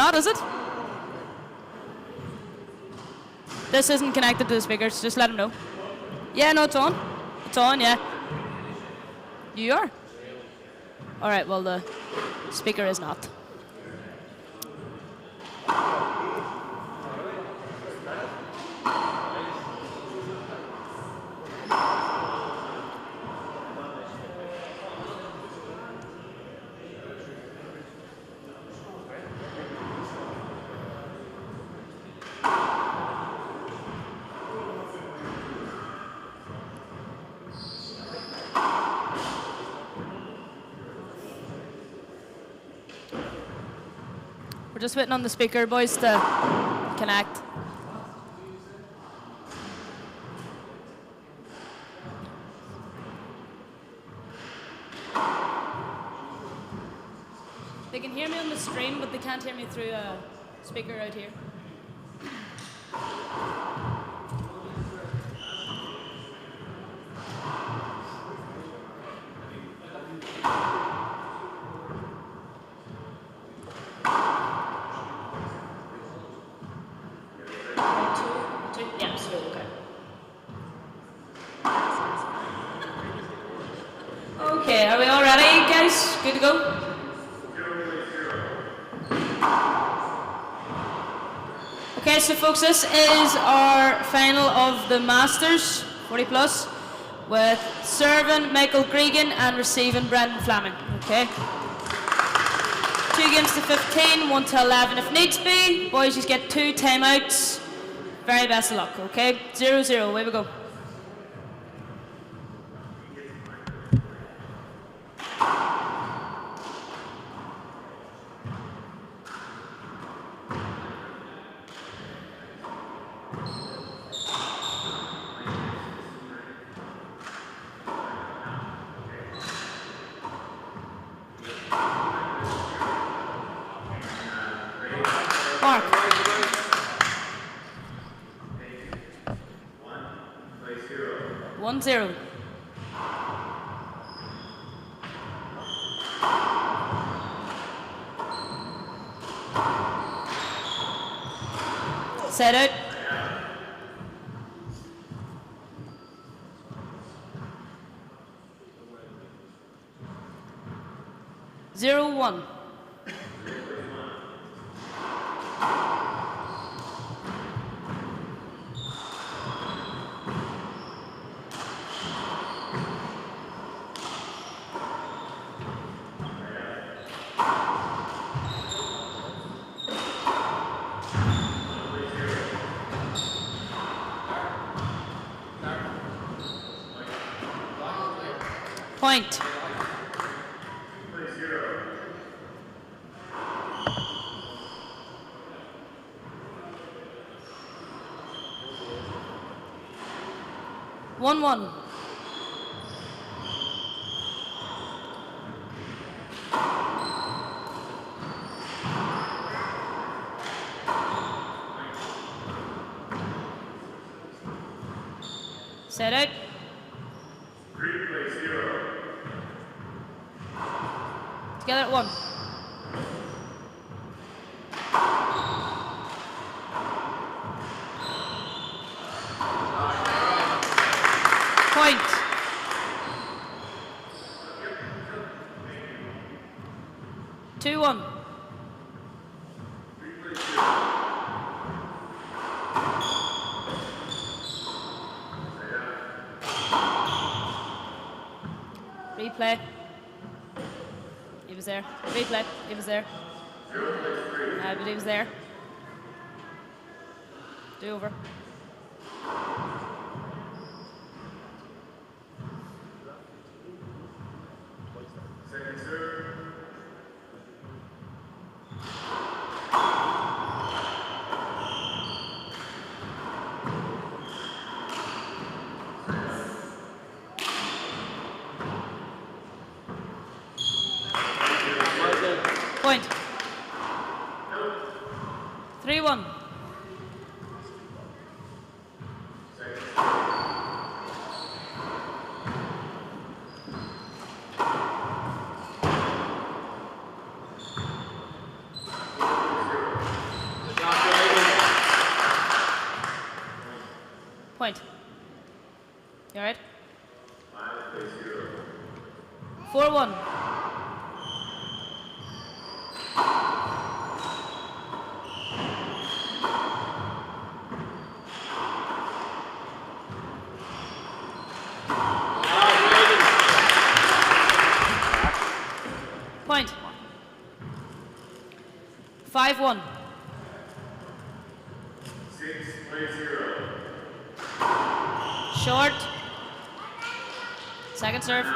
not, is it? This isn't connected to the speakers. Just let them know. Yeah, no, it's on. It's on, yeah. You are? All right, well, the speaker is not. We're just waiting on the speaker boys to connect. They can hear me on the stream, but they can't hear me through a speaker out here. Yeah, so okay. Okay, are we all ready, guys? Good to go? Okay, so folks, this is our final of the Masters 40 plus with serving Michael Gregan and receiving Brendan Fleming. Okay. 2 games to 15, 1 to 11 if needs be. Boys, you get 2 timeouts. Very best of luck, okay? 0-0, away we go. Mark. 1-0. Set out. Zero one. Point. One. Set out. Together at 1. Point. Two, 1. Replay. He was there. Replay. He was there. But he was there. Do over. Point. 3-1. You alright? 4-1. Point. 5-1. 6-0. Short. Second serve.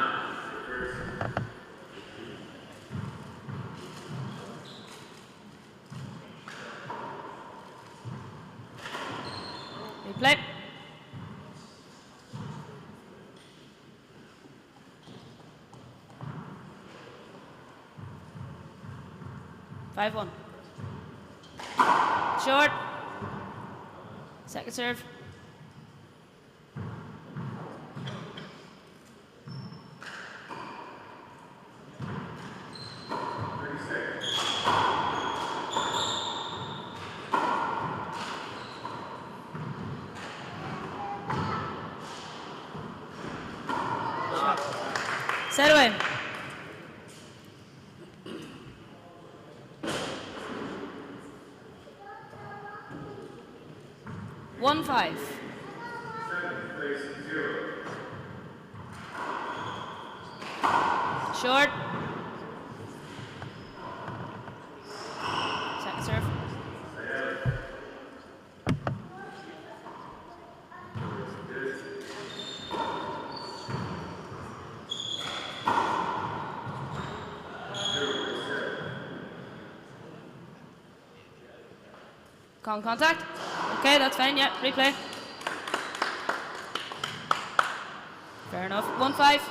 Replay. Five one. Short. Second serve. Set away. One five. Second place 0. Short. Second serve. Contact. Okay, that's fine. Yeah, replay. Fair enough. 1-5.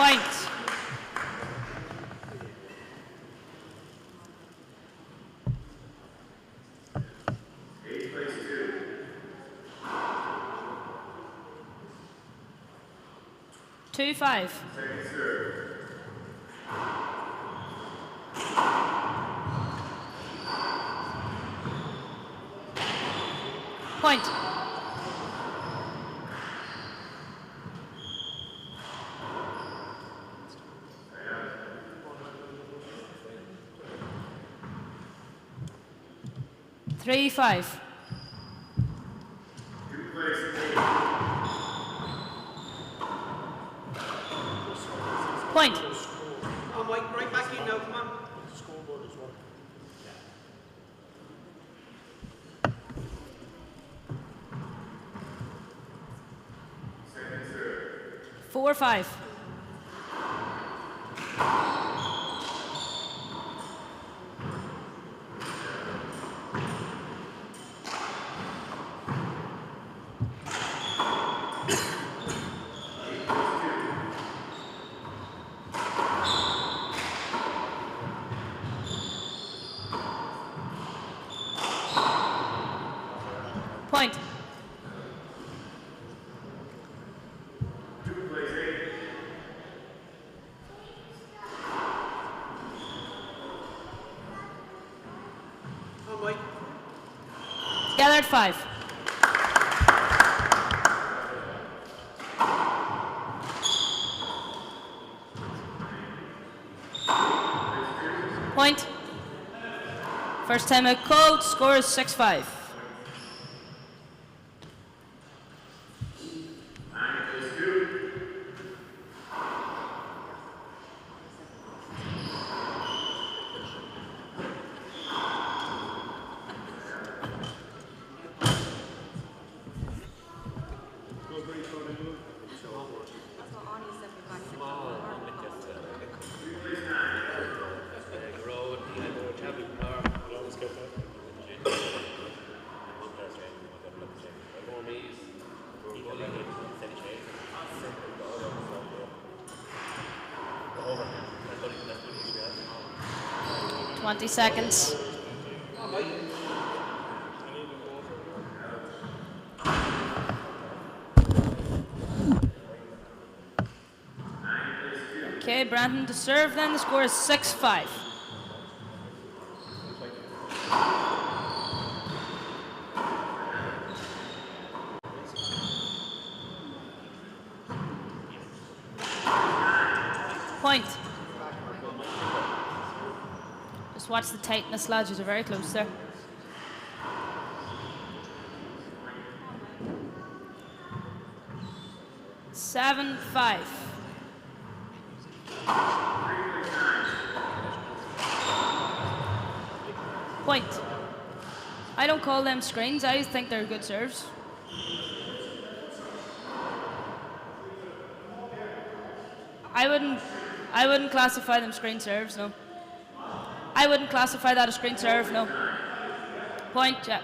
Point. Eighth place 2. 2-5. Second serve. Point. Three five. Two place 8. Point. Oh, Mike, right back in now, come on. Scoreboard as well. 4-5. Point. Oh, Mike. Together at 5. Point. First time out called, score is 6-5. 20 seconds. Come on, Mike. Okay, Brandon to serve then. The score is 6-5. Point. Just watch the tightness, lads. You're very close there. Seven, 5. Point. I don't call them screens. I think they're good serves. I wouldn't classify them screen serves, no. I wouldn't classify that a screen serve, no. Point, yeah.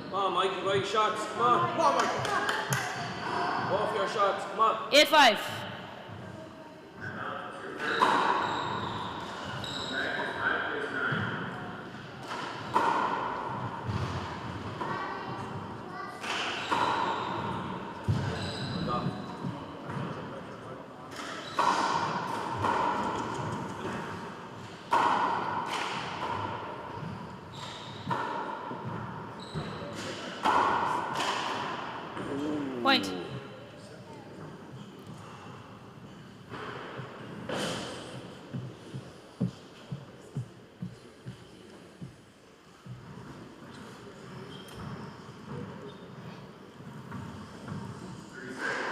Come on, Mike, you got your shots. Come on. Come on, Mike. Off your shots. Come on. 8-5. Point.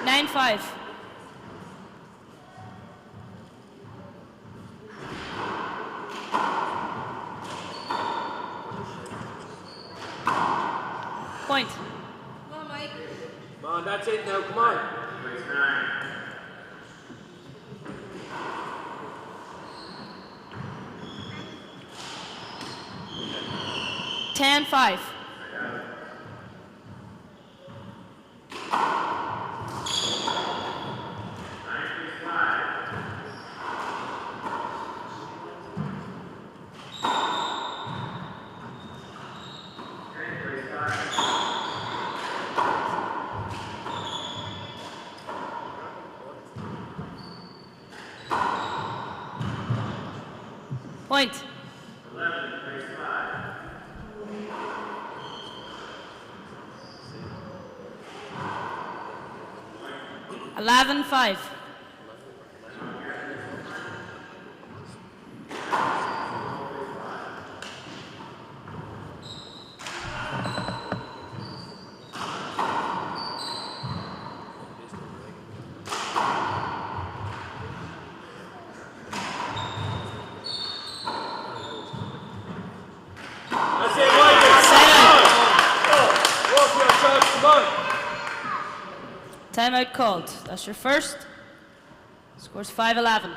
Nine, 5. Point. Come on, Mike. Come on, that's it now. Come on. Place 9. 10-5. Point. 11-5. That's it, Mike. Off your shots. Come on. Timeout called. That's your first. Scores 5-11.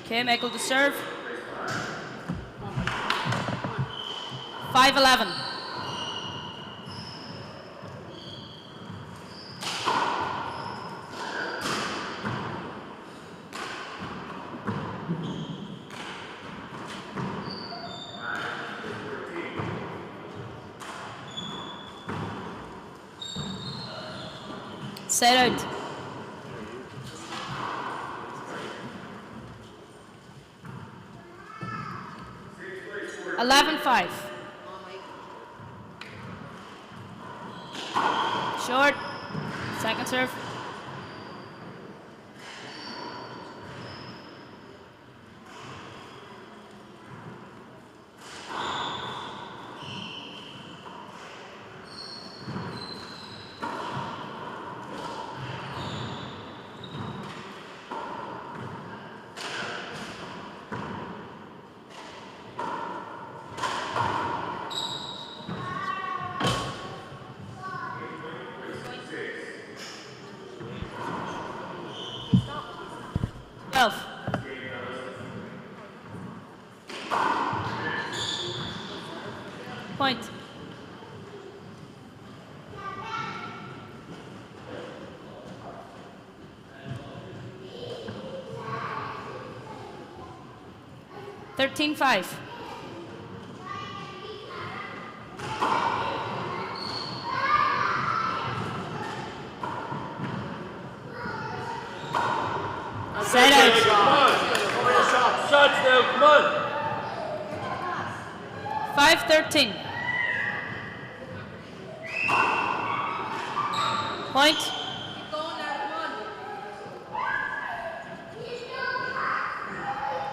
Okay, Michael to serve. 5-11. Set out. Eleven, 5. Come on, Mike. Short. Second serve. Twelve. Point. $13-5. Set out. Come on. All your shots now, come on. 5-13. Point.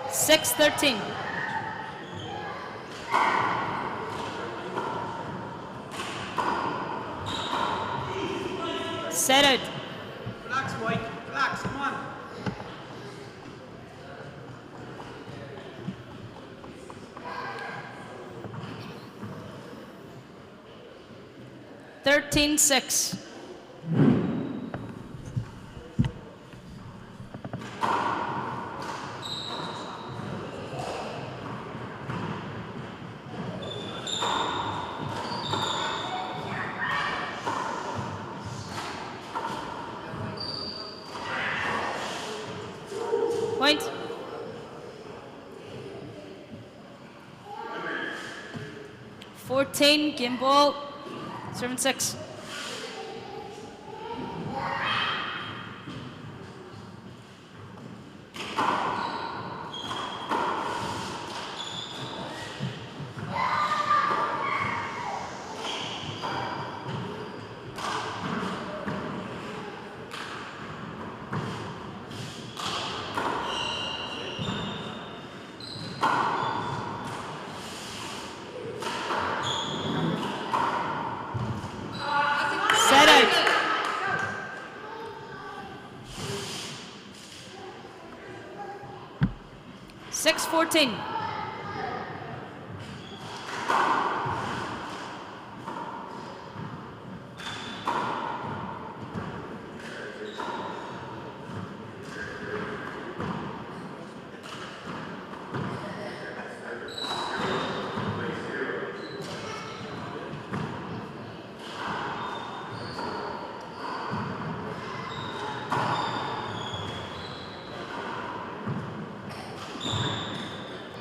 6-13. Set out. Relax, Mike. Relax, come on. $13-6. Point. $14, game ball. Serving 6. Set out. $6-14.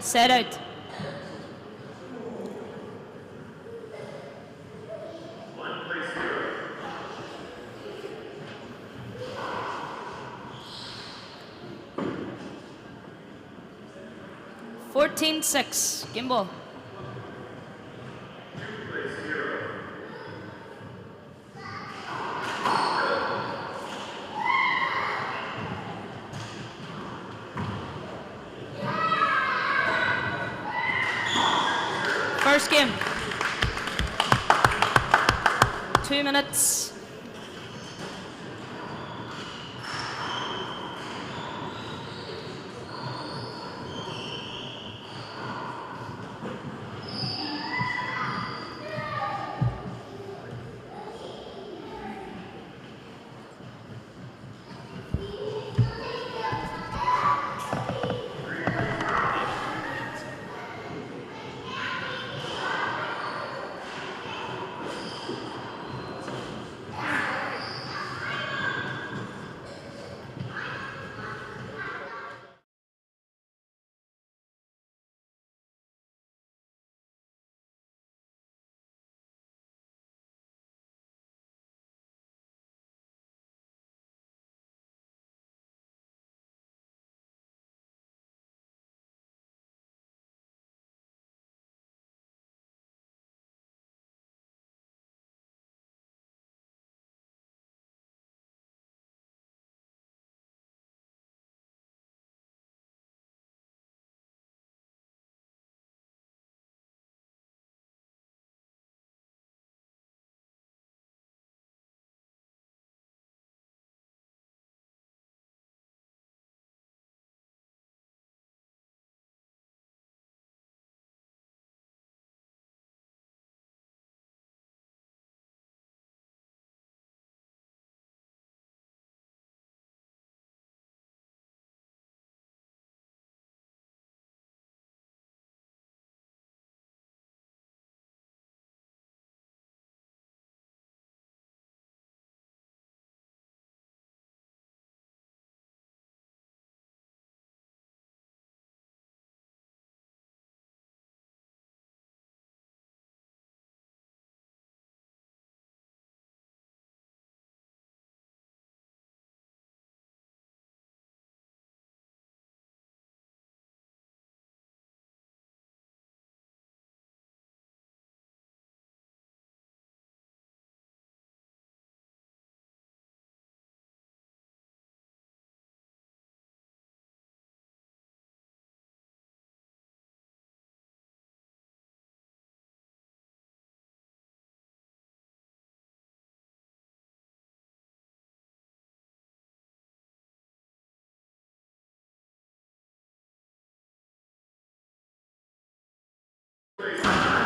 Set out. One place zero. 14-6. Gimbal. Place zero. First game. 2 minutes.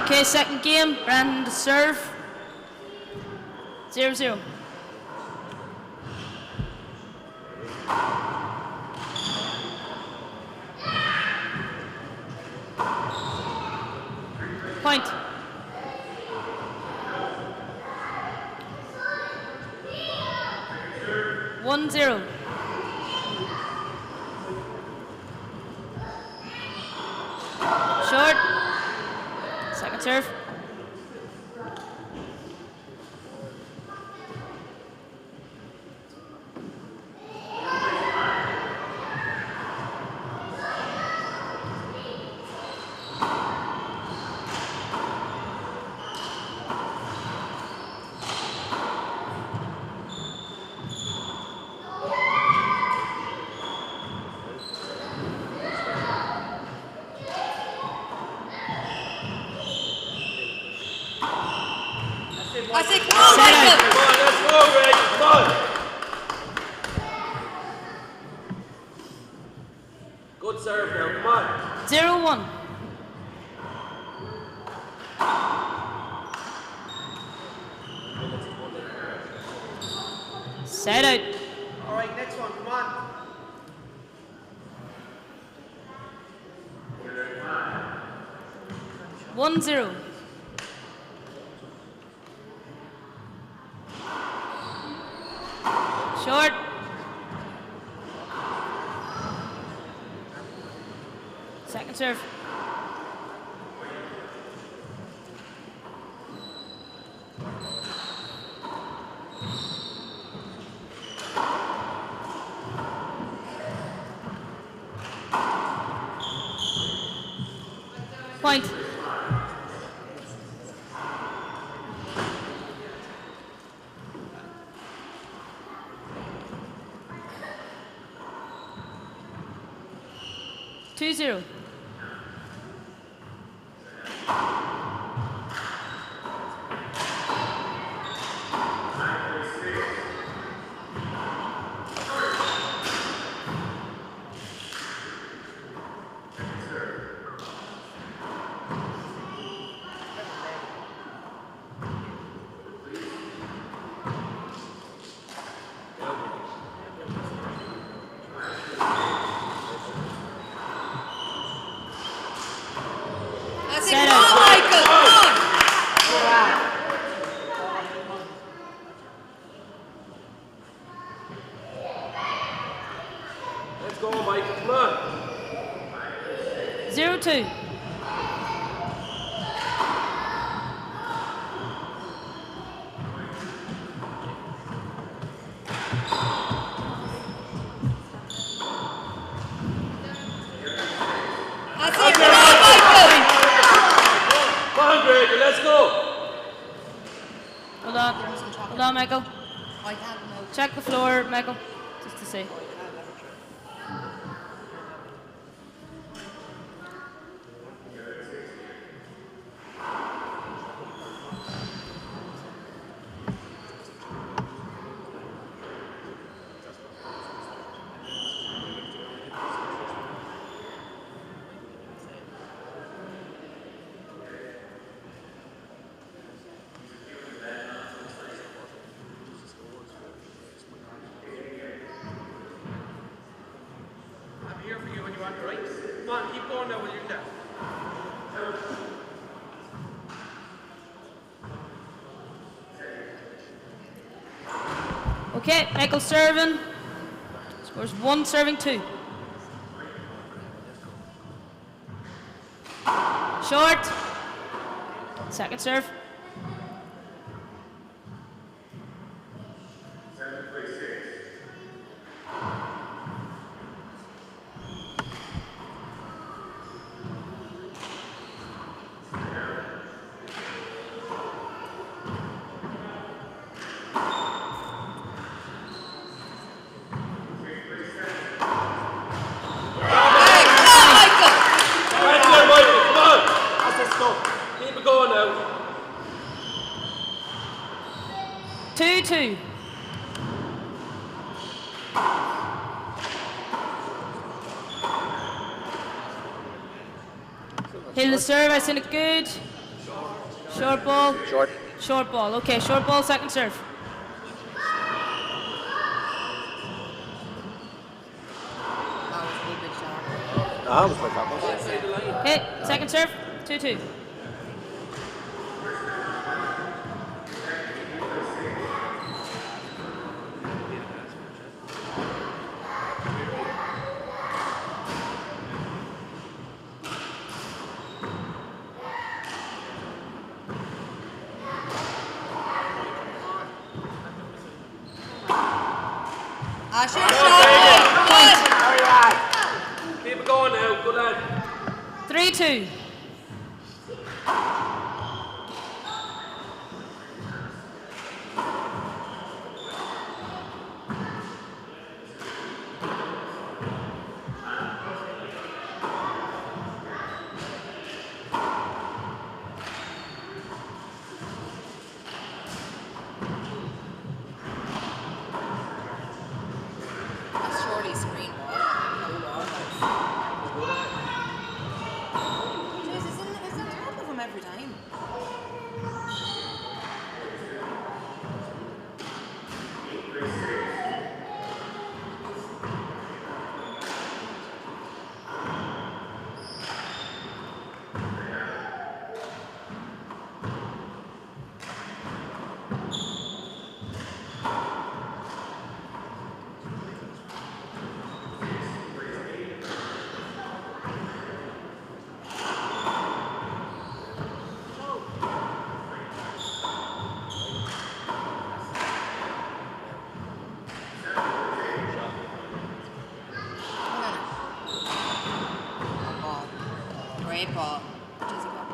Okay, second game. Brandon to serve. 0-0. Point. 1-0. Short. Second serve. I say, come on, Set Michael! Come on, let's go, Greg. Come on. Good serve now. Come on. 0-1. Set out. All right, next one. Come on. 1-0. Short. Second serve. Point. Two zero. I say, Set come up. on, Michael! Come on! Let's go, Michael. Come on. 0-2. I say, come on, Michael! Come on, Greg. Let's go. Hold on. Hold on, Michael. I can't know. Check the floor, Michael, just to see. I'm here for you when you want, right? Come on, keep going now when you're down. Okay, Michael serving. Scores 1, serving 2. Short. Second serve. Hey, come on, Michael! Right there, Michael. Come on. Let's go. Keep it going now. 2-2. Hill the serve, I seen it good. Short ball. Short. Short ball. Okay, short ball, second serve. That was a wee bit sharp. Ah, it was quite fast. Okay, second serve. 2-2. Asher, short ball. Good. Keep it going now. Good lad. 3-2. That's surely screen ball. Jeez, isn't on top of him every time? Ball. Great ball. Jeez, he got-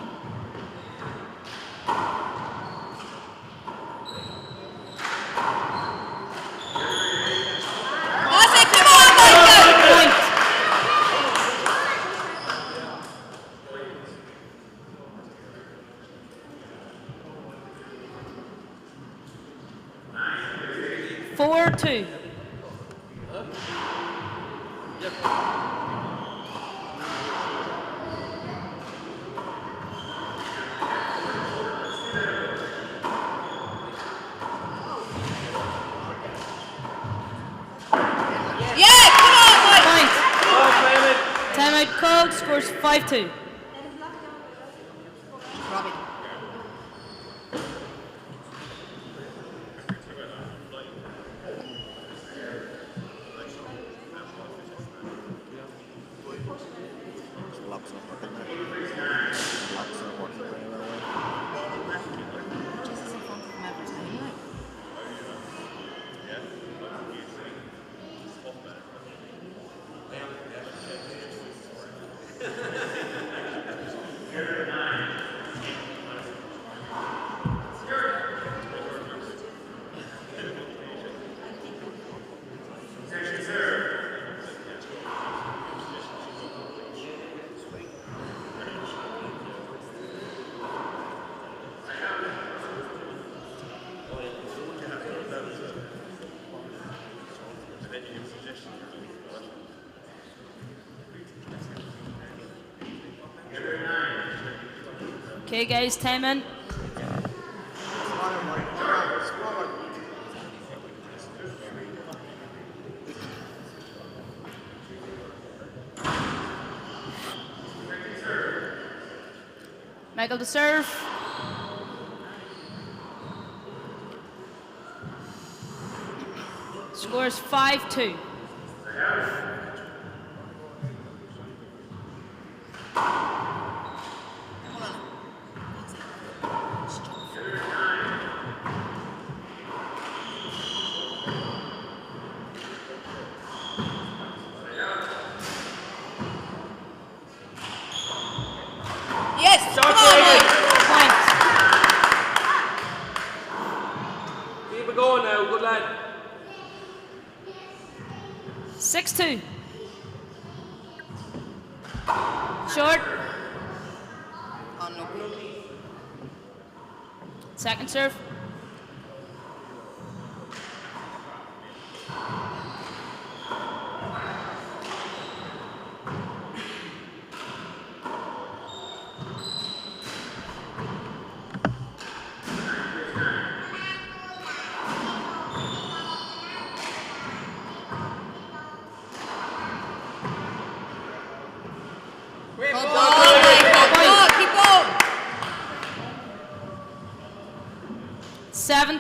That's it, come on, Michael! Point. Four, two. Yeah, come on, Michael! Point. Come Clement. Timeout called. Scores 5-2. Robbie. Locks not working there. Locks not working very well. Jeez, he's in front of him every time, like. Okay, guys, time in. Michael to serve. Scores 5-2. Yes, Short come on, break. Mike! Point. Keep it going now. Good lad. 6-2. Short. Unlucky. Second serve.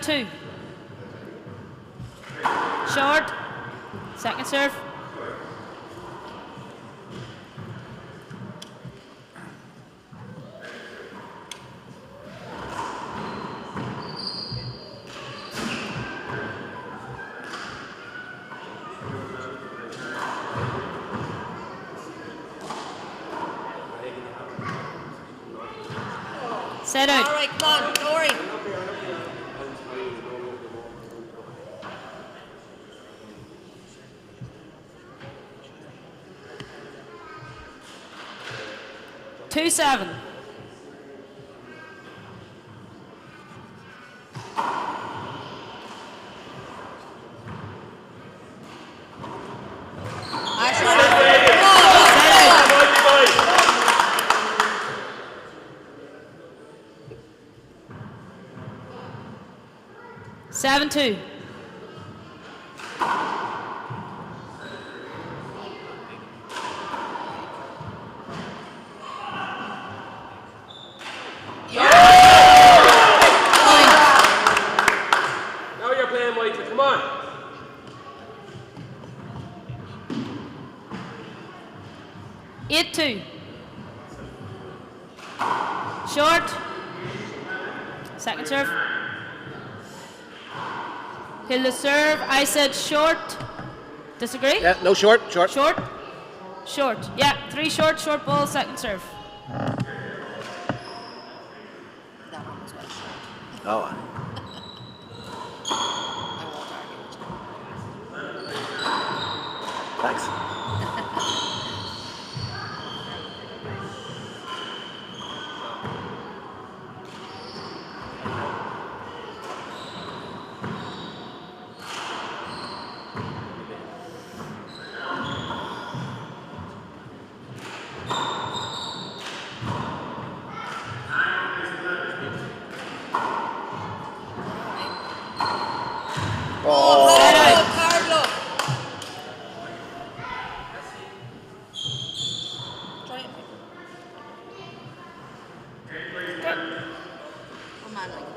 7-2. Short. Second serve. Set out. All right, come on, Dory. Two 7. Seven 2. Now you're playing, Michael. Come on. Eight 2. Short. Second serve. Till the serve. I said short. Disagree? Yeah, no short. Short. Short. Yeah, 3 short. Short ball. Second serve. That one was well short. Oh. I won't argue with you. Thanks. Carlo. Try it. Oh man, like.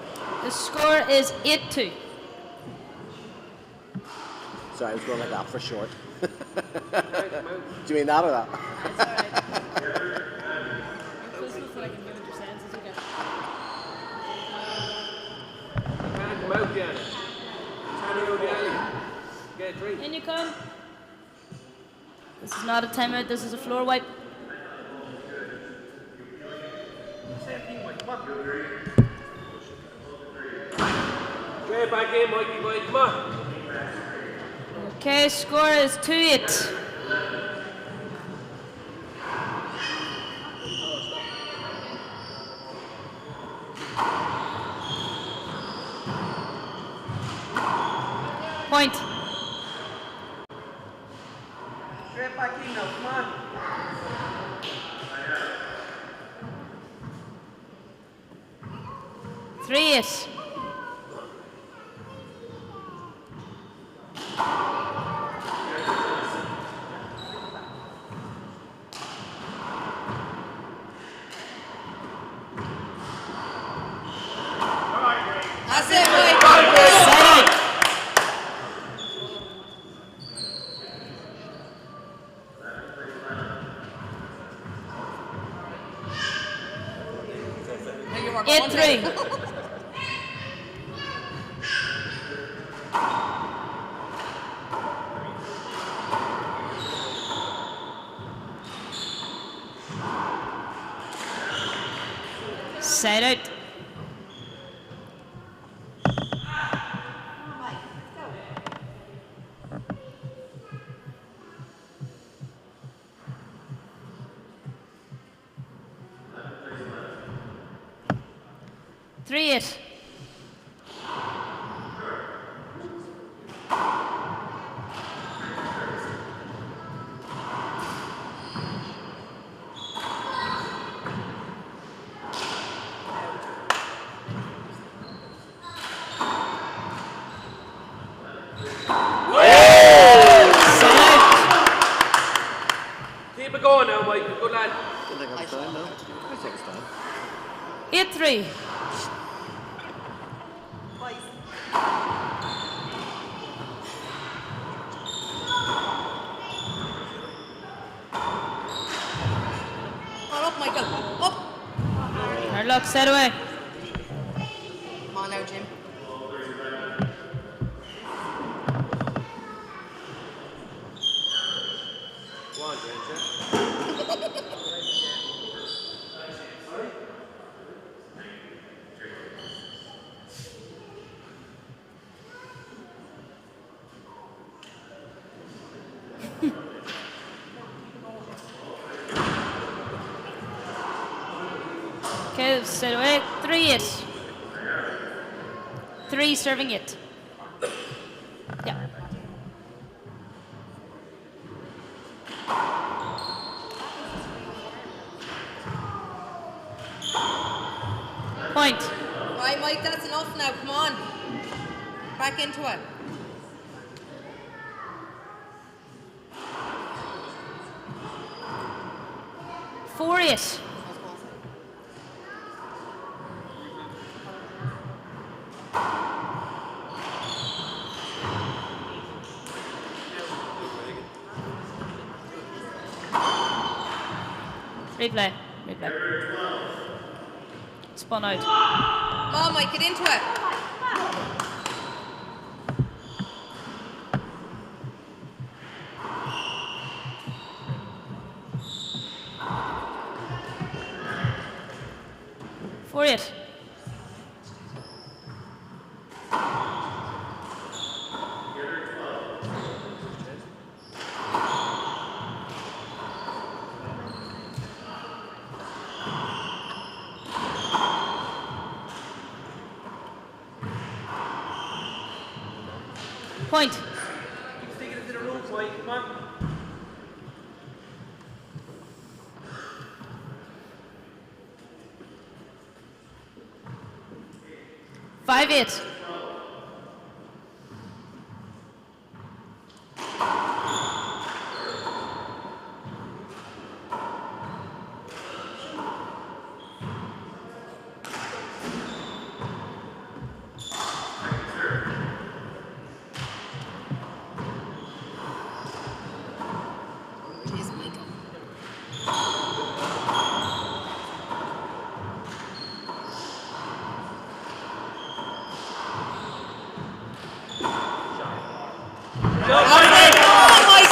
The score is 8 2. Sorry, I was going like that for short. Do you mean that or that? Can't come out, Diana. Turn around the alley. Get a drink. In you come. This is not a timeout. This is a floor wipe. Get back in, Mikey boy. Come on. Okay, score is 2-8. Point. Straight back in now, come on. Three 8. That's it, Mike. Set out. Now you were 8-3. going. Set out. Three 8. Keep it going now, Michael. Good lad. Didn't think I was time, no. I think it's time. 8-3. clock, set away. Come on now, Jim. Go on, James. Okay, set away. 3-8. 3 serving it. Yeah. Point. Right, Mike, that's enough now. Come on. Back into it. Four eight. Replay. Spun out. Come on, Mike, get into it. For it. Point. Keep sticking it to the roof, Mike. Come on. Five eight. Jeez, Michael. Oh, Michael.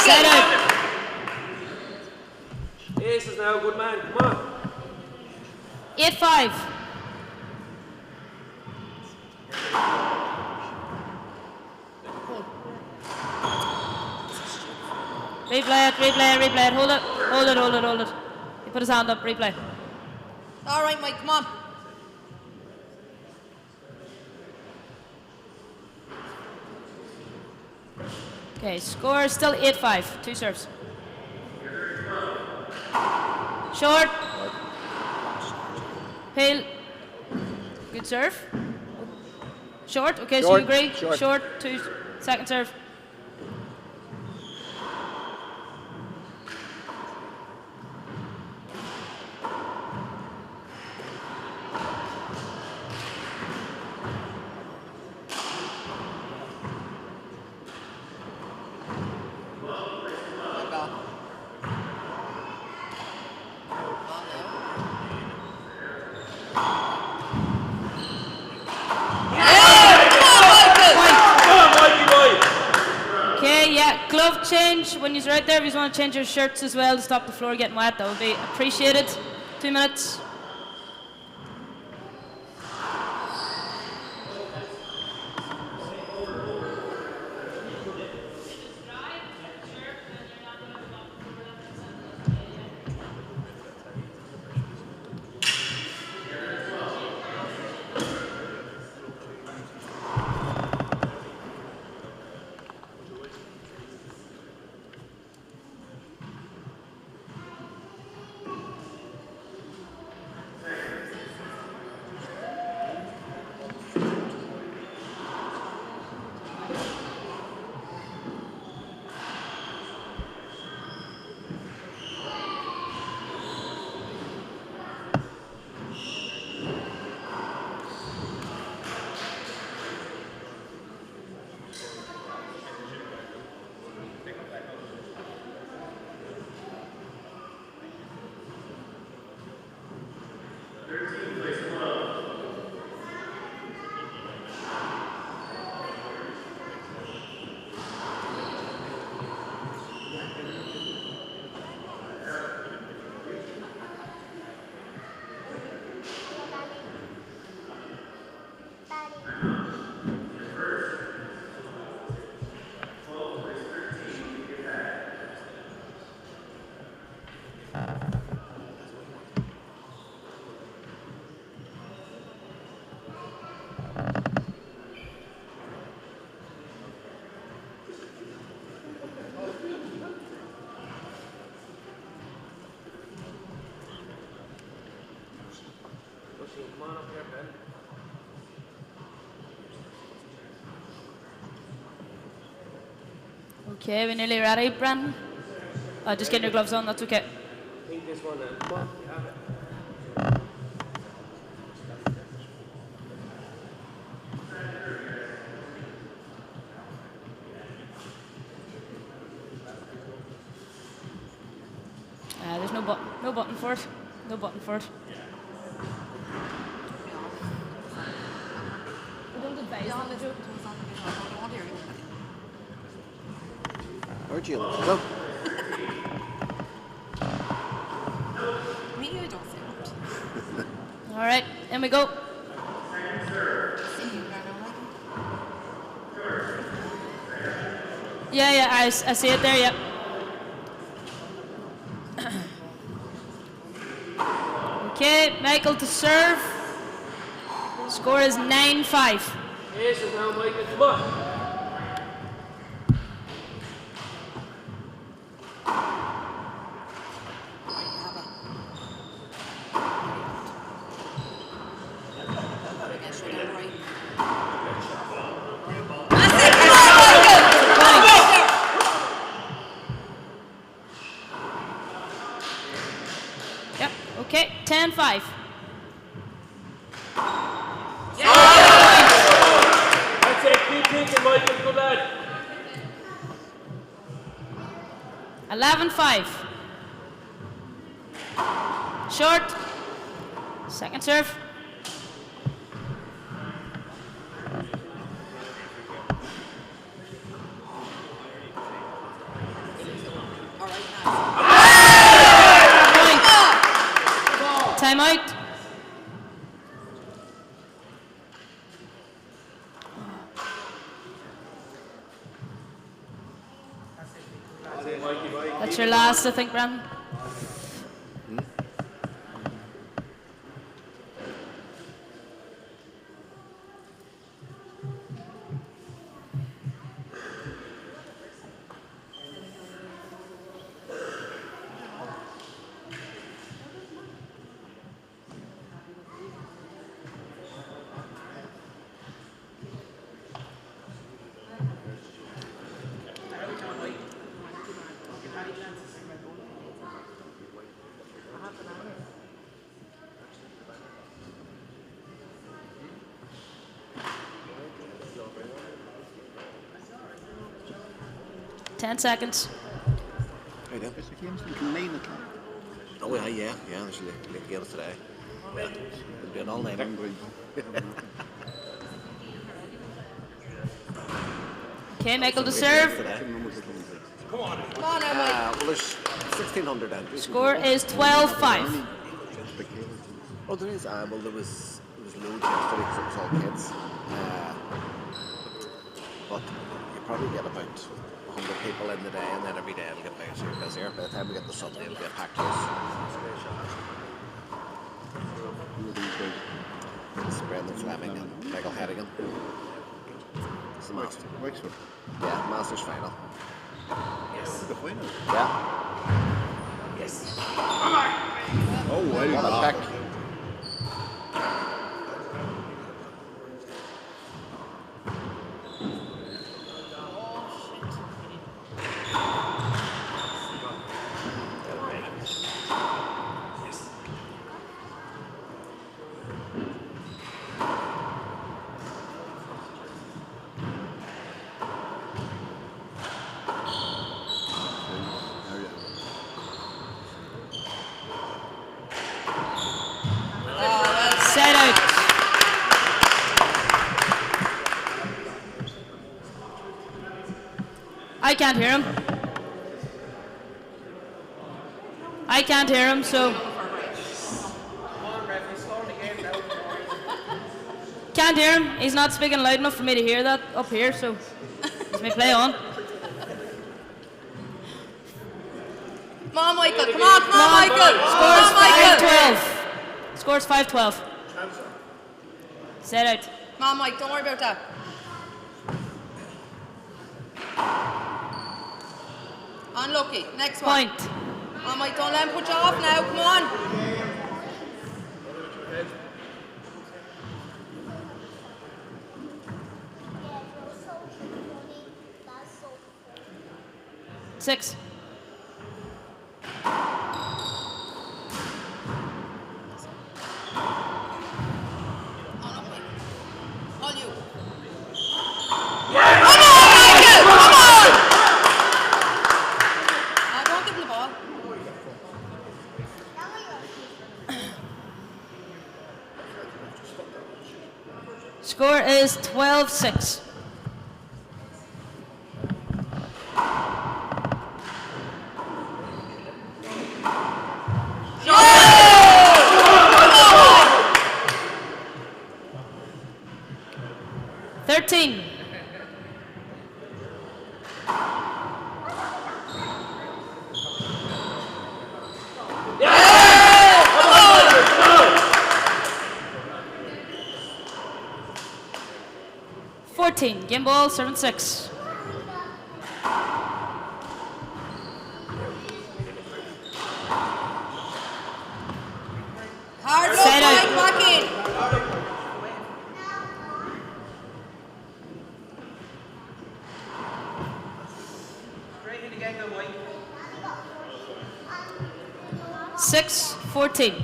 Set out. Aces now, good man. Come on. 8-5. Replay it. Hold it. He put his hand up, replay. All right, Mike, come on. Okay, score still 8-5. 2 serves. Short. Pale. Good serve. Short. Okay, so you Short, agree? short. 2 second serve. Let go. Come on now. Come on, Mikey boy. Okay, yeah, glove change. When you're right there, if you want to change your shirts as well to stop the floor getting wet, that would be appreciated. 2 minutes. on up here, Ben. Okay, we're nearly ready, Brandon. Just getting your gloves on, that's okay. I think this one, come on, you have it. There's no button for it. No button for it. We don't advise on the joke. Where'd you go? Me, I don't say much. All right, in we go. Yeah, I see it there, yeah. Okay, Michael to serve. Score is 9-5. Yes, and now Michael, come on. Yep, okay, 10-5. That's it, keep thinking, Michael, good lad. 11-5. Short. Second serve. Time out. That's your last, I think, Brandon. Ten seconds. Hey, there. Mr. James, you can name it. Oh, yeah. There's a late game today. Yeah. It'll be an all-nighter. Okay, Michael to serve. Come on, now, Well, there's 1,600 entries. Score is 12-5. Oh, there is. Well, there was loads yesterday because it was all kids. But you probably get about 100 people in the day, and then every day it'll get busier. By the time we get the Sunday, it'll be a packed house. It's Brendan Fleming and Michael Hennigan. It's the Masters. Wexford. Yeah, Masters final. Yes. The final. Yeah. Yes. Oh, well What a done. pick. Set out. I can't hear him. I can't hear him, so. Can't hear him. He's not speaking loud enough for me to hear that up here, so. Let me play on. Come on, Michael. Come on, Michael. Scores Come on, Michael. 5-12. Scores 5-12. Set out. Come on, Mike. Don't worry about that. Unlucky. Next one. Point. Come on, Mike. Don't let him put you off now. Come on. 6. All you. Don't give him the ball. Score is 12-6. Thirteen. Game ball, 7-6. Hard look, Set out. Mike, back in. Straight in again, go, Mike. 6-14.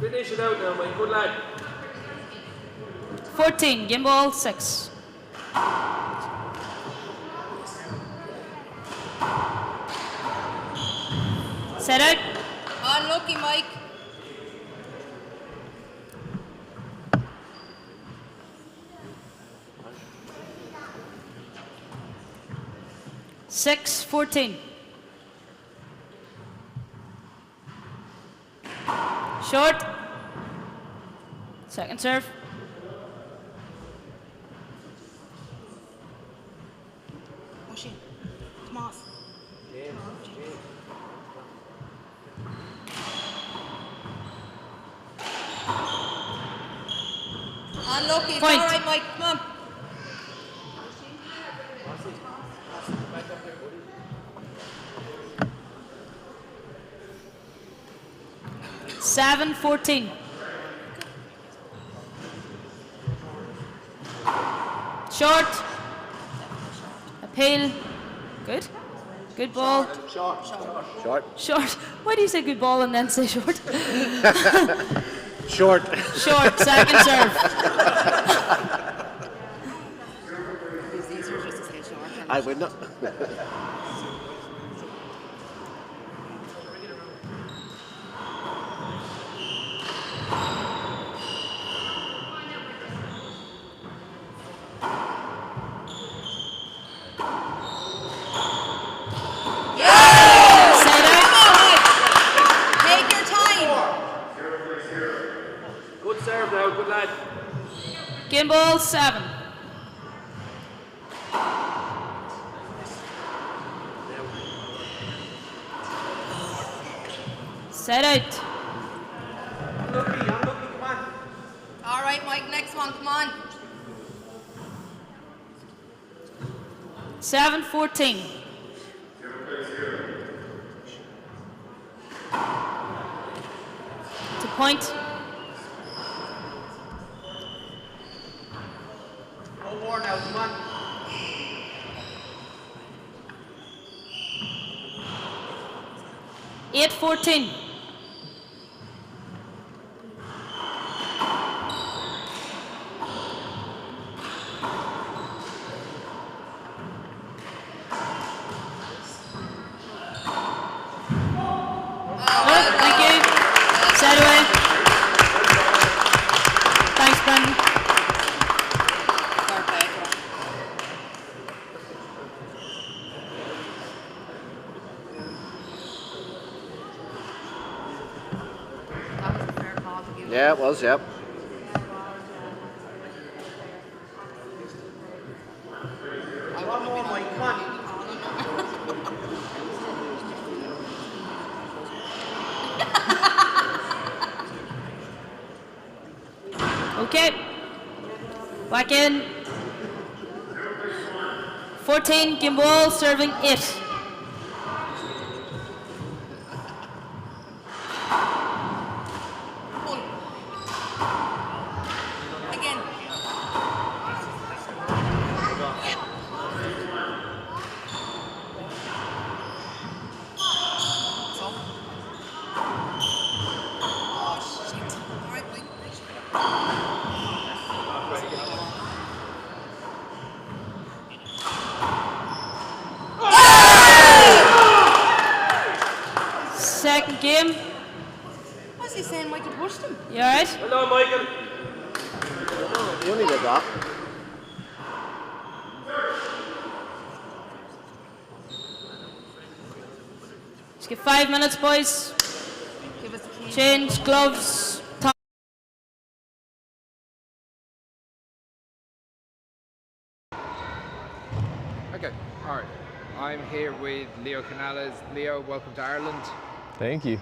Finish it out now, Mike. Good lad. 14. Game ball, 6. Set out. Unlucky, Mike. Six, 14. Short. Second serve. Push in. Tomas. Unlucky. It's Point. all right, Mike. Come on. Seven, 14. Short. Appeal. Good. Good ball. Short. Short. Why do you say good ball and then say short? Short. Short. Second serve. It's easier just to say short. I would not. Set out. Take your time. Good serve now. Good lad. Game ball, 7. Set out. Unlucky, come on. All right, Mike. Next one. Come on. 7, 14. To point. No more now, come on. 8, 14. Good, thank you. Set away. Thanks, Brendan. Fair play. That was a fair call to give. Yeah, it was, yep. One more, Mike, come on. Okay. Back in. 14, game ball, serving 8. Pull. Again. So. Oh shit. Alright, wait. Second game. What's he saying? Michael pushed him. You alright? Hello, Michael. You only did that. Just give 5 minutes, boys. Give us the key. Change gloves. Okay, all right. I'm here with Leo Canales. Leo, welcome to Ireland. Thank you.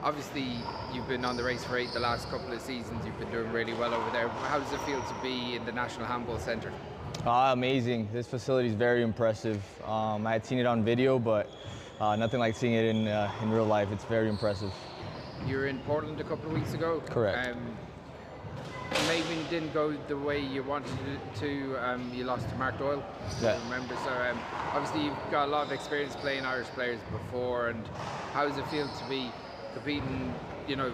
Obviously, you've been on the race for 8 the last couple of seasons. You've been doing really well over there. How does it feel to be in the National Handball Centre? Amazing. This facility is very impressive. I had seen it on video, but nothing like seeing it in real life. It's very impressive. You were in Portland a couple of weeks ago. Correct. Maybe it didn't go the way you wanted it to. You lost to Mark Doyle. Yeah. I remember. So obviously you've got a lot of experience playing Irish players before. And how does it feel to be competing, you know,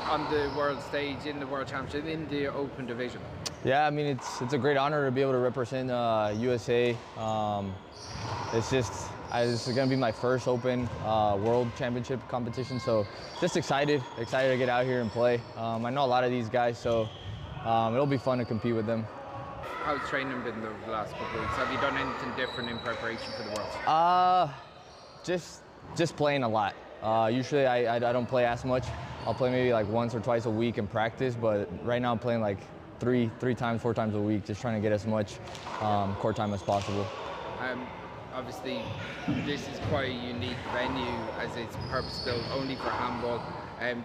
on the world stage, in the World Championship, in the Open division? Yeah, I mean it's a great honor to be able to represent USA. This is going to be my first Open World Championship competition, so just excited to get out here and play. I know a lot of these guys, so it'll be fun to compete with them. How's training been the last couple of weeks? Have you done anything different in preparation for the Worlds? Just playing a lot. Usually I don't play as much. I'll play maybe like once or twice a week in practice, but right now I'm playing like three times, 4 times a week, just trying to get as much court time as possible. Obviously, this is quite a unique venue as it's purpose-built only for handball.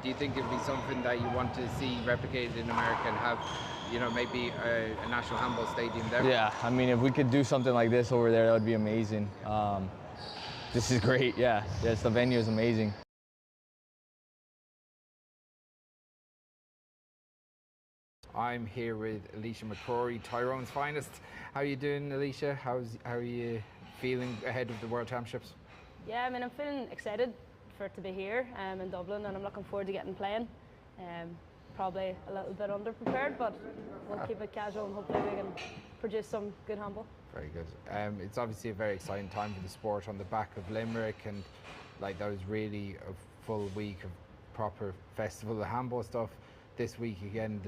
Do you think it would be something that you want to see replicated in America and have, you know, maybe a national handball stadium there? Yeah, I mean, if we could do something like this over there, that would be amazing. This is great, yeah. Yes, the venue is amazing. I'm here with Alicia McCrory, Tyrone's finest. How are you doing, Alicia? How are you feeling ahead of the World Championships? Yeah, I mean, I'm feeling excited for it to be here in Dublin, and I'm looking forward to getting playing. Probably a little bit underprepared, but we'll keep it casual and hopefully we can produce some good handball. Very good. It's obviously a very exciting time for the sport on the back of Limerick, and like that was really a full week of proper festival of handball stuff. This week again,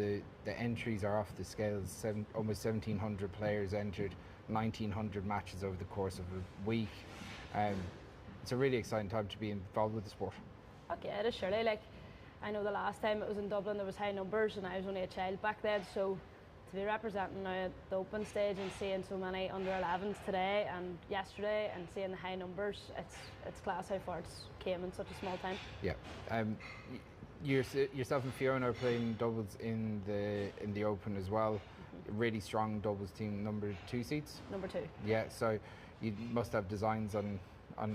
the entries are off the scales. Almost 1,700 players entered, 1,900 matches over the course of a week. It's a really exciting time to be involved with the sport. Okay, it is surely. Like, I know the last time it was in Dublin there was high numbers and I was only a child back then, so to be representing now at the Open stage and seeing so many under 11s today and yesterday and seeing the high numbers, it's class how far it's came in such a small time. Yeah. Yourself and Fiona are playing doubles in the Open as well. Mm-hmm. Really strong doubles team, number 2 seeds. Number 2. Yeah, so you must have designs on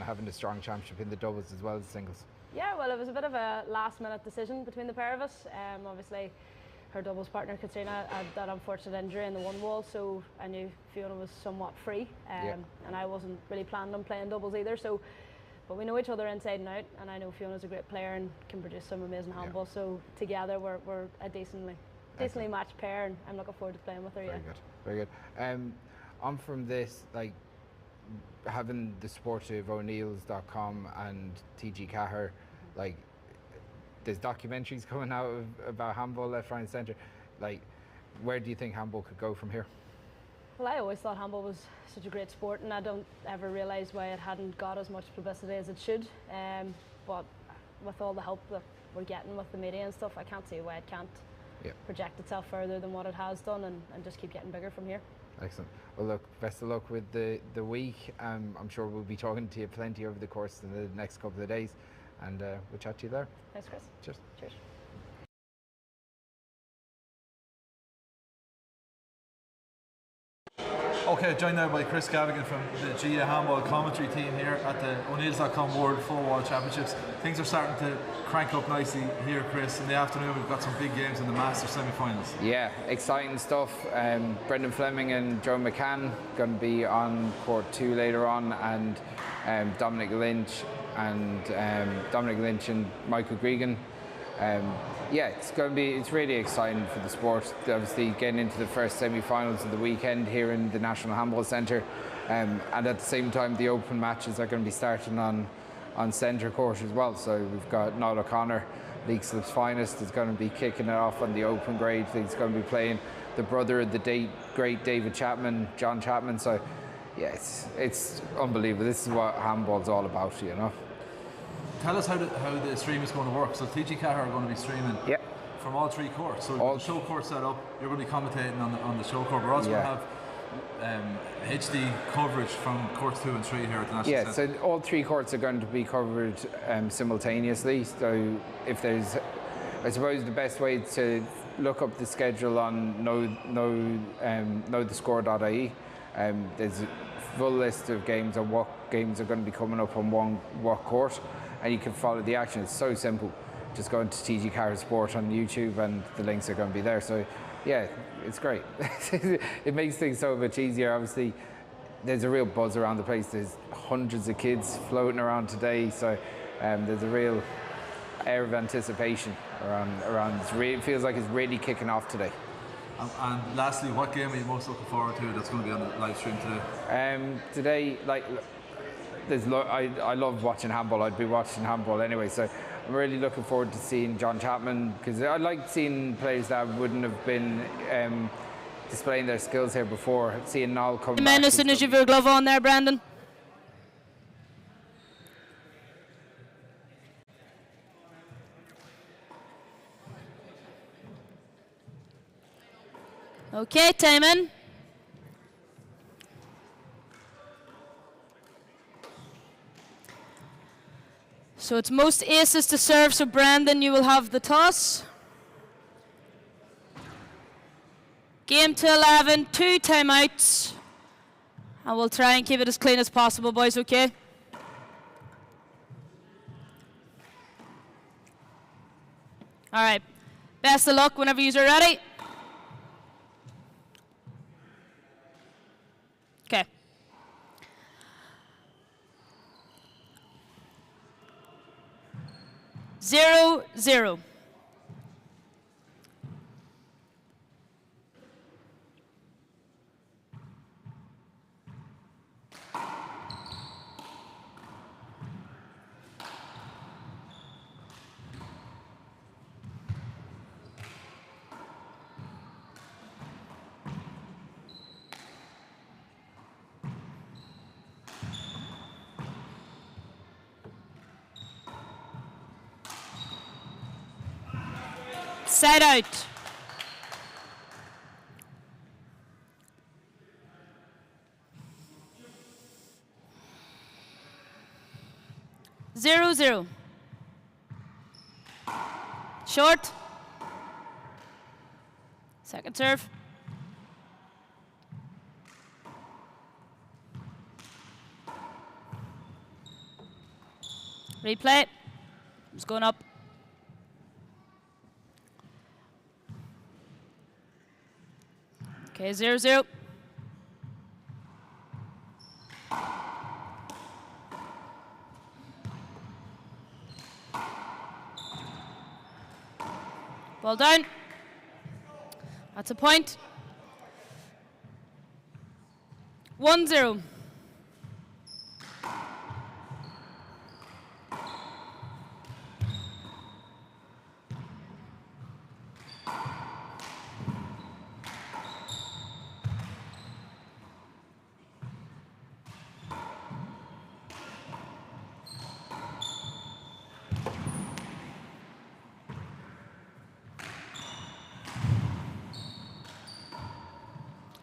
having a strong championship in the doubles as well as singles. Yeah, well, it was a bit of a last-minute decision between the pair of us. Obviously, her doubles partner Katrina had that unfortunate injury in the one wall, so I knew Fiona was somewhat free, and I wasn't really planning on playing doubles either. So. But we know each other inside and out, and I know Fiona's a great player and can produce some amazing handball. So together we're a decently matched pair, and I'm looking forward to playing with her. Very good, very good. On from this, like having the support of O'Neills.com and TG Cahir, like there's documentaries coming out about handball left, right, and centre. Like, where do you think handball could go from here? Well, I always thought handball was such a great sport, and I don't ever realise why it hadn't got as much publicity as it should. But with all the help that we're getting with the media and stuff, I can't see why it can't project itself further than what it has done and just keep getting bigger from here. Excellent. Well, look, best of luck with the week. I'm sure we'll be talking to you plenty over the course of the next couple of days, and we'll chat to you there. Thanks, Chris. Cheers. Cheers. Okay, joined now by Chris Gavigan from the GA Handball commentary team here at the O'Neills.com World Four-Wall Championships. Things are starting to crank up nicely here, Chris. In the afternoon, we've got some big games in the Masters semi-finals. Yeah, exciting stuff. Brendan Fleming and Joe McCann going to be on court 2 later on, and Dominic Lynch and Michael Gregan. Yeah, it's really exciting for the sport. Obviously, getting into the first semi-finals of the weekend here in the National Handball Centre, and at the same time, the open matches are going to be starting on centre court as well. So we've got Niall O'Connor, Leixlip's finest, is going to be kicking it off on the open grade. He's going to be playing the brother of the great David Chapman, John Chapman. So yeah, it's unbelievable. This is what handball's all about, you know. Tell us how the stream is going to work. So TG Cahir are going to be streaming from all 3 courts. So the show court set up, you're going to be commentating on the show court. We're also going to have HD coverage from courts 2 and 3 here at the National Centre. So all 3 courts are going to be covered simultaneously. So if there's, I suppose the best way to look up the schedule on knowthescore.ie. There's a full list of games and what games are going to be coming up on what court, and you can follow the action. It's so simple. Just go into TG Cahir Sport on YouTube and the links are going to be there. So yeah, it's great. It makes things so much easier. Obviously, there's a real buzz around the place. There's hundreds of kids floating around today, so there's a real air of anticipation around. It feels like it's really kicking off today. And lastly, what game are you most looking forward to that's going to be on the live stream today? Today, I love watching handball. I'd be watching handball anyway, so I'm really looking forward to seeing John Chapman, because I like seeing players that wouldn't have been displaying their skills here before. Seeing Niall come back. As soon as you've your glove on there, Brandon. Okay, time in. So it's most aces to serve, so Brandon, you will have the toss. Game to 11, 2 timeouts. And we'll try and keep it as clean as possible, boys, okay? All right, best of luck whenever you're ready. Okay. Zero, zero. Side out. Zero, zero. Short. Second serve. Replay. It's going up. Okay, 0-0. Ball down. That's a point. 1-0.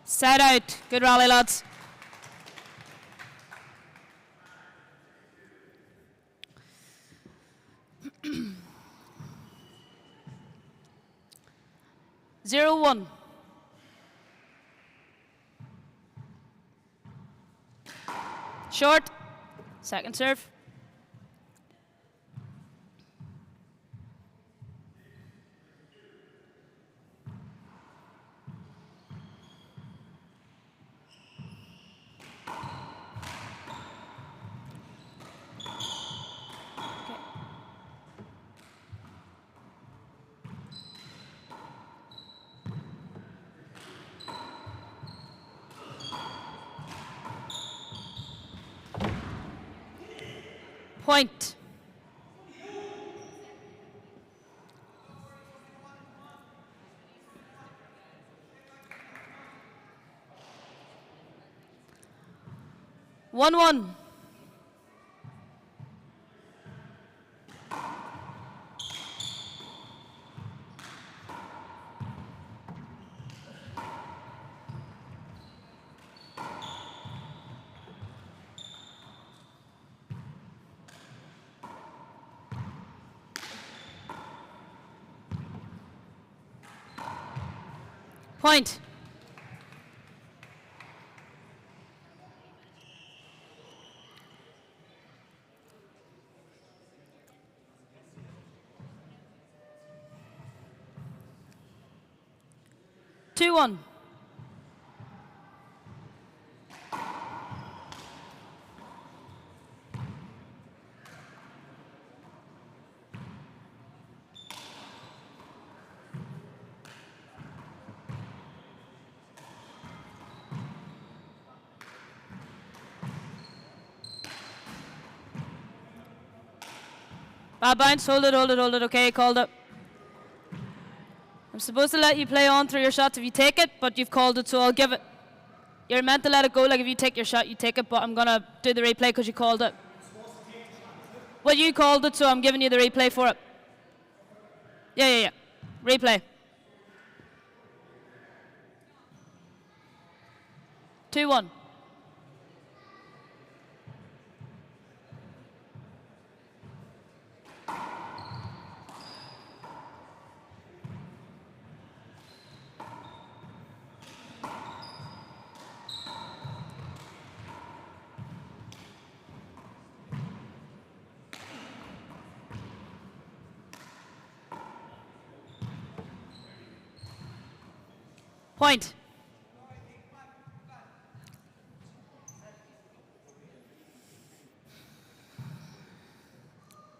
Side out. Good rally, lads. Zero, one. Short. Second serve. Point. One. Point. Two one. Bad bounce, hold it. Okay, called it. I'm supposed to let you play on through your shots if you take it, but you've called it, so I'll give it. You're meant to let it go, like if you take your shot, you take it, but I'm gonna do the replay because you called it. Well, you called it, so I'm giving you the replay for it. Yeah. Replay. 2-1. Point.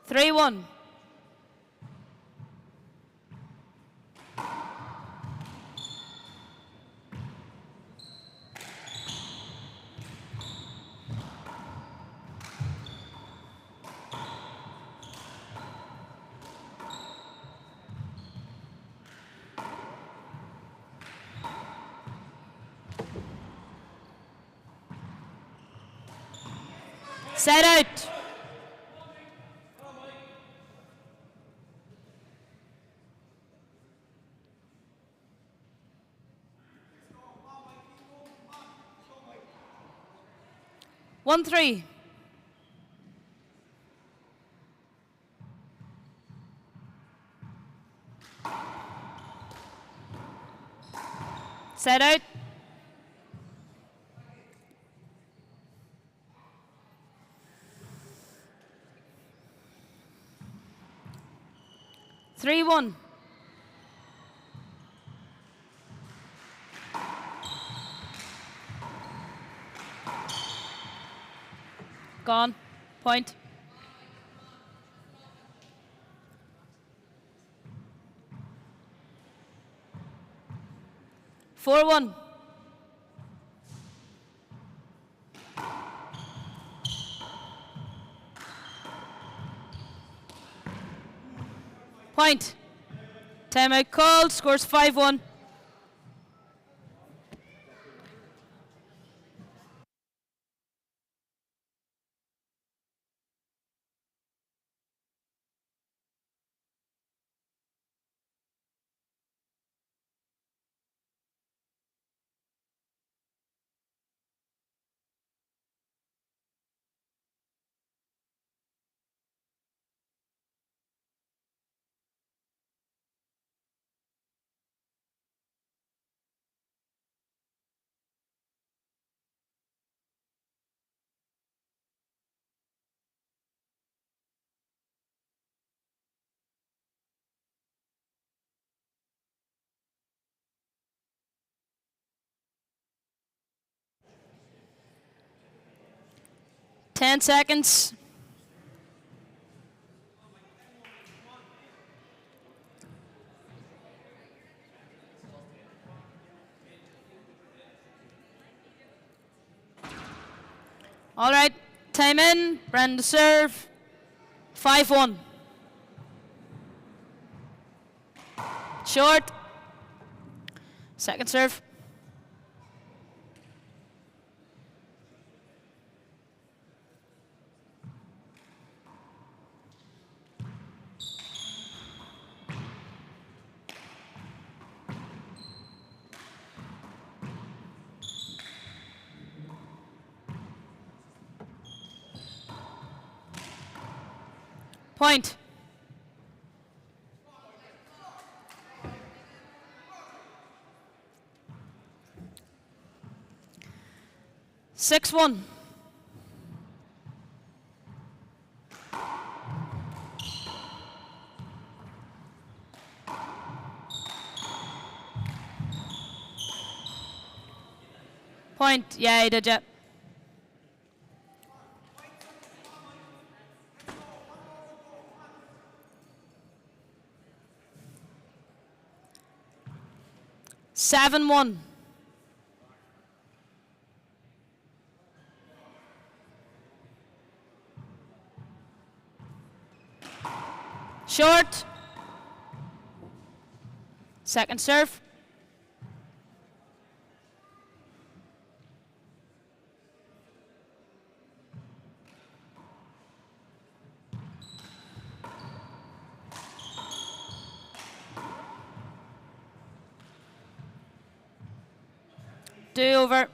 Three one. Set out. One three. Set out. Three one. Gone. Point. Four one. Point. Timeout called. Scores 5-1. 10 seconds. All right, time in. Brandon to serve. 5-1. Short. Second serve. Point. Six one. Point. Yeah, he did, yeah. 7-1. Short. Second serve. Do over.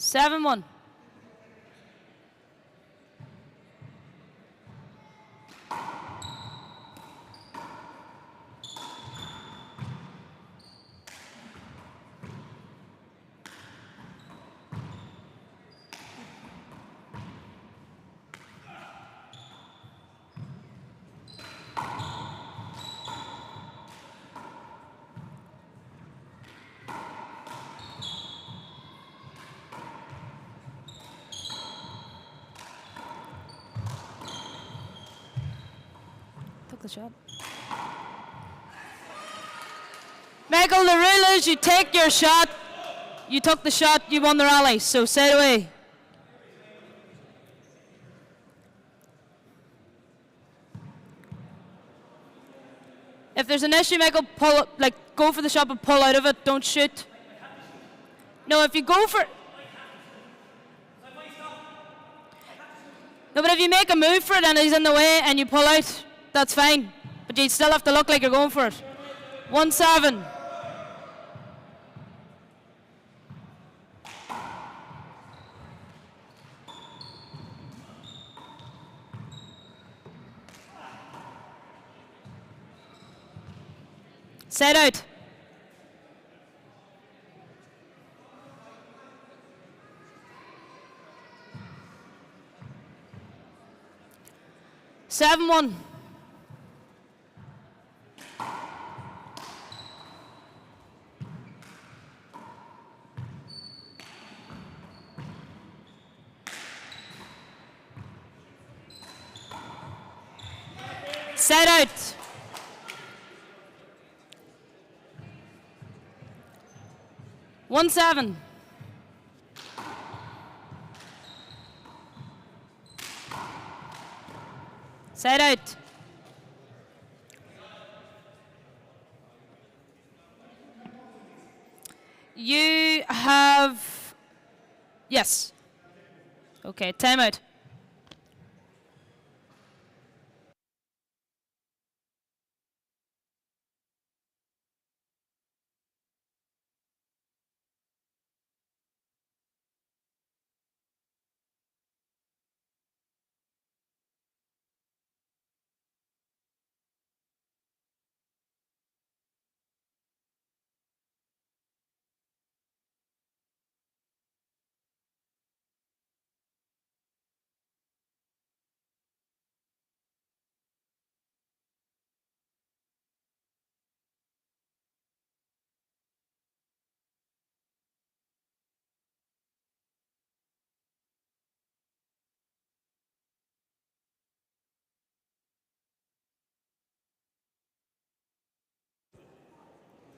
Seven one. Took the shot. Michael, the rule is you take your shot. You took the shot, you won the rally, so say it away. If there's an issue, Michael, go for the shot but pull out of it, don't shoot. No, if you go for... No, but if you make a move for it and he's in the way and you pull out, that's fine. But you still have to look like you're going for it. 1-7. Set out. Seven one. Set out. One seven. Set out. You have... Yes. Okay, time out.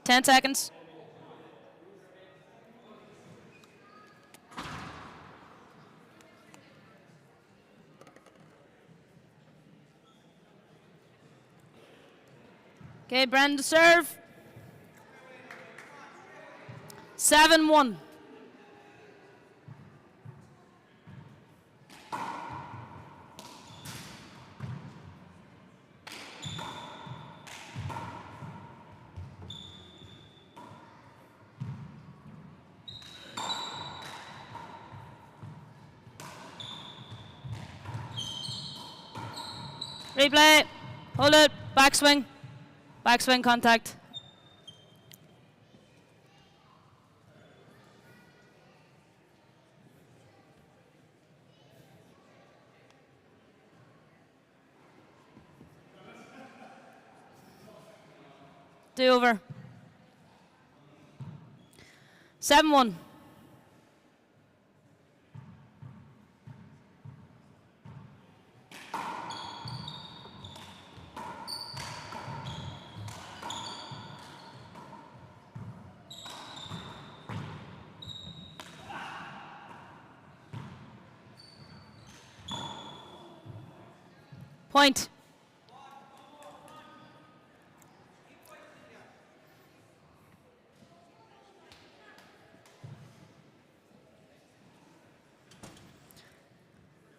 10 seconds. Okay, Brendan to serve. 7-1. Replay. Hold it. Backswing. Backswing contact. Do over. 7-1. Point.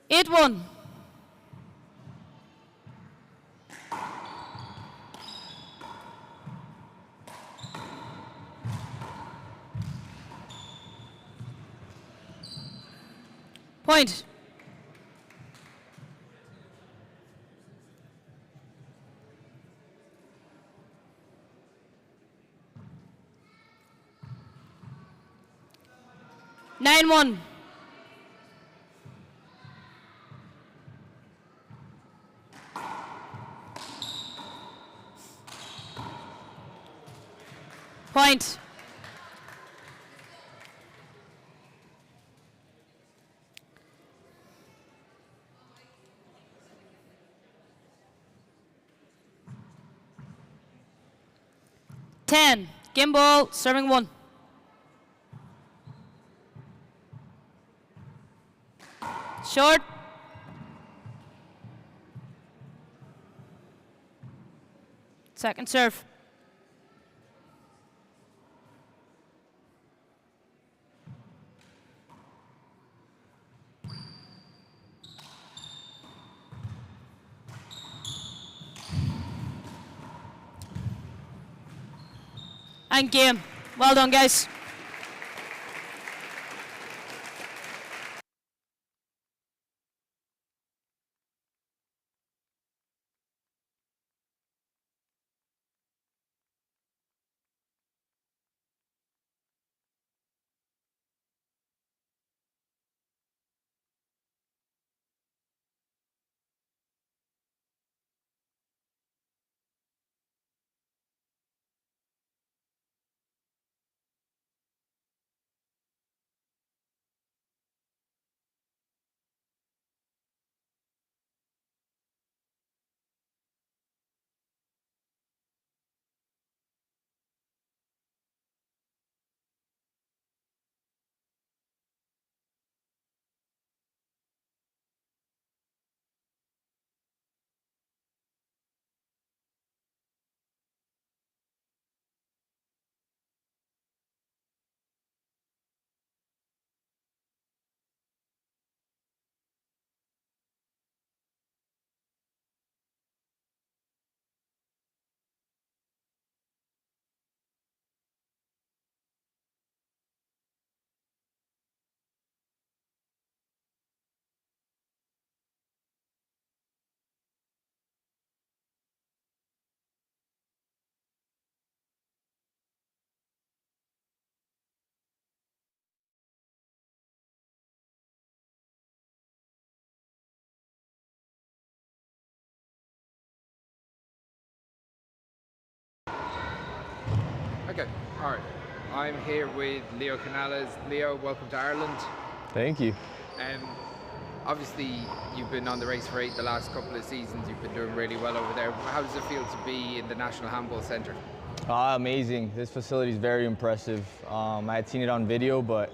Eight one. Point. 9-1. Point. Ten. Game ball, serving 1. Short. Second serve. And game. Well done, guys. Okay, all right. I'm here with Leo Canales. Leo, welcome to Ireland. Thank you. Obviously, you've been on the race for 8 the last couple of seasons. You've been doing really well over there. How does it feel to be in the National Handball Centre? Amazing. This facility is very impressive. I had seen it on video, but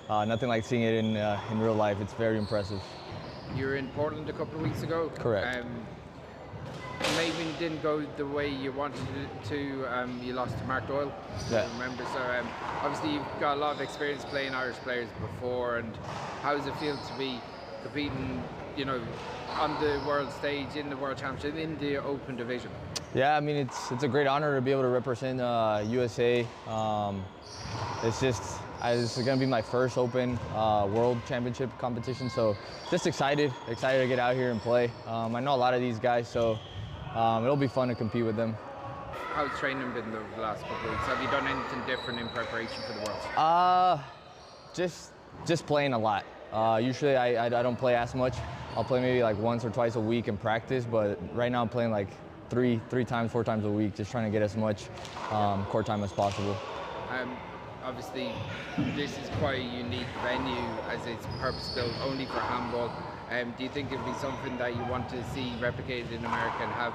nothing like seeing it in real life. It's very impressive. You were in Portland a couple of weeks ago. Correct. Maybe it didn't go the way you wanted it to. You lost to Mark Doyle. Yeah. Remember, so obviously you've got a lot of experience playing Irish players before. And how does it feel to be competing, you know, on the world stage, in the World Championship, in the Open division? Yeah, I mean it's a great honor to be able to represent USA. It's going to be my first Open World Championship competition, so just excited to get out here and play. I know a lot of these guys, so it'll be fun to compete with them. How's training been the last couple of weeks? Have you done anything different in preparation for the Worlds? Just playing a lot. Usually I don't play as much. I'll play maybe like once or twice a week in practice, but right now I'm playing like three times, 4 times a week, just trying to get as much court time as possible. Obviously, this is quite a unique venue as it's purpose-built only for handball. Do you think it would be something that you want to see replicated in America and have,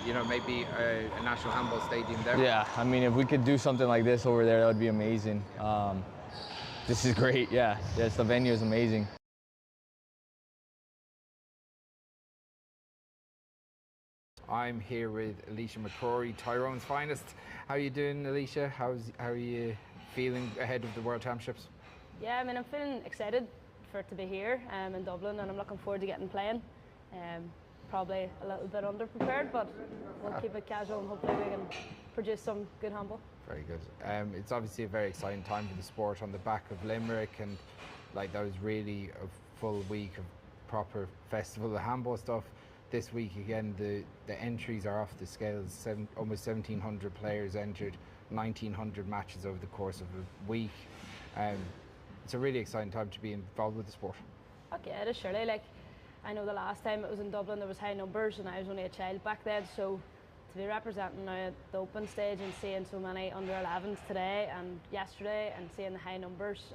you know, maybe a national handball stadium there? Yeah, I mean, if we could do something like this over there, that would be amazing. This is great, yeah. Yes, the venue is amazing. I'm here with Alicia McCrory, Tyrone's finest. How are you doing, Alicia? How are you feeling ahead of the World Championships? Yeah, I mean, I'm feeling excited for it to be here in Dublin, and I'm looking forward to getting playing. Probably a little bit underprepared, but we'll keep it casual and hopefully we can produce some good handball. Very good. It's obviously a very exciting time for the sport on the back of Limerick, and like that was really a full week of proper festival of handball stuff. This week again, the entries are off the scales. Almost 1,700 players entered, 1,900 matches over the course of a week. It's a really exciting time to be involved with the sport. Okay, it is surely. Like, I know the last time it was in Dublin there was high numbers and I was only a child back then, so to be representing now at the Open stage and seeing so many under-11s today and yesterday and seeing the high numbers,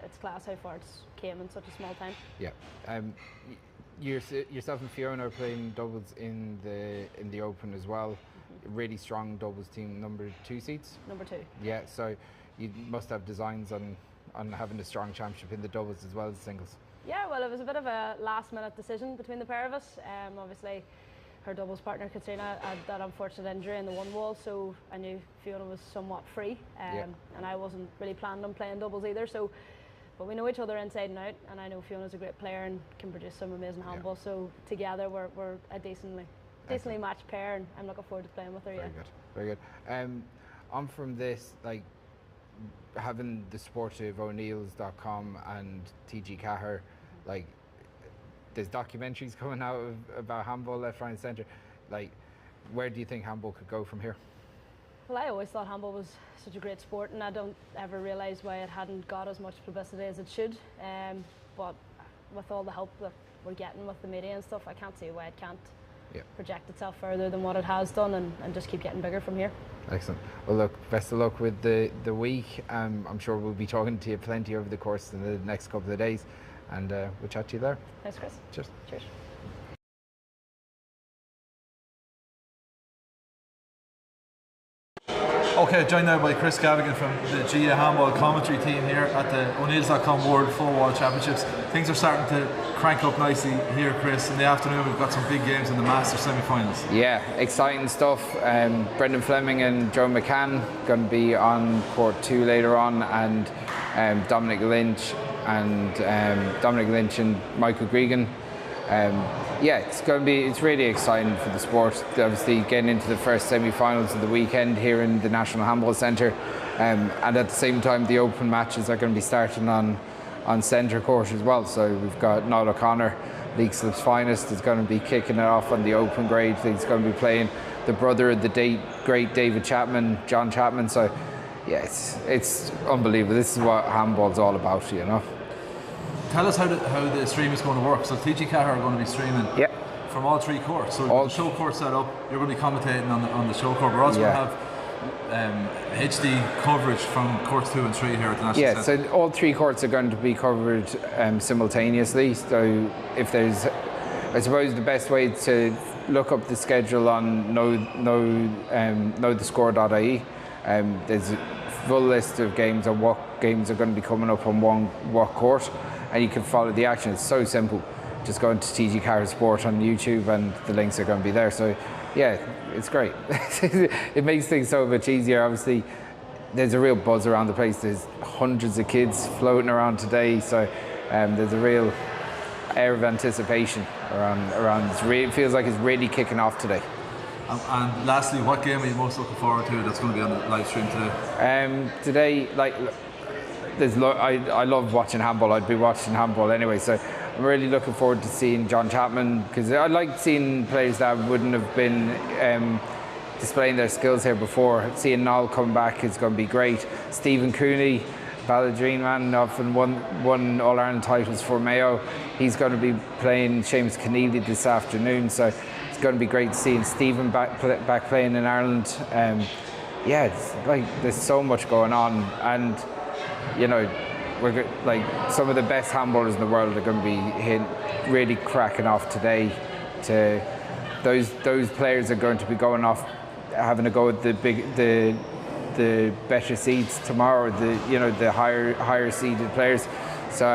it's class how far it's came in such a small time. Yeah. Yourself and Fiona are playing doubles in the Open as well. Mm-hmm. Really strong doubles team, number 2 seeds. Number 2. Yeah, so you must have designs on having a strong championship in the doubles as well as singles. Yeah, well, it was a bit of a last-minute decision between the pair of us. Obviously, her doubles partner Katrina had that unfortunate injury in the one wall, so I knew Fiona was somewhat free, and I wasn't really planning on playing doubles either. So. But we know each other inside and out, and I know Fiona's a great player and can produce some amazing handball. So together we're a decently matched pair, and I'm looking forward to playing with her. Very good. On from this, like having the Sportive O'Neills.com and TG Cahir, like there's documentaries coming out about handball left, right, and centre. Like, where do you think handball could go from here? Well, I always thought handball was such a great sport, and I don't ever realise why it hadn't got as much publicity as it should. But with all the help that we're getting with the media and stuff, I can't see why it can't project itself further than what it has done and just keep getting bigger from here. Excellent. Well, look, best of luck with the week. I'm sure we'll be talking to you plenty over the course of the next couple of days, and we'll chat to you there. Thanks, Chris. Cheers. Cheers. Okay, joined now by Chris Gavigan from the GA Handball commentary team here at the O'Neills.com World Full World Championships. Things are starting to crank up nicely here, Chris. In the afternoon, we've got some big games in the Masters semi-finals. Yeah, exciting stuff. Brendan Fleming and Joe McCann going to be on court 2 later on, and Dominic Lynch and Michael Gregan. Yeah, it's really exciting for the sport. Obviously, getting into the first semi-finals of the weekend here in the National Handball Centre, and at the same time, the Open matches are going to be starting on centre court as well. So we've got Niall O'Connor, League Slip's finest, is going to be kicking it off on the Open grade. He's going to be playing the brother of the great David Chapman, John Chapman. So yeah, it's unbelievable. This is what handball's all about, you know. Tell us how the stream is going to work. So TG Cahir are going to be streaming from all 3 courts. So the show court set up, you're going to be commentating on the show court. We're also going to have HD coverage from courts 2 and 3 here at the National Centre. So all 3 courts are going to be covered simultaneously. So if there's, I suppose the best way to look up the schedule on knowthescore.ie, There's a full list of games on what games are going to be coming up on what court, and you can follow the action. It's so simple. Just go into TG Carr Sport on YouTube and the links are going to be there. So yeah, it's great. It makes things so much easier. Obviously, there's a real buzz around the place. There's hundreds of kids floating around today, so there's a real air of anticipation around. It feels like it's really kicking off today. And lastly, what game are you most looking forward to that's going to be on the live stream today? Today, like, I love watching handball. I'd be watching handball anyway, so I'm really looking forward to seeing John Chapman, because I like seeing players that wouldn't have been displaying their skills here before. Seeing Noel come back is going to be great. Stephen Cooney, Balladrine man, often won All-Ireland titles for Mayo. He's going to be playing Seamus Keneally this afternoon, so it's going to be great seeing Stephen back playing in Ireland. Yeah, it's like there's so much going on, and you know, we're like some of the best handballers in the world are going to be really cracking off today. To those players are going to be going off, having a go at the better seeds tomorrow. The higher seeded players. So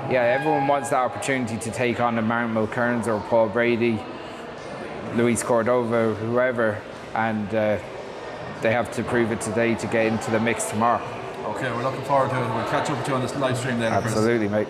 yeah, everyone wants that opportunity to take on a Martin Mulkerns or Paul Brady, Luis Cordova, whoever, and they have to prove it today to get into the mix tomorrow. Okay, we're looking forward to it. We'll catch up with you on this live stream later. Absolutely, mate.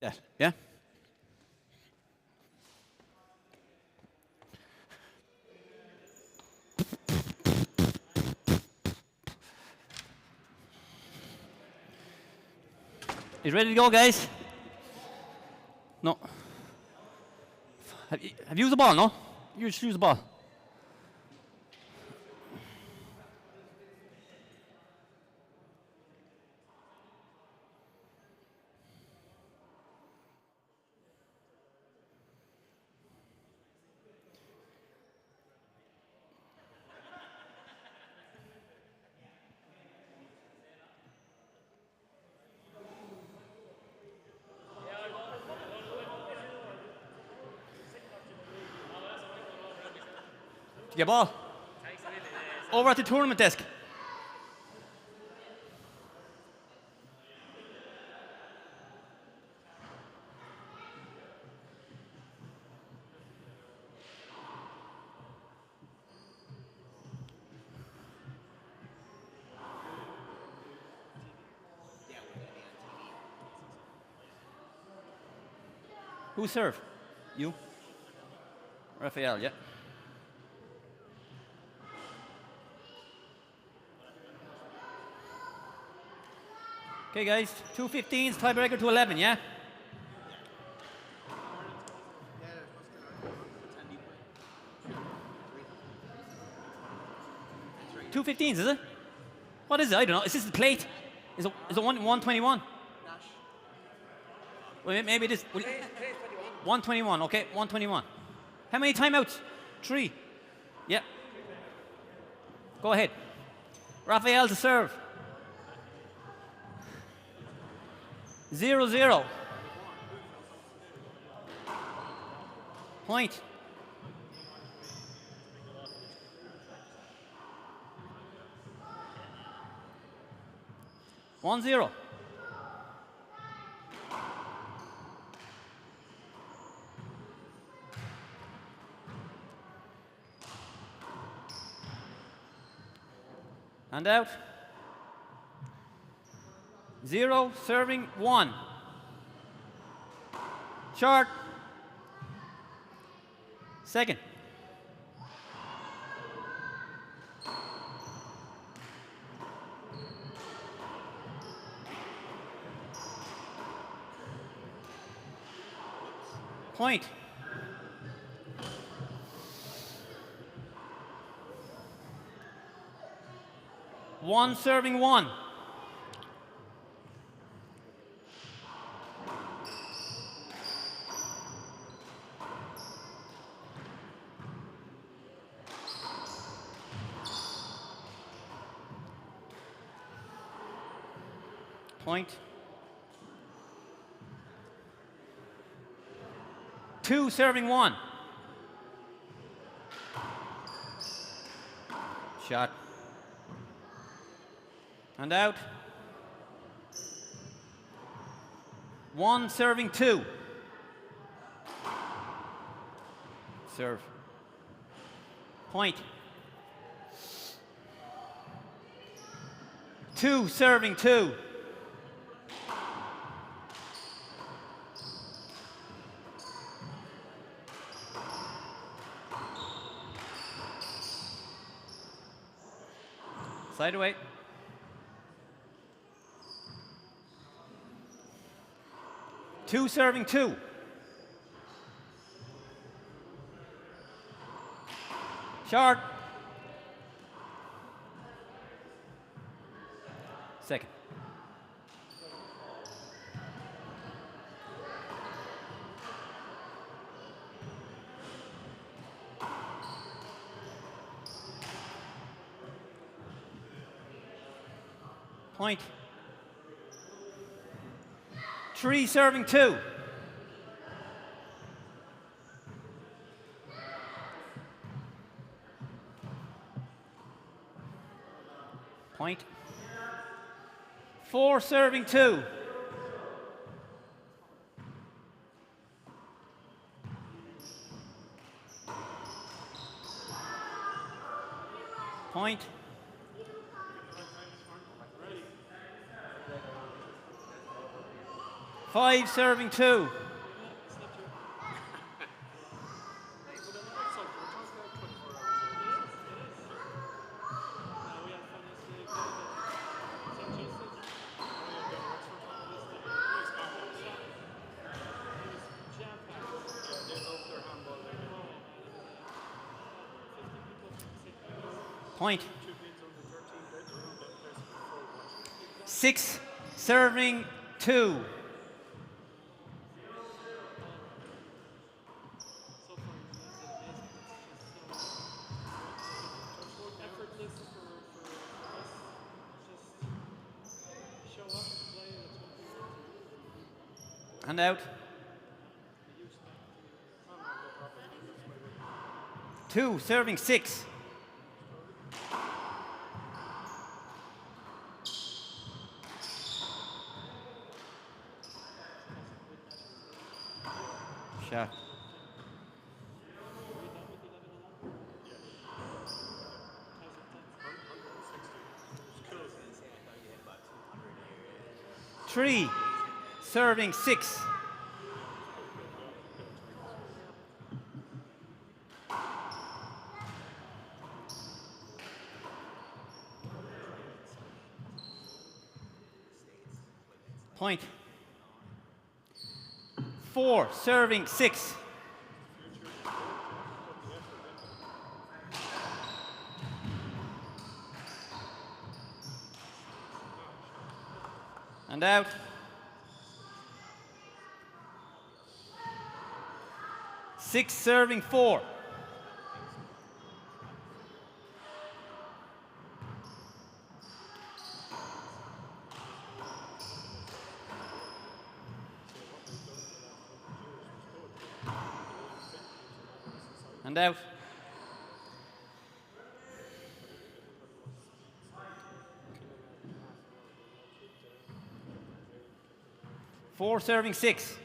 Yeah? You ready to go, guys? No. Have you used the ball, no? You just use the ball. Get ball. Over at the tournament desk. Who serve? You? Raphael, yeah. Okay, guys, 2:15s, tiebreaker to 11, yeah? Two 15s, is it? What is it? I don't know. Is this the plate? Is it 121? Well, maybe it is. 121, okay, 121. How many timeouts? 3. Yeah. Go ahead. Raphael to serve. 0-0. Point. One zero. And out. 0, serving 1. Short. Second. Point. One serving 1. Point. 2 serving 1. Shot. And out. 1 serving 2. Serve. Point. 2 serving 2. Side away. Two serving 2. Short. Second. Point. 3 serving 2. Point. 4 serving 2. Point. 5 serving 2. Point. 6 serving 2. And out. 2 serving 6. Shot. Three serving 6. Point. 4 serving 6. And out. 6 serving 4. And out. 4 serving 6.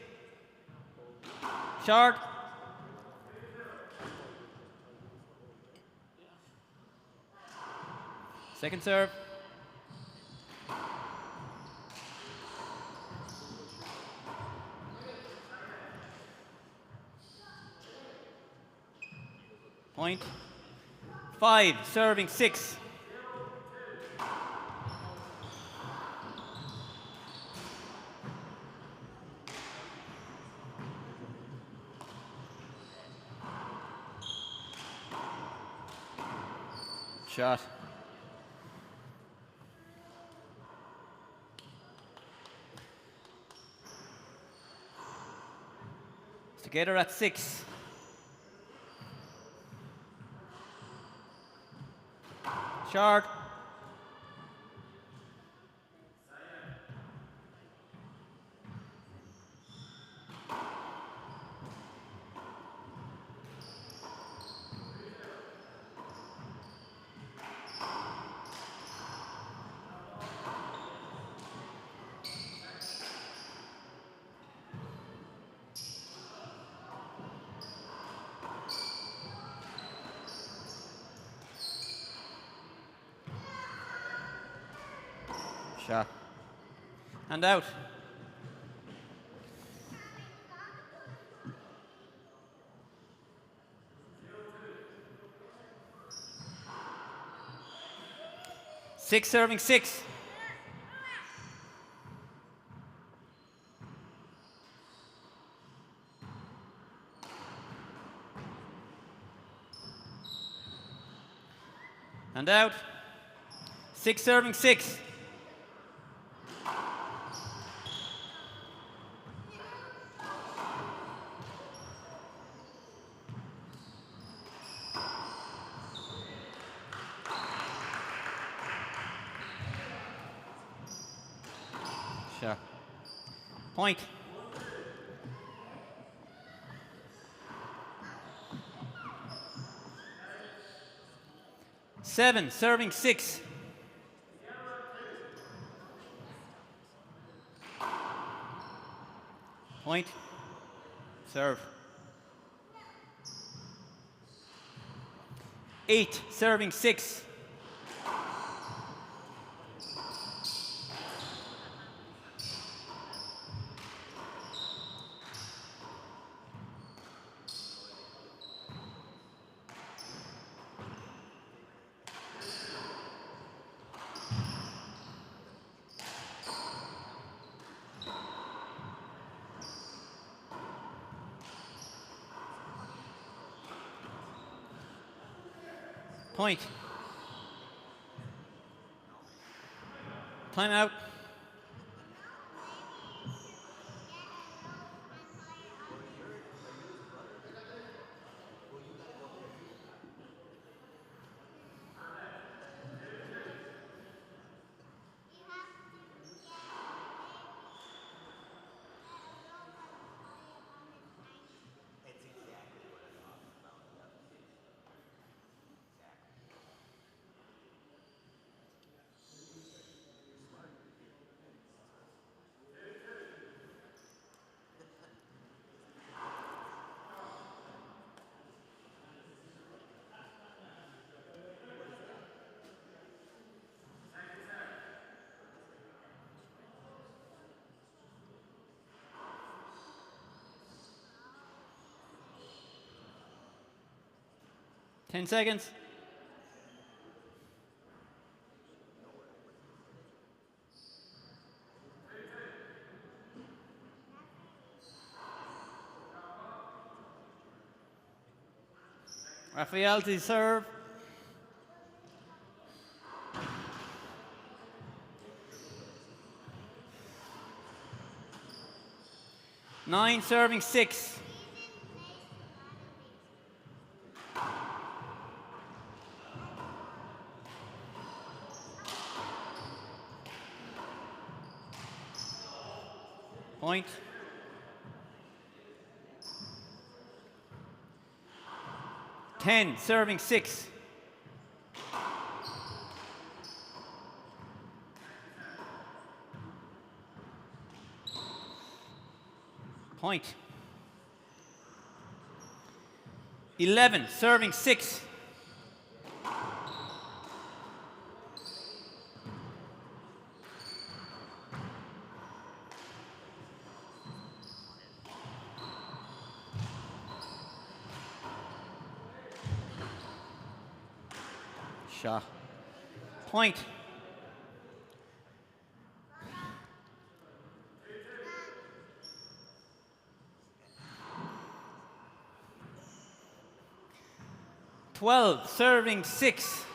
Short. Second serve. Point. 5 serving 6. Shot. Together at 6. Short. Shot. And out. Six serving 6. And out. 6 serving 6. Sure. Point. Seven serving 6. Point. Serve. 8 serving 6. Point. Time out. Ten seconds. Raphael to serve. Nine serving 6. Point. Ten serving 6. Point. 11 serving 6. Shot. Point. Serving 6.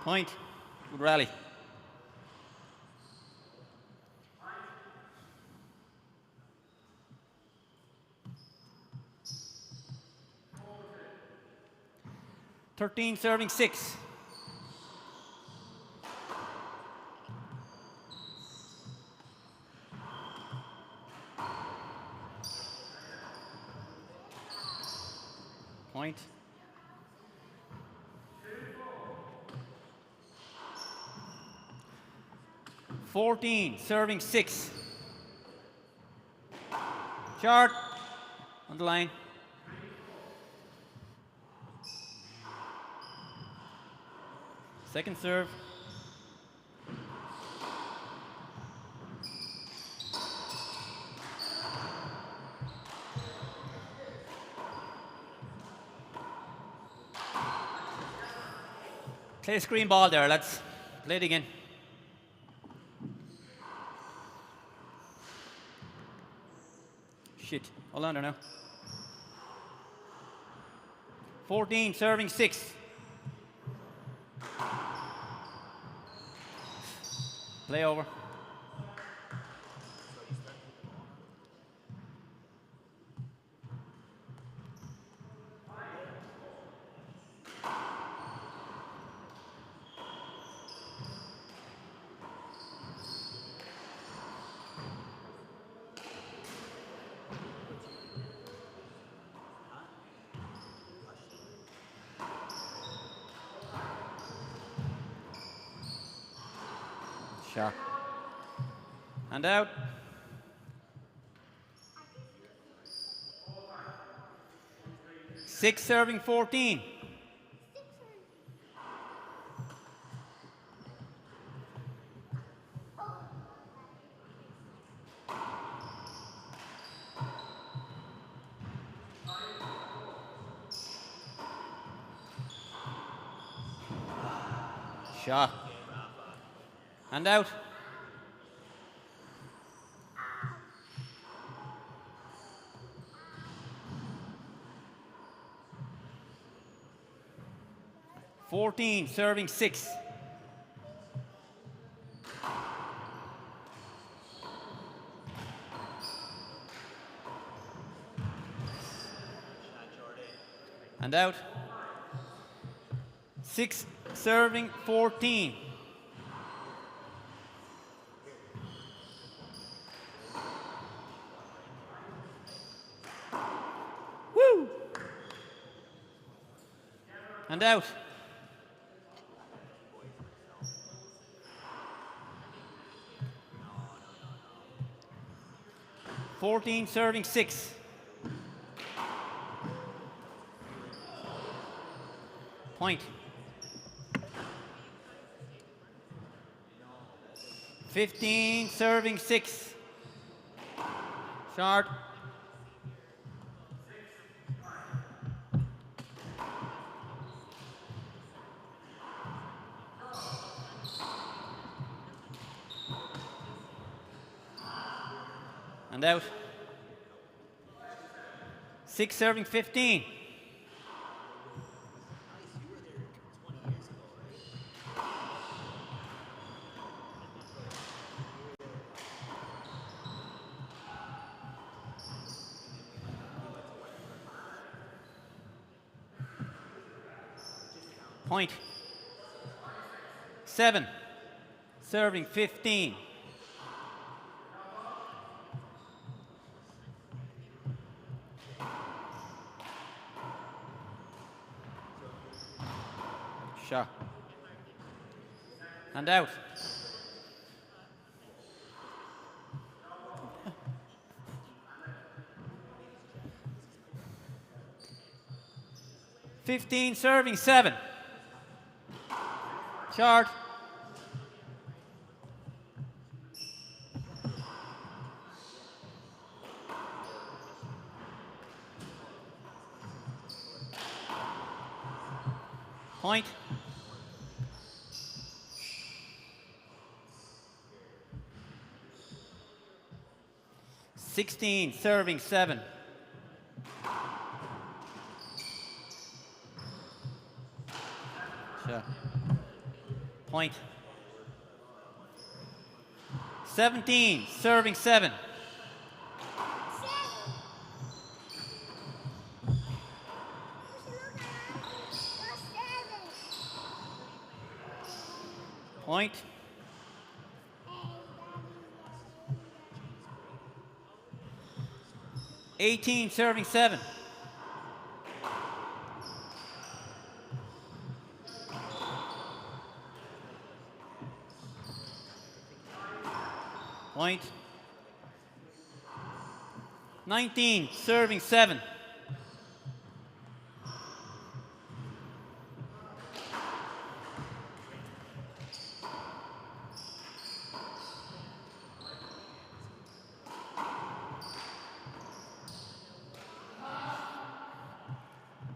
Point. Good rally. Thirteen serving 6. Point. 14 serving 6. Short. On the line. Second serve. Play screen ball there, let's play it again. Shit, hold on there now. 14 serving 6. Play over. Shot. And out. 6 serving 14. Shot. And out. Fourteen, serving 6. And out. 6 serving 14. Woo! And out. 14 serving 6. Point. 15 serving 6. Short. And out. 6 serving 15. Point. 7 serving 15. Shot. And out. Fifteen serving 7. Short. Point. 16 serving 7. Sure. Point. 17 serving 7. Point. 18 serving 7. Point. 19 serving 7.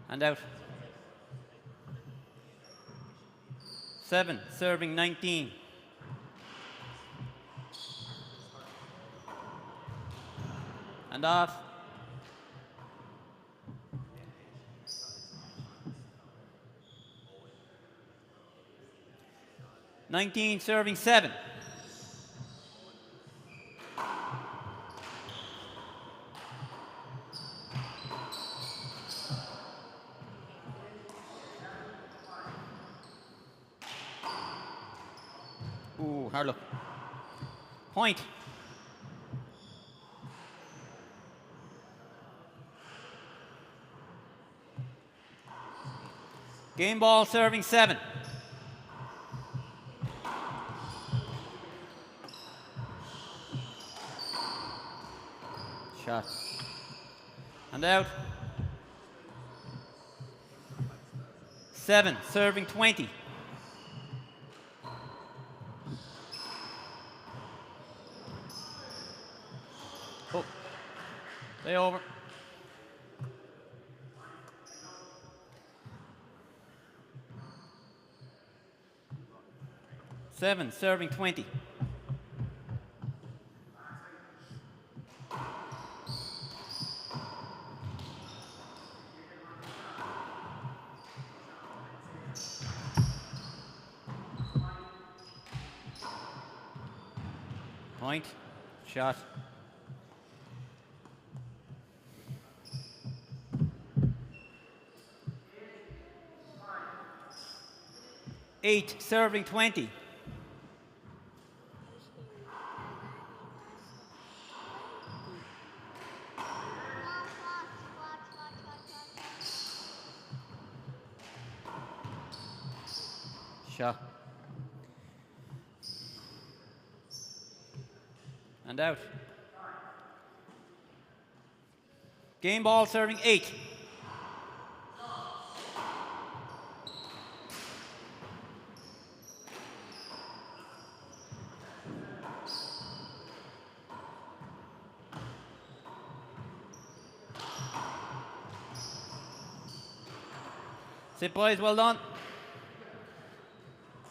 And out. 7 serving 19. And off. Nineteen serving 7. Ooh, hard look. Point. Game ball serving 7. Shot. And out. 7, serving 20. Oh, stay over. 7, serving 20. Point, shot. Eight, serving 20. Shot. And out. Game ball, serving 8. Sit, boys, well done.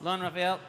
Well done, Raphael.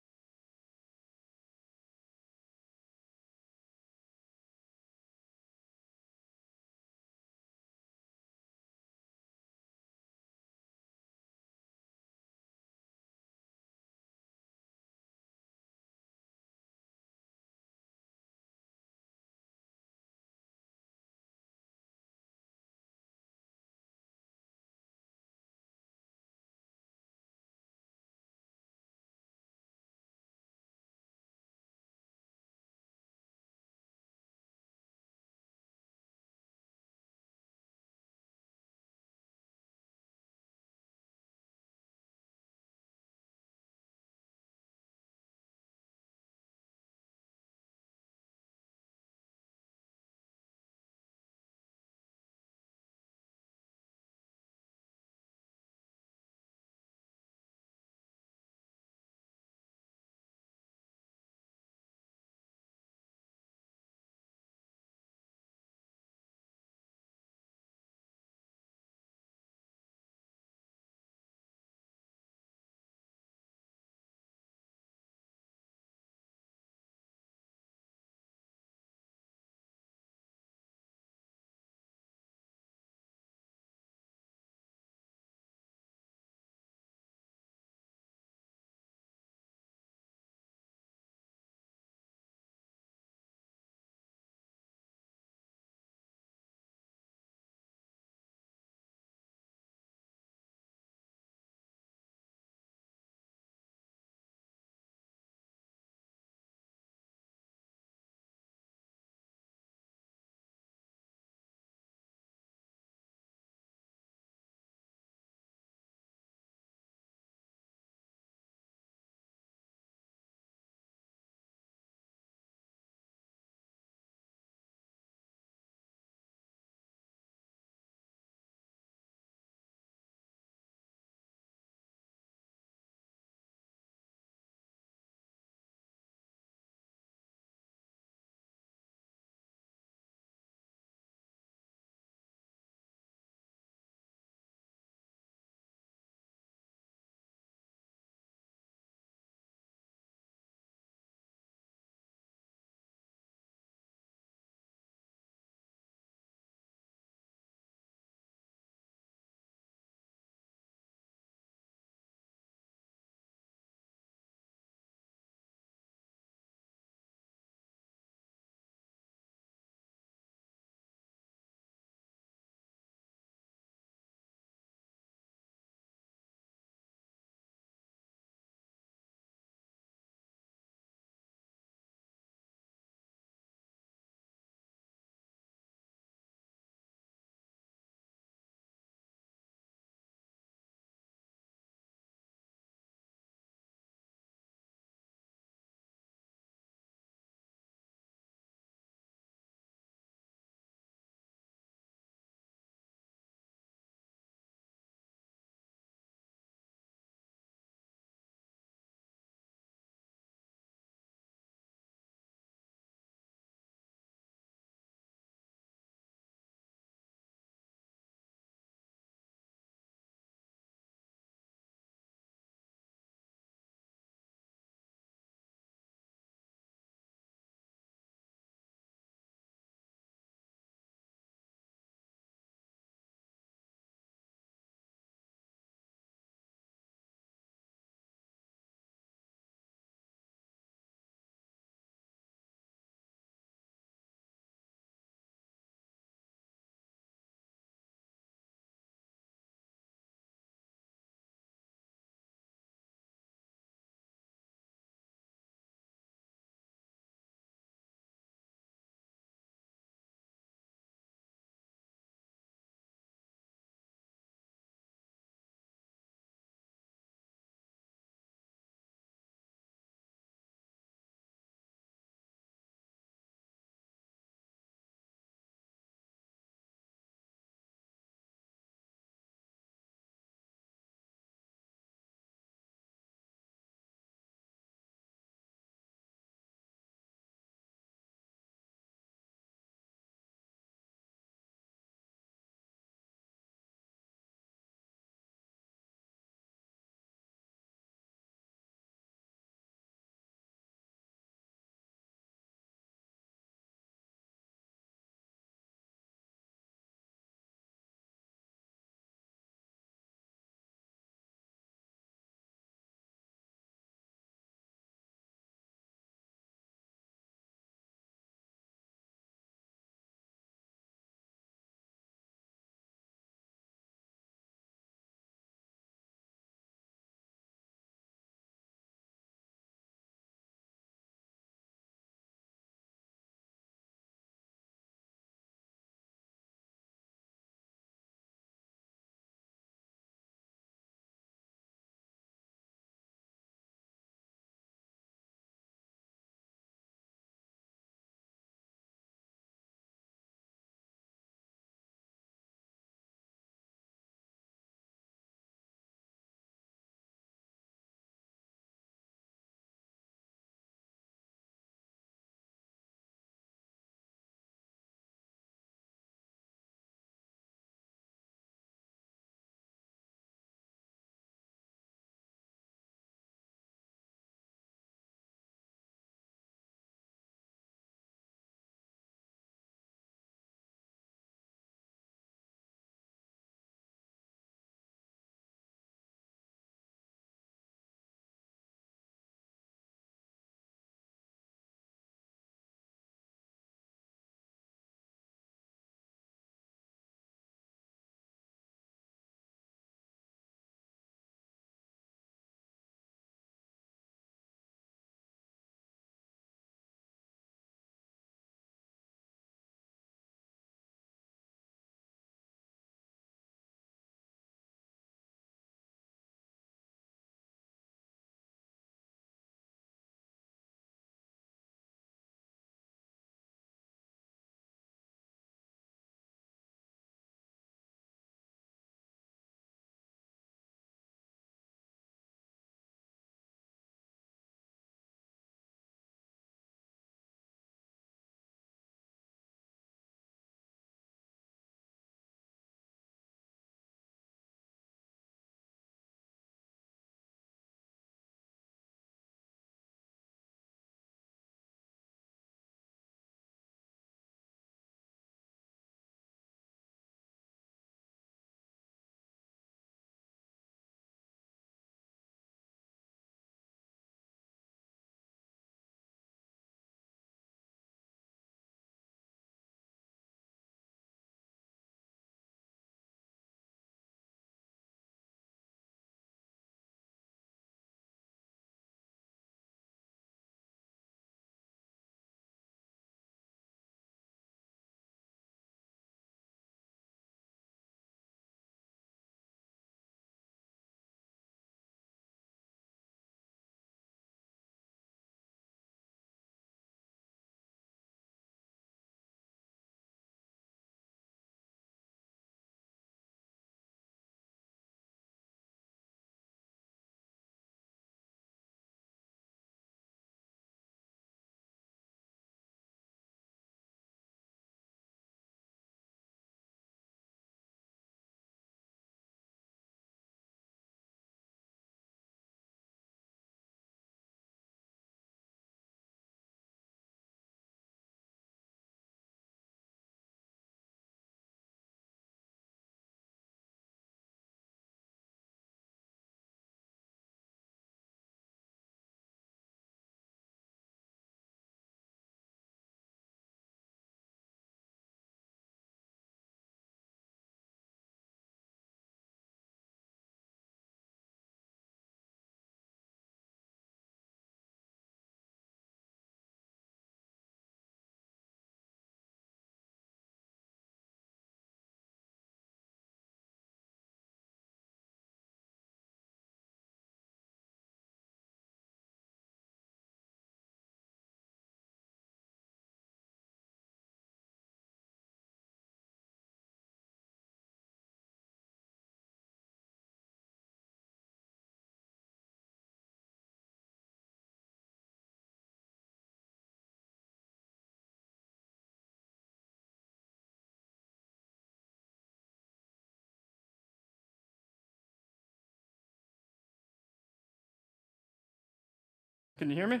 Can you hear me?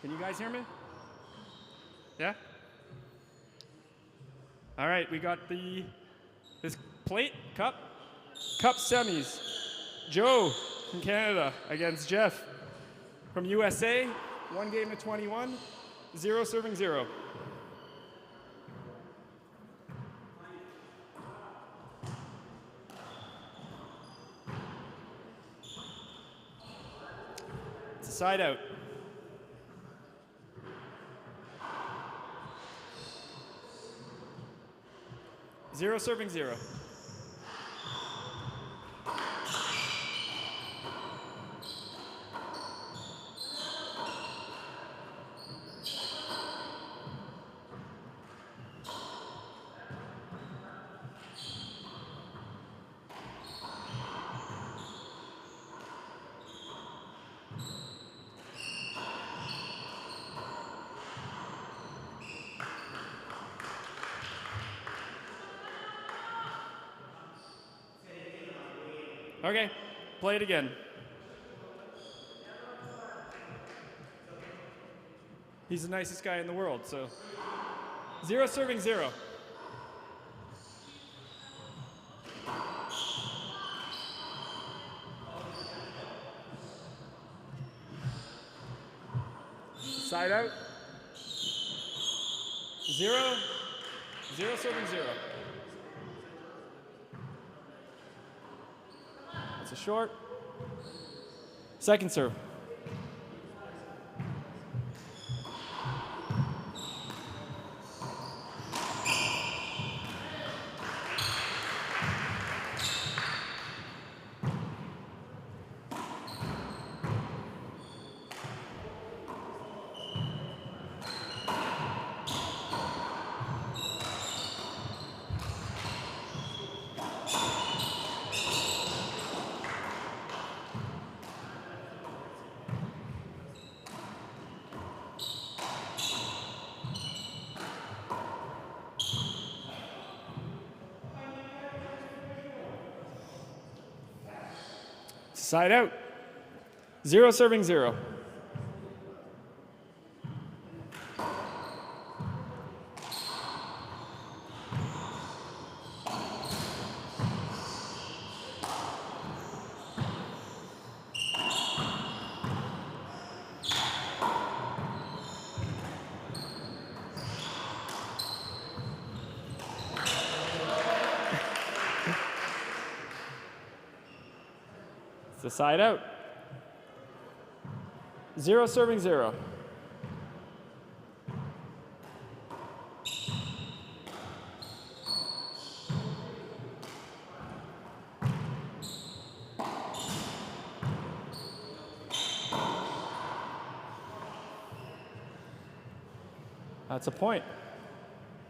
Can you guys hear me? Yeah? All right, we got this plate, cup semis. Joe from Canada against Jeff from USA. 1 game to 21, 0 serving 0. It's a side out. Zero serving 0. Okay, play it again. He's the nicest guy in the world, so 0 serving 0. Side out. 0, 0 serving 0. It's a short. Second serve. Side out. 0 serving 0. It's a side out. 0 serving 0. That's a point.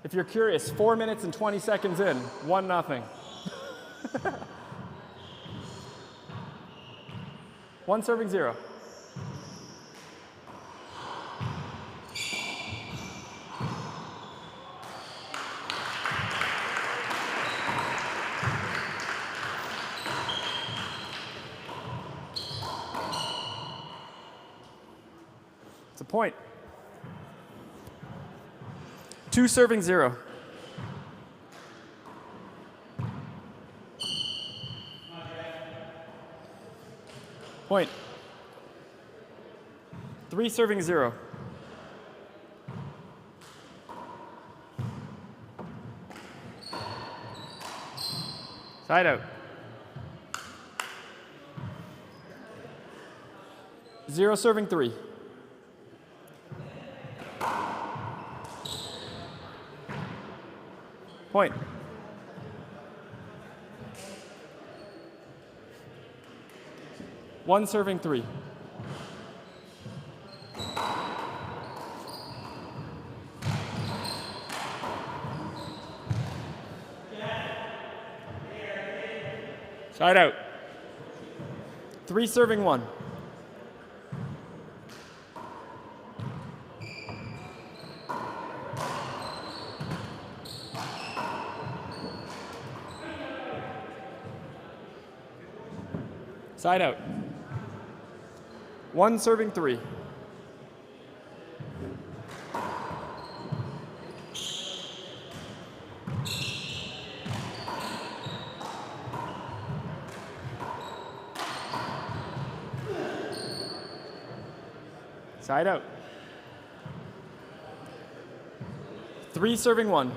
If you're curious, 4 minutes and 20 seconds in, 1-0. 1 serving 0. It's a point. 2 serving 0. Point. 3 serving 0. Side out. 0 serving 3. Point. One serving 3. Side out. 3 serving 1. Side out. 1 serving 3. Side out. 3 serving 1.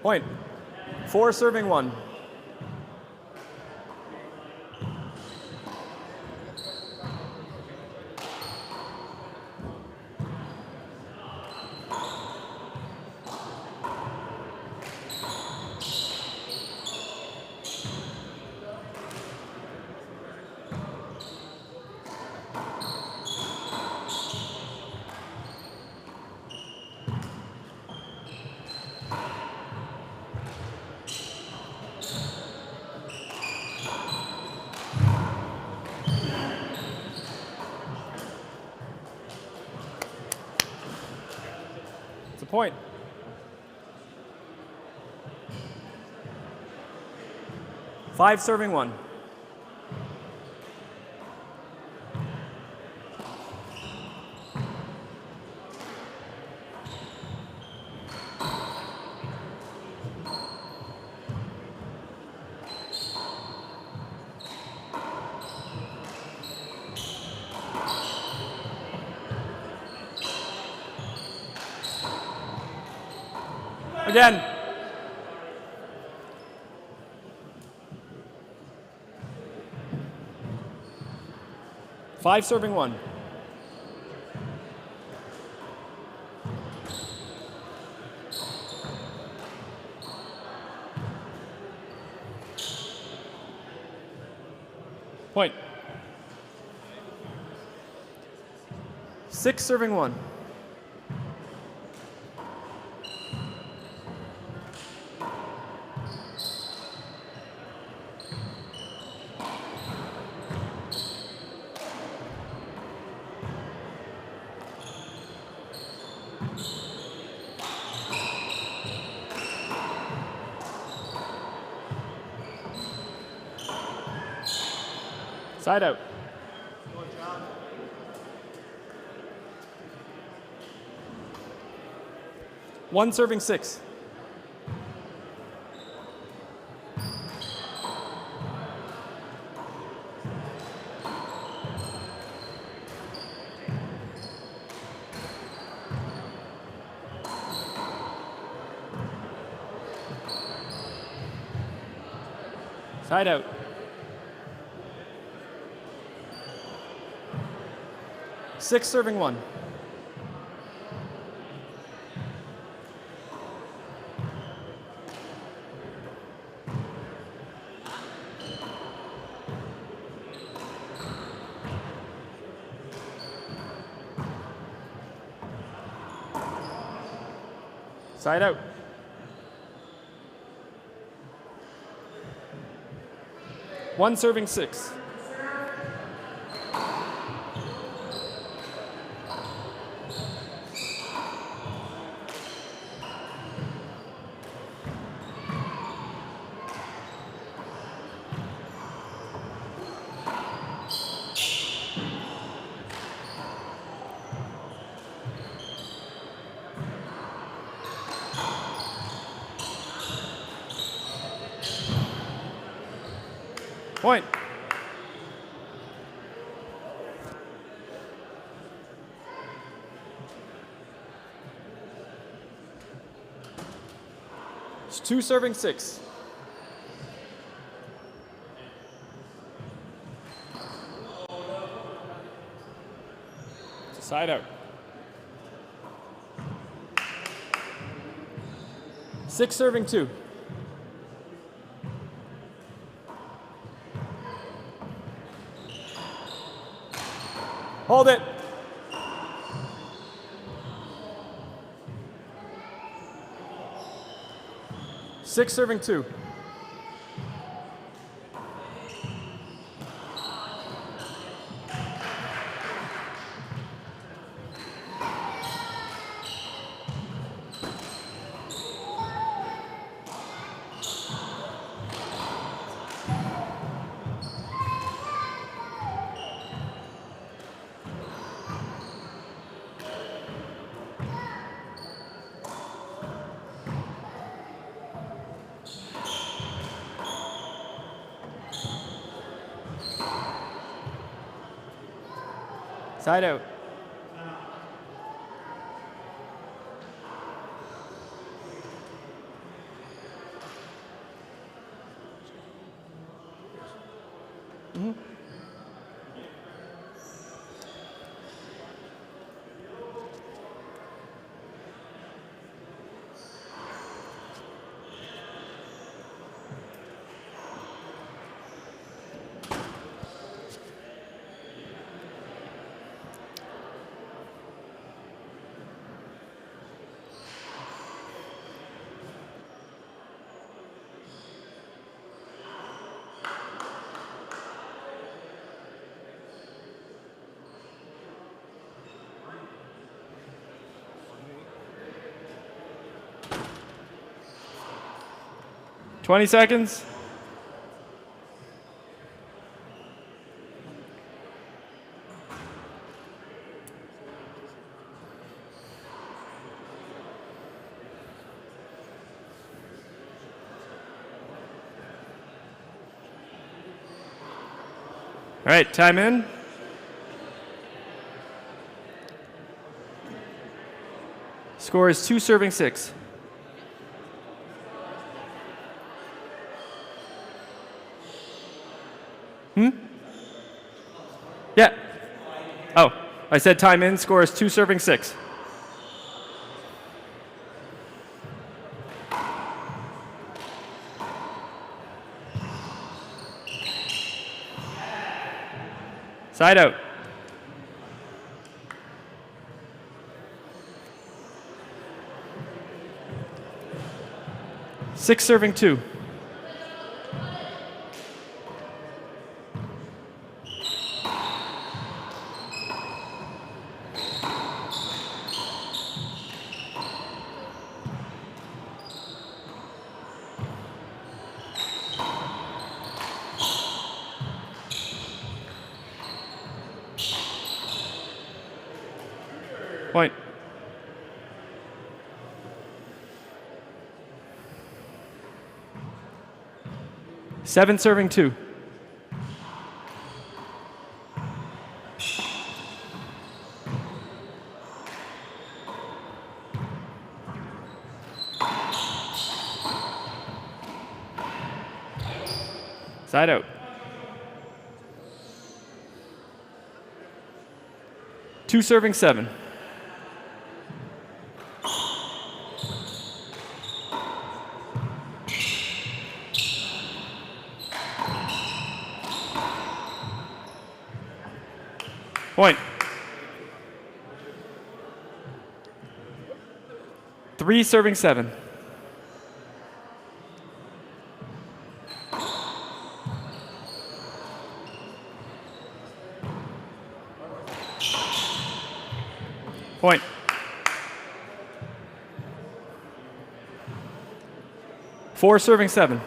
Point. 4 serving 1. It's a point. Five serving 1. Again. Five serving 1. Point. 6 serving 1. Side out. One serving 6. Side out. Six serving 1. Side out. One serving 6. Point. It's 2 serving 6. It's a side out. 6 serving 2. Hold it. 6 serving 2. Side out. Mm-hmm. Twenty seconds. All right, time in. Score is 2 serving 6. Yeah. Oh, I said time in. Score is 2 serving 6. Side out. 6 serving 2. Point. Seven serving 2. Side out. 2 serving 7. Point. 3 serving 7. Point. 4 serving 7.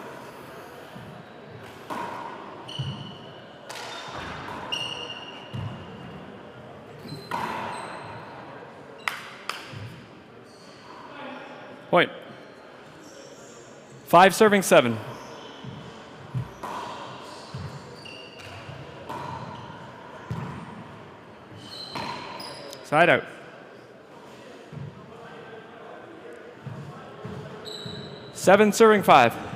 Point. 5 serving 7. Side out. 7 serving 5.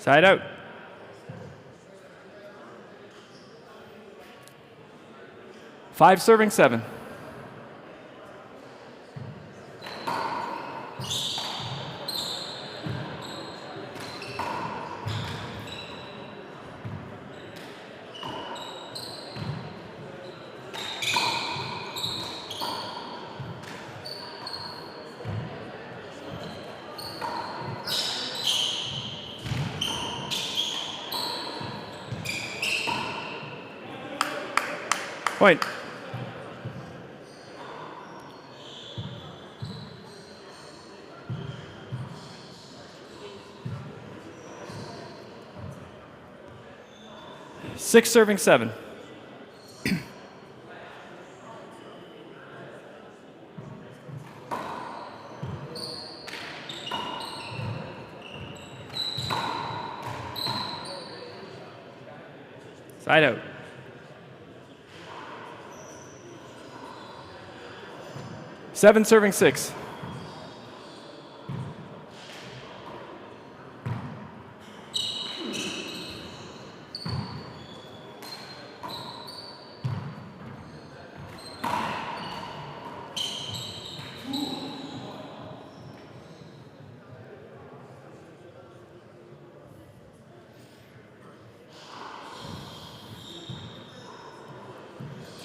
Side out. Five serving 7. Point. Six serving 7. Side out. Seven serving 6.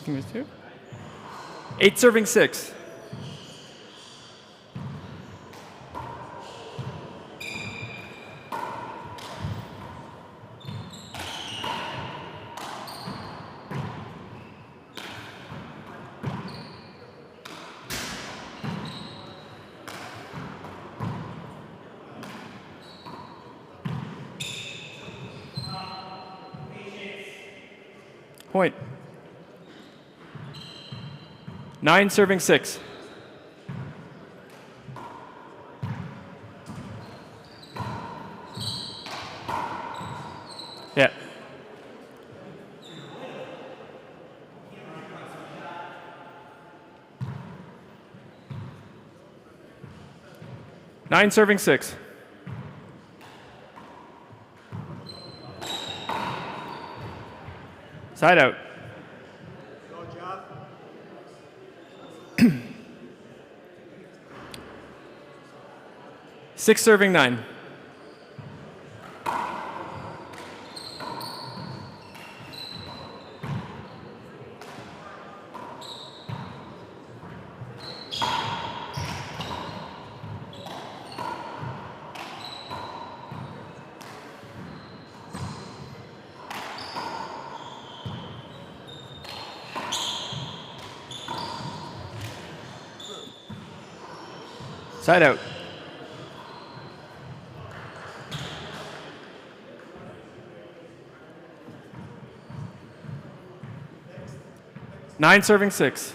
Give me 2. 8 serving 6. Point. 9 serving 6. Yeah. Nine serving 6. Side out. 6 serving 9. Side out. Nine serving 6.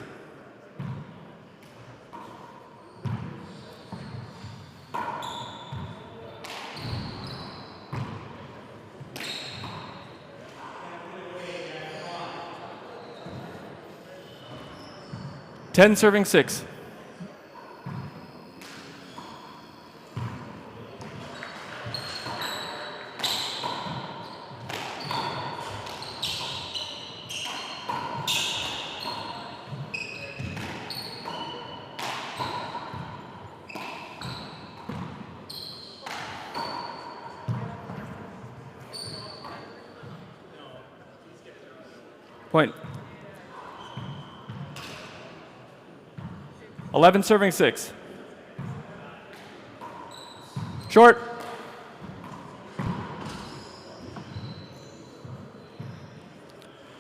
Ten serving 6. Point. 11 serving 6. Short.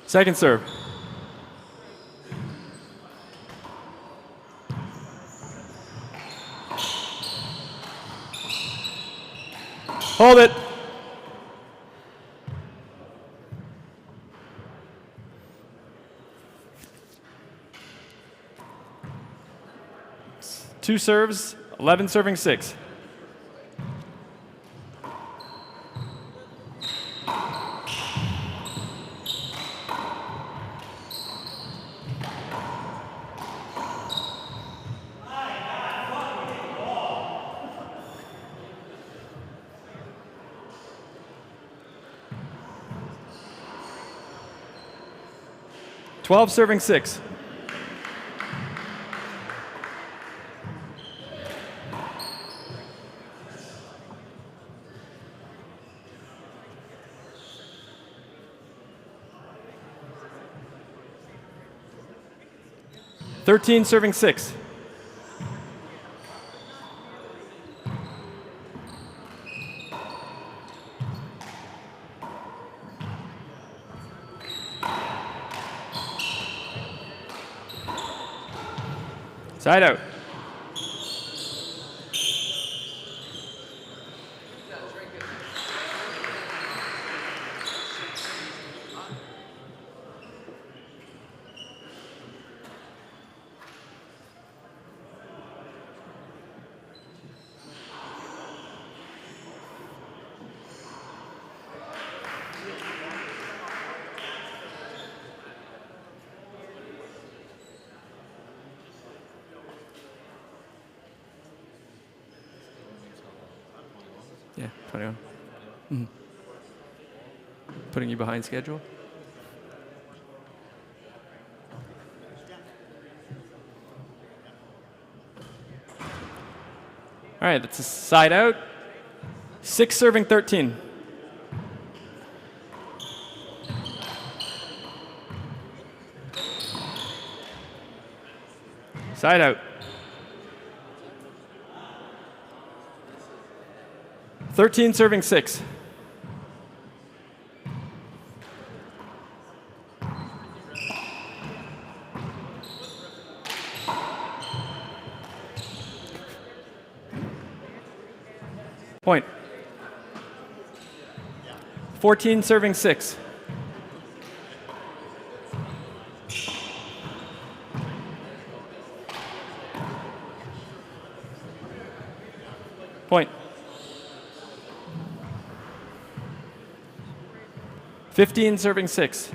Second serve. Hold it. Two serves, 11 serving 6. 12 serving 6. Thirteen serving 6. Side out. Yeah, 21. Mm-hmm. Putting you behind schedule? All right, that's a side out. 6 serving 13. Side out. 13 serving 6. Point. 14 serving 6. Point. 15 serving 6.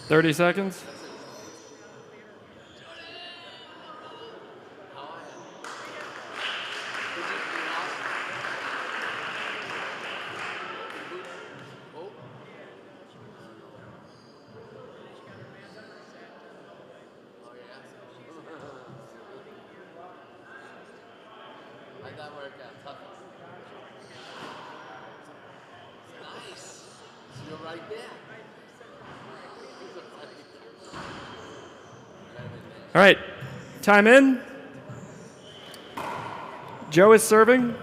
Thirty seconds. How'd that work out? Nice. So you're right there. All right, time in. Joe is serving.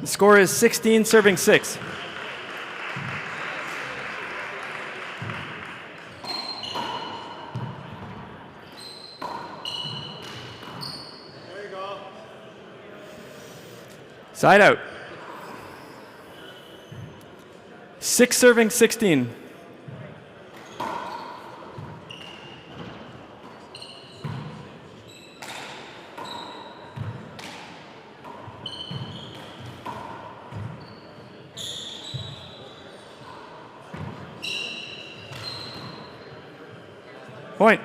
The score is 16 serving 6. Side out. 6 serving 16. Point.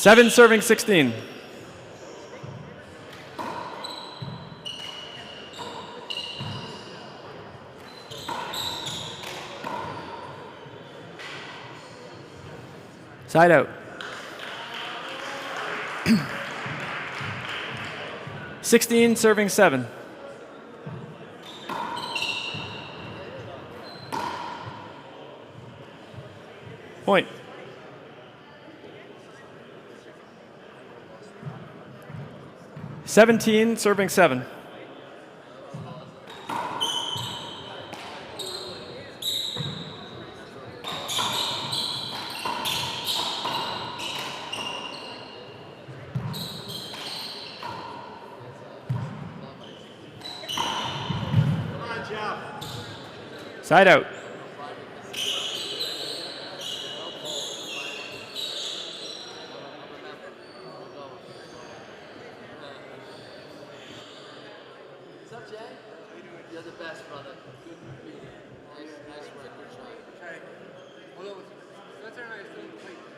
Seven serving 16. Side out. 16 serving 7. Point. $17 serving 7. Side out. What's up, Jay? How you doing? You're the best, brother. Good meeting you. Nice work. Good try. Okay. Although, Spencer and I are still in the play for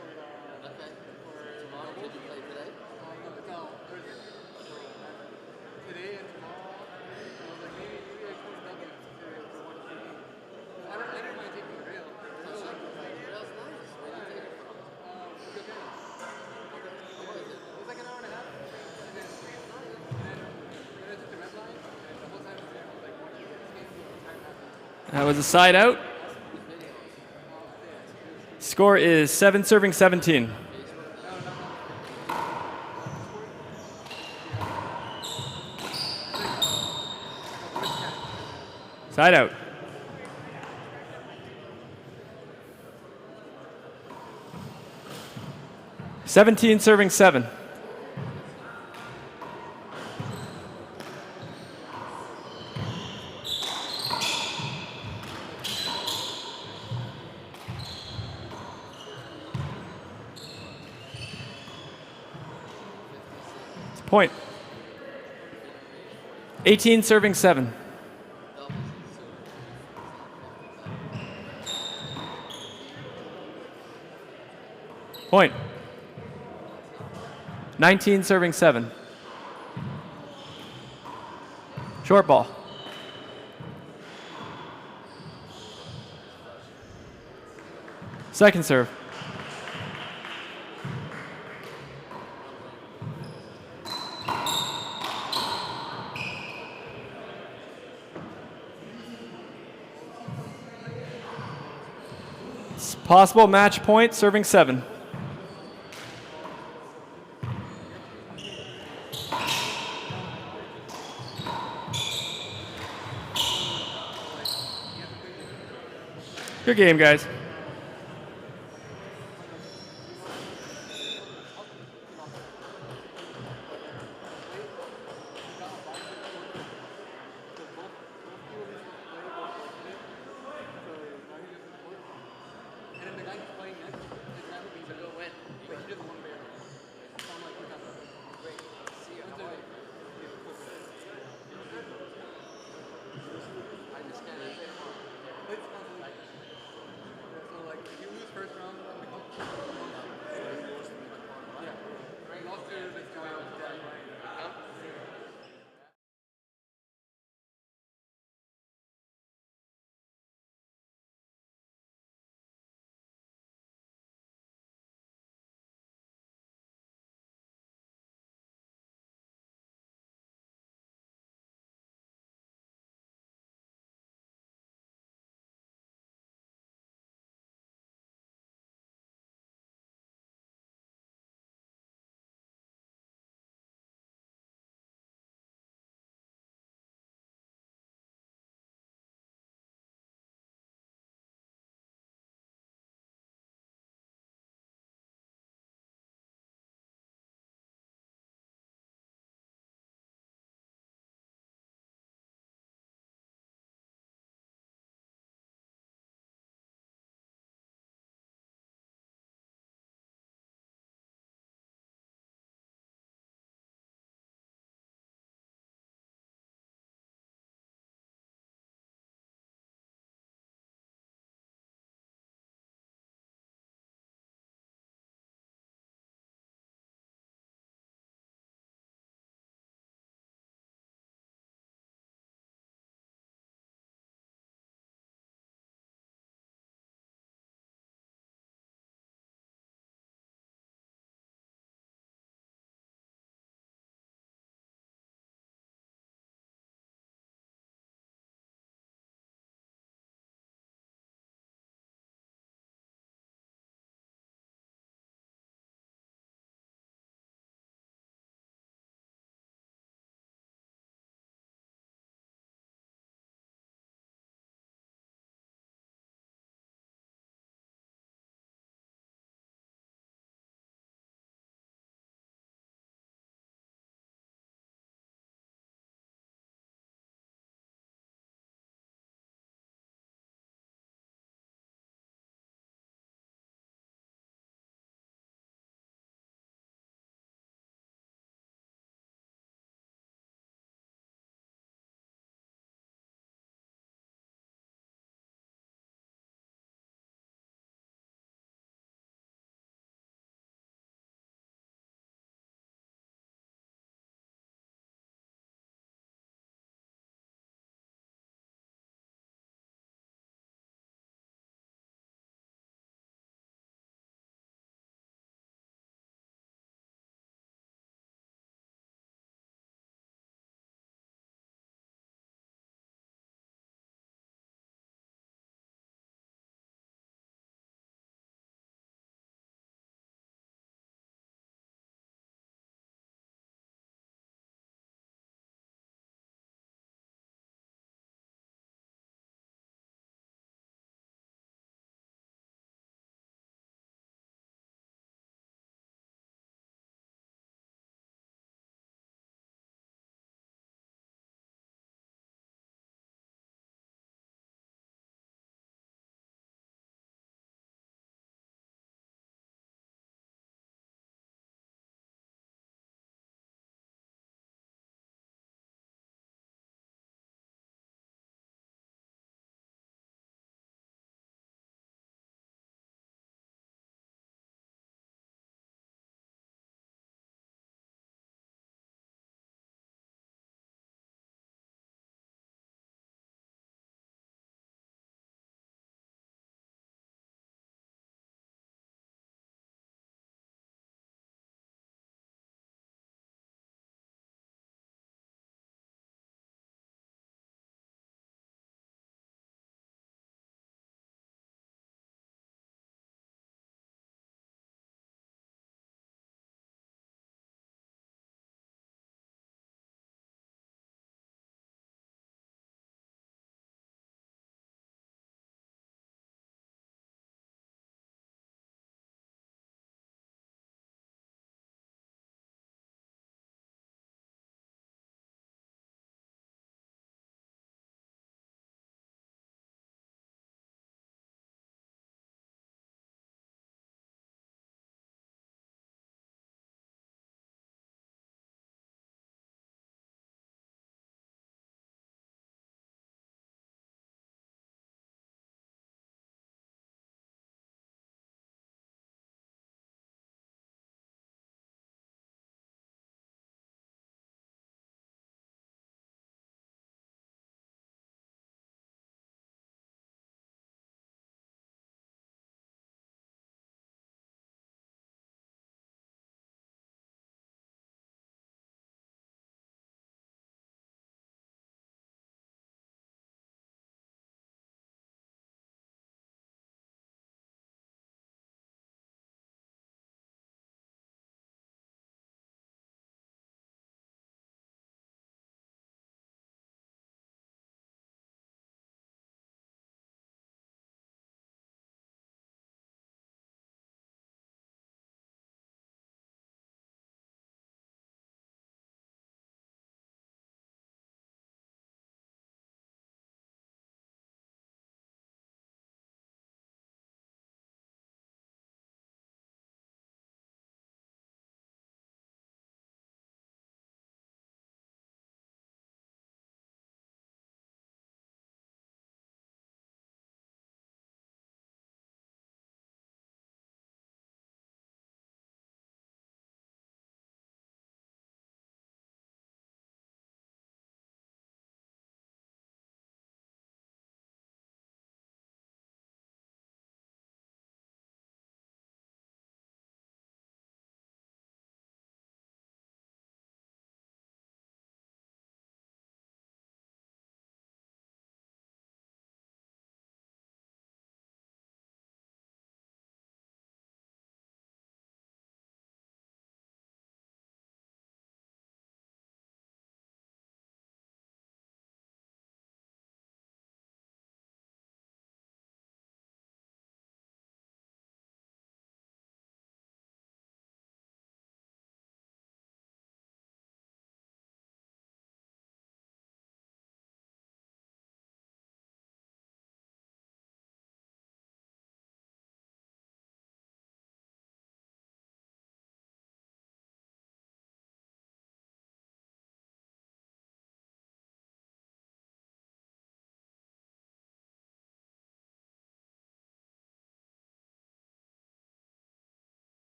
tomorrow. Did you play today? No, Thursday. Today and tomorrow. I was like, maybe I can double it for one TV. I didn't mind taking the rail. The rail's nice. Where did you take it from? Good day. Okay. What was it? It was like an hour and a half. And then I took the red line. That was a side out. Score is 7 serving 17. Side out. $17 serving 7. Point. 18 serving 7. Point. 19 serving 7. Short ball. Second serve. Possible match point, serving 7. Good game, guys.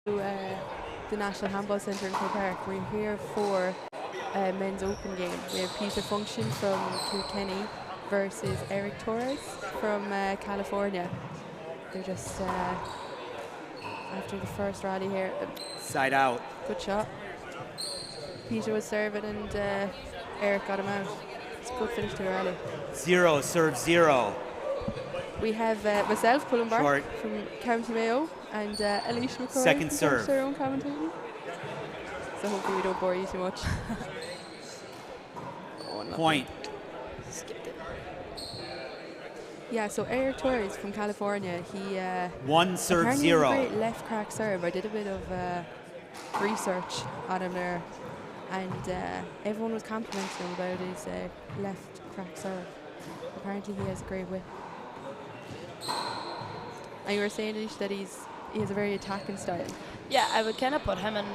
The National Handball Centre in Croke Park. We're here for a men's open game. We have Peter Function from Kilkenny versus Eric Torres from California. They're just after the first rally here. Side out. Good shot. Peter was serving and Eric got him out. It's a good finish to the rally. 0, serve 0. We have myself, Colin Burke Short. from County Mayo, and Alicia McCoy Second from serve. Their own commentating. So hopefully we don't bore you too much. Oh, Point. Skipped it. Yeah, so Eric Torres from California, he 1, serve apparently 0. has a great left crack serve. I did a bit of research on him there, and everyone was complimenting him about his left crack serve. Apparently he has a great whip. And you were saying, Alicia, that he has a very attacking style. Yeah, I would kind of put him and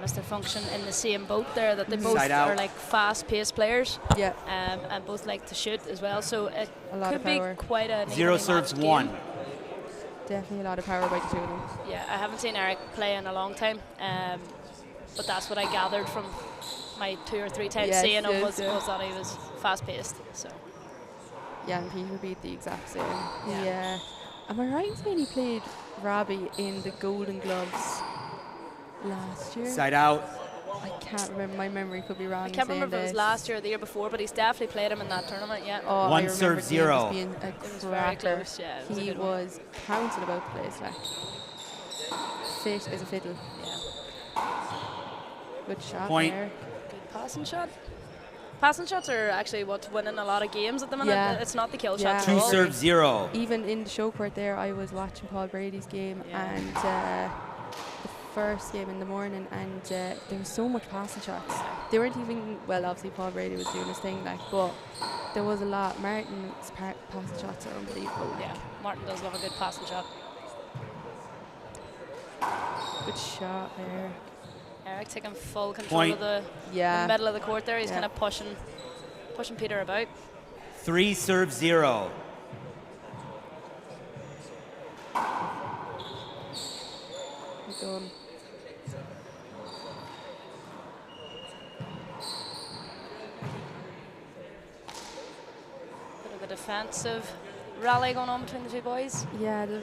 Mr. Function in the same boat there, that they both are like fast-paced players. Yeah. And both like to shoot as well, so it A lot could of be power. quite an 0 evenly serves matched 1. game. Definitely a lot of power by the two of them. Yeah, I haven't seen Eric play in a long time, but that's what I gathered from my 2 or 3 times seeing him was that he was fast-paced. So. Yeah, and Peter beat the exact same. Yeah. Am I right in saying he played Robbie in the Golden Gloves last year? Side out. I can't remember. My memory could be wrong. I can't remember if it was last year or the year before, but he's definitely played him in that tournament, yeah. Oh, 1 I serve remember James 0. being a It was very cracker. close, yeah. It was a He good one. was pouncing about the place, like fit as a fiddle. Yeah. Good shot Point. there. Good passing shot. Passing shots are actually what's winning a lot of games at the minute. Yeah. It's not the kill Yeah. shots. 2 at all. serve 0. Even in the show court there, I was watching Paul Brady's game and the first game in the morning, and there was so much passing shots. They weren't even, well, obviously Paul Brady was doing his thing, like, but there was a lot. Martin's passing shots are unbelievable. Like. Yeah, Martin does love a good passing shot. Good shot there. Eric taking full control Point. of the middle of the court there. He's kind of pushing Peter about. 3 serve 0. Well done. Bit of a defensive rally going on between the two boys. Yeah, the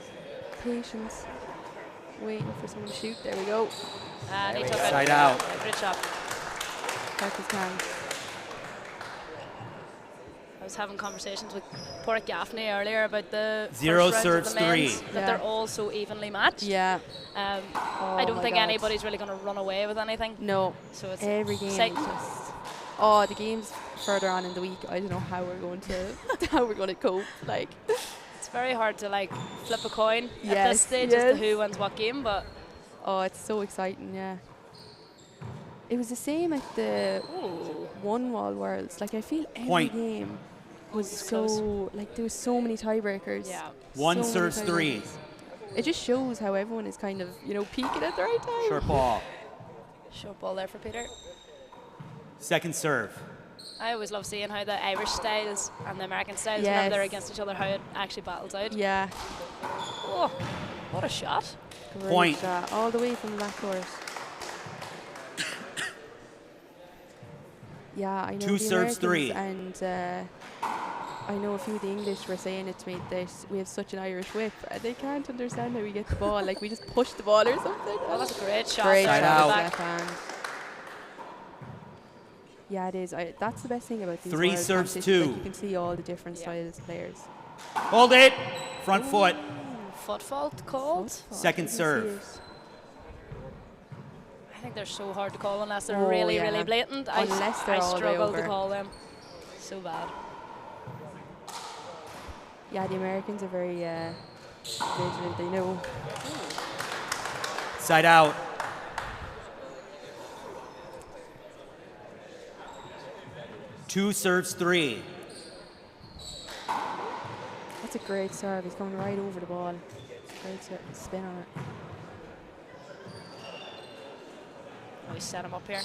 patience, waiting for someone to shoot. There we go. And he we took go. it. Side out. Great shot. Parker's can. I was having conversations with Porrick Gaffney earlier about the 0 first round serves of the men's, 3. that they're all so evenly matched. Yeah. I don't my think God. anybody's really going to run away with anything. No. So it's every game exciting. is just. Oh, the games further on in the week. I don't know how we're going to cope. Like. It's very hard to like flip a coin at Yes, this stage as to yes. who wins what game, but Oh, it's so exciting, yeah. It was the same at the One Wall Worlds. Like, I feel every Point. game was It's so, close. like, there was so many tiebreakers. Yeah. 1 many serves 3. tiebreakers. It just shows how everyone is kind of, peaking at the right time. Short ball. short ball there for Peter. Second serve. I always love seeing how the Irish styles and the American styles, Yes. whenever they're against each other, how it actually battles out. Yeah. Oh, what a shot. Great Point. shot, all the way from the backcourt. Yeah, I know 2 the serves Americans 3. And I know a few of the English were saying it to me that we have such an Irish whip and they can't understand how we get the ball. Like, we just push the ball or something. Oh, that's a great shot. Great there shot from with the the back. left hand. Yeah, it is. That's the best thing about these 3 world serves competitions, 2. Like, you can see all the different styles of players. Hold it. Front foot. Foot fault called. Second You can see serve. it. I think they're so hard to call unless they're Oh, really, yeah. really blatant. Unless they're I all the way struggle to over. call them. So bad. Yeah, the Americans are very vigilant. They know. Side out. Two serves 3. That's a great serve. He's coming right over the ball. Great spin on it. We set him up here.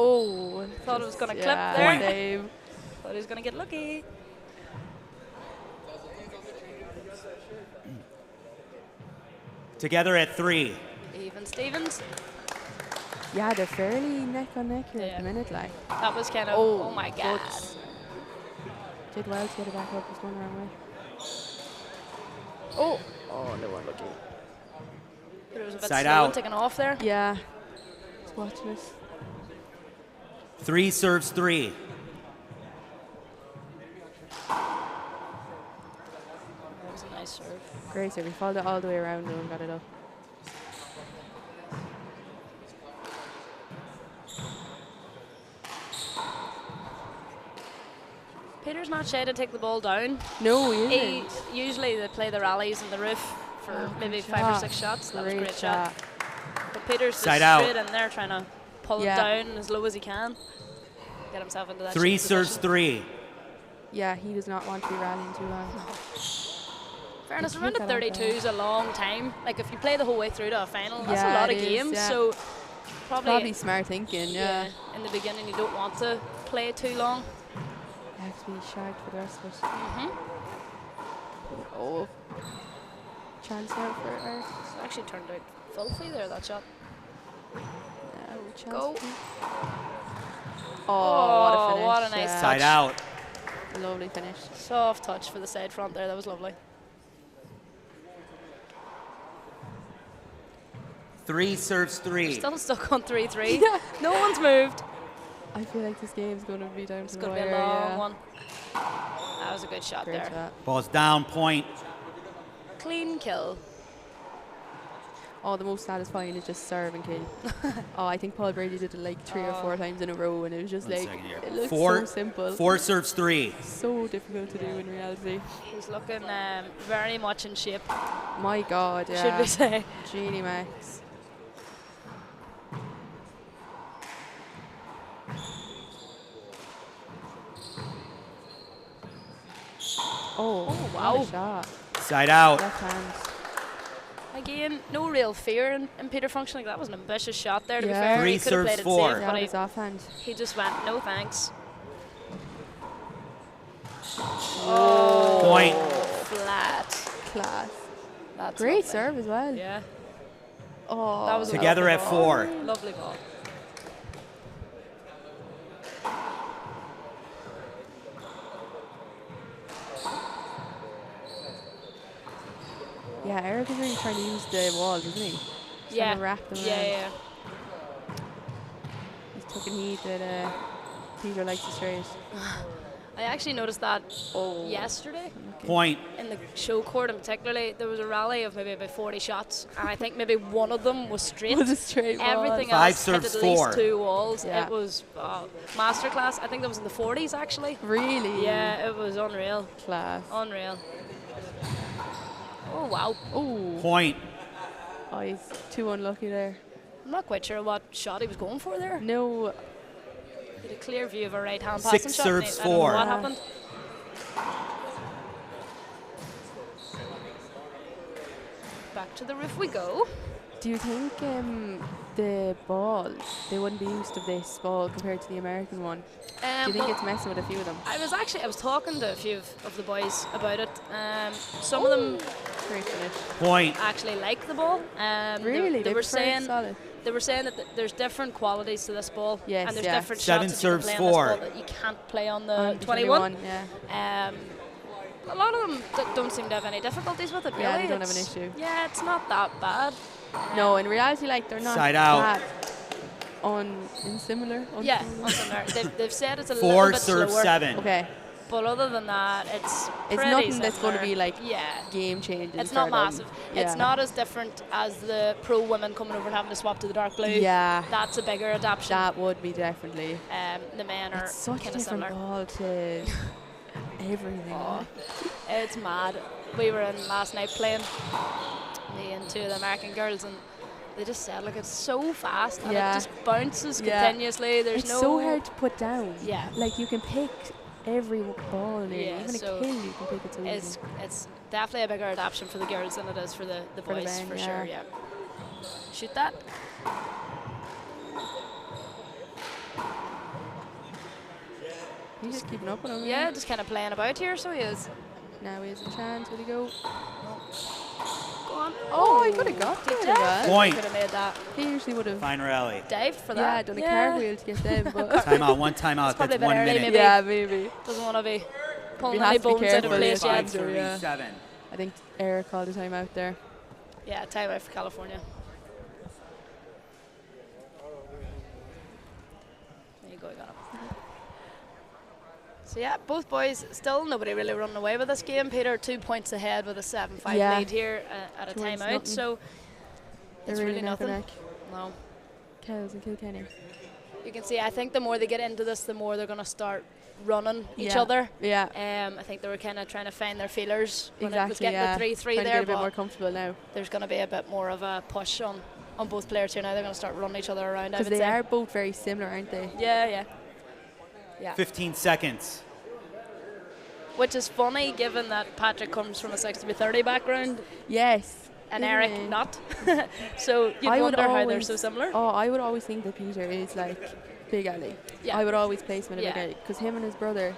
Oh, thought it was going to clip Yeah, there. same. Thought he was going to get lucky. Together at 3. Even Stevens. Yeah, they're fairly neck on neck here Yeah. at the minute, like. That was kind of, oh my God. but did well to get it back up, just going the wrong way. Oh, they weren't lucky. But it was a bit Side slow out. and taking off there. Yeah, just watching it. 3 serves 3. That was a nice serve. Great serve. He followed it all the way around and got it up. Peter's not shy to take the ball down. No, he isn't. Usually they play the rallies in the roof for maybe good 5 or shot. 6 shots. That was a Great great shot. But Peter's just Side out. straight in there trying to pull Yeah. it down as low as he can. Get himself into that 3 shooting serves position. 3. Yeah, he does not want to be rallying too long. Fairness, He around took at that off 32 is a long time. Like if you play the whole way through to a final, that's a Yeah, lot of it is, games. yeah. So Probably smart thinking, yeah. In the beginning, you don't want to play too long. You have to be shagged for the rest of it. Oh, Chance now for Eric. it actually turned out filthy there, that shot. No chance. Go. Oh, what a finish. what a nice yeah. Side out. Lovely finish. Soft touch for the side front there. That was lovely. 3 serves 3. Still stuck on 3-3. Yeah. No one's moved. I feel like this game's going to be down It's to the going to wire. be a long yeah. one. That was a good shot Great there. shot. Ball's down, point. Clean kill. Oh, the most satisfying is just serve and kill. Oh, I think Paul Brady did it like 3 or 4 times in a row, and it was just One like, second here. it looks 4 so simple. 4 serves 3. So difficult to do in reality. He's looking very much in shape. My God, yeah. Should we say? Genie Max. Oh, wow. What a shot. Side out. Left hand. Again, no real fear in Peter functioning. That was an ambitious shot there, to be Yeah. fair. 3 He could have serves played it 4. safe, Yeah, but it was offhand. he just went, no thanks. Point. Flat. Class. That's Great lovely. serve as well. Yeah. Oh, That was a Together lovely at ball. 4. Lovely ball. yeah, Eric is really trying to use the walls, isn't he? He's trying Yeah. to wrap them Yeah, around. yeah. He's taking heed that Peter likes to straight. I actually noticed that yesterday Point. in the show court, and particularly there was a rally of maybe about 40 shots, and I think maybe one of them was straight. Was a straight ball. Everything 5 else hit serves at 4. least 2 walls. Yeah. It was masterclass. I think that was in the 40s actually. Really? Yeah, it was unreal. Class. Unreal. Oh wow. Oh. Point. Oh, he's too unlucky there. I'm not quite sure what shot he was going for there. No. He had a clear view of a right hand 6 passing shot. serves I don't know 4. what happened. Back to the roof we go. Do you think the ball, they wouldn't be used to this ball compared to the American one? Do you think Well, it's messing with a few of them? I was talking to a few of the boys about it. Some of them Great finish. Point. actually like the ball. Really? They were prefer it saying solid. they were saying that there's different qualities to this ball, Yes, and there's yeah. different 7 shots that you can serves play on this 4. ball that you can't play on the On 21. Yeah. A lot of them don't seem to have any difficulties with it. Really, Yeah, they don't have an It's- issue. Yeah, it's not that bad. No, in reality, like, they're not Side out. that unsimilar. Yeah, unsimilar. They've said it's a 4 little bit serves slower. 7. Okay. But other than that, it's It's pretty nothing that's going to similar. be like yeah. game changing. It's not for them. massive. Yeah. It's not as different as the pro women coming over and having to swap to the dark blue. Yeah. That's a bigger adaptation. That would be definitely. The men are It's such a kind of different similar. ball to everything. Oh, it's mad. We were in last night playing, me and 2 of the American girls, and they just said, like, it's so fast and Yeah. it just bounces Yeah. continuously. There's It's no. so hard to put down. Yeah. Like, you can pick every ball nearly. Yeah, Even so a kill, you can pick it so It's easy. it's definitely a bigger adaptation for the girls than it is for the For the boys, men, for yeah. sure. Yeah. Shoot that. He's just keeping up with him. Yeah, just kind of playing about here, so he is. Now he has a chance. Will he go? Go on. Oh, he could have got it. Yeah, Point. could have made that. He usually would have Fine rally. Dived for yeah, that. done a cartwheel to get them. But Timeout. One timeout. It's probably That's 1 a bit early, minute. maybe. yeah, maybe. Doesn't want to be We pulling have any to be bones out of careful, place yeah. yet. 5:37. I think Eric called a timeout there. Yeah, timeout for California. There you go, you got it. So yeah, both boys, still nobody really running away with this game. Peter 2 points ahead with a 7-5 Yeah. lead here at a Towards timeout. nothing. So it's They're really nothing. Like No. Cows and Kilkenny. You can see, I think the more they get into this, the more they're going to start running each Yeah. other. Yeah. I think they were kind of trying to find their feelers when it was Exactly, getting yeah. the 3-3 Trying to there. get a bit but more comfortable now. there's going to be a bit more of a push on both players here now. They're going to start running each other around, I Because would they say. are both very similar, aren't they? Yeah. 15 seconds. Which is funny given that Patrick comes from a 60-30 background Yes. and Isn't Eric it? not. So you'd I would wonder how they're always- so similar. Oh, I would always think that Peter is like Big Ali. Yeah. I would always place him in a Big Yeah. Ali because him and his brother.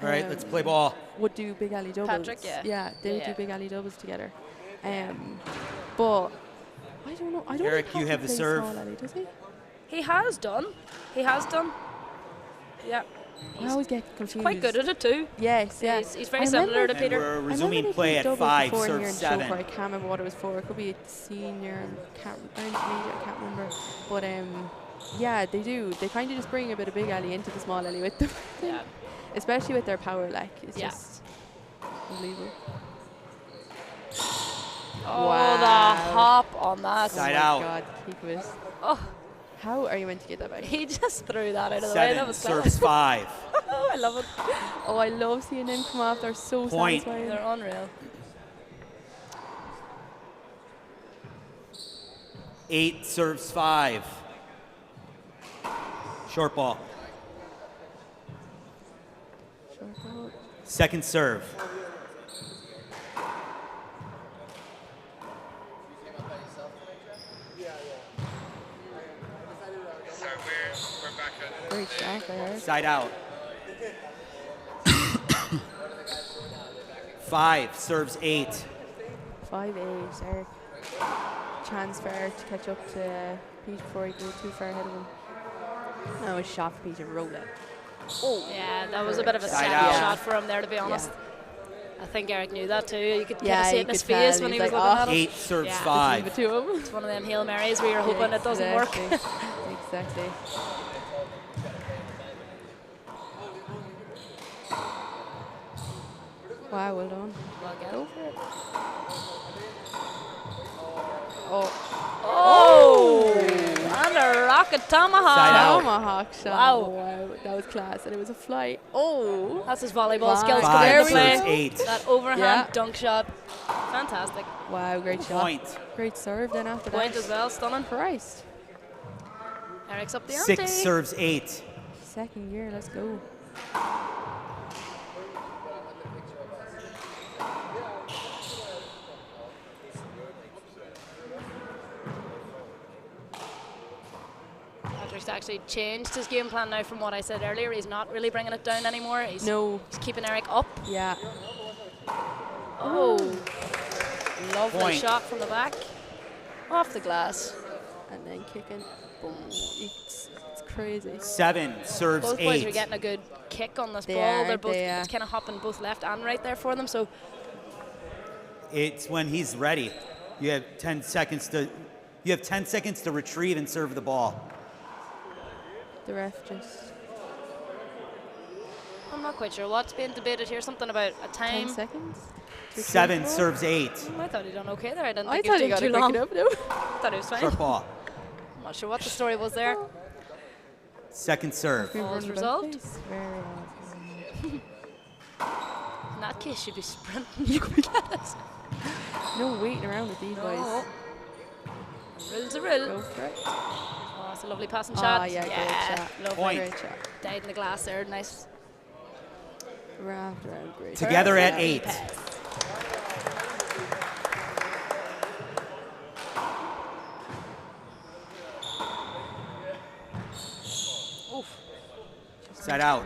All right, let's play ball. Would do Big Ali doubles. Patrick, yeah. Yeah, they would Yeah. do Big Ali doubles together. But I don't know. I don't. Eric, think you Patrick have the plays serve. Small Ali, does he? He has done. Yeah. I always get confused. Quite good at it too. Yes, yeah. He's very I similar remember- to Peter. And we're I remember resuming they play played at doubles 5, before serve here in 7. Showcore. I can't remember what it was for. It could be a senior and intermediate. I can't remember. But yeah, they do. They kind of just bring a bit of Big Ali into the Small Ali with them. Yeah. Especially with their power, like it's Yeah. just unbelievable. Oh, Wow. the hop on that. Side oh my out. God, he was. Oh, How are you meant to get that back? he just threw that out of the way. 7 That was serves clever. 5. Oh, I love it. Oh, I love seeing them come off. They're so Point. satisfying. They're unreal. 8 serves 5. Short ball. Short ball. Second serve. Great shot there. Side out. 5 serves 8. 5-8, Eric. Chance for Eric to catch up to Pete before he goes too far ahead of him. No, a shot for Peter Rolla. Oh, yeah, that was a bit of a Side sad out. shot for him there, to be honest. I think Eric knew that too. You could kind Yeah, of see you it in his could tell. face when he He's was like, looking "Oh." at it. 8 serves Yeah. 5. Leave it to him. It's one of them Hail Marys where you're hoping it doesn't work. Exactly. Wow, well done. Well, get Go it. for it. Oh. Oh! And a rocket tomahawk. Side out. Tomahawk shot. Wow. Wow, that was class. And it was a flight. Oh. That's his volleyball Wow. skills 5 coming into serves play. 8. That overhand Yeah. dunk shot. Fantastic. Wow, great shot. Point. Great serve then after Point that. as well, stunning. Christ. Eric's up the ante. 6 serves 8. Second year, let's go. Patrick's actually changed his game plan now from what I said earlier. He's not really bringing it down anymore. He's keeping Eric up. Yeah. Oh. Lovely Point. shot from the back. Off the glass. And then kicking. Boom. It's crazy. 7 serves Both boys are 8. getting a good kick on this They ball. are, They're both they are. it's kind of hopping both left and right there for them. So It's when he's ready. You have 10 seconds to retrieve and serve the ball. The ref just I'm not quite sure what's being debated here. Something about a 10 time. seconds. to 7 retrieve serves 8. I thought he'd done okay there. I didn't I think thought he he was got doing it too quick long. enough, no? I thought he was fine. Short ball. I'm not sure what the story was there. Second serve. We've Ball's run resolved. about this. Very well. In that case, you'd be sprinting. You could get it. No waiting around with these boys. No. Rill's a rill. Go for it. Oh, it's a lovely passing Ah, shot. yeah, great shot. Lovely. Point. Great shot. Died in the glass there. Nice. Wrapped around, great. Together at 8. Oof. Side out.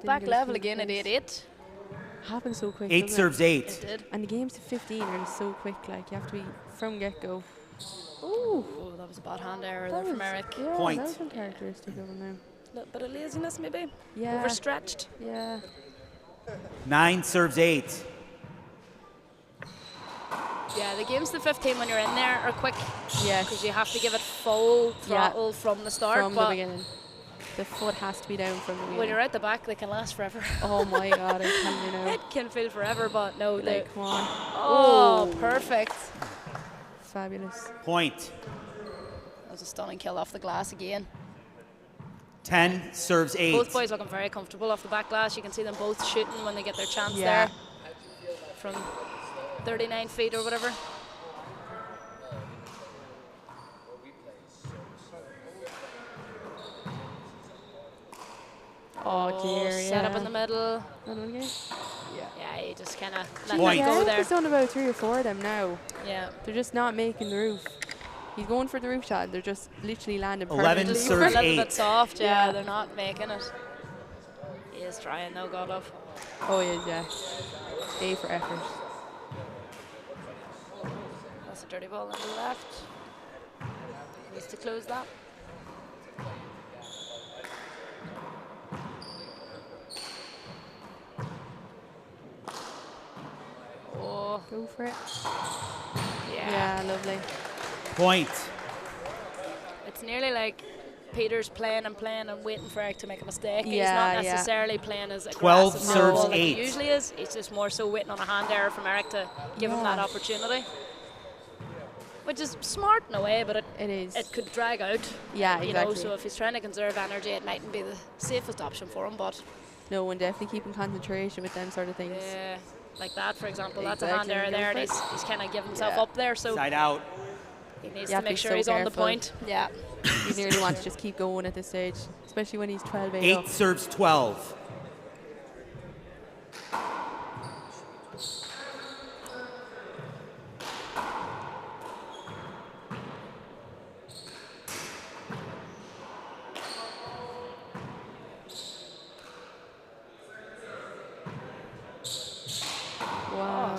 back goes level through again at the face. 8-8. Happens so quick. 8 doesn't serves it? 8. It did. And the games to 15 are so quick. Like you have to be from get go. Ooh, Oh, that was a bad hand error there from Eric. Yeah, Point. that was uncharacteristic of him now. A little bit of laziness, maybe. Yeah. Overstretched. Yeah. 9 serves 8. Yeah, the games to 15 when you're in there are quick. Yes. Because you have to give it full throttle from the start. From the but beginning. The foot has to be down from the beginning. when you're out the back, they can last forever. Oh my god, I tell you now. It can feel forever, but no, they. Like, come on. Oh, perfect. Fabulous. Point. That was a stunning kill off the glass again. 10 serves 8. Both boys looking very comfortable off the back glass. You can see them both shooting when they get their chance Yeah. there. From 39 feet or whatever. Oh dear, Set yeah. up in the middle. Another game? Yeah, he just kind of let Point. that go there. He's done about 3 or 4 of them now. Yeah. They're just not making the roof. He's going for the roof shot. They're just literally landing 11 perfectly. serves a little 8. bit soft, yeah, Yeah. they're not making it. He is trying though, God love. Oh, he is, yeah. A for effort. That's a dirty ball on the left. Needs to close that. Oh, Go for it. yeah. Yeah, lovely. Point. It's nearly like Peter's playing and waiting for Eric to make a mistake. He's Yeah, not yeah. necessarily playing as 12 aggressive serves like he 8. usually is. He's just more so waiting on a hand error from Eric to give him that Yeah. opportunity. Which is smart in a way, but It is. it could drag out. Yeah, You exactly. know, so if he's trying to conserve energy, it mightn't be the safest option for him, but No one definitely keeping concentration with them sort of things. yeah, like that, for example, that's a hand Exactly, error go there, for and it. he's kind of giving himself Yeah. up there, so Side out. he needs You to have to make be sure so he's on the careful. point. Yeah. You nearly want to just keep going at this stage, especially when he's 12-8 8 up. serves 12. Wow.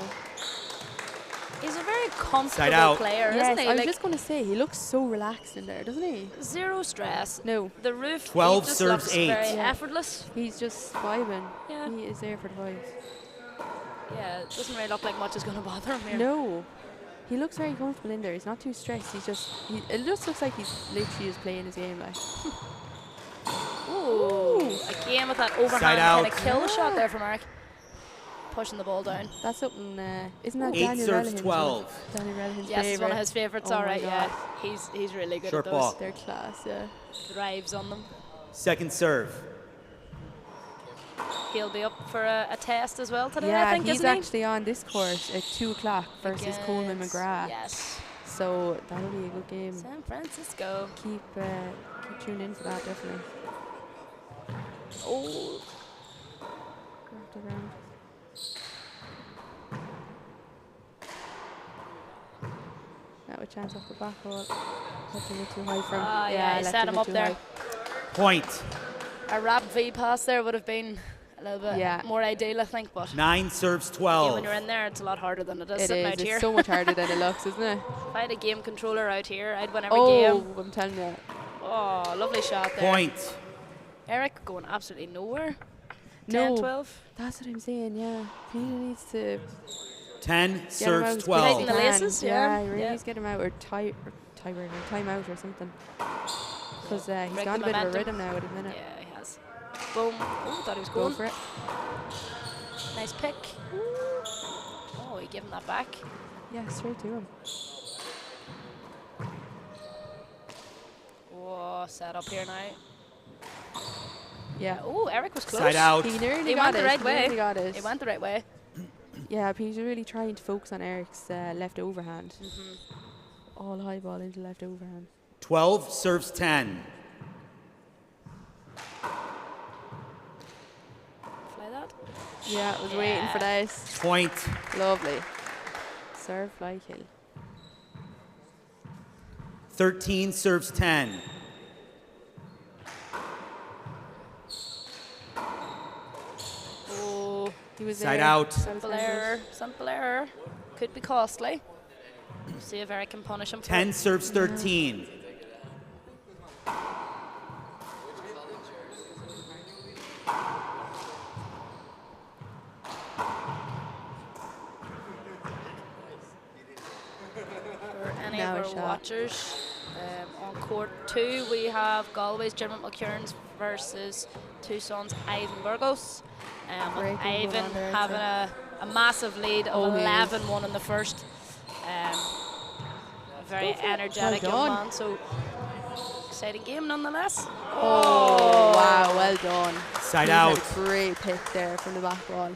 He's a very comfortable Side out. player, Yes, isn't he? I was Like, just going to say, he looks so relaxed in there, doesn't he? zero stress. No. The roof 12 he just serves looks 8. very Yeah. effortless. He's just vibing. Yeah. He is there for the vibes. Yeah, it doesn't really look like much is going to bother him here. No. He looks very comfortable in there. He's not too stressed. He's just, it just looks like he's literally just playing his game. Like, Ooh, again with that overhand Side kind out. of kill shot there from Eric. Pushing the ball down. that's something, isn't that 8 Daniel serves Relihan's 12. Danny Relihan's Yes, it's one of favourite? his favourites, Oh my alright, yeah. God. He's really good Short at those. ball. They're class, yeah. Drives on them. Second serve. He'll be up for a test as well today, Yeah, I think, he's isn't he? actually on this course at 2 o'clock versus Coleman Against- McGrath. Yes. So that'll be a good game. San Francisco. Keep tuned in for that, definitely. Oh, Grab the ground. Now a chance off the back wall. That's a little too high from. yeah, he left set a him bit up too there. high. Point. A rapid V pass there would have been a little bit Yeah. more ideal, I think, but 9 serves again, 12. when you're in there, it's a lot harder than it is It sitting is. out here. It's so much harder than it looks, isn't it? If I had a game controller out here, I'd win every Oh, game. I'm telling you. Oh, lovely shot there. Point. Eric going absolutely nowhere. No. 10, 12. That's what I'm saying, yeah. Peter needs to 10 get him out serves as 12. quick as Tighten the he can. laces, Yeah, yeah. he really Yeah. needs to get him out or time out or something. Because he's Break got a the bit of a momentum. rhythm now at the minute. Yeah, he has. Boom. Oh, thought he was Go going. for it. Nice pick. Oh, he gave him that back. Yeah, straight to him. Oh, set up here now. Yeah. Oh, Eric was close. Side out. He nearly He got went it. the right he way. nearly got it. He went the right way. Yeah, Peter's really trying to focus on Eric's left overhand. Mm-hmm. All high ball into left overhand. 12 serves 10. Fly that. Yeah, I was waiting for this. Point. Lovely. Serve, fly, kill. 13 serves 10. He was Side there. out. Simple error. Simple error. Could be costly. See if Eric can punish him. 10 serves 13. For any Now a of our shot. watchers, on court 2 we have Galway's Dermot McKeown's versus Tucson's Ivan Burgos. With Great game going Ivan on there, having a massive lead of Oh, he is. 11-1 in the first. Very energetic Well young done. man, so exciting game nonetheless. Oh, wow, well done. Side He had out. a great pick there from the back wall.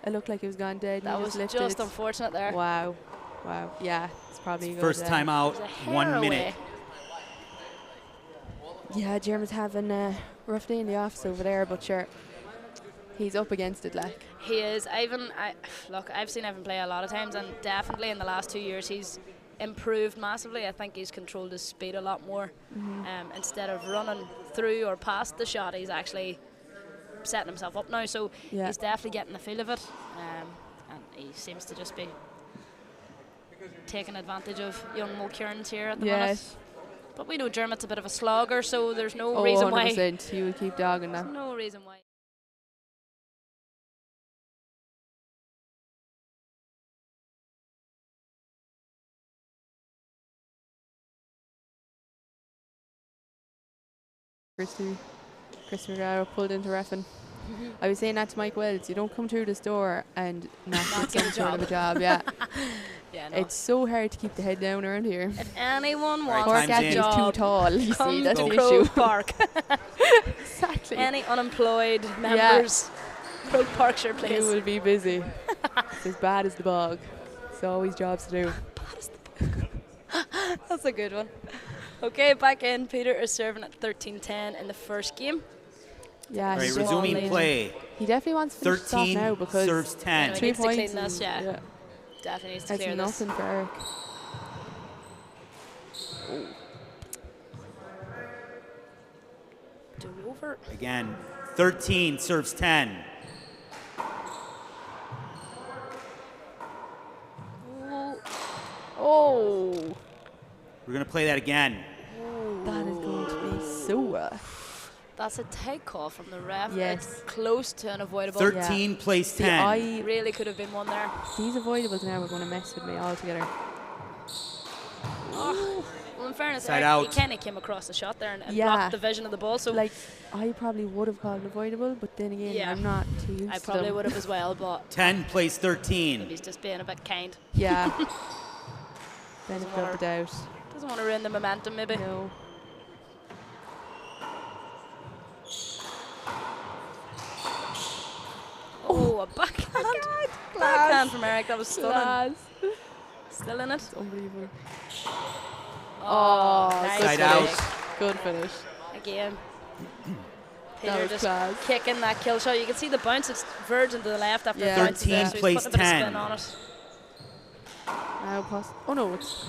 It looked like it was gone dead. and That he was lifted just it. unfortunate there. Wow. Wow. Yeah, it's probably a good, First time out, It was a hair 1 minute. away. Yeah, Jeremy's having a rough day in the office over there, but sure, he's up against it, like. He is. Look, I've seen Ivan play a lot of times, and definitely in the last 2 years he's improved massively. I think he's controlled his speed a lot more. Instead of running through or past the shot, he's actually setting himself up now. So Yeah. he's definitely getting the feel of it, and he seems to just be taking advantage of young Mo Kearns here at the minute. Yes. But we know Dermot's a bit of a slogger, so there's no Oh, reason why. 100%. He would keep dogging There's that. no reason why. Chris Ferraro pulled into reffing. I was saying that to Mike Wells. You don't come through this door and not get get some a sort of a job. job. Yeah. Yeah, no. It's so hard to keep the head down around here. If anyone Right, wants time's a in. He's job, too tall. You see, come that's to the Croke issue. Park. Exactly. Any unemployed members, Croke Parkshire, You please. will be busy. It's as bad as the bog. It's always jobs to do. That's a good one. Okay, back in. Peter is serving at 13-10 in the first game. Yeah, All right, he's resuming definitely- play. He definitely wants to finish this off 13 now because serves 10. He 3 needs to clean points. this, is- yeah. Definitely needs to That's clear this. nothing for Eric. Do over. Again, 13 serves 10. Oh, We're going to play that again. that is going to be so rough. That's a tight call from the ref. Yes. It's close to unavoidable. 13 plays See, 10. I Really could have been one there. these avoidables now are going to mess with me altogether. Oh. Well, in fairness, Side Eric, he out. kind of came across the shot there and Yeah. blocked the vision of the ball. So Like, I probably would have called an avoidable, but then again, Yeah. I'm not too used I to probably them. would have as well, but 10 plays 13. he's just being a bit kind. Yeah. Benefit wanna- of the doubt. Doesn't want to ruin the momentum, maybe. No. Oh, a backhand. Backhand from Eric. That was stunning. Class. Still in it. It's unbelievable. Oh, nice Side finish. out. Good finish. Again. That Peter was just class. kicking that kill shot. You can see the bounce. It's verging to the left after Yeah. it bounces there, 13 so he's plays putting a bit of 10. spin on it. Now pass. Oh no, it's.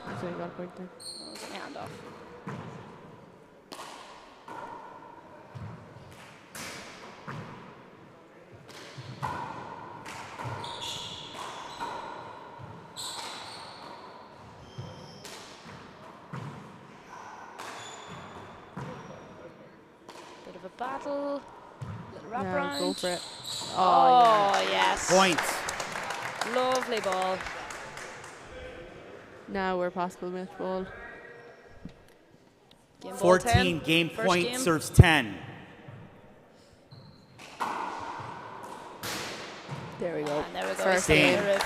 I think I got a point there. Oh, it's my hand off. Bit of a battle. Little wrap Now round. go for it. Oh, yes. Point. Lovely ball. Now we're possible with ball. Game ball 14 10. game First point game. serves 10. There we go. And there we go. First game. game.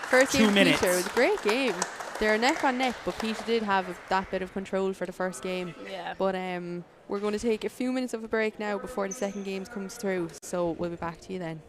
First 2 game for minutes. Peter. It was a great game. They're neck on neck, but Peter did have that bit of control for the first game. Yeah. But we're going to take a few minutes of a break now before the second game comes through. So we'll be back to you then.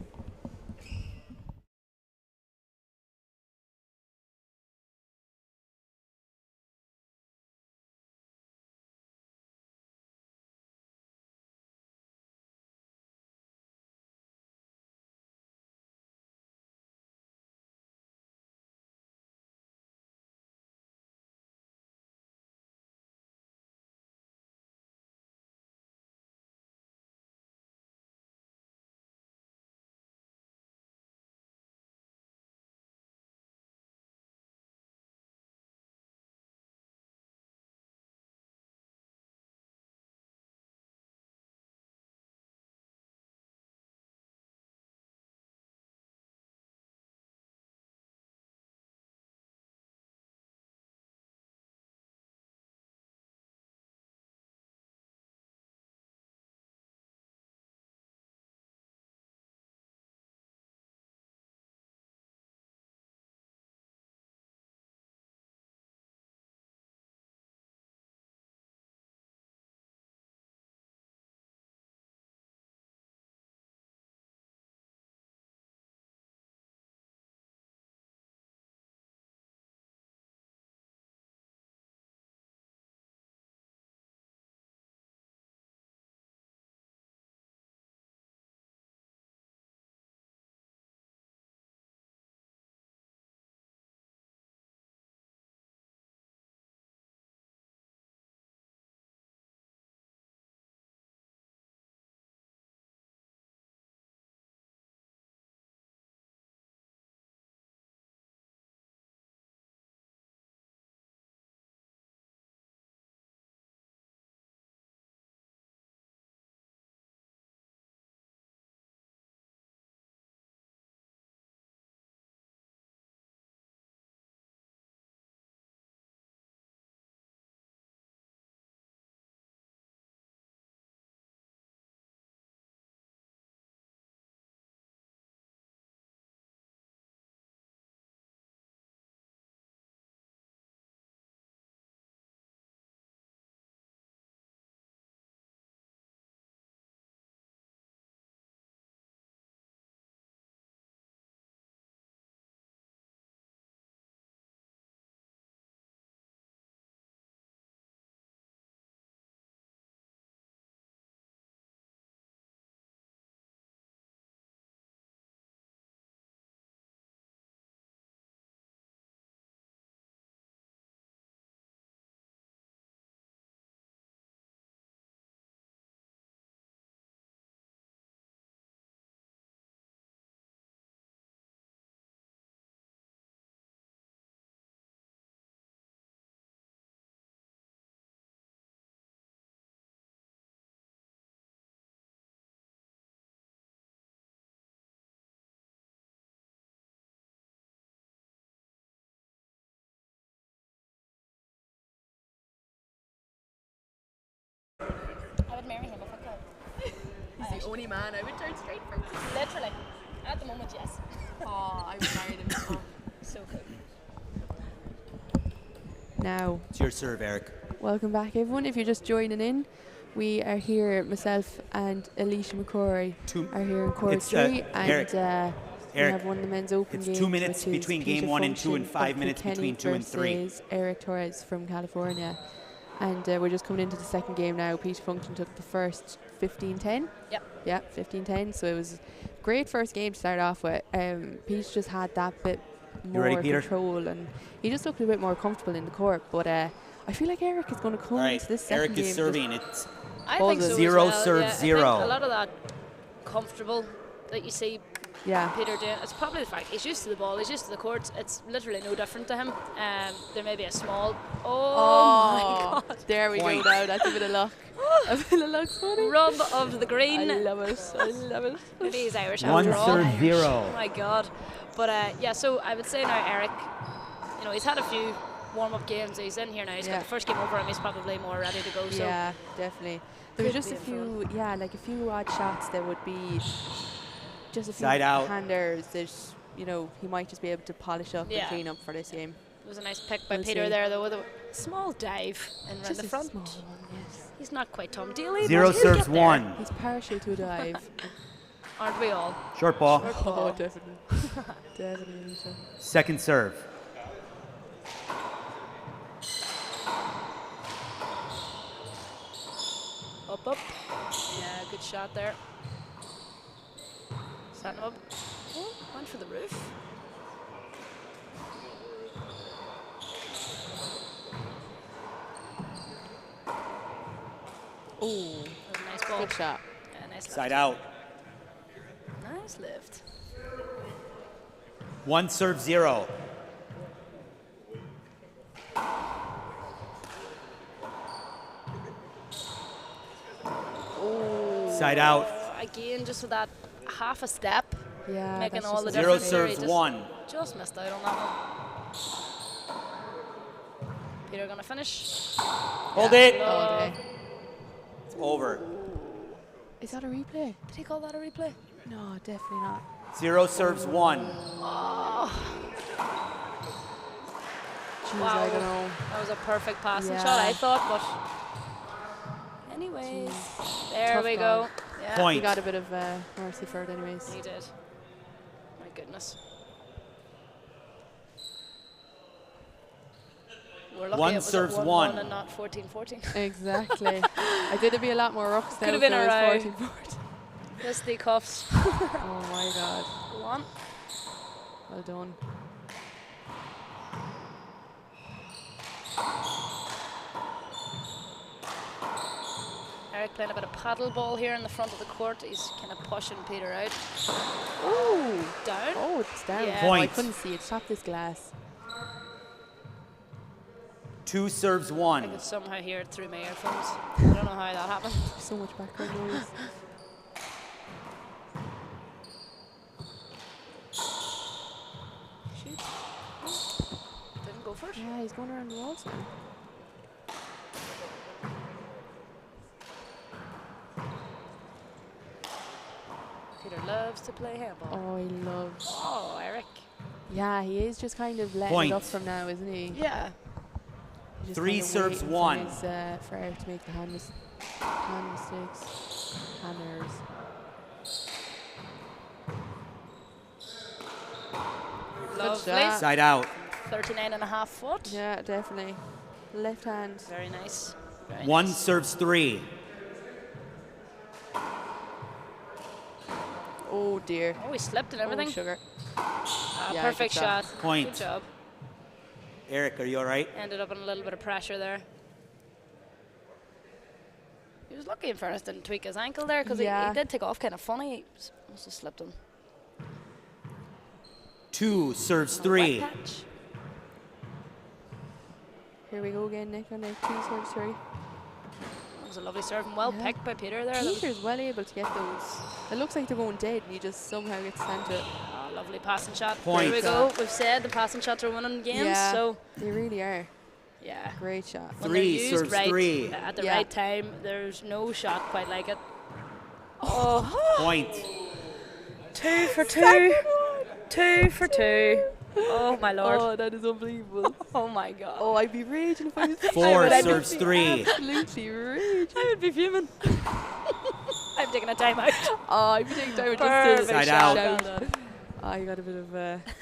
the only man I would turn straight for. Literally. At the moment, yes. Oh, I would marry him. Oh. So cool. Now, it's your serve, Eric. Welcome back, everyone. If you're just joining in, we are here, myself and Alicia McCrory are here in court It's, 3, Eric. and we Eric, have one of the men's open it's games. 2 minutes which is between Peter game 1 and 2 and Function 5 of minutes Kilkenny between 2 and 3. versus Eric Torres from California. And we're just coming into the second game now. Peter Function took the first 15-10. Yep. Yeah, 15-10. So it was a great first game to start off with. Pete just had that bit more ready, Peter? control, and he just looked a bit more comfortable in the court. But I feel like Eric is going to come All right, into this second Eric game. is serving. It's I think so. zero as well. serve yeah, zero. I think a lot of that comfortable that you see Yeah. Peter doing, it's probably the fact he's used to the ball, he's used to the court. It's literally no different to him. There may be a small. Oh, my God. There we go now. That's a bit of luck. A bit of luck, funny. Rub of the green. I love it. I love it. Maybe he's Irish One after all. serve Irish. zero. Oh my God. But yeah, so I would say now Eric, he's had a few warm-up games. He's in here now. He's got the first game over him. He's probably more ready to go. So Yeah, definitely. There were Could just be a in few, like a few odd shots that would be just a few Side out. handers that, he might just be able to polish up Yeah. and clean up for this game. it was a nice pick by We'll Peter see. there, though, with a small dive in around Just the a front. small one, yes. He's not quite Tom Daly. Zero but he'll serves get there. one. He's partial to a dive. Aren't we all? Short ball. Short ball. Oh, definitely. Definitely. Alicia. Second serve. Up. Yeah, good shot there. Setting him up. Oh, went for the roof. Oh, That was a nice ball. good shot. Yeah, nice lift. Side out. Nice lift. One serve zero. Side out. Again, just with that half a step, Yeah, making that's all the just Zero difference. Here. He serves just- one. Just missed out on that one. Peter gonna finish. Hold it. Love. It's over. Is that a replay? Did he call that a replay? No, definitely not. Zero serves one. Oh, Jeez, wow. I don't know. That was a perfect passing Yeah. shot, I thought, but anyways, there Tough we call. go. Yeah. He Point. got a bit of mercy for it anyways. He did. My goodness. We're lucky One it was serves at 1-1 one. and not 14-14. Exactly. I did be a lot more rocks Could now have if been it a was row. 14-14. Fisticuffs. Oh my god. Go on. Well done. Eric playing a bit of paddle ball here in the front of the court. He's kind of pushing Peter out. Oh, Down. oh, it's down. Yeah. Oh, I Point. couldn't see it. Shot this glass. Two serves I one. could somehow hear it through my earphones. I don't know how that happened. So much background noise. Shoot. Didn't go for it. Yeah, he's going around the walls now. Peter loves to play handball. Oh, he loves. Oh, Eric. Yeah, he is just kind of letting Point. it up from now, isn't he? Yeah. He's just Three kind of serves waiting one. for Eric to make the hand mistakes. Hand errors. Lovely. shot. Side out. 39.5 foot. Yeah, definitely. Left hand. Very nice. Very One nice. serves three. Oh dear. Oh, he slipped and everything. Oh, sugar. Ah, Yeah, perfect good shot. shot. Point. Good job. Eric, are you all right? Ended up in a little bit of pressure there. He was lucky, in fairness, didn't tweak his ankle there because Yeah. he did take off kind of funny. He must have slipped him. Two serves Wet three. patch. Here we go again, Nick on Nick. 2 serves 3. That was a lovely serve and well Yeah. picked by Peter there. That was- Peter's well able to get those. It looks like they're going dead and he just somehow gets sent it. Oh, lovely passing shot. Point. There we go. We've said the passing shots are winning games, Yeah, so they really are. yeah. Great shot. When they're Three used serves right three. at the Yeah. right time, there's no shot quite like it. Oh, Oh. Point. 2 for 2. 2 for 2. Oh my lord. Oh, that is unbelievable. Oh my god. Oh, I'd be raging if I was 4 serves 3. Absolutely raging. I would be fuming. I'm taking a timeout. Oh, I'd be taking time just Perfect to Side shot. out. Well done. Oh, you got a bit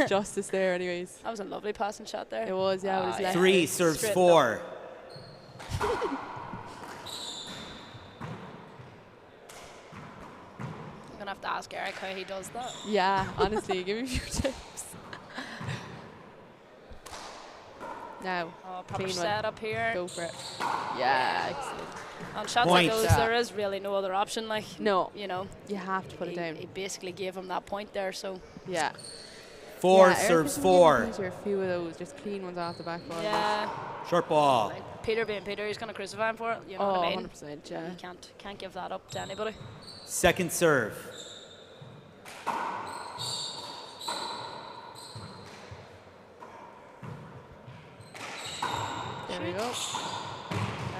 of justice there, anyways. That was a lovely passing shot there. It was, yeah. It was left. 3 serves Straight 4. I'm gonna have to ask Eric how he does that. Yeah, honestly, give me a few tips. Now, Oh, proper clean one. setup here. Go for it. Yeah, excellent. On shots Point. like those, Yeah. there is really no other option. Like, No, you know, you have to put it he, down. he basically gave him that point there. So, Yeah. 4 yeah, Eric serves is 4. a few of those, just clean ones off the back bar. yeah, Short ball. like Peter being Peter, he's gonna crucify him for it. You know Oh, what I mean? 100%, yeah. You can't give that up to anybody. Second serve. There we go.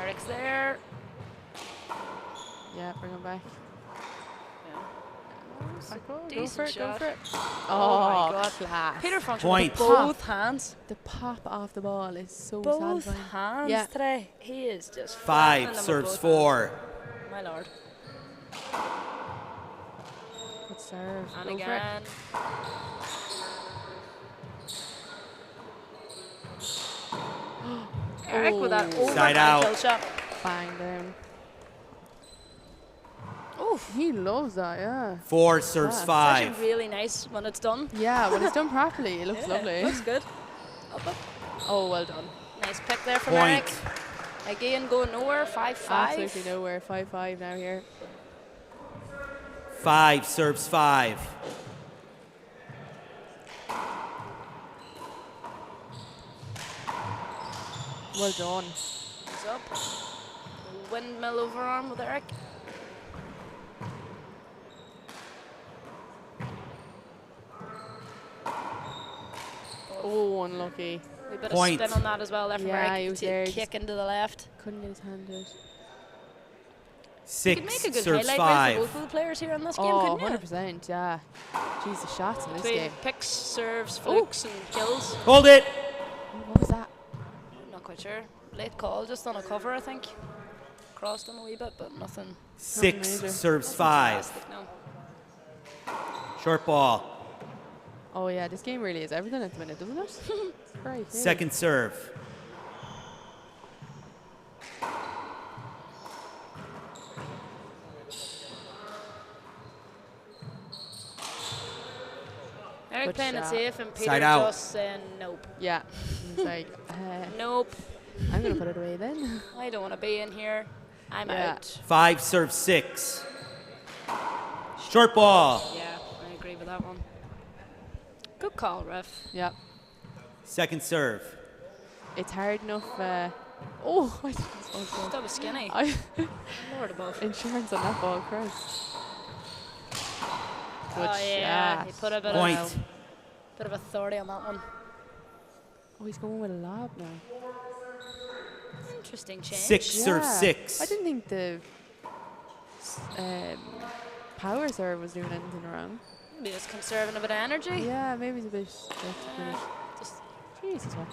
Eric's there. Yeah, bring him back. Back on, go Decent for it, shot. go for it. Oh my Oh, God. class. Peter functioned Point. with both hands. The pop off the ball is so Both satisfying. hands Yeah. today. He is just 5 flattening them with serves both 4. hands. My lord. Good serve. And Go again. Eric with that Oh. over Side high out. kill shot. for it. Bang down. Oof. He loves that, yeah. 4 serves Class. 5. Actually really nice when it's done. Yeah, when it's done properly, it looks Yeah, lovely. Looks good. Up, up. Oh, well done. Nice pick there from Point. Eric. Again, going nowhere. 5-5. Absolutely nowhere. 5-5 now here. 5 serves 5. Well done. He's up. Windmill overarm with Eric. Oh, unlucky. A bit Point. of spin on that as well there from Yeah, Eric. he was To there, kick into the left. Couldn't get his hand out. You could 6 make a good serves highlight reel for 5. both of the players here in this game, Oh, couldn't you? 100%, yeah. Jeez, the shots in this Between game. picks, serves, flukes, and kills. Hold it. What was that? Not quite sure. Late call, just on a cover, I think. Crossed him a wee bit, but nothing. 6 major. serves 5. Fantastic, no. Short ball. Oh, yeah, this game really is everything at the minute, doesn't it? It's great. Yeah. Second serve. Eric Good playing it shot. safe and Peter Side out. just saying nope. Yeah. He's like, Nope. I'm going to put it away then. I don't want to be in here. I'm Yeah. out. 5 serves 6. Short ball. Yeah, I agree with that one. Good call, ref. Yeah. Second serve. It's hard enough. Oh, I didn't suppose so. That was skinny. I Lord above. Insurance on that ball, Christ. Good Oh yeah, shot. he put a bit Point. of authority on that one. Oh, he's going with a lob now. Interesting change. 6 serves Yeah. 6. I didn't think the power serve was doing anything wrong. Maybe just conserving a bit of energy. Yeah, maybe it's a bit. Just Jesus, what?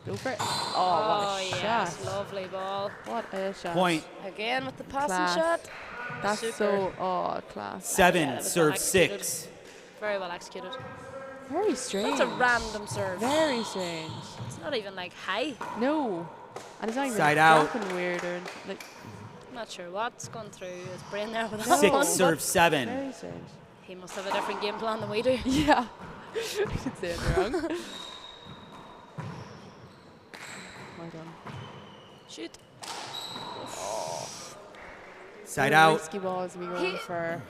Go for it. Oh, oh what a yes, shot. lovely ball. What a shot. Point. Again with the passing Class. shot. That's Super. so, class. 7 Yeah, it was well serves executed. 6. Very well executed. Very strange. That's a random serve. Very strange. It's not even like high. No. And it's not even Side out. dropping weird or like. I'm not sure what's going through his brain there with that 6 one. serves 7. Very strange. He must have a different game plan than we do. Yeah. I should say it wrong. Well done. Shoot. Side What out. risky balls are we going He- for?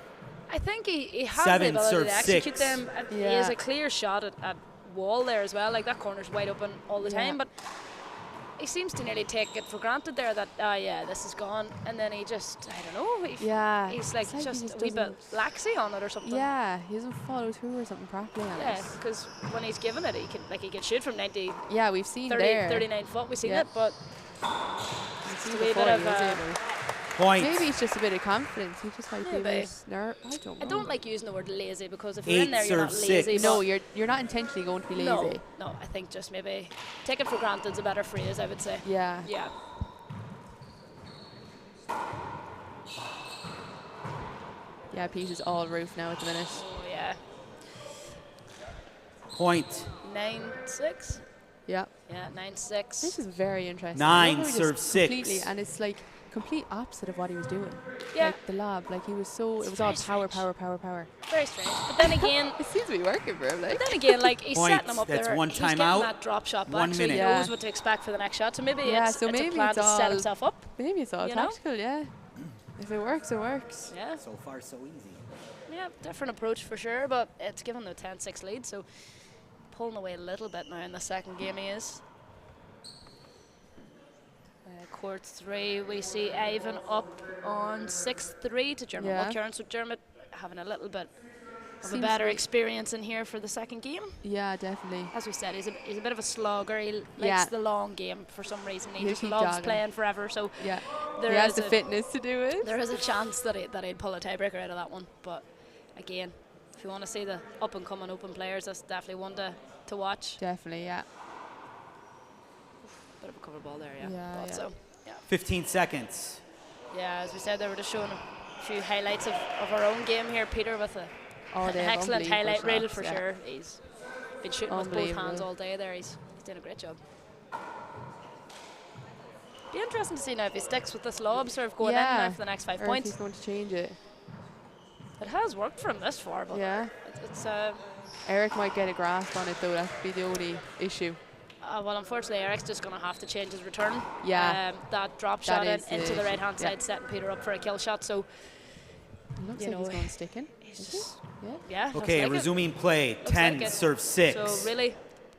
I think he has 7 the ability serves to execute 6. them. He Yeah. has a clear shot at wall there as well. Like that corner's wide open all the Yeah. time, but he seems to nearly take it for granted there that yeah, this is gone, and then he just I don't know. Yeah. He's like it's he just a wee bit doesn't- laxy on it or something. Yeah, he doesn't follow through or something properly on Yeah, it. because when he's given it, he can shoot from 90, Yeah, we've seen 30, there. 39 foot. We've seen Yeah. it, but We've seen a wee before bit he of was a able. Point. Maybe it's just a bit of confidence. He just might Yeah, be but I don't know. I don't like using the word lazy because if you're in there, you're not serve lazy. six. No, but you're not intentionally going to be lazy. No, no, I think just maybe take it for granted is a better phrase, I would say. Yeah. Yeah. Yeah, Pete is all roof now at the minute. Oh, yeah. Point. 9-6. Yeah. Yeah, 9-6. This is very interesting. Nine, I love how he serve just six. Completely, and it's like complete opposite of what he was doing. Yeah. Like the lob, like he was so, it was very all power. Very strange. But then again, It seems to be working for him. Like. but then again, like he's Point. setting him up That's there. one He's time getting out. that drop shot back, 1 so he minute. knows Yeah. what to expect for the next shot. So maybe Yeah, it's, so it's maybe a plan it's to set all- himself up. Maybe it's all You know? tactical, yeah. If it works, it works. Yeah. So far, so easy. Yeah, different approach for sure, but it's given the 10-6 lead, so pulling away a little bit now in the second game he is. Court 3, we see Ivan up on 6-3 to Dermot Yeah. Mulcairn, so Dermot having a little bit of a Seems better like- experience in here for the second game. Yeah, definitely. As we said, he's a bit of a slugger. He likes Yeah. the long game for some reason. He He'll just keep loves jogging. playing forever. So Yeah. there He has is the a- fitness to do it. there is a chance that he'd pull a tiebreaker out of that one. But again, if you want to see the up and coming open players, that's definitely one to watch. Definitely, yeah. Bit of a cover ball there, yeah. Yeah, Thought yeah. so. Yeah. 15 seconds. Yeah, as we said, they were just showing a few highlights of our own game here. Peter with Oh, an they have excellent unbelievable highlight reel shots, for yeah. sure. He's been shooting with both hands Unbelievable. all day there. He's doing a great job. Be interesting to see now if he sticks with this lob serve going in now for the next 5 or points. if he's going to change it. It has worked for him this far, but Yeah. it's Eric might get a grasp on it though, that'd be the only issue. well, unfortunately, Eric's just going to have to change his return. Yeah. That drop That shot is into the the right hand issue, yeah. side, setting Peter up for a kill shot. So, Looks you like he's know, going sticking. he's Is just he? Yeah. yeah. looks Okay, like it. resuming play. Looks 10, like it. serve 6. So really,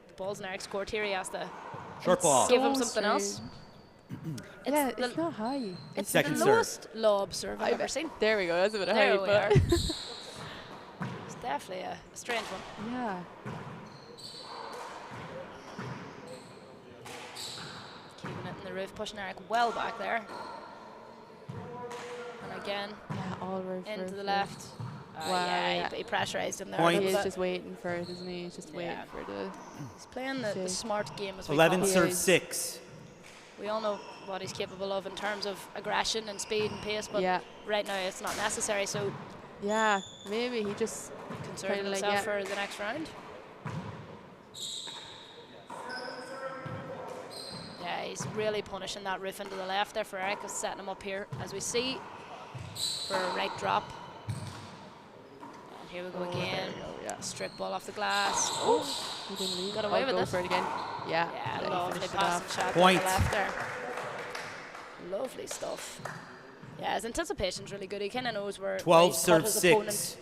the ball's in Eric's court here. He has to Short ball. give him So something else. Yeah, the- it's not high. It's Second the serve. lowest lob serve I've I ever bet- seen. There we go, that's a bit There high, we but are. It's definitely a strange one. yeah. Keeping it in the roof, pushing Eric well back there. And again, Yeah, all roof. into roof, the roof. left. Wow, yeah, yeah. He pressurised him there. Point. a He little is bit. just waiting for it, isn't he? He's just waiting Yeah. for the... He's playing the Shit. smart game as we 11, call it. serve is. 6. We all know what he's capable of in terms of aggression and speed and pace, but Yeah. right now it's not necessary, so Yeah, maybe he just... conserving Kinda like, himself yeah. for the next round. Yeah, he's really punishing that roof into the left there for Eric. Is setting him up here, as we see, for a right drop. And here we go Oh, there again. we go, yeah. Strip ball off the glass. Oh, He didn't leave. got away Oh, with go it. for it again. Yeah. Yeah, then he lovely finished it passing off. shot Point. on the left there. Lovely stuff. Yeah, his anticipation's really good. He kind of knows where 12, he's cut serve his 6. opponent.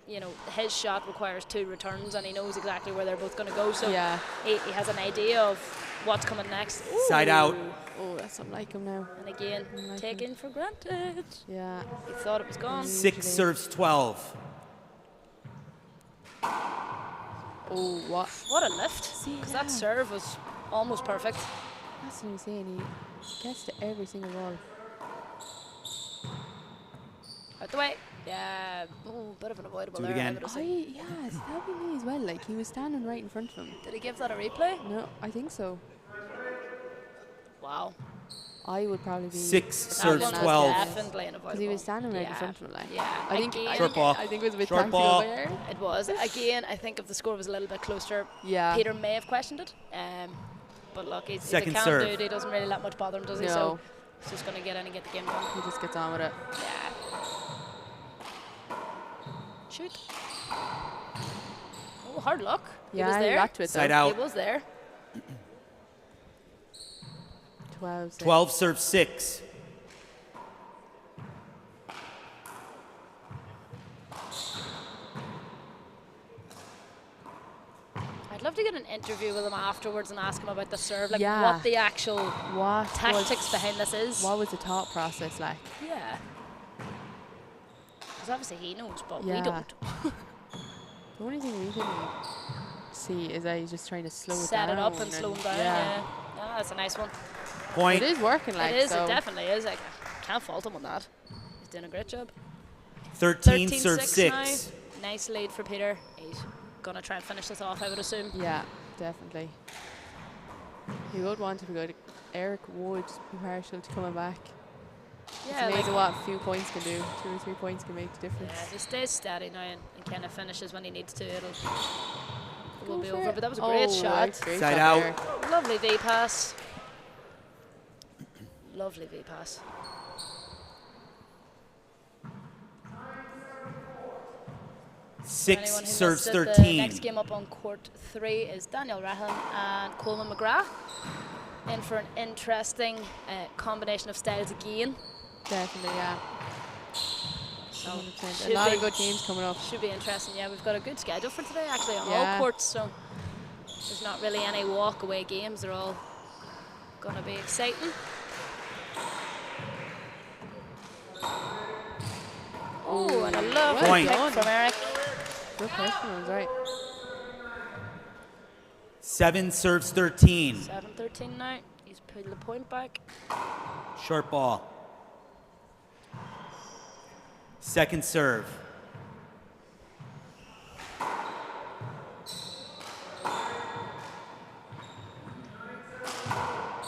You know, his shot requires 2 returns, and he knows exactly where they're both going to go. So Yeah. he has an idea of what's coming next. Side Ooh. out. Oh, that's something like him now. And again, Like taken for granted. Yeah. He thought it was gone. 6 serves 12. Oh, what? What a lift. See, Because yeah. that serve was almost perfect. That's what I'm saying. He gets to every single ball. Out the way. Yeah. Oh, bit of an avoidable Do it there. again. I would say. Yeah, that'd be me as well. Like, he was standing right in front of him. Did he give that a replay? No, I think so. Wow. I would probably be... 6 That serves one was 12. definitely an Because avoidable. he was standing right in Yeah. front of him, like. Yeah. I think, Again, Short ball. I think it was a bit Short tactical ball. by Eric. It was. Again, I think if the score was a little bit closer, Yeah. Peter may have questioned it. But look, he's a Second calm serve. dude. He doesn't really let much bother him, does he? No. So he's just going to get in and get the game done. He just gets on with it. Yeah. Shoot. Oh, hard luck. Yeah, he was he there. got to it, though. Side out. He was there. 12. 12 serves 6. I'd love to get an interview with him afterwards and ask him about the serve, like Yeah. what the actual What tactics was, behind this is. What was the thought process like? Yeah. Because obviously he knows, but Yeah. we don't. The only thing we can see is that he's just trying to slow it Set down. it up and slow him down. Yeah. Ah, that's a nice one. Point. It is working, like, it is. so. It definitely is. Like, can't fault him on that. He's doing a great job. 13 serve 6. Now. Nice lead for Peter. He's gonna try and finish this off, I would assume. Yeah, definitely. He would want to be good. Eric would be partial to coming back. Yeah, it's amazing what a few points can do. 2 or 3 points can make the difference. Yeah, if he stays steady now and kind of finishes when he needs to, it will be over. But that was a great shot. Right, great Side shot out. there. Lovely V pass. Lovely V pass. Six Anyone who serves missed it, 13. The next game up on court 3 is Daniel Raham and Coleman McGrath. In for an interesting combination of styles again. Definitely, yeah. So 100%. A lot of good games coming up. Should be interesting. Yeah, we've got a good schedule for today actually on Yeah. all courts. So there's not really any walk-away games. They're all going to be exciting. Oh, and a lovely Point. pick from Eric. Good question, was right. 7 serves 13. 7-13 now. He's put the point back. Short ball. Second serve.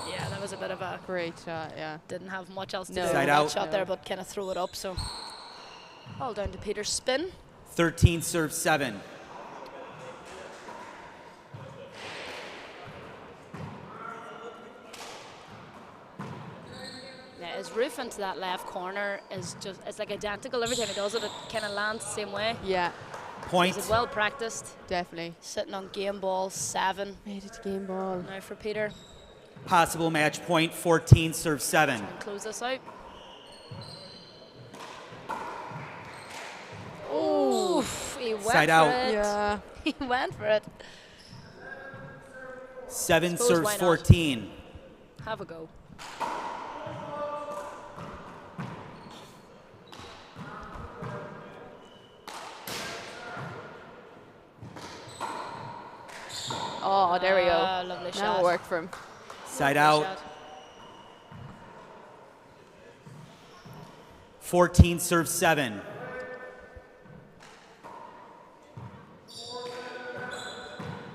Yeah, that was a bit of a great shot. Yeah, didn't have much else to No. do with Side that out. shot No. there, but kind of threw it up. So all down to Peter's spin. 13 serves 7. Yeah, his roof into that left corner is just—it's like identical every time he does it. It kind of lands the same way. Yeah, Point. Is it well practiced? definitely. Sitting on game ball 7 Made it to game ball. now for Peter. Possible match point. 14 serves 7. And close this out. Oh, Oof, he went Side for out. it. yeah. He went for it. 7 Suppose serves why not? 14. Have a go. Oh, there we go. Ah, lovely Now shot. it worked for him. Side Lovely out. shot. 14 serves 7.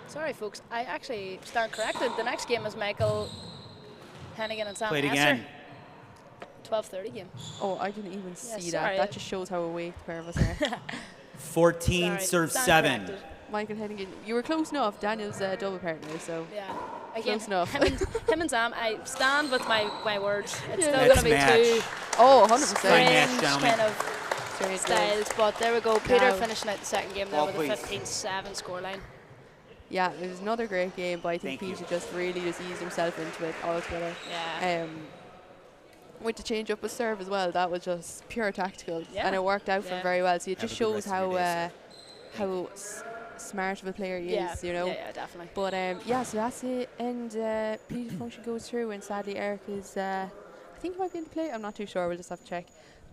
Sorry, folks. I actually stand corrected. The next game is Michael Hennigan and Sam Play it Esser. again. 12:30 game. Oh, I didn't even Yeah, see sorry. that. That just shows how awake the pair of us are. 14 Sorry, serves stand 7. corrected. Michael Hennigan, you were close enough. Daniel's double partner, so Yeah. Again, close enough. him and Sam, I stand with my words. It's still Let's going to be match. two Oh, 100%. Fine match, strange gentlemen. kind of Straight styles. But there we go. Peter Now- finishing out the second game there Ball, with please. a 15-7 scoreline. Yeah, it was another great game, but I think Thank you. Peter just really just eased himself into it altogether. Yeah. With the change up with serve as well, that was just pure tactical, Yeah. and it worked out for Yeah. him very well. So it Have just a good shows rest of your day, how smart of a player he Yeah. is, you know. Yeah, definitely. But yeah, so that's it, and Peter's function goes through, and sadly Eric is, I think he might be in the play. I'm not too sure. We'll just have to check.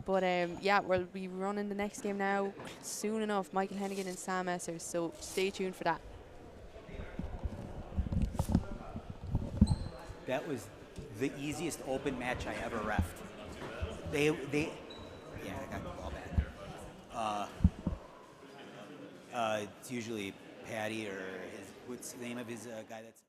But yeah, we'll be running the next game now soon enough. Michael Hennigan and Sam Esser. So stay tuned for that. That was the easiest open match I ever refed. Yeah, I got the ball back. It's usually Patty or what's the name of his guy that's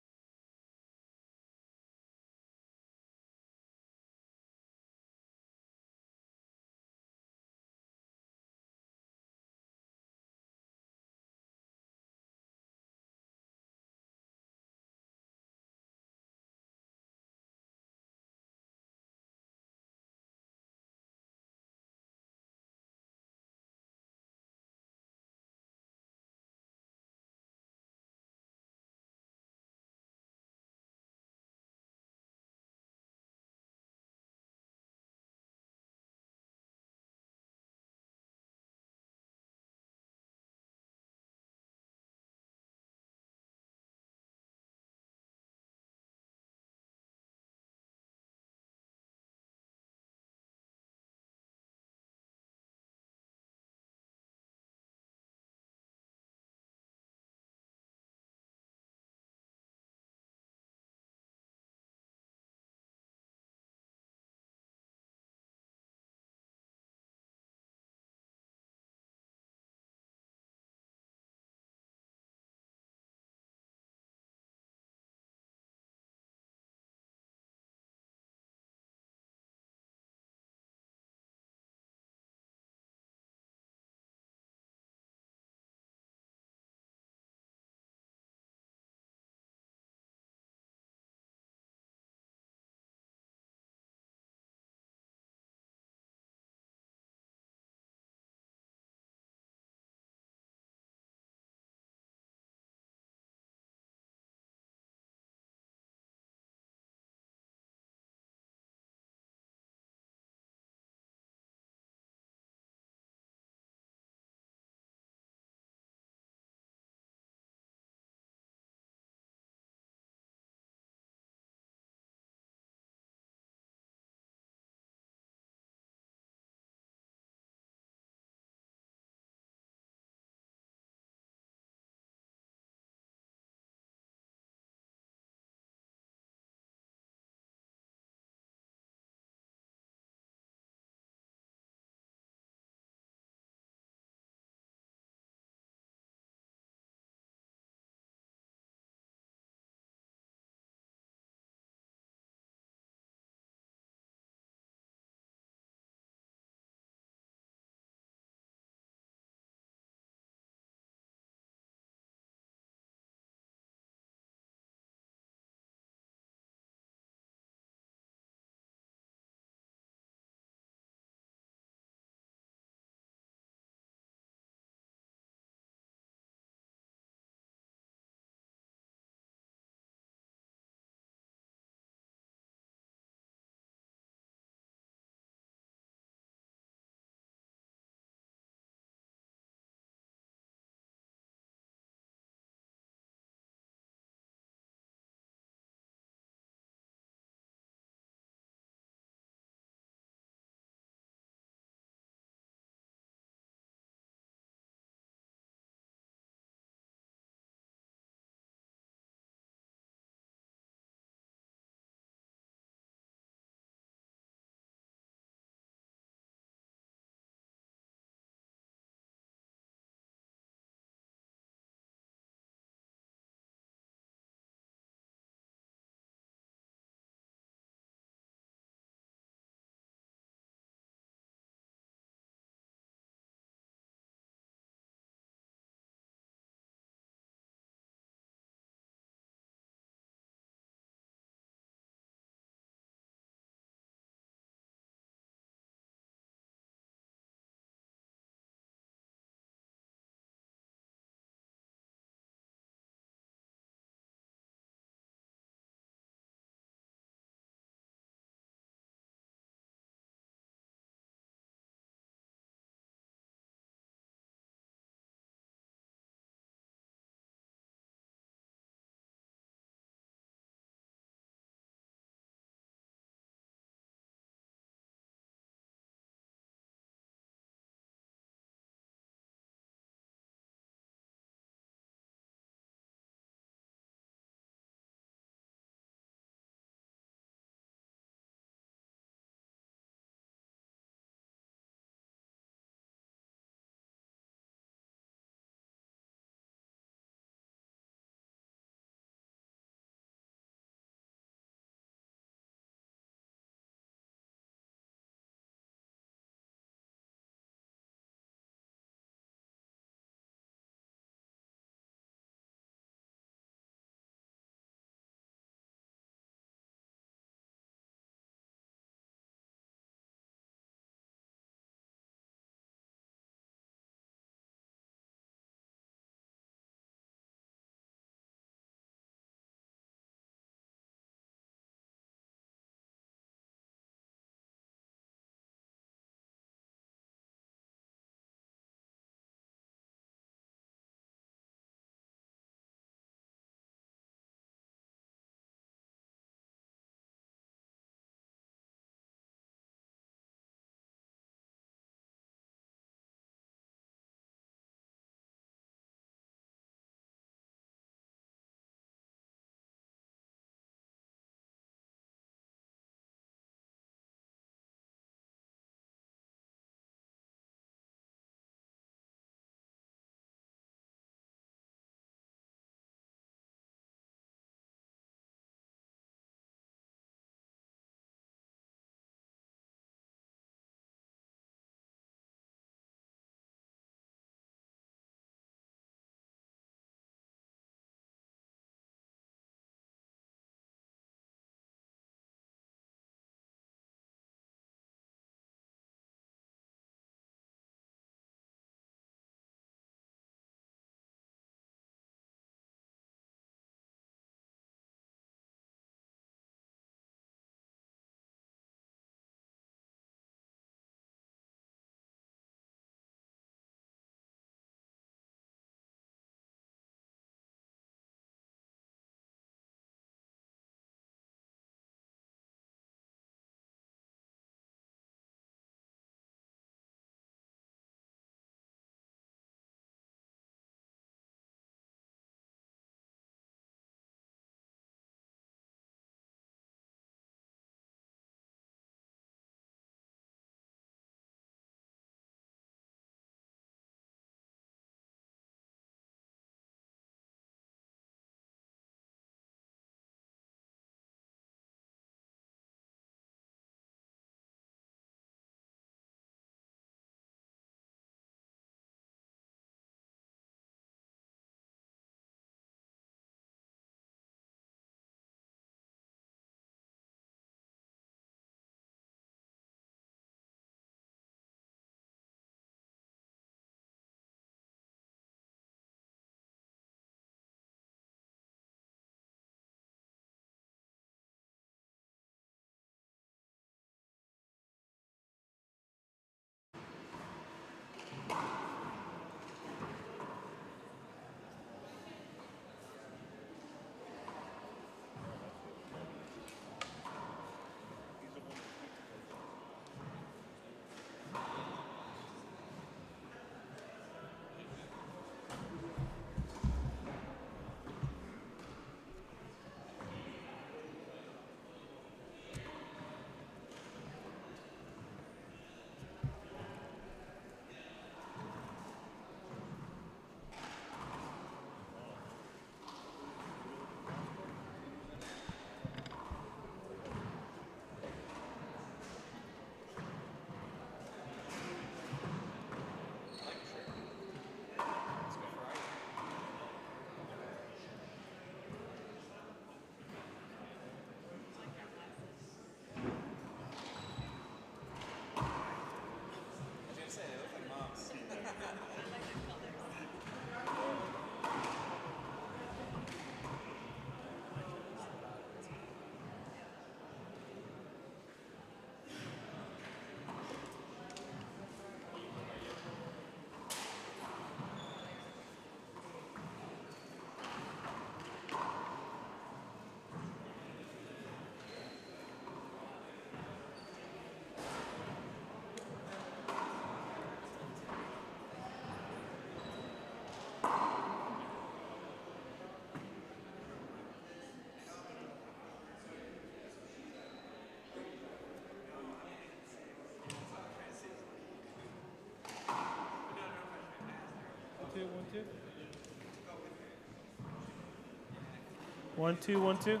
1 2 1 2.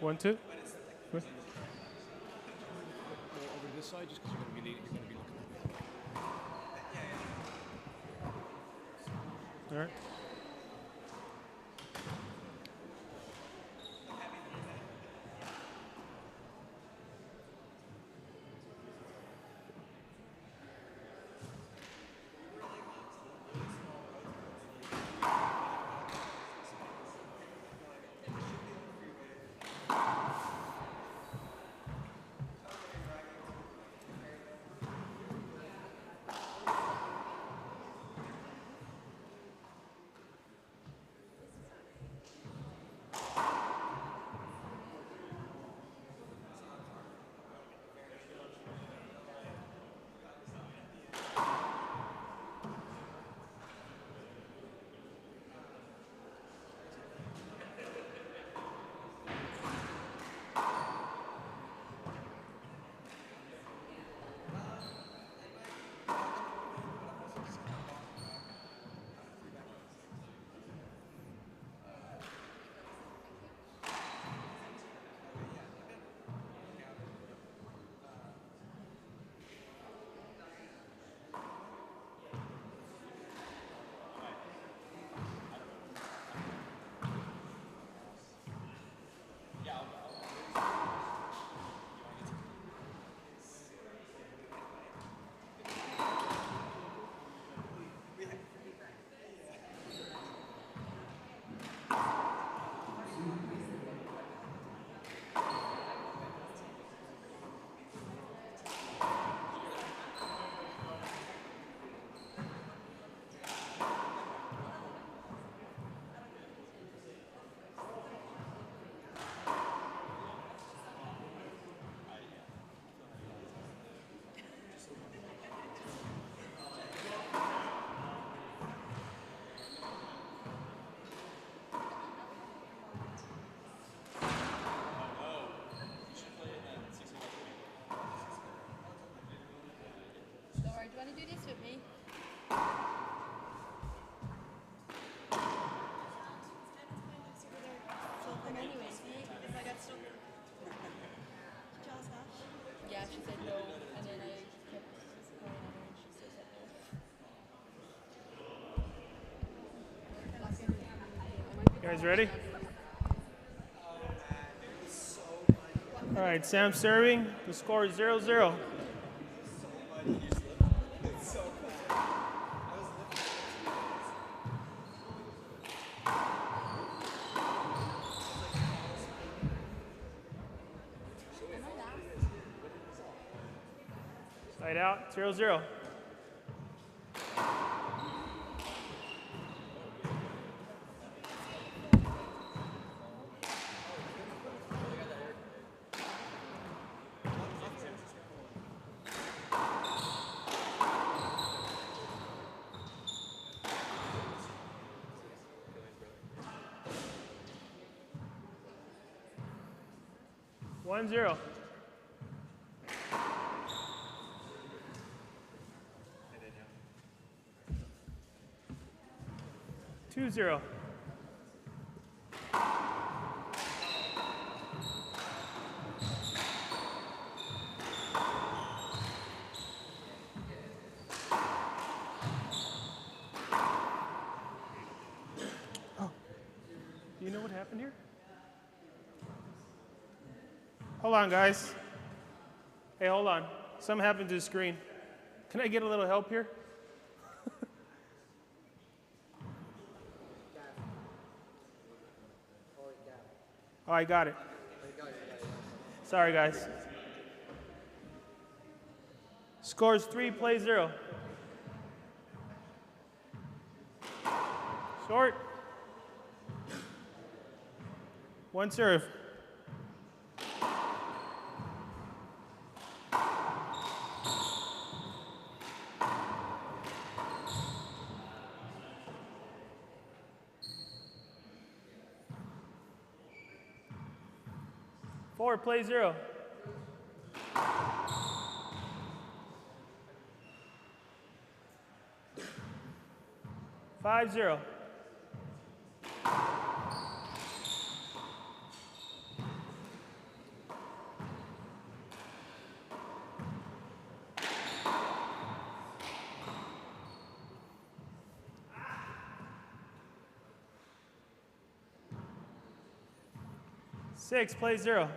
One, two. Over this side, just because you're going to be leading, you're going to be looking. All right. Laura, do you want to do this with me? Yeah, she said no, and then I kept calling her and she said no. You guys ready? All right, Sam serving. The score is 0-0. Side out, 0-0. One zero. Two zero. Oh, do you know what happened here? Hold on, guys. Hey, hold on. Something happened to the screen. Can I get a little help here? Oh, I got it. Sorry, guys. Scores 3, play 0. Short. One serve. Four, play 0. Five, 0. Six, play 0.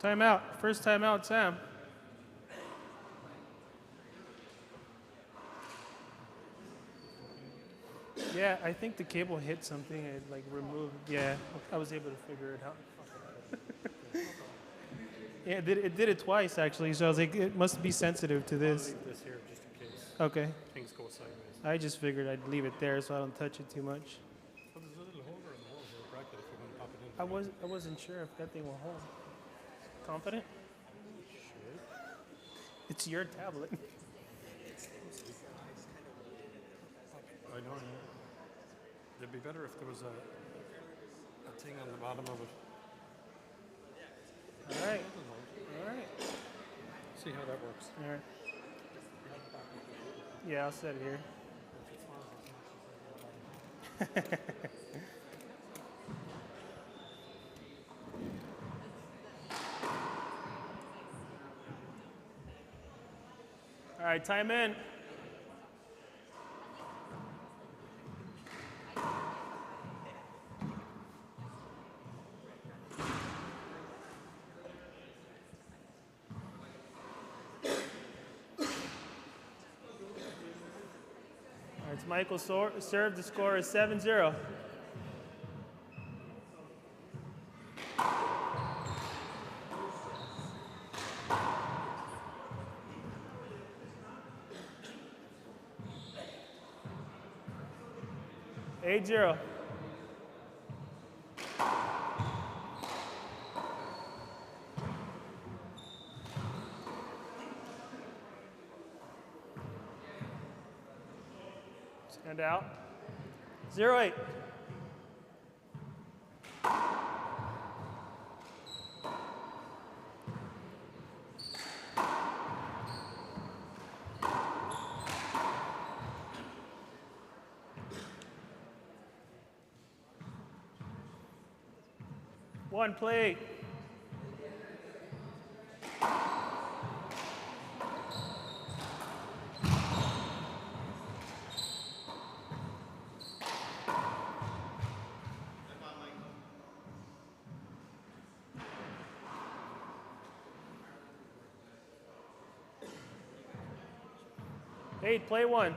Timeout. First timeout, Sam. Yeah, I think the cable hit something. It like removed. Yeah, I was able to figure it out. Yeah, it did it twice actually. So I was like, it must be sensitive to this. I'll leave this here just in case. Okay. Things go sideways. I just figured I'd leave it there so I don't touch it too much. Well, there's a little holder in the wall for a bracket if you want to pop it in. I wasn't sure if that thing will hold. Confident? Sure. It's your tablet. I know. Yeah. It'd be better if there was a thing on the bottom of it. All right. All right. See how that works. All right. Yeah, I'll set it here. All right, time in. It's Michael serve. The score is 7-0. Eight, 0. Stand out. 0-8. One, play 8. Eight, play 1.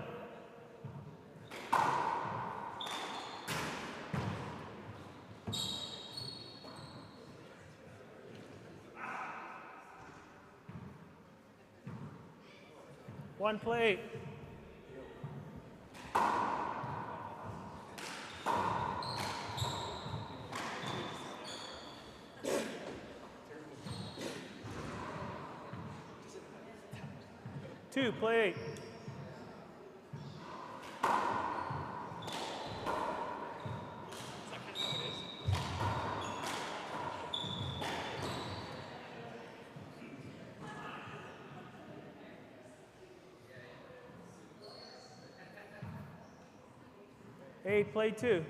One, play 8. Two, play 8. Eight, play 2.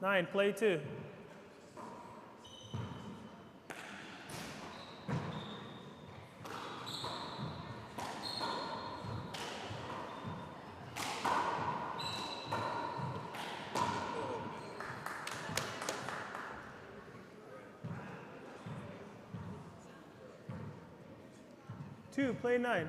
9, play 2. Two, play 9.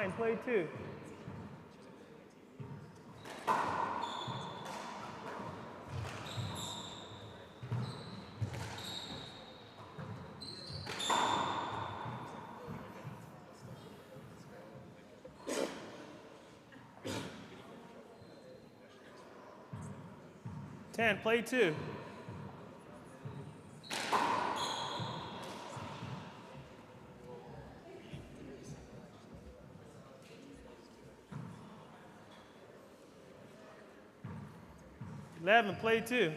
Nine, play 2. Ten, play 2. Eleven, play 2.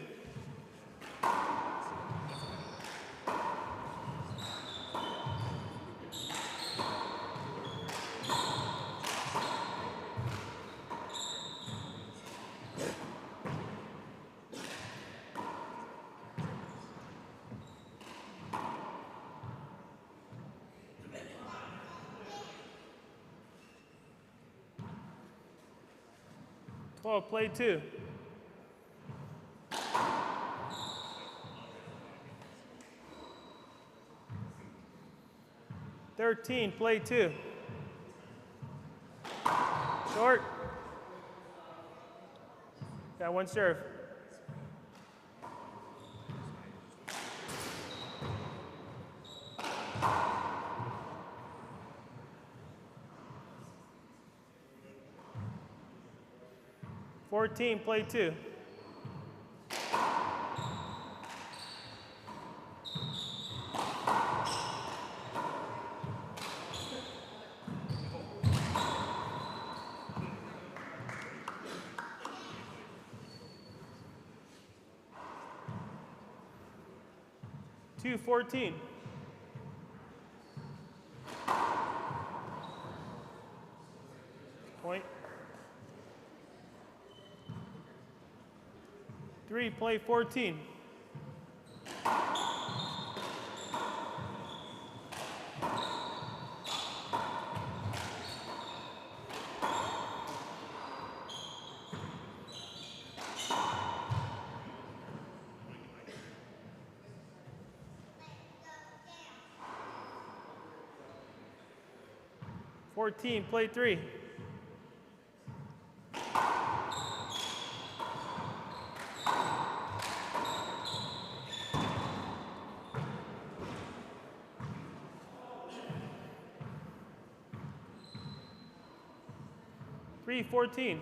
Play 2. Thirteen, play 2. Short. Got one serve. Fourteen, play 2. Two, 14. Point. 3, play 14. Play 3. Three, 14.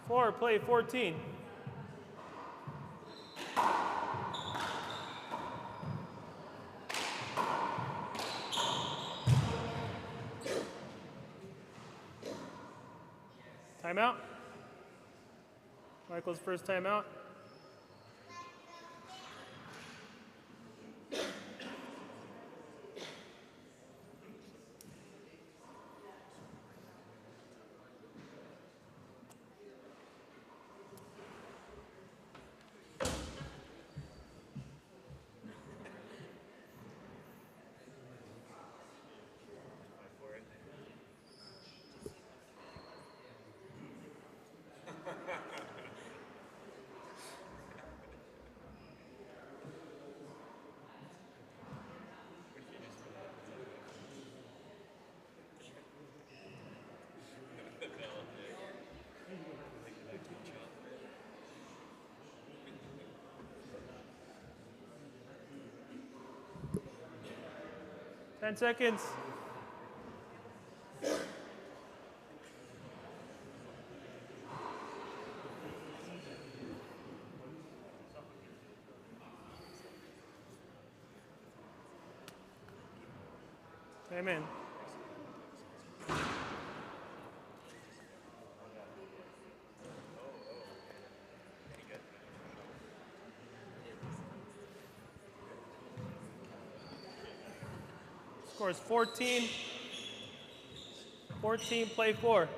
Four, play 14. Timeout. Michael's first timeout. 10 seconds. Amen. Score is 14. 14, play 4.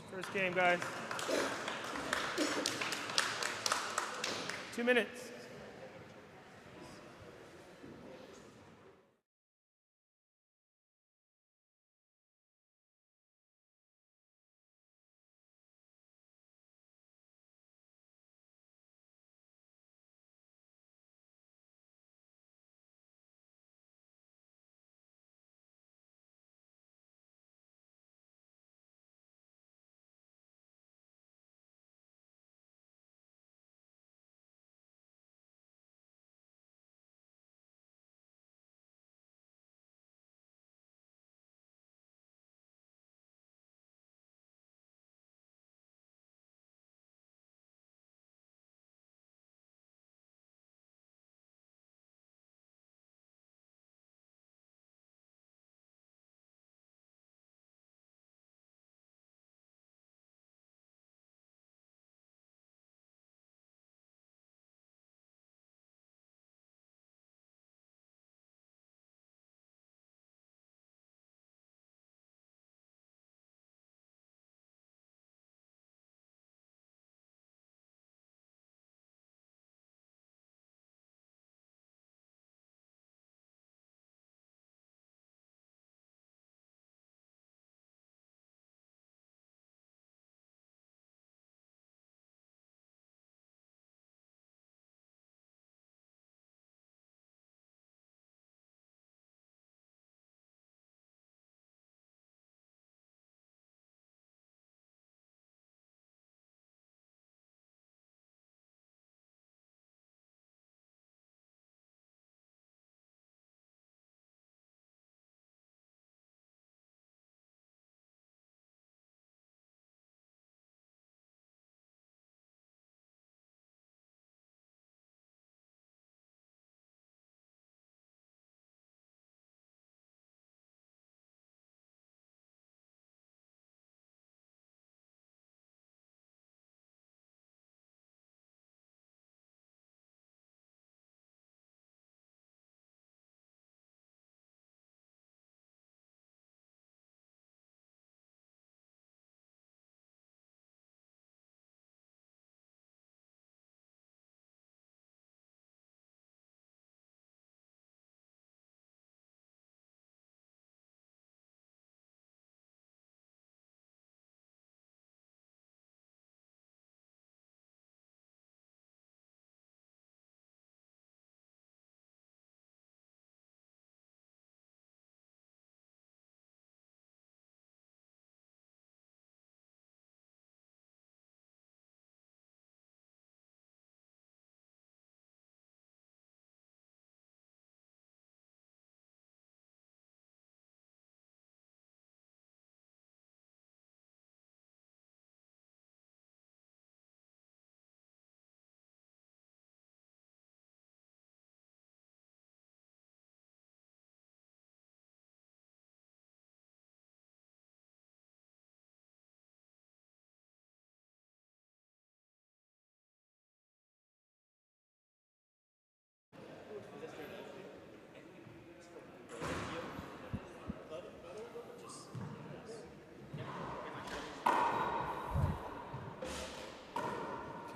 First game, guys. 2 minutes.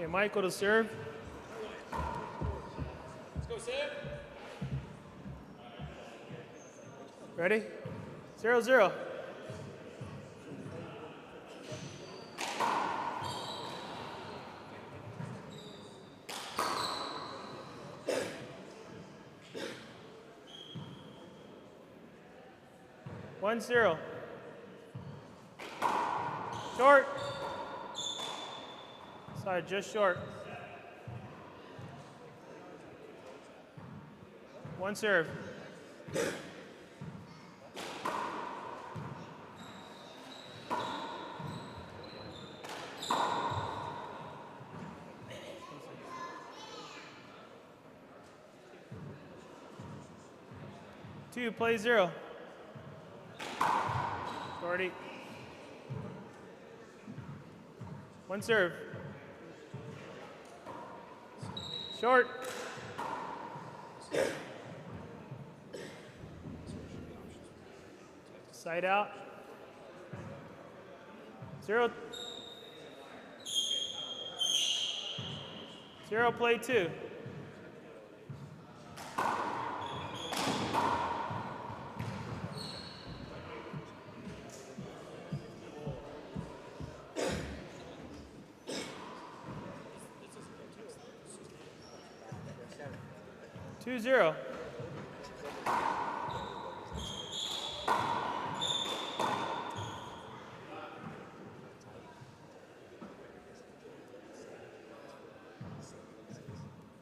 Okay, Michael to serve. Let's go, Sam. Ready? 0-0. 1-0. Short. Sorry, just short. 1 serve. Two, play 0. Shorty. 1 serve. Short. Side out. 0. 0, play 2. Two zero.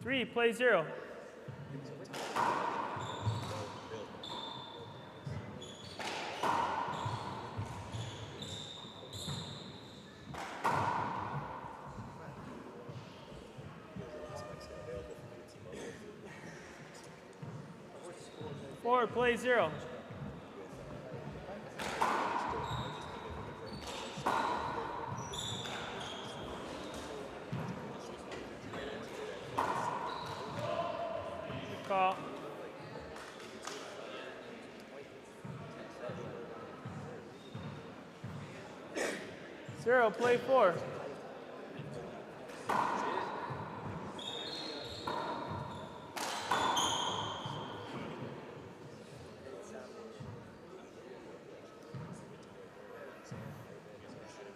Three, play 0. Four, play 0. Good call. 0, play 4.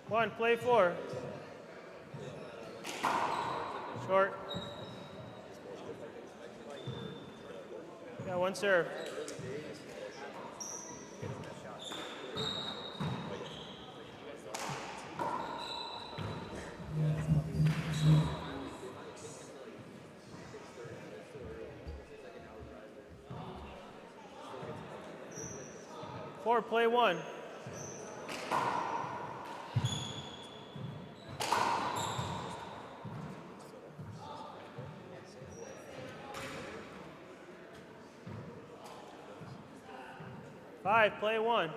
One, play 4. Short. Yeah, 1 serve. Four, play 1. Five, play 1.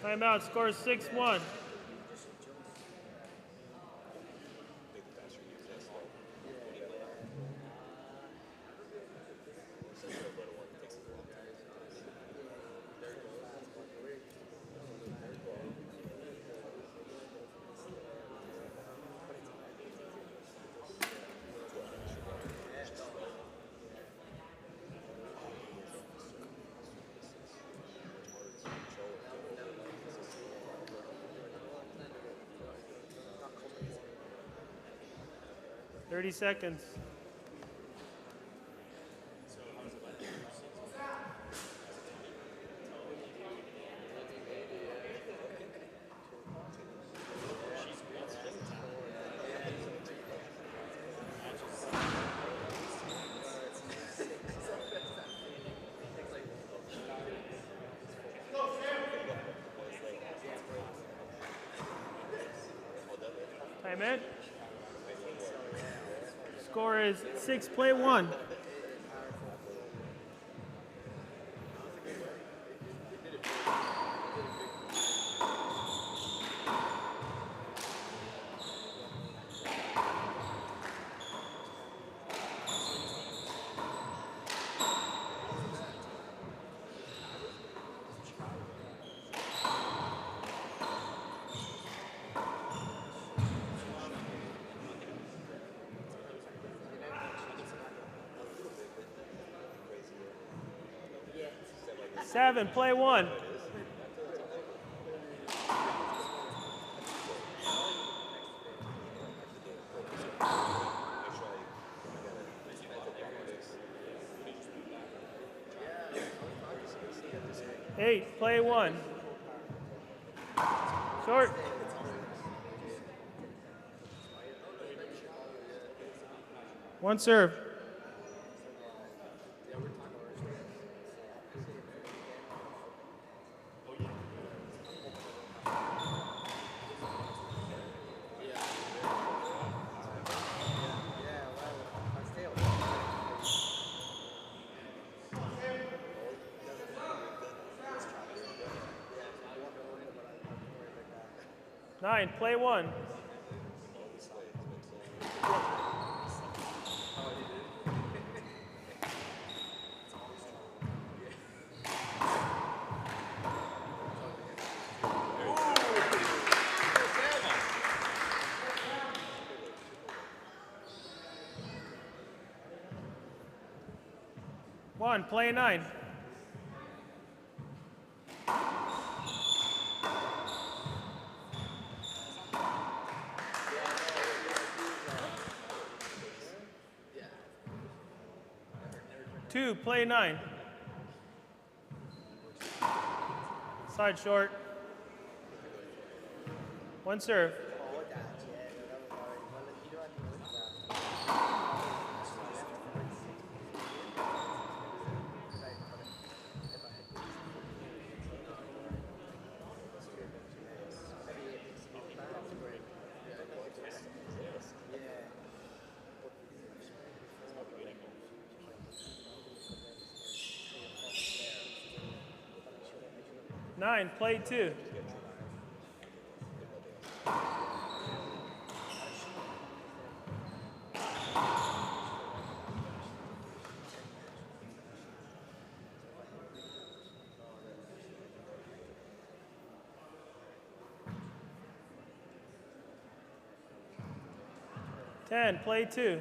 Timeout, score 6-1. Thirty seconds. Time in. Score is 6, play 1. Seven, play 1. 8, play 1. Short. One serve. Nine, play 1. One, play 9. Two, play 9. Side short. One serve. Nine, play 2. Ten, play 2.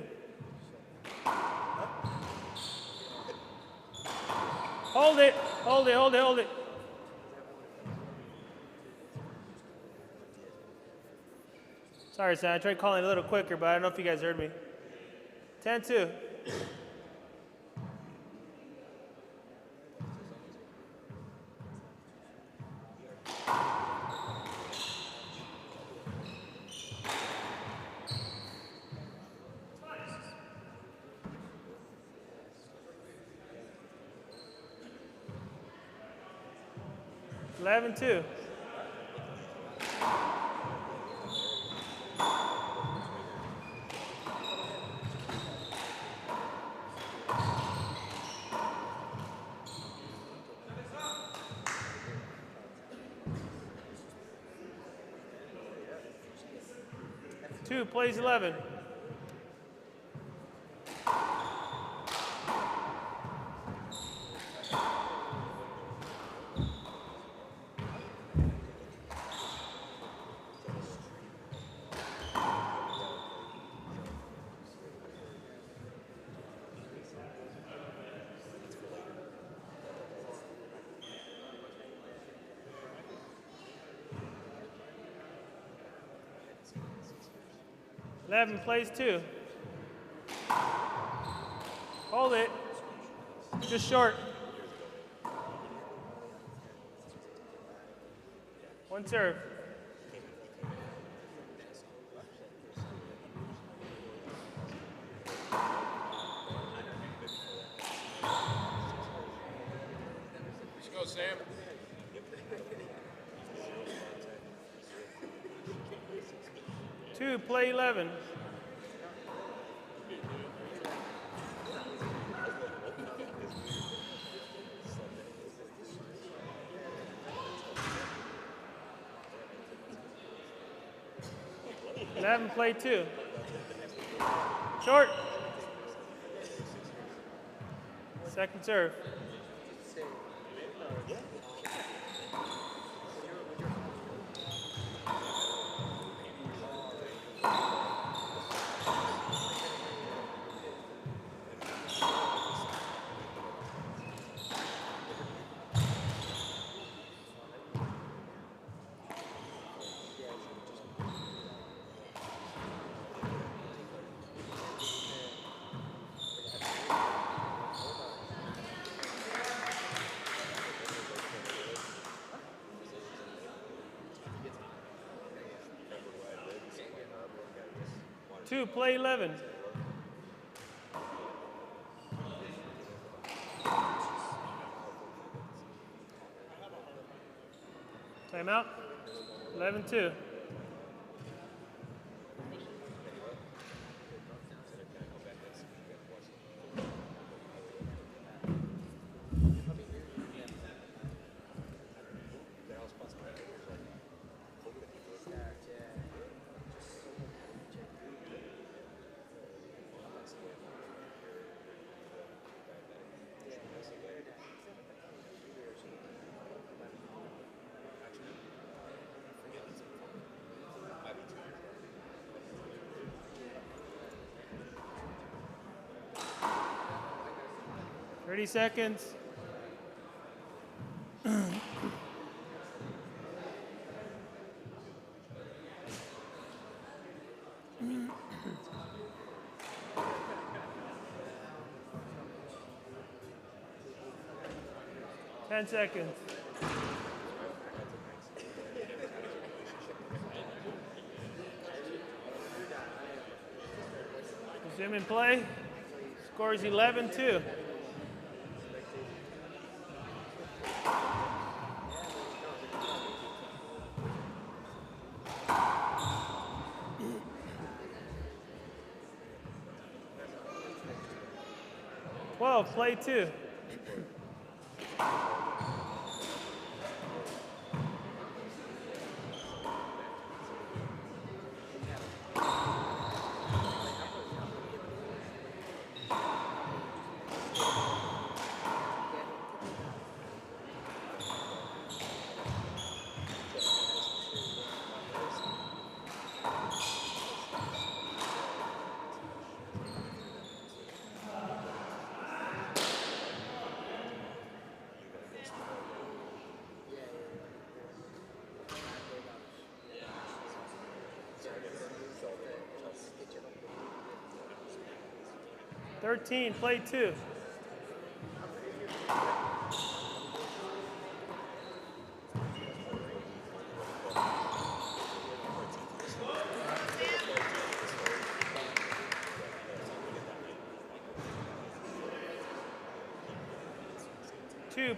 Hold it, hold it, hold it, hold it. Sorry, Sam, I tried calling a little quicker, but I don't know if you guys heard me. 10-2. Eleven two. Two, plays 11. Eleven, plays 2. Hold it. Just short. One serve. Let's go, Sam. Two, play 11. Play 2. Short. Second serve. 2, play 11. Timeout. 11-2. Thirty seconds. Ten seconds. Resume in play. Score is 11-2. Play 2. Play 2.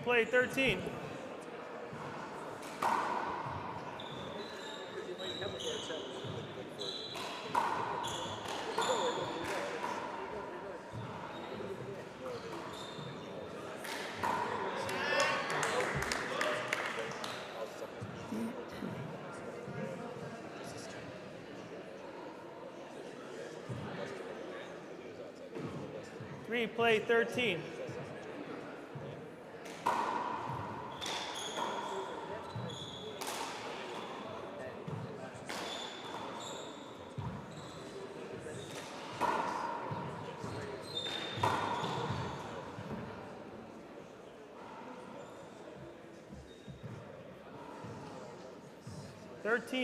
Play 13. Play 13.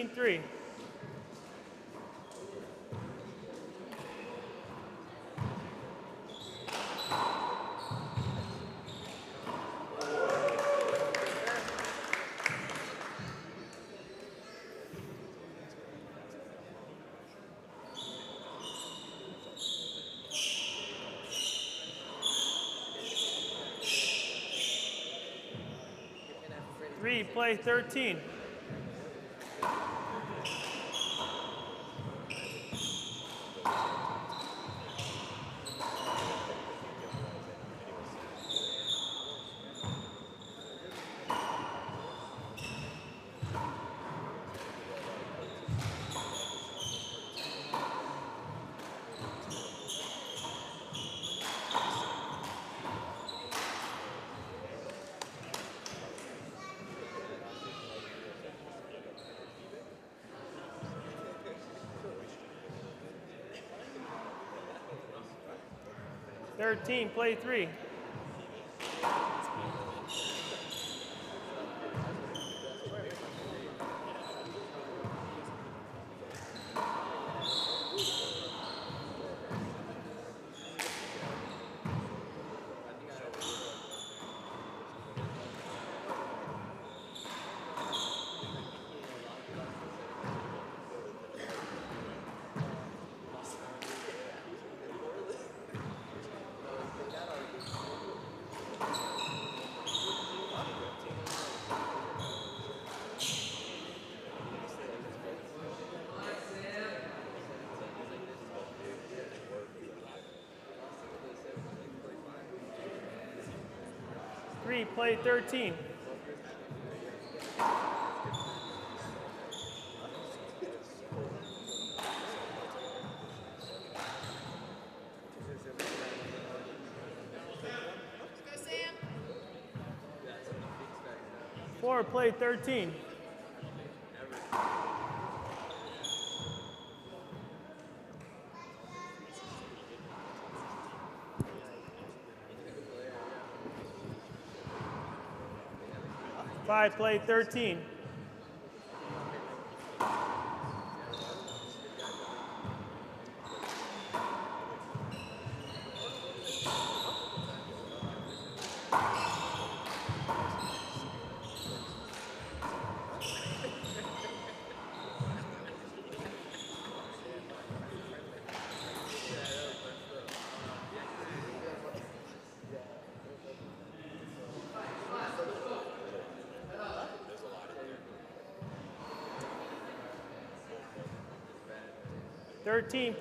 Three. Play 13. Play 3. 3, play 13. Four, play 13. Five, play 13.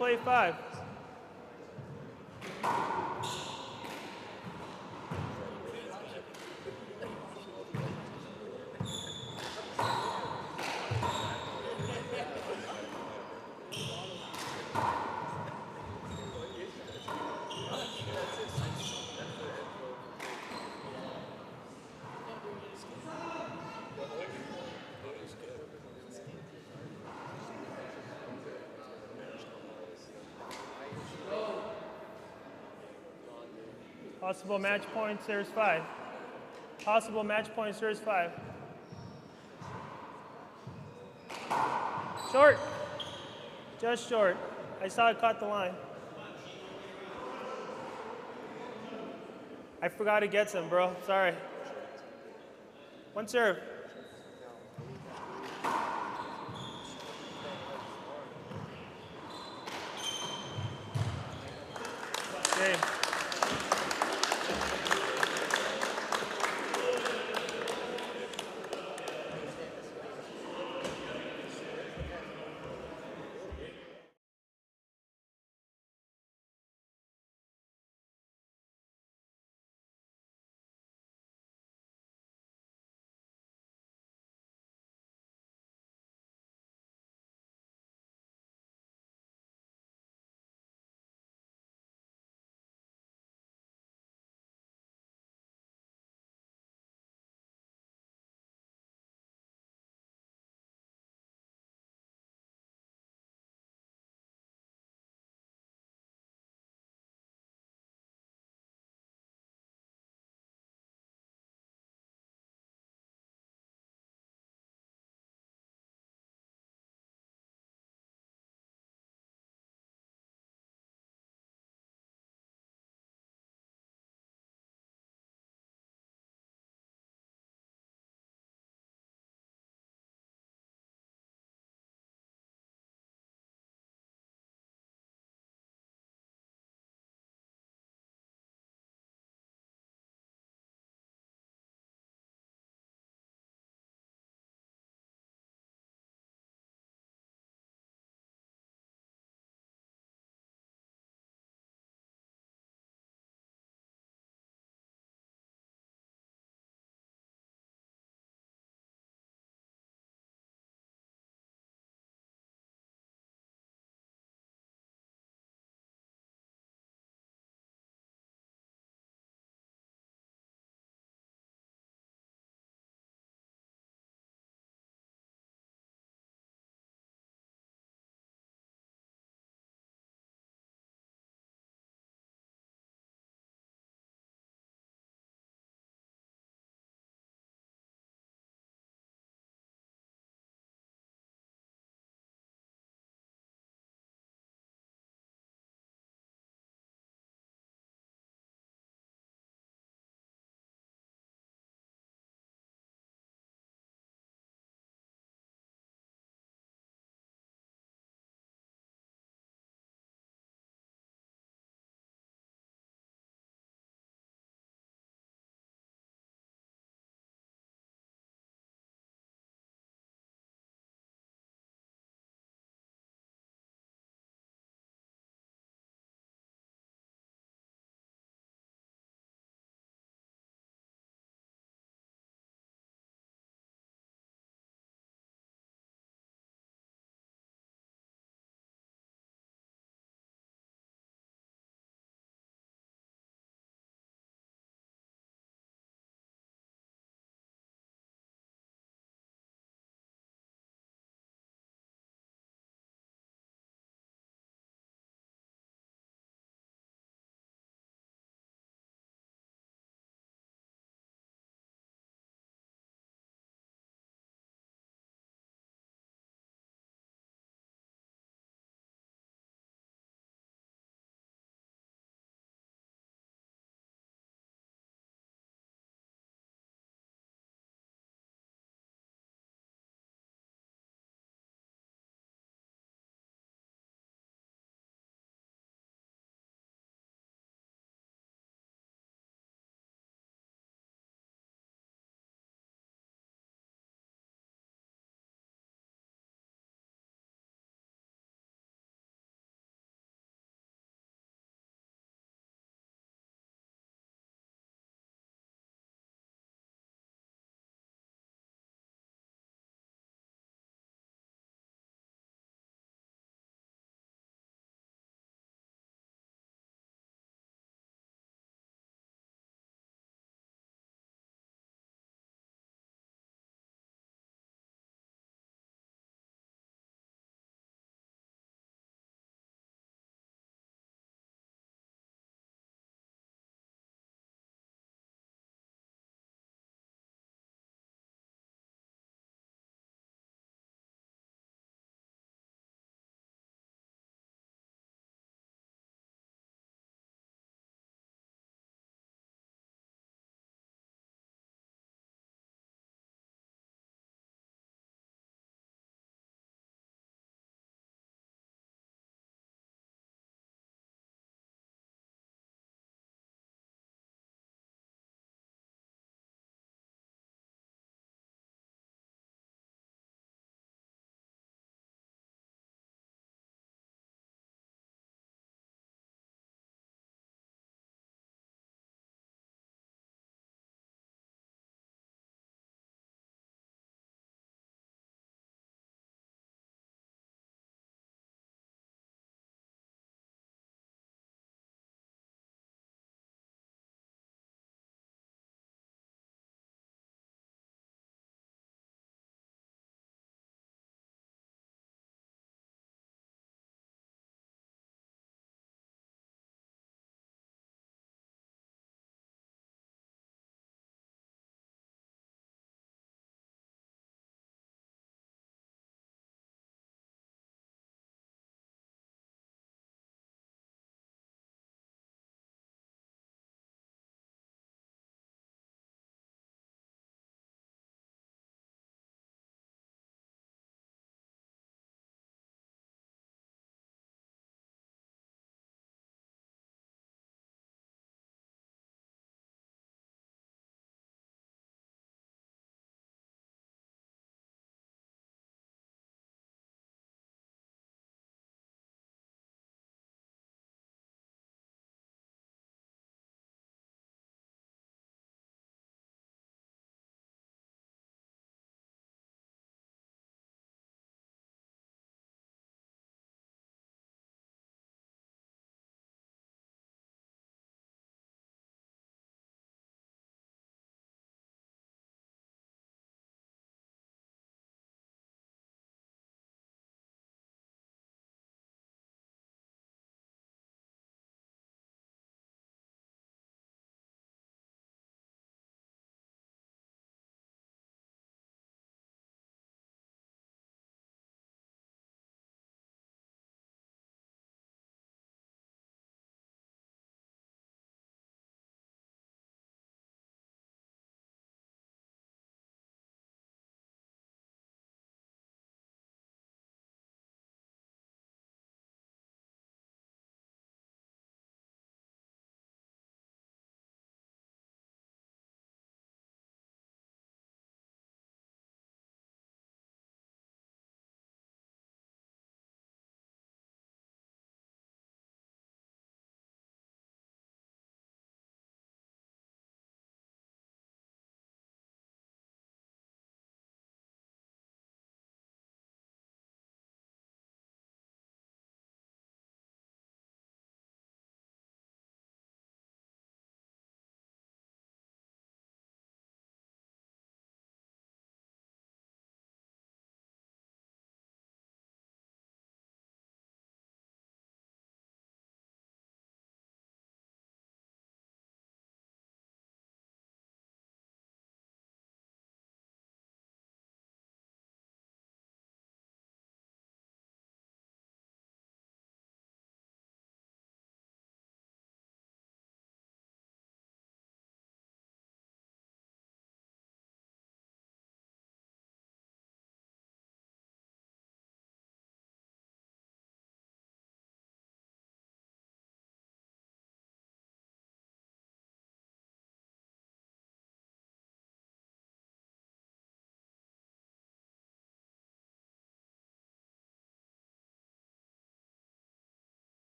Play 5. Possible match points, there's 5. Possible match points, there's 5. Short. Just short. I saw it caught the line. I forgot to get some, bro. Sorry. One serve. Okay.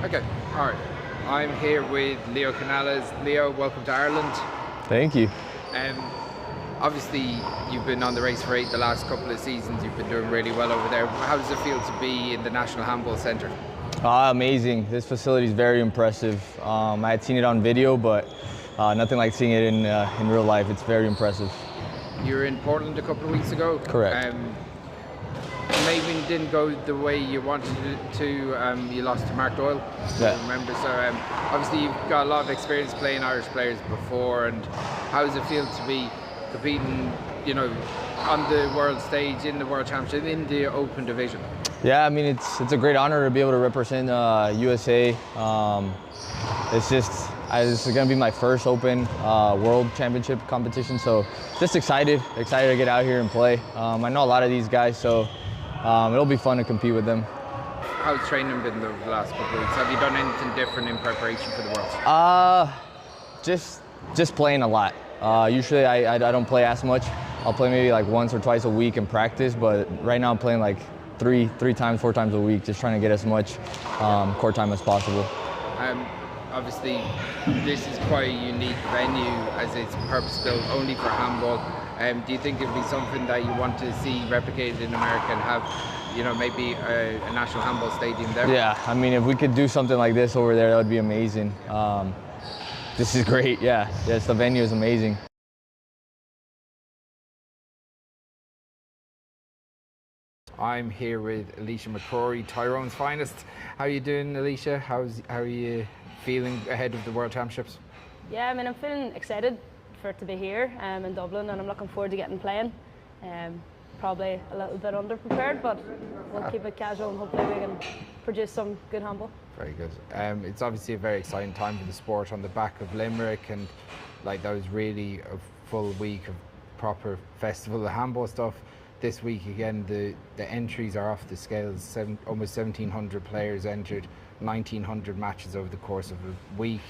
Okay, all right. I'm here with Leo Canales. Leo, welcome to Ireland. Thank you. Obviously, you've been on the race for 8 the last couple of seasons. You've been doing really well over there. How does it feel to be in the National Handball Centre? Amazing. This facility is very impressive. I had seen it on video, but nothing like seeing it in real life. It's very impressive. You were in Portland a couple of weeks ago. Correct. Maybe didn't go the way you wanted it to. You lost to Mark Doyle, Yeah. I remember. So obviously you've got a lot of experience playing Irish players before. And how does it feel to be competing, you know, on the world stage, in the World Championship, in the open division? Yeah, I mean, it's a great honor to be able to represent USA. This is going to be my first Open World Championship competition, so just excited to get out here and play. I know a lot of these guys, so it'll be fun to compete with them. How's training been the last couple of weeks? Have you done anything different in preparation for the Worlds? Just playing a lot. Usually I don't play as much. I'll play maybe like once or twice a week in practice, but right now I'm playing like three times, 4 times a week, just trying to get as much court time as possible. Obviously, this is quite a unique venue as it's purpose-built only for handball. Do you think it would be something that you want to see replicated in America and have, you know, maybe a national handball stadium there? Yeah, I mean, if we could do something like this over there, that would be amazing. This is great, yeah. Yes, the venue is amazing. I'm here with Alicia McCrory, Tyrone's finest. How are you doing, Alicia? How are you feeling ahead of the World Championships? Yeah, I mean, I'm feeling excited for it to be here in Dublin, and I'm looking forward to getting playing. Probably a little bit underprepared, but we'll keep it casual and hopefully we can produce some good handball. Very good. It's obviously a very exciting time for the sport on the back of Limerick, and like that was really a full week of proper festival of handball stuff. This week again, the entries are off the scales. Almost 1,700 players entered, 1,900 matches over the course of a week.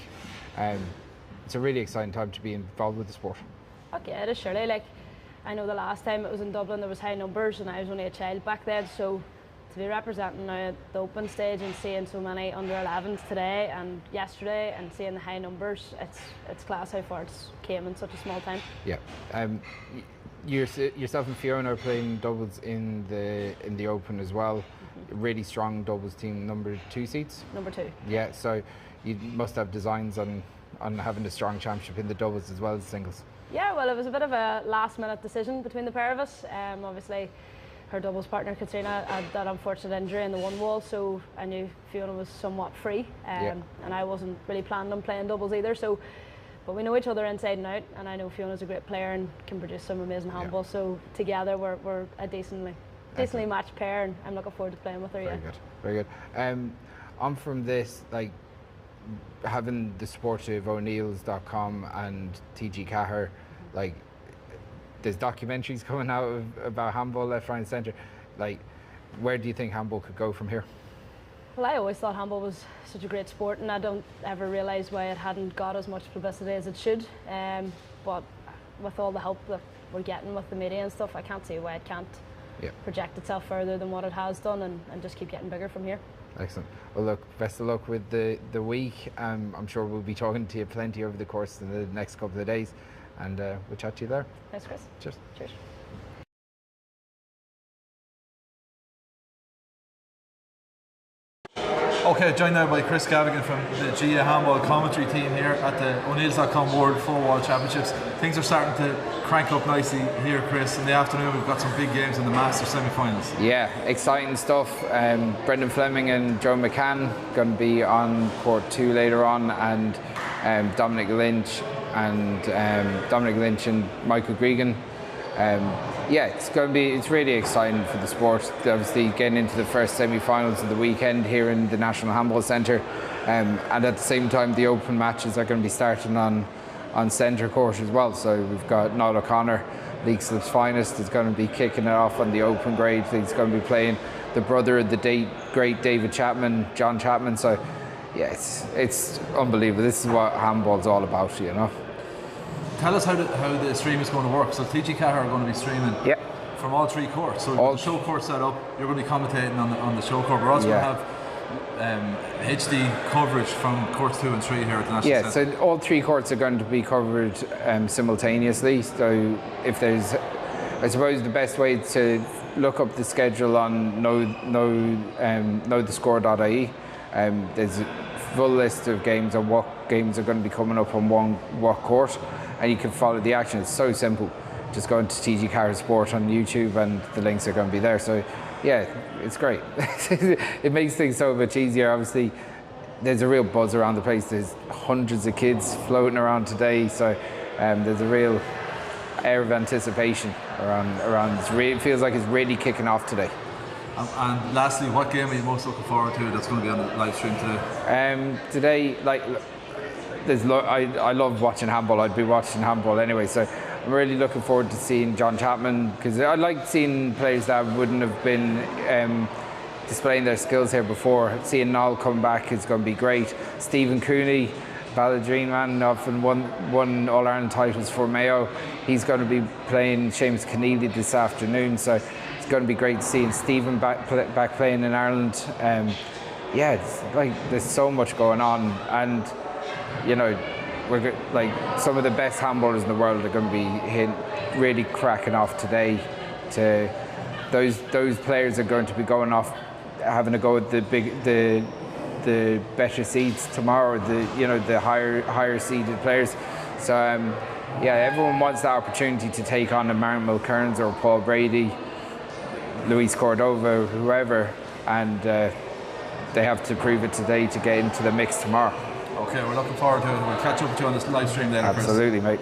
It's a really exciting time to be involved with the sport. Okay, it is surely. Like, I know the last time it was in Dublin there was high numbers and I was only a child back then, so to be representing now at the open stage and seeing so many under 11s today and yesterday and seeing the high numbers, it's class how far it's came in such a small time. Yeah. Yourself and Fiona are playing doubles in the Open as well. Really strong doubles team, number 2 seats? Number 2. Yeah, so you must have designs on having a strong championship in the doubles as well as singles. Yeah, well, it was a bit of a last-minute decision between the pair of us. Obviously, her doubles partner Katrina had that unfortunate injury in the one wall, so I knew Fiona was somewhat free, and I wasn't really planning on playing doubles either. So, but we know each other inside and out, and I know Fiona's a great player and can produce some amazing handball. So together we're a decently matched pair, and I'm looking forward to playing with her. Very good. On from this, like having the support of O'Neills.com and TG Cahir, like there's documentaries coming out about handball left, right, and centre. Like, where do you think handball could go from here? Well, I always thought handball was such a great sport, and I don't ever realise why it hadn't got as much publicity as it should. But with all the help that we're getting with the media and stuff, I can't see why it can't project itself further than what it has done and just keep getting bigger from here. Excellent. Well, look, best of luck with the week. I'm sure we'll be talking to you plenty over the course of the next couple of days, and we'll chat to you there. Thanks, Chris. Cheers. Cheers. Okay, joined now by Chris Gavigan from the GA Handball commentary team here at the O'Neills.com World 4 World Championships. Things are starting to crank up nicely here, Chris. In the afternoon, we've got some big games in the Masters semi-finals. Yeah, exciting stuff. Brendan Fleming and Joe McCann going to be on court 2 later on, and Dominic Lynch and Michael Gregan. Yeah, it's really exciting for the sport. Obviously, getting into the first semi-finals of the weekend here in the National Handball Centre, and at the same time, the open matches are going to be starting on centre court as well. So we've got Niall O'Connor, League Slip's finest, is going to be kicking it off on the open grade. He's going to be playing the brother of the great David Chapman, John Chapman. So yeah, it's unbelievable. This is what handball's all about, you know. Tell us how the stream is going to work. So TG Cahir are going to be streaming from all 3 courts. So the show court set up, you're going to be commentating on the show court. We're also going to have HD coverage from courts 2 and 3 here at the National Yeah, Centre? so all 3 courts are going to be covered simultaneously. So if there's, I suppose the best way to look up the schedule on knowthescore.ie. There's a full list of games and what games are going to be coming up on what court, and you can follow the action. It's so simple. Just go into TG Carr Sport on YouTube and the links are going to be there. So yeah, it's great. It makes things so much easier. Obviously, there's a real buzz around the place. There's hundreds of kids floating around today, so there's a real air of anticipation around. It feels like it's really kicking off today. And lastly, what game are you most looking forward to that's going to be on the live stream today? Today, I love watching handball. I'd be watching handball anyway, so I'm really looking forward to seeing John Chapman, because I like seeing players that wouldn't have been displaying their skills here before. Seeing Noel come back is going to be great. Stephen Cooney, Balladrine man, often won All-Ireland titles for Mayo. He's going to be playing Seamus Keneally this afternoon, so it's going to be great to see Stephen back playing in Ireland. Yeah, it's like there's so much going on, and you know, we're like some of the best handballers in the world are going to be really cracking off today. To those players are going to be going off, having a go at the better seeds tomorrow. The higher seeded players. So yeah, everyone wants that opportunity to take on a Martin Mulcairns or Paul Brady, Luis Cordova, whoever, and they have to prove it today to get into the mix tomorrow. Okay, we're looking forward to it. We'll catch up with you on this live stream later, Chris. Absolutely, mate.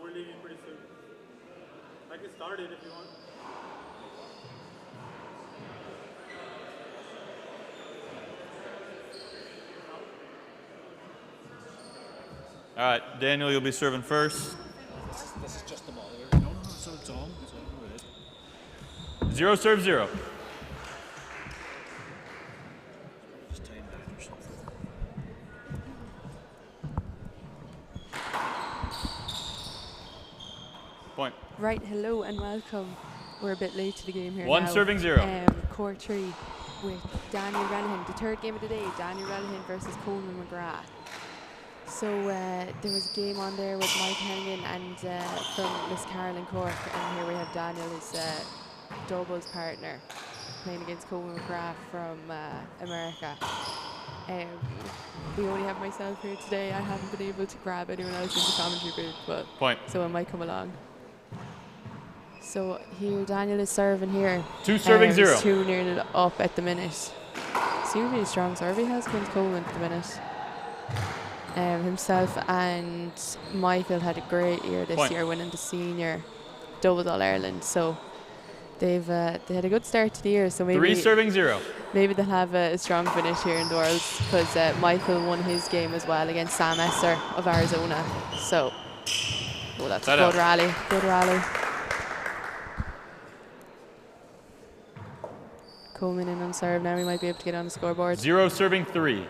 we're leaving pretty soon. I can start it if you want. All right, Daniel, you'll be serving first. This is just the ball. No, so it's on. It's on. 0 serve 0. Just time down or something. Point. Right, hello and welcome. We're a bit late to the game here. One now. serving 0. Court 3 with Daniel Relihan, the third game of the day. Daniel Relihan versus Coleman McGrath. So there was a game on there with Mike Hennigan and from Miss Carolyn Cork, and here we have Daniel, his doubles partner, playing against Coleman McGrath from America. We only have myself here today. I haven't been able to grab anyone else in the commentary booth, but point. Someone might come along. So here Daniel is serving here. 2 serving 0. 2-0 up at the minute. Seems really strong serve he has against Coleman at the minute. Himself and Michael had a great year this year, winning the senior doubles All Ireland. So they had a good start to the year. So maybe 3 serving 0. Maybe they'll have a strong finish here in the Worlds, because Michael won his game as well against Sam Esser of Arizona. So that's a good rally. Good rally. Coleman in on serve now. We might be able to get on the scoreboard. 0 serving 3.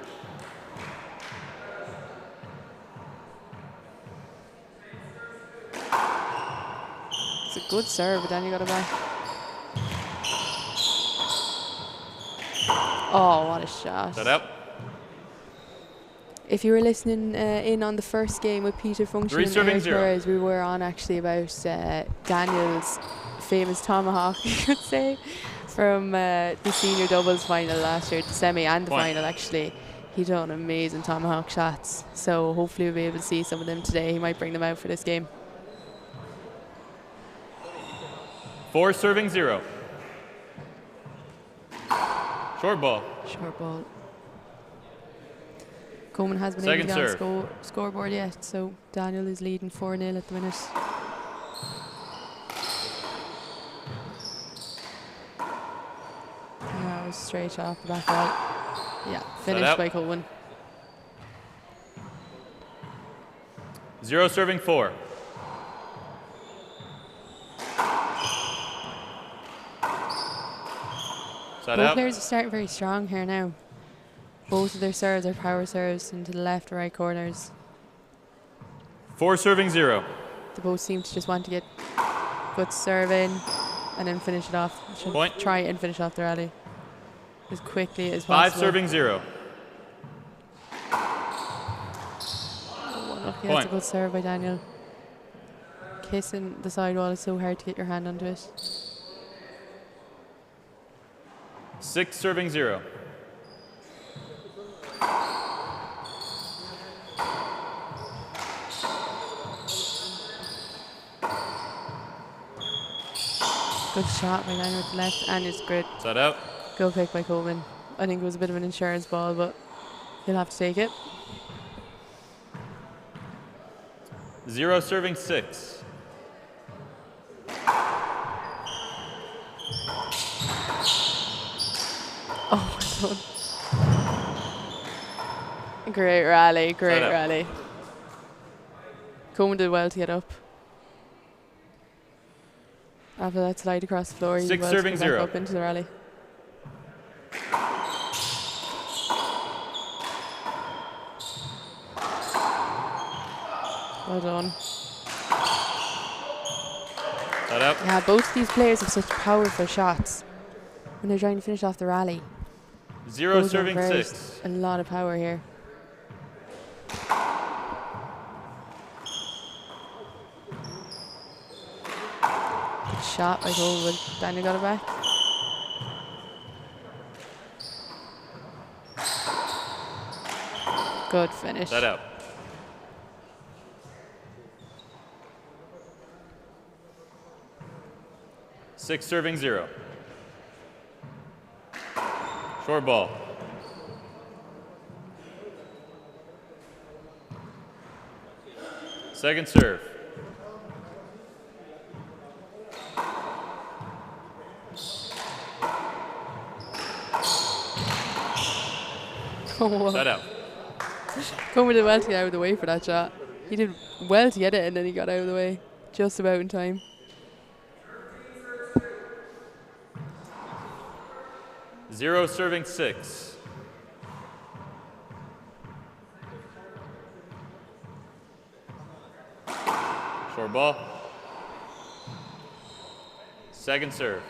It's a good serve, but then you got it back. Oh, what a shot. Set up. If you were listening in on the first game with Peter Function and Eric Perez, we were on actually about Daniel's famous tomahawk, you could say, from the senior doubles final last year, the semi and the final actually. He done amazing tomahawk shots. So hopefully we'll be able to see some of them today. He might bring them out for this game. 4 serving 0. Short ball. Short ball. Coleman has been able to get on the scoreboard yet, so Daniel is leading 4-0 at the minute. That was straight off the back right. Yeah, finished by Coleman. 0 serving 4. Both players are starting very strong here now. Both of their serves are power serves into the left or right corners. 4 serving 0. They both seem to just want to get good serve in and then finish it off. Point. Try and finish off the rally as quickly as possible. 5 serving 0. Oh, that's a good serve by Daniel. Kissing the sidewall is so hard to get your hand onto it. 6 serving 0. Good shot by Daniel with the left, and it's good. Set out. Good pick by Coleman. I think it was a bit of an insurance ball, but he'll have to take it. 0 serving 6. Oh, my God. Great rally, great rally. Coleman did well to get up. After that slide across the floor, he 6 was serving back 0. up into the rally. Well done. Set up. Yeah, both of these players have such powerful shots when they're trying to finish off the rally. 0 serving 6. A lot of power here. Good shot by Coleman. Daniel got it back. Good finish. Set up. Six serving 0. Short ball. Second serve. Oh, Side out. Coleman did well to get out of the way for that shot. He did well to get it, and then he got out of the way just about in time. Zero serving 6. Short ball. Second serve.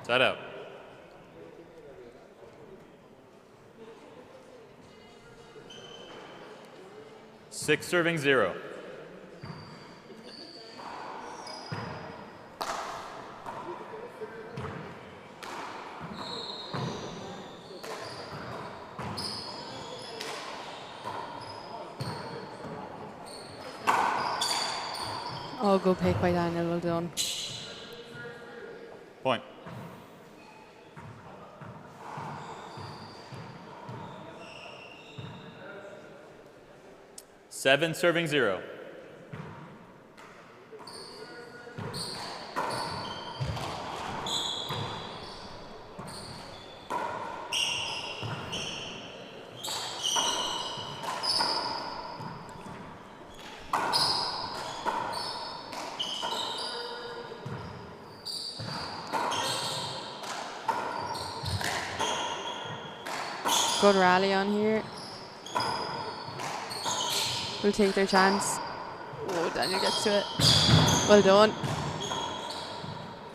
Side out. Six serving 0. Oh, good pick by Daniel. Well done. Point. Seven serving 0. Good rally on here. Will take their chance. Oh, Daniel gets to it. Well done.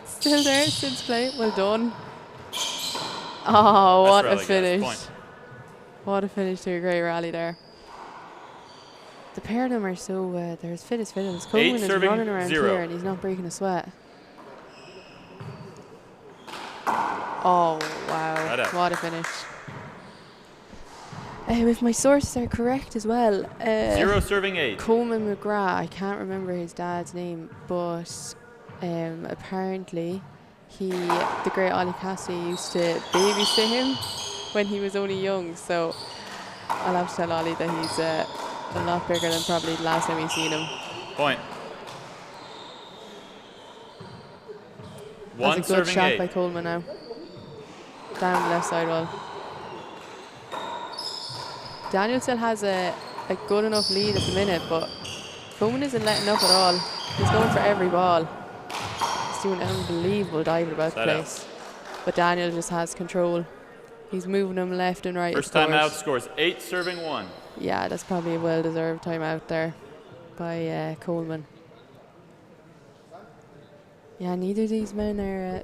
Still there since play. Well done. Oh, what a finish. What a finish to a great rally there. The pair of them are so, they're as fit as fiddles. Coleman is running around here and he's not breaking a sweat. Oh, wow. What a finish. If my sources are correct as well. 0 serving 8. Coleman McGrath, I can't remember his dad's name, but apparently the great Ollie Cassidy used to babysit him when he was only young. So I'll have to tell Ollie that he's a lot bigger than probably the last time we've seen him. Point. That's a good shot by Coleman now. Down the left side wall. Daniel still has a good enough lead at the minute, but Coleman isn't letting up at all. He's going for every ball. He's doing an unbelievable dive about the place. But Daniel just has control. He's moving them left and right. First time out, scores 8 serving 1. Yeah, that's probably a well-deserved timeout there by Coleman. Yeah, neither of these men are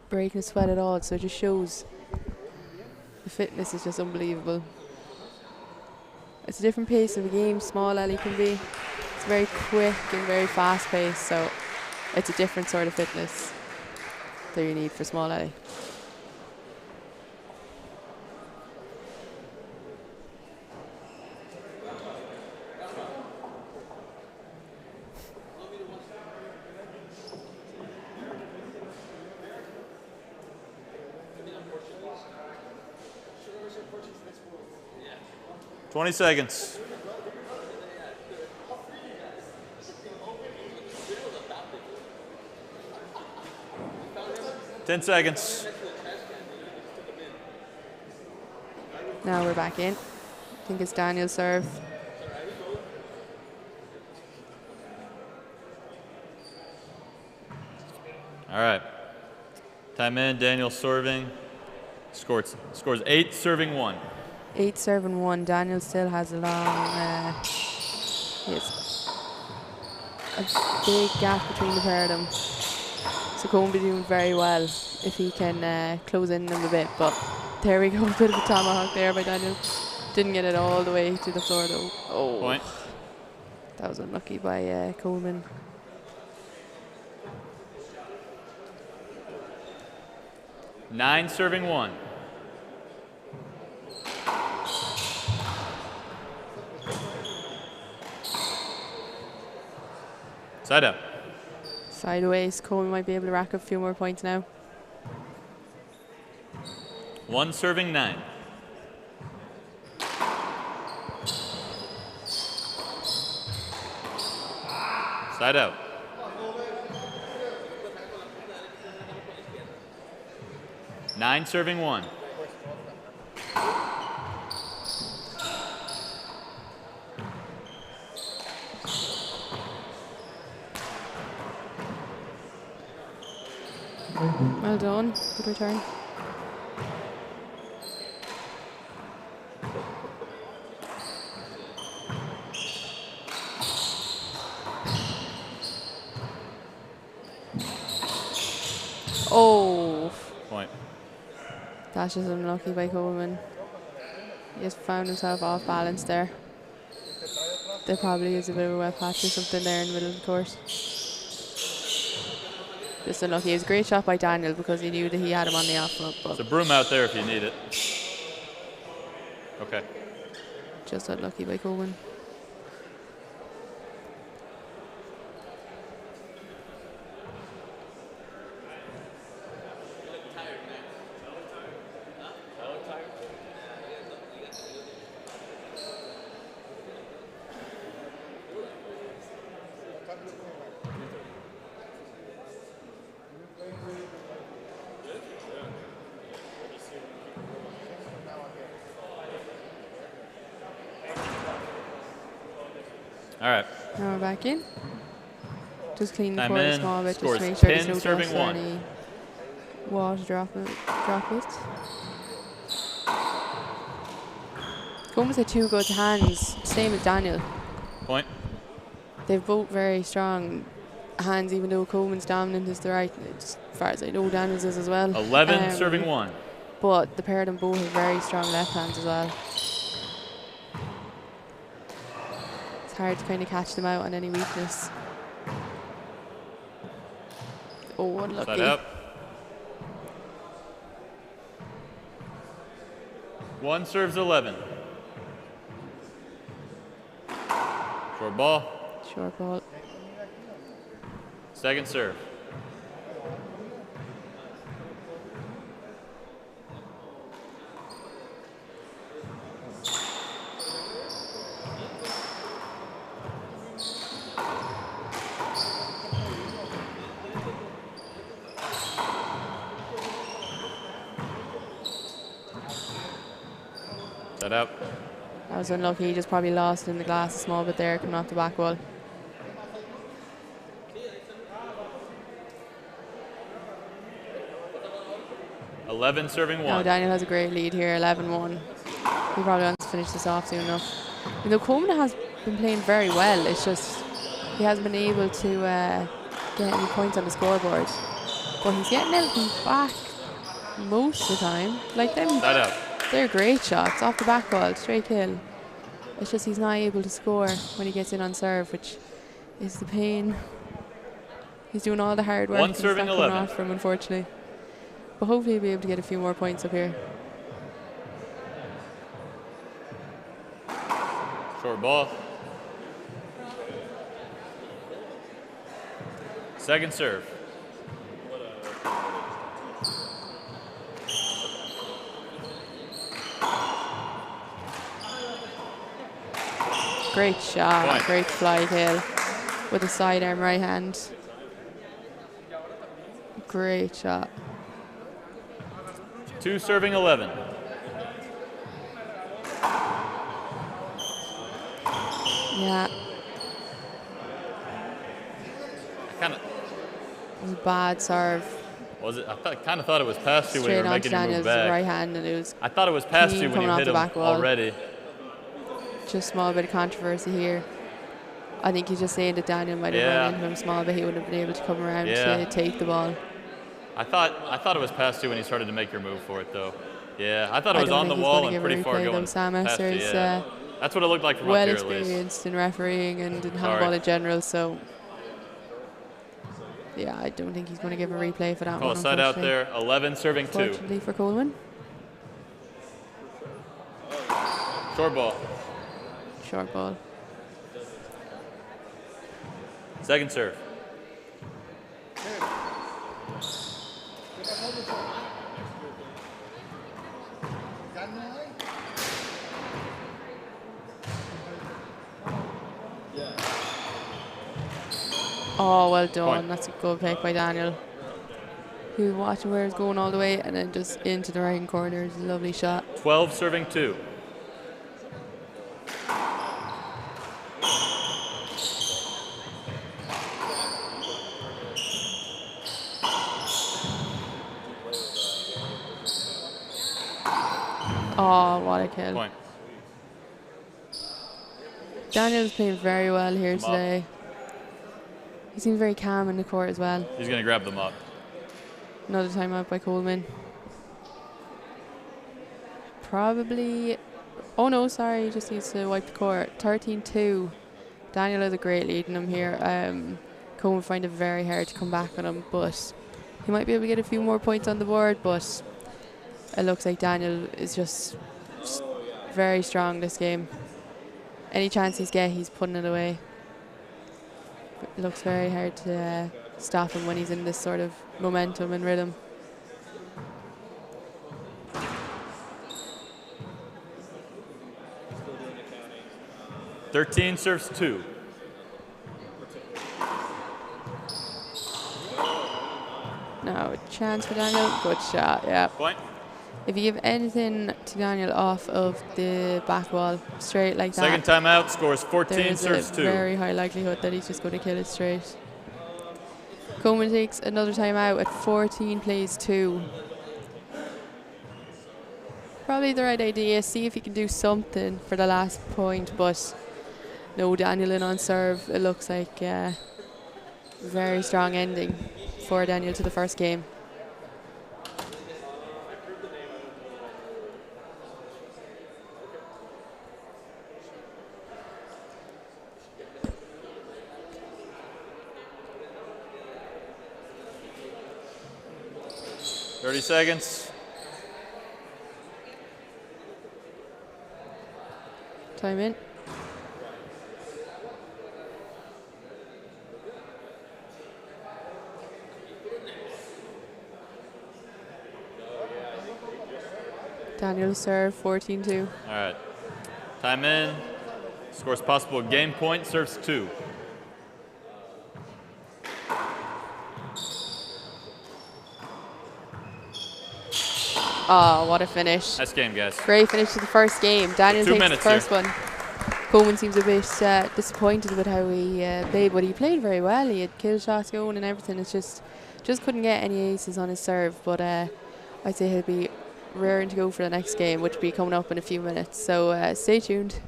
breaking a sweat at all, so it just shows the fitness is just unbelievable. It's a different pace of a game, small alley can be. It's very quick and very fast paced, so it's a different sort of fitness that you need for small alley. Yeah. 20 seconds. Ten seconds. Now we're back in. I think it's Daniel's serve. All right. Time in. Daniel serving. Scores 8 serving 1. 8 serving 1. Daniel still has a long. He has a big gap between the pair of them. So Coleman be doing very well if he can close in them a bit. But there we go, a bit of a tomahawk there by Daniel. Didn't get it all the way to the floor though. Oh, point. That was unlucky by Coleman. Nine serving 1. Side up. Sideways, Coleman might be able to rack up a few more points now. 1 serving 9. Side out. Nine serving one. Well done. Good return. Oh. Point. That's just unlucky by Coleman. He just found himself off balance there. There probably is a bit of a wet patch or something there in the middle of the court. Just unlucky. It was a great shot by Daniel because he knew that he had him on the off foot. There's a broom out there if you need it. Okay. Just unlucky by Coleman. All right. Now we're back in. Just clean the I'm court a in. small bit just Scores to make sure there's 10 no serving dust or one. any water droplets. Coleman's had two good hands, same as Daniel. Point. They've both very strong hands, even though Coleman's dominant is the right. As far as I know, Daniel's is as well. 11 serving one. But the pair of them both have very strong left hands as well. It's hard to kind of catch them out on any weakness. Oh, unlucky. Side up. One serves 11. Short ball. Short ball. Second serve. Set up. That was unlucky. He just probably lost in the glass a small bit there, coming off the back wall. Eleven serving one. Now Daniel has a great lead here, 11-1. He probably wants to finish this off soon enough. You know, Coleman has been playing very well. It's just he hasn't been able to get any points on the scoreboard. But he's getting everything back most of the time. Like them, Side up. they're great shots off the back wall, straight kill. It's just he's not able to score when he gets in on serve, which is the pain. He's doing all the hard work. One and it's serving not coming 11. off for him, unfortunately. But hopefully he'll be able to get a few more points up here. Short ball. Second serve. Great shot, Point. great fly kill with a sidearm right hand. Great shot. Two serving 11. Yeah, Kind of it was a bad serve. was it? I kind of thought it was past you when you Straight were on making your move Daniel's back. right hand, and it was I thought it was past clean you when coming you off hit the him back wall. already. Just small bit of controversy here. I think he's just saying that Daniel might have run into him small, but he wouldn't have been able to come around to take the ball. I thought it was past you when you started to make your move for it, though. Yeah, I thought it I was don't on the think he's wall gonna and give a pretty far replay, going though. Sam past you, Esther's, yeah. That's what it looked like from well up here, at least. experienced in refereeing and in handball in general, so yeah, I don't think he's going to give a replay for that Call one. side out there. 11 serving 2. Unfortunately for Coleman. Short ball. Short ball. Second serve. Oh, well done. Point. That's a good pick by Daniel. He was watching where it's going all the way and then just into the right corner. It's a lovely shot. 12 serving 2. Oh, what a kill. Point. Daniel's playing very well here Come up. today. He seems very calm in the court as well. He's going to grab them up. Another timeout by Coleman. Probably. Oh no, sorry, he just needs to wipe the court. 13-2. Daniel has a great lead in him here. Coleman find it very hard to come back on him, but he might be able to get a few more points on the board. But it looks like Daniel is just very strong this game. Any chance he's get, he's putting it away. It looks very hard to stop him when he's in this sort of momentum and rhythm. Thirteen serves 2. Now a chance for Daniel. Good shot, yeah. Point. If you give anything to Daniel off of the back wall, straight like that. Second timeout, scores 14, there's serves a 2. very high likelihood that he's just going to kill it straight. Coleman takes another timeout at 14 plays 2. Probably the right idea. See if he can do something for the last point, but no Daniel in on serve. It looks like a very strong ending for Daniel to the first game. Thirty seconds. Time in. Daniel serve 14-2. All right. Time in. Scores possible game point, serves 2. Oh, what a finish. Nice game, guys. Great finish to the first game. Daniel 2 takes the minutes first here. one. Coleman seems a bit disappointed with how he played, but he played very well. He had kill shots going and everything. It's just couldn't get any aces on his serve. But I'd say he'll be raring to go for the next game, which will be coming up in a few minutes. So stay tuned.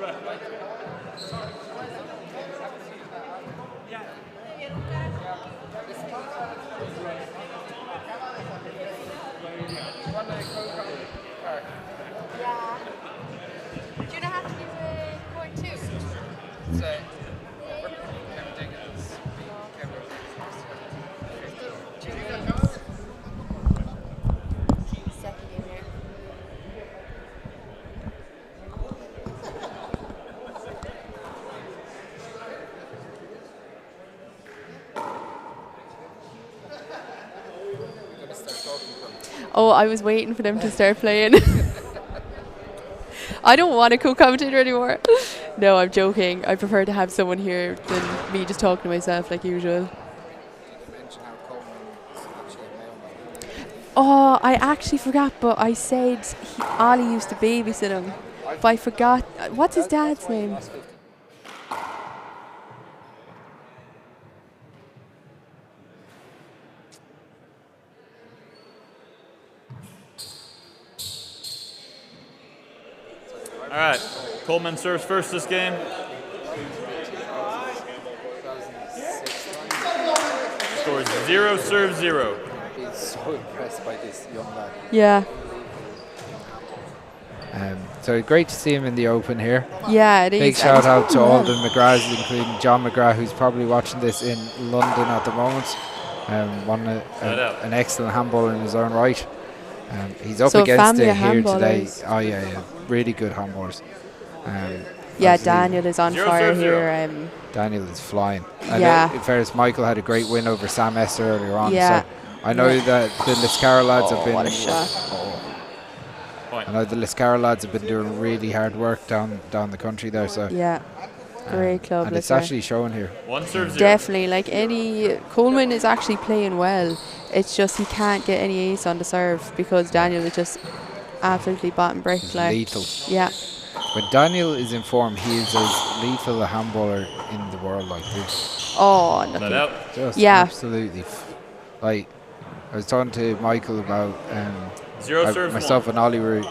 Yeah. Do you not have to give a court too? Second game here. Oh, I was waiting for them to start playing. I don't want a co-commentator anymore. No, I'm joking. I prefer to have someone here than me just talking to myself like usual. Oh, I actually forgot, but I said Ollie used to babysit him. But I forgot. What's his dad's name? All right, Coleman serves first this game. Scores 0, serves 0. He's so impressed by this young lad. Yeah. So great to see him in the Open here. Yeah, it is. Big shout out to all the McGraths, including John McGrath, who's probably watching this in London at the moment. An excellent handballer in his own right. He's up against it here today. Oh yeah, really good handballers. Yeah, Daniel is on fire here. Daniel is flying. Yeah. In fairness, Michael had a great win over Sam Esther earlier on. Yeah. So I know that the Liscara lads have been. What a shot. I know the Liscara lads have been doing really hard work down the country there. So yeah, great club. And it's actually showing here. 1 serve 0. Definitely, like Coleman is actually playing well. It's just he can't get any ace on the serve because Daniel is just absolutely bottom brick. Like lethal. Yeah. When Daniel is in form, he is as lethal a handballer in the world like this. Oh, nothing. Just yeah. Absolutely. Like, I was talking to Michael about 0 serves myself 1. and Ollie were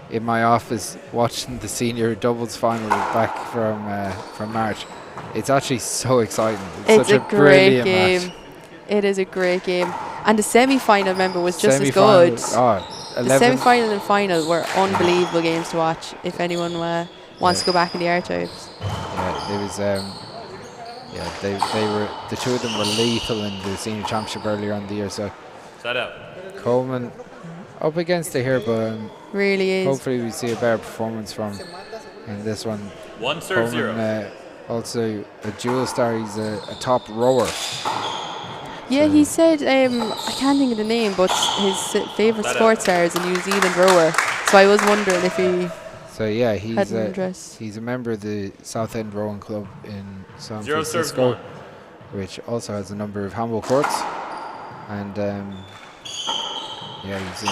in my office watching the senior doubles final back from March. It's actually so exciting. It's such a great brilliant game. match. It is a great game. And the semi-final, remember, was just as good. The semi-final and final were unbelievable games to watch if anyone wants to go back in the archives. Yeah, there was they were, the two of them were lethal in the senior championship earlier on the year. So Set out. Coleman up against it here, but really is. Hopefully we see a better performance from in this one. 1 serve 0. Also a dual star. He's a top rower. Yeah, he said, I can't think of the name, but his favourite sports star is a New Zealand rower. So I was wondering if he had an interest. He's a member of the South End Rowing Club in San 0 serves Francisco, 1. which also has a number of handball courts. And he's in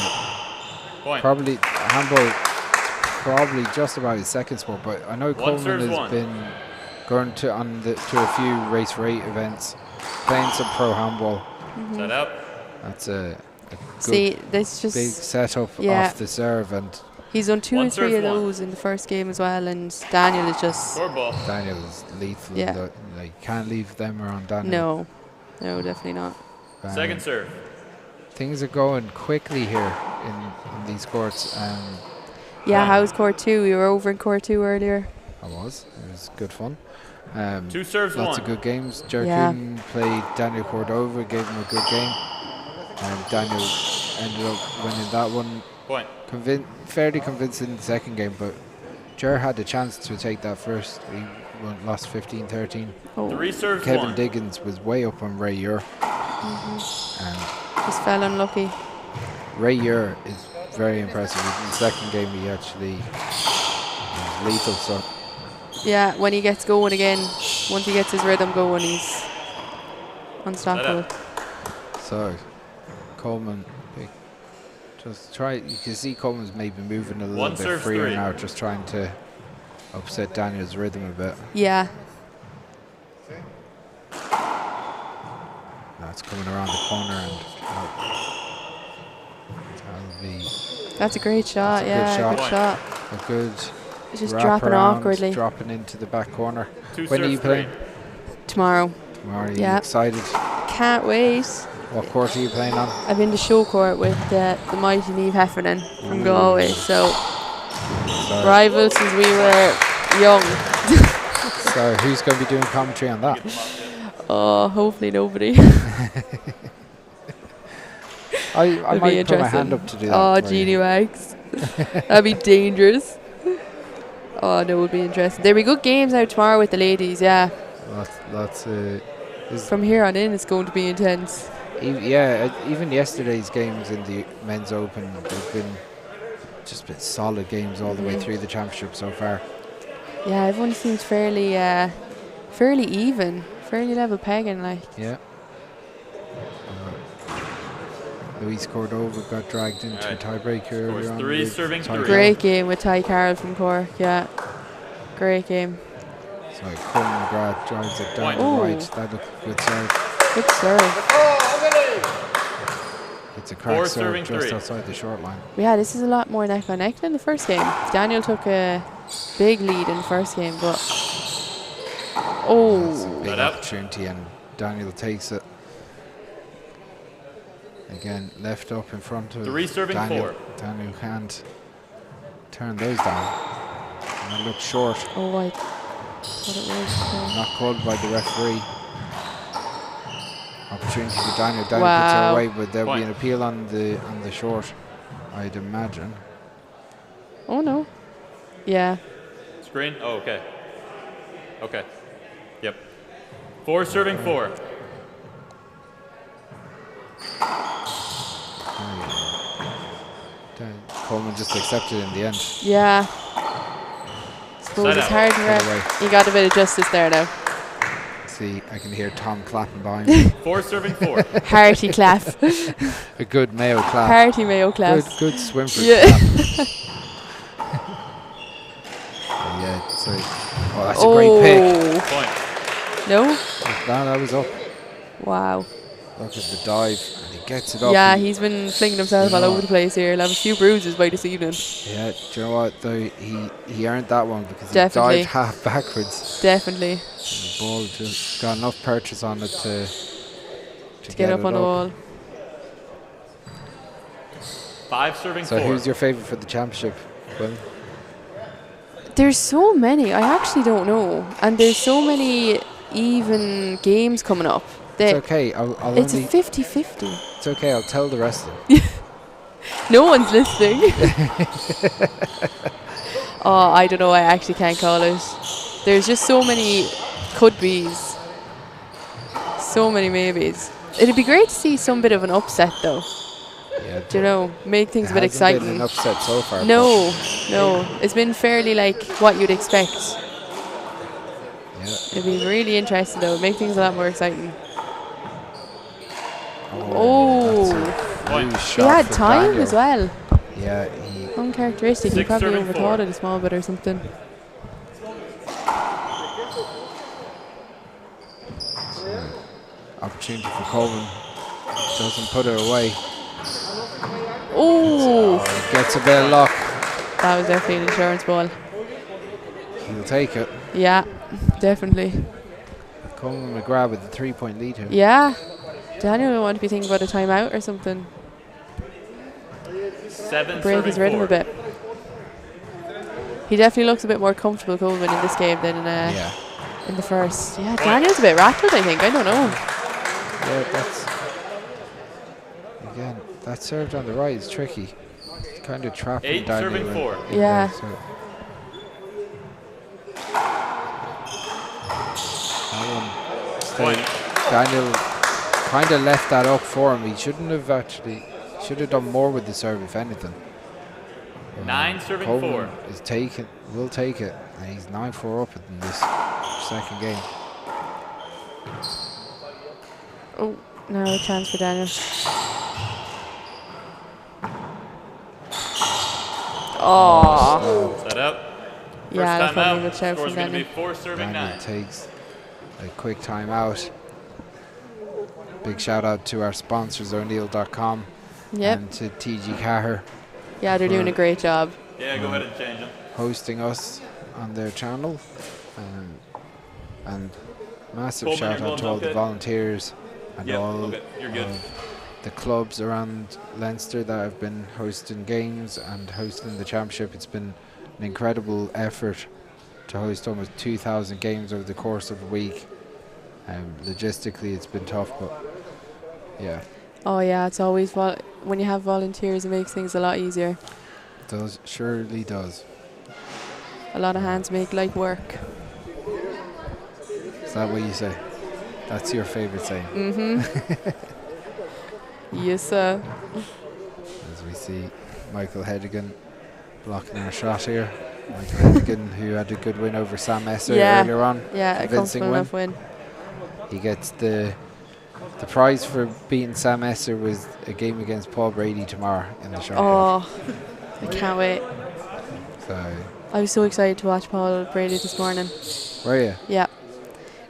probably handball, probably just about his second sport. But I know Coleman has been going to a few race for 8 events, playing some pro handball. Set up. That's a good big setup off the serve, and he's done 2 or 3 of those in the first game as well. And Daniel is just Daniel is lethal. Yeah. Like, can't leave them around Daniel. No, definitely not. Second serve. Things are going quickly here in these courts. Yeah, how's court 2? We were over in court 2 earlier. It was good fun. 2 serves 1. Lots of good games. Jerkin played Daniel Cordova, gave him a good game, and Daniel ended up winning that one. Point. Fairly convincing in the second game, but Jer had the chance to take that first. He lost 15-13. 3 serves Kevin 1. Diggins was way up on Ray Ure. And just fell unlucky. Ray Ure is very impressive. In the second game, he actually was lethal. So yeah, when he gets going again, once he gets his rhythm going, he's unstoppable. So Coleman, just try. You can see Coleman's maybe moving a little bit freer now, just trying to upset Daniel's rhythm a bit. Yeah. That's coming around the corner, and that's a great shot. That's a good shot. A good just wrap dropping around, awkwardly. dropping into the back corner. Two When are serves, you playing? Tomorrow. Tomorrow, are you Yeah. excited? Can't wait. What court are you playing on? I've been to show court with the mighty Niamh Heffernan from Galway, so rivals since we were young. So who's going to be doing commentary on that? Oh, hopefully nobody. I It'd be might put my interesting. hand up to do that. Oh, for you. Jeannie Wags. That'd be dangerous. Oh, no, it would be interesting. There'll be good games out tomorrow with the ladies, yeah. Lots From here on in, it's going to be intense. Even yesterday's games in the men's open, they've been solid games all the way through the championship so far. Yeah, everyone seems fairly even, fairly level pegging, like. Yeah. Louise Cordova got dragged into a tiebreaker earlier on. Three, serving three. Great game with Ty Carroll from Cork, yeah. Great game. So Coleman McGrath drives it down the Ooh. right. That looked a good serve. Good serve. It's a crack Four, serve serving just three. outside the short line. Yeah, this is a lot more neck on neck than the first game. Daniel took a big lead in the first game, but It's a oh, big opportunity and Daniel takes it. Again, left up in front of Three, serving Daniel. four. Daniel can't turn those down. And it looks short. oh, I thought it was. Not called by the referee. Opportunity for Daniel. Daniel puts Wow. it away, but there'll be Point. an appeal on the short, I'd imagine. Oh no. Yeah. Screen? Oh, okay. Okay. Yep. Four, serving four. Coleman just accepted in the end. Yeah. Suppose it's hard to Get away. You got a bit of justice there now. See, I can hear Tom clapping behind me. Four, serving four. Hearty clap. A good Mayo clap. Hearty Mayo clap. Good Swinford Yeah. clap. Yeah, so, oh, that's a great pick. Point. No? That was up. Wow. Look at the dive, and he gets it up. Yeah, he's been flinging himself You all know over what? the place here. He'll have a few bruises by this evening. Yeah, do you know what though? He earned that one because Definitely. he dived half backwards. Definitely. And the ball just got enough purchase on it to Get up on the wall. Five, serving So four. who's your favourite for the championship? Will? There's so many. I actually don't know. And there's so many even games coming up. It's okay. I'll It's only. a 50-50. It's okay. I'll tell the rest of them. No one's listening. Oh, I don't know. I actually can't call it. There's just so many could-be's. So many maybes. It'd be great to see some bit of an upset, though. Yeah, Do you know, make things a bit hasn't been exciting. an upset so far. No, no. It's been fairly like what you'd expect. Yeah. It'd be really interesting, though. Make things a lot more exciting. Oh, Oh, that's a he had time Daniel. as well. Yeah, Uncharacteristic. He Six, probably serving overthought four. it a small bit or something. opportunity for Coleman. Doesn't put it away. Oh, Gets a bit of luck. that was definitely an insurance ball. He'll take it. Yeah, definitely. Coleman McGrath with the 3-point lead here. Yeah. Daniel will want to be thinking about a timeout or something. Seven, Break serving his rhythm four. a bit. He definitely looks a bit more comfortable Coleman in this game than in the first. Yeah, Daniel's a bit rattled, I think. I don't know. Yeah, that's again that served on the right is tricky. It's kind of trapping Eight, Daniel. serving four. in Yeah. there, so. That one Point. Daniel kind of left that up for him. He shouldn't have actually. Should have done more with the serve, if anything. Nine, serving Coleman four. is taking, will take it, and he's 9-4 up in this second game. Oh, now a chance for Daniel. Oh. Set up. Yeah, First that's time probably a out. good shout Score's from going to be Daniel. 4, serving Daniel 9. takes a quick time out. Big shout out to our sponsors, O'Neill.com Yep. and to TG Carr. Yeah, they're doing a great job. Yeah, go ahead and change them. hosting us on their channel. And massive Coleman, shout you're out to going all the okay? volunteers and Yep, all okay, you're good. of the clubs around Leinster that have been hosting games and hosting the championship. It's been an incredible effort to host almost 2,000 games over the course of a week. Logistically, it's been tough, but yeah, Oh yeah, it's always when you have volunteers, it makes things a lot easier. it does, surely does. A lot of hands make light work. Is that what you say? That's your favourite saying? Mm-hmm. Yes, sir. As we see Michael Hedigan blocking our shot here. Michael Hedigan, who had a good win over Sam Messer earlier on. Yeah, a convincing comfortable enough win. He gets the prize for beating Sam Messer was a game against Paul Brady tomorrow in the shot. Oh, I can't wait. So, I was so excited to watch Paul Brady this morning. were you? Yeah.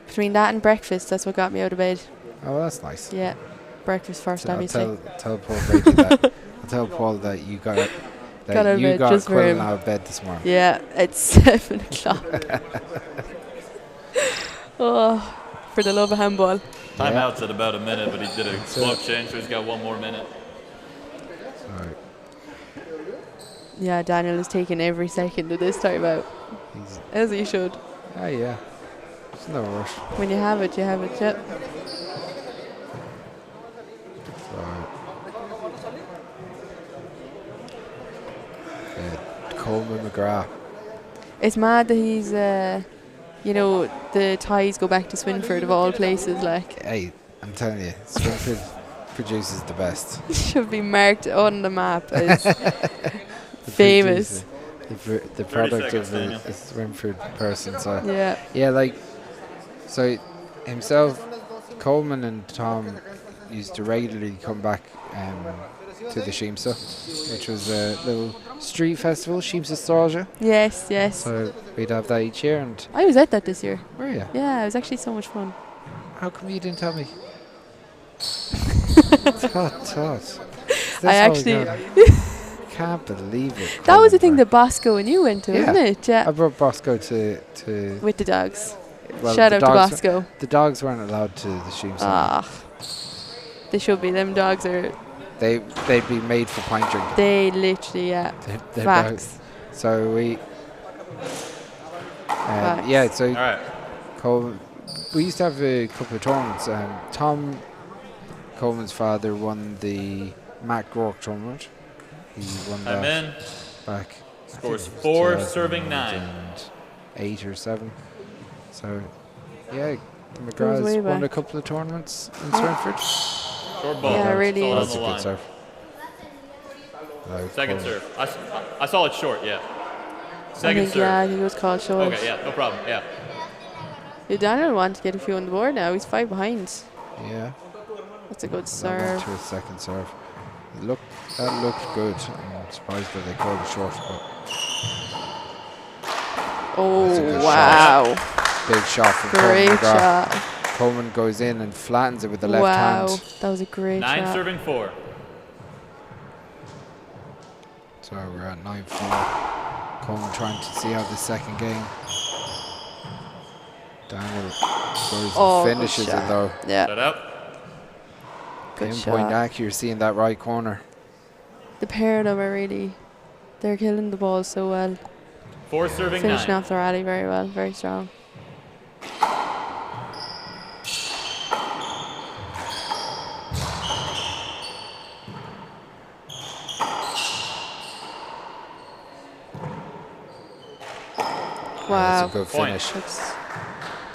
Between that and breakfast, that's what got me out of bed. Oh, well, that's nice. Yeah. Breakfast first, So obviously. I'll tell Paul Brady that. I'll tell Paul that you got Got out of bed just for Quillen him. out of bed this morning. Yeah, it's 7 o'clock. Oh, for the love of handball. Timeout's at about a minute, but he did a clock change, so he's got 1 more minute. Sorry. Yeah, Daniel is taking every second of this timeout. As he should. Oh, yeah. There's no rush. When you have it, yep. Coleman McGrath. It's mad that he's, the ties go back to Swinford of all places, like. Hey, I'm telling you, Swinford produces the best. Should be marked on the map as famous. The product of a Swinford person. So Yeah. So himself, Coleman and Tom used to regularly come back to the Sheemsa, which was a little street festival, Sheemsa Strasha. Yes. So we'd have that each year, and I was at that this year. were you? Yeah, it was actually so much fun. How come you didn't tell me? Tut. I actually Can't believe it. that was the thing that Bosco and you went to, Yeah. wasn't it? Yeah. I brought Bosco to With the dogs. well, Shout the out to dogs Bosco. The dogs weren't allowed to the Sheemsa. Ah. They should be. Them dogs are. They'd be made for pint drinking. They literally, yeah. They're Facts. dogs. So we. Facts. Yeah. So. All right. We used to have a couple of tournaments. Tom Coleman's father won the Matt Gork tournament. He won Time that in. back. Scores 4, serving 9. 8 or 7. So, yeah, the Goes way McGraths won back. a couple of tournaments in Swinford. Short ball. Yeah, really. It's all on That's the a good line. serve. Like, Second Coleman. serve. I saw it short, yeah. I Second think, serve. yeah, he was called short. Okay, yeah, no problem, yeah. Yeah, Daniel wanted to get a few on the board now. He's 5 behind. Yeah. That's a good That serve. went to his second serve. That looked good. I'm surprised that they called it short, but that's a good wow. shot. Big shot from Great Coleman McGrath. shot. Coleman goes in and flattens it with the left Wow. hand. That was a great 9 shot. serving 4. So we're at 9-4. Coleman trying to see out the second game. Daniel goes Oh, and good finishes it shot. though. Yeah. Shut up. Good Pinpoint shot. accuracy in that right corner. The pair of them are really, they're killing the ball so well. 4 serving Finishing 9. off the rally very well, very strong. Wow. That's a good finish.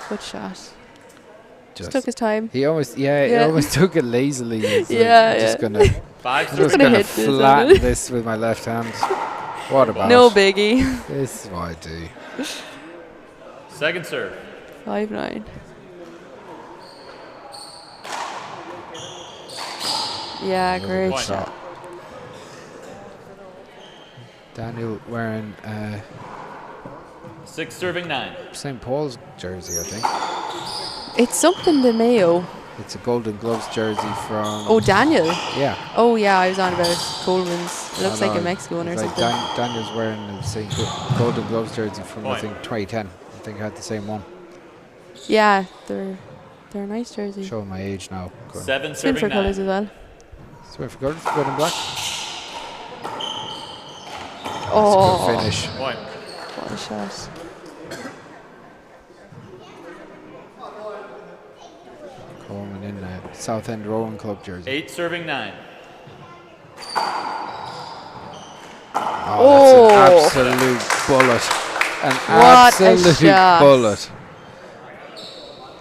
Good shot. Just took his time. He almost, he almost took it lazily. He's like, Yeah, I'm just yeah. gonna, 5 I'm serving just gonna gonna hit this, flatten isn't it? this with my left hand. What about No it? biggie. This is what I do. Second serve. 5-9. Yeah, great point. shot. Daniel wearing 6 serving 9. St. Paul's jersey, I think. It's something the Mayo. It's a Golden Gloves jersey from. Oh, Daniel. Yeah. Oh yeah, I was on about Coleman's. It looks No, like a no, Mexico one or it's like something. Daniel's wearing the same Golden Gloves jersey from I Point. think 2010. I think I had the same one. Yeah, they're a nice jersey. Showing my age now. Go on. 7 Swim serving for 9. colours as well. Swim for colours, red and black. Oh, That's a good finish. Point. what a shot! Coleman in the Southend Rowing Club jersey. 8 serving 9. Oh, that's an absolute bullet. An What a absolute shot. bullet.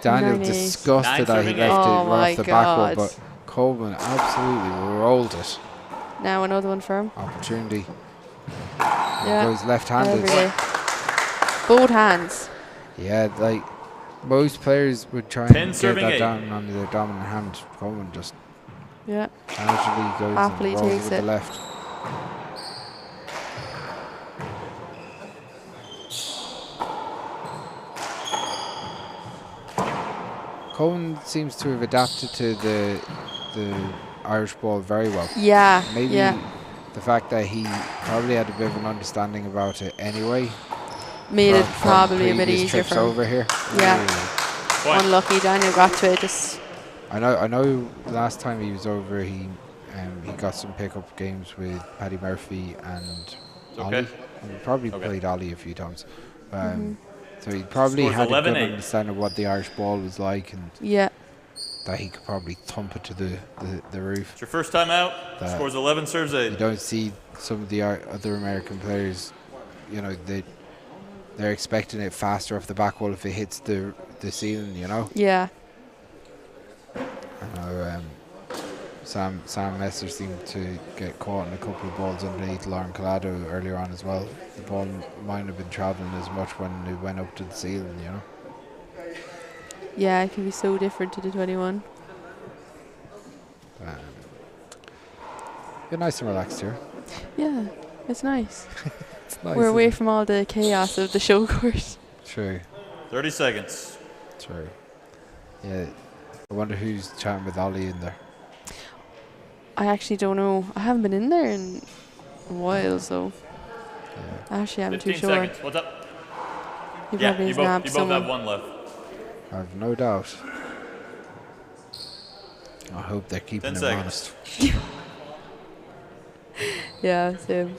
Daniel 9-8. disgusted that he serving left eight. it Oh my off the backboard, God. but Coleman absolutely rolled it. Now another one for him. Opportunity. Yeah. Goes left-handed. Every day. Both hands. Yeah, like most players would try 10 and get serving that 8. down on their dominant hand. Coleman just Yeah. casually goes Happily and rolls takes with it. the left. Coleman seems to have adapted to the Irish ball very well. Yeah. Maybe Yeah. the fact that he probably had a bit of an understanding about it anyway. Made it from probably a bit previous easier trips for him. over here. Yeah. Ooh. Point. Unlucky Daniel got to it. Just I know. Last time he was over, he got some pickup games with Paddy Murphy and Okay. Ollie. And he probably Okay. played Ollie a few times. Mm-hmm. So he probably Scores had a good 11-8. understanding of what the Irish ball was like, and yeah. that he could probably thump it to the roof. It's your first time out. That- Scores 11, serves 8. You don't see some of the other American players, you know, they're expecting it faster off the back wall if it hits the ceiling, you know. Yeah. I know Sam Messer seemed to get caught in a couple of balls underneath Lauren Collado earlier on as well. The ball might have been travelling as much when it went up to the ceiling, you know. Yeah, it can be so different to the 21. You're nice and relaxed here. Yeah, it's nice. It's nice. We're away isn't it? from all the chaos of the show course. True. 30 seconds. True. Yeah. I wonder who's chatting with Ollie in there. I actually don't know. I haven't been in there in a while, so I actually am too 15 sure. seconds. What's up? He Yeah, probably you has nabbed both have someone. one left. I've no doubt. I hope they're keeping 10 him seconds. honest. Yeah, same.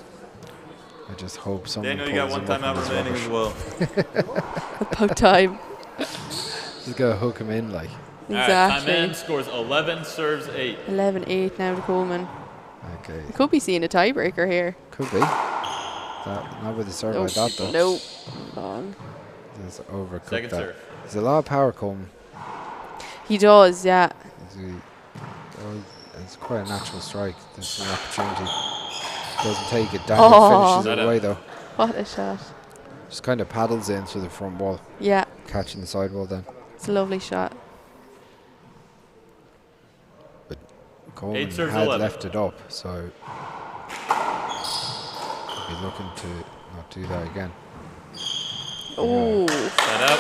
I just hope someone Daniel, you got pulls one him up timeout on his remaining as rubbish. well. About time. Just gotta hook him in, like. All right, time Exactly. in, scores 11, serves 8. 11-8 now to Coleman. Okay. We could be seeing a tiebreaker here. Could be. Not with a serve like that, though. Nope. Wrong. Just overcooked Second that. serve. There's a lot of power coming. He does, yeah. It's quite a natural strike. There's an opportunity. Doesn't take it. Daniel Oh. finishes it away, though. What a shot. Just kind of paddles in through the front wall. Yeah, Catching the side wall then. it's a lovely shot. Coleman serves had 11. left it up, so he'll be looking to not do that again. Oh. Set up.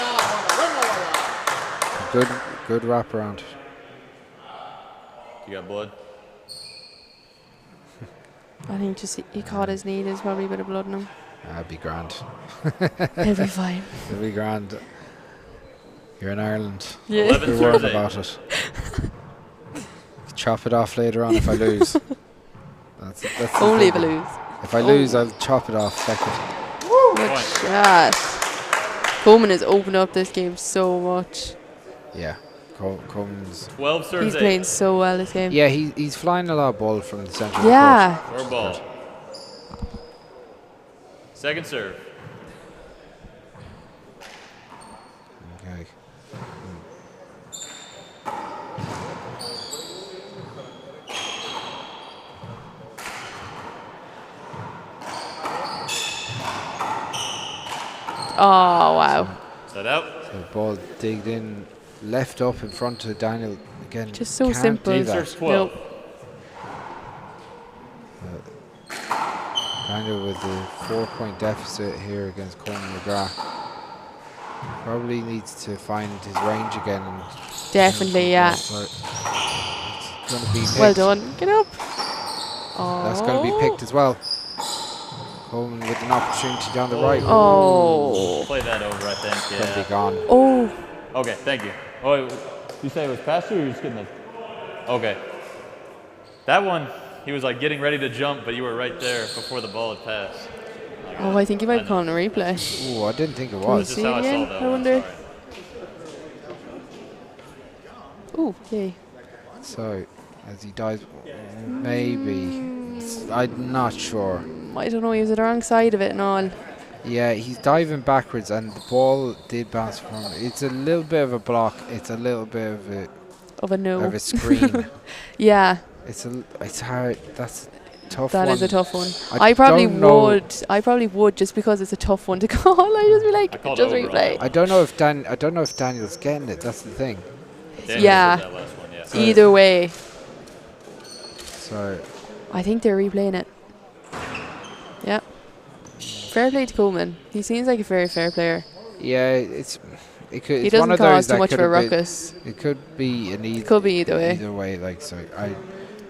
Good wraparound. You got blood? I think just he caught his knee. There's probably a bit of blood in him. That'd be grand. He'll be fine. It'll be grand. You're in Ireland. Yeah. 11 You're serves worried 8. about it. Chop it off later on if I lose. That's the Only if I thinking. lose. If I lose, I'll chop it off second. Good Point. shot. Coleman has opened up this game so much. Yeah. Coleman's. 12 serves He's 8. playing so well this game. Yeah, he's flying a lot of ball from the centre of the Yeah. court. Or ball. Second serve. Okay. Oh, wow. Set out. So the ball digged in, left up in front of Daniel again. Just so can't simple. Do Team that. serves 12. Nope. Daniel with the 4-point deficit here against Coleman McGrath. Probably needs to find his range again and Definitely, yeah. So it's going to be picked. Well done. Get up. Oh. That's going to be picked as well. Coleman with an opportunity down the right. Oh. Play that over, I think. It's going to be gone. Oh. Okay, thank you. Oh, you say it was past you, or you just getting it? Okay. That one, he was like getting ready to jump, but you were right there before the ball had passed. Oh, I think you might call it a replay. Oh, I didn't think it Can we was. see again? I wonder. Oh, yay. So, as he dives, maybe. I'm not sure. I don't know, he was at the wrong side of it and all. Yeah, he's diving backwards, and the ball did bounce from him. It's a little bit of a block. It's a little bit of a no. Of a screen. Yeah. It's hard. That's a tough That one. is a tough one. I probably don't would just because it's a tough one to call. I just be like, just replay. I don't know if Daniel's getting it. That's the thing. Yeah. So Either way. So I think they're replaying it. Yeah. Fair play to Coleman. He seems like a very fair player. yeah, it could. He It's one doesn't of cause those too much that of a could have been- ruckus. It could be an It could be either way. Either way, like so. That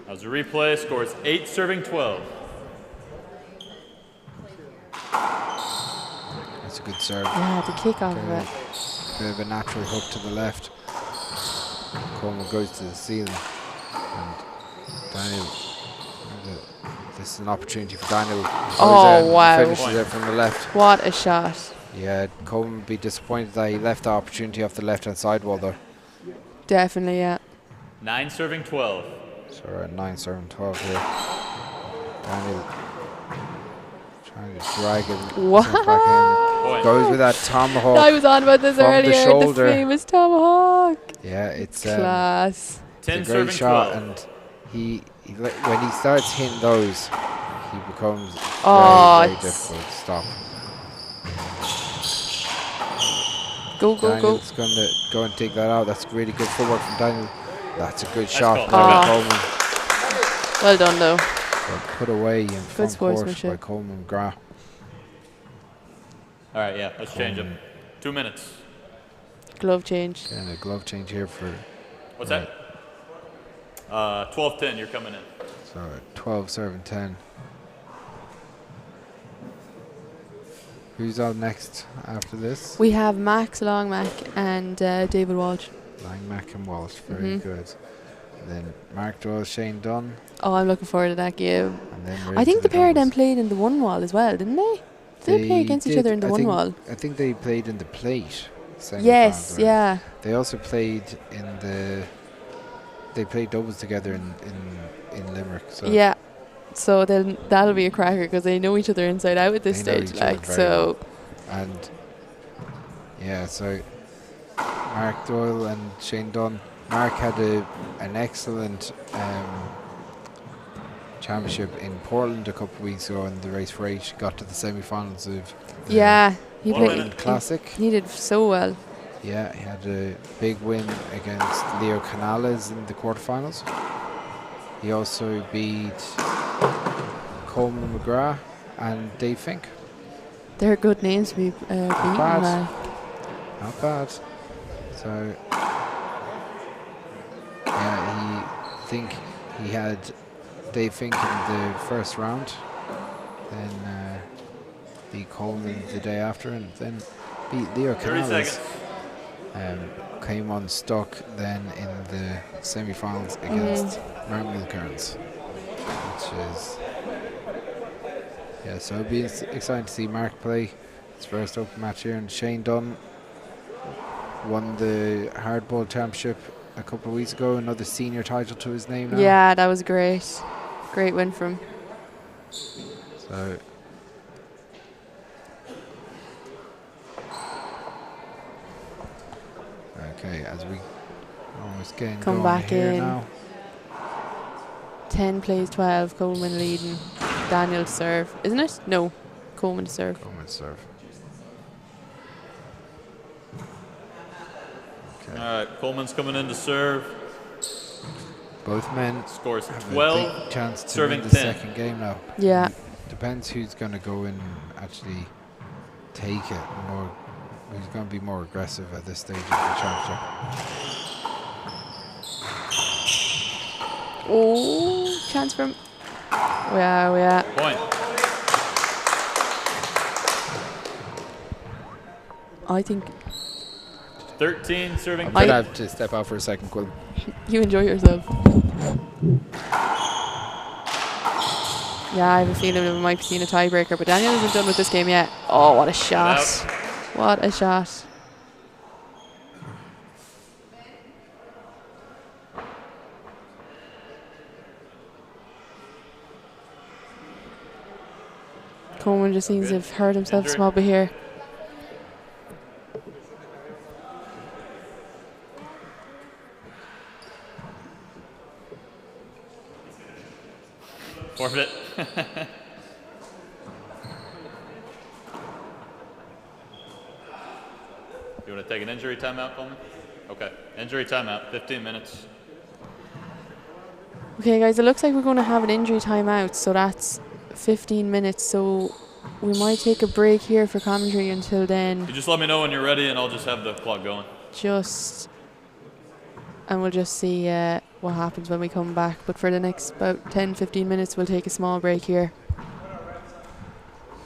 was a replay. Scores 8, serving 12. That's a good serve. Yeah, the kick off of it. Bit of a natural hook to the left. Coleman goes to the ceiling, and Daniel. This is an opportunity for Daniel. Oh, wow. Finishes it from the left. What a shot. Yeah, Coleman would be disappointed that he left the opportunity off the left-hand side wall there. Definitely, yeah. 9, serving 12. So we're at 9, 7, 12 here. Daniel trying to drag him What? back in. Goes with that tomahawk. I was on about this from earlier. The shoulder. The famous tomahawk. Yeah, it's Class. It's a 10 great serving shot, 12. and when he starts hitting those, he becomes very it's- difficult to stop. Go, go, Daniel's going to go and take that out. That's really good footwork from Daniel. That's a good shot called. by Oh. Coleman. Well done, though. So put away in front court by sportsmanship. Coleman McGrath. All right, yeah, let's change them. 2 minutes. Glove change. And a glove change here for. What's that? 12-10, you're coming in. So 12, serving 10. Who's on next after this? We have Max Longmack and David Walsh. Langmack and Walsh, very good. And then Mark Doyle, Shane Dunn. Oh, I'm looking forward to that game. And then we're I think into the pair of them doubles. played in the one wall as well, didn't they? Did they play against each did. other in the I one think- wall? I think they played in the plate. Yes, semi-finals, yeah. They also played in the. They played doubles together in Limerick. So Yeah. So then that'll be a cracker because they know each other inside out at this they know stage. each other Like very so. well. And yeah, so Mark Doyle and Shane Dunn. Mark had an excellent championship in Portland a couple of weeks ago in the race for H. Got to the semi-finals of the Yeah, he Portland played. Classic. He did so well. Yeah, he had a big win against Leo Canales in the quarterfinals. He also beat Coleman McGrath and Dave Fink. They're good names to be beaten. bad. Like. Not bad. So, yeah, he had Dave Fink in the first round, then beat Coleman the day after, and then beat Leo 30 Canales. seconds. Came unstuck then in the semi-finals against Mark Mulcairns, which is so it'll be exciting to see Mark play his first open match here. And Shane Dunn won the hardball championship a couple of weeks ago, another senior title to his name now. Yeah, that was great. Great win for him. So okay, as we almost getting Come going back here in. now. 10 plays 12. Coleman leading. Daniel to serve, isn't it? No, Coleman to serve. Coleman to serve. Okay. All right, Coleman's coming in to serve. Both men Scores have 12, a big chance to serving win the 10. second game now. Yeah. Depends who's going to go in and actually take it more. Who's going to be more aggressive at this stage of the championship. Oh, chance from. Yeah. Point. I think 13 serving. I'm going to have to step out for a second, Quill. you enjoy yourself. Yeah, I have a feeling we might be seeing a tiebreaker, but Daniel isn't done with this game yet. Oh, what a shot. What a shot. Coleman just seems to have hurt himself a small bit here. Forfeit. You want to take an injury timeout, Coleman? Okay, injury timeout, 15 minutes. Okay, guys, it looks like we're going to have an injury timeout, so that's 15 minutes. So we might take a break here for commentary until then. You just let me know when you're ready, and I'll just have the clock going. And we'll just see what happens when we come back. But for the next about 10-15 minutes, we'll take a small break here.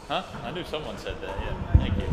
Huh? I knew someone said that, yeah. Thank you.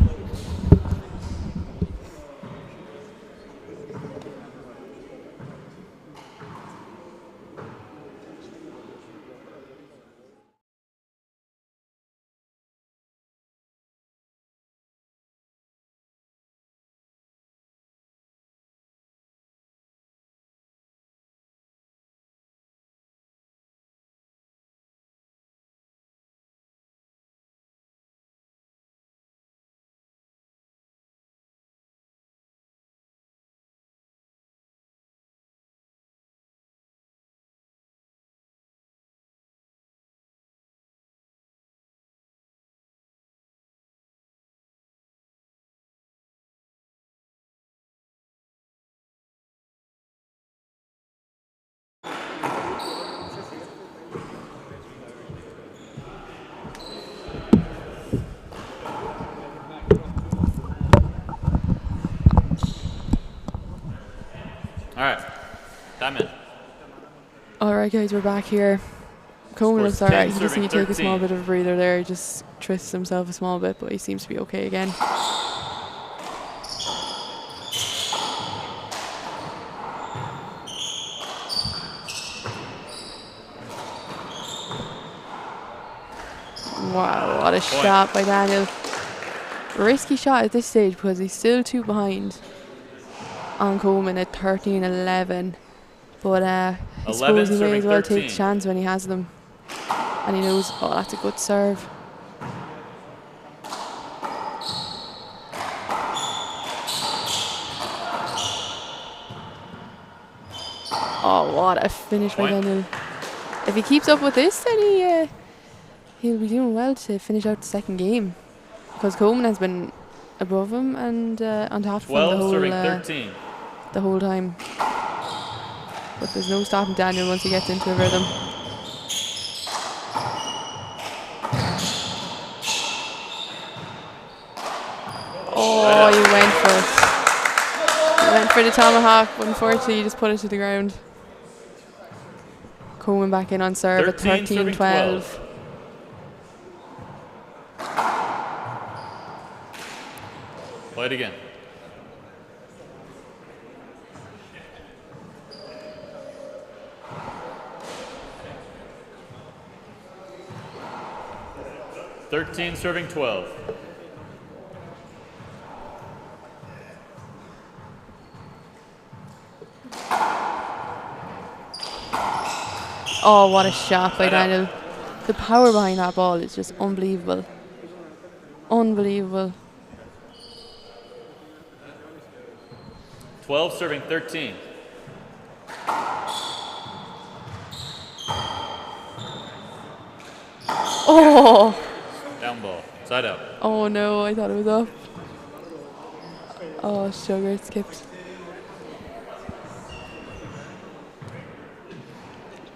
All right, time in. All right, guys, we're back here. Coleman looks all right. He just needs to take a small 13. bit of a breather there. He just twists himself a small bit, but he seems to be okay again. Wow, what a shot by Daniel. Risky shot at this stage because he's still 2 behind on Coleman at 13-11. But I suppose he may as well take the chance when he has them. And he knows, oh, that's a good serve. Oh, what a finish by Daniel. If he keeps up with this, then he'll be doing well to finish out the second game. Because Coleman has been above him and on top of him the whole time. But there's no stopping Daniel once he gets into a rhythm. Oh, he went for it. He went for the tomahawk, but unfortunately he just put it to the ground. Coleman back in on serve at 13-12. Play it again. Serving 12. Oh, what a shot by Daniel. The power behind that ball is just unbelievable. Unbelievable. 12 serving 13. Oh! Down ball. Side out. Oh no, I thought it was up. Oh, sugar, it skipped.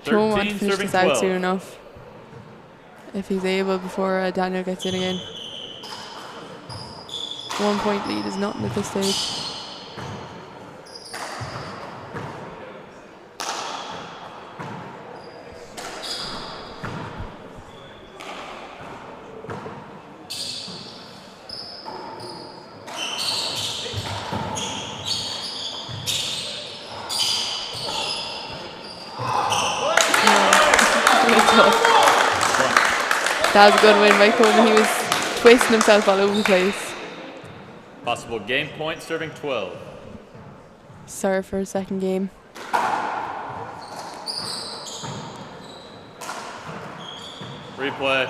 Joe wants to finish this out soon enough. If he's able before Daniel gets in again. 1 point lead is nothing at this stage. That was a good win by Coleman. He was twisting himself all over the place. Possible game point, serving 12. Serve for a second game. Replay.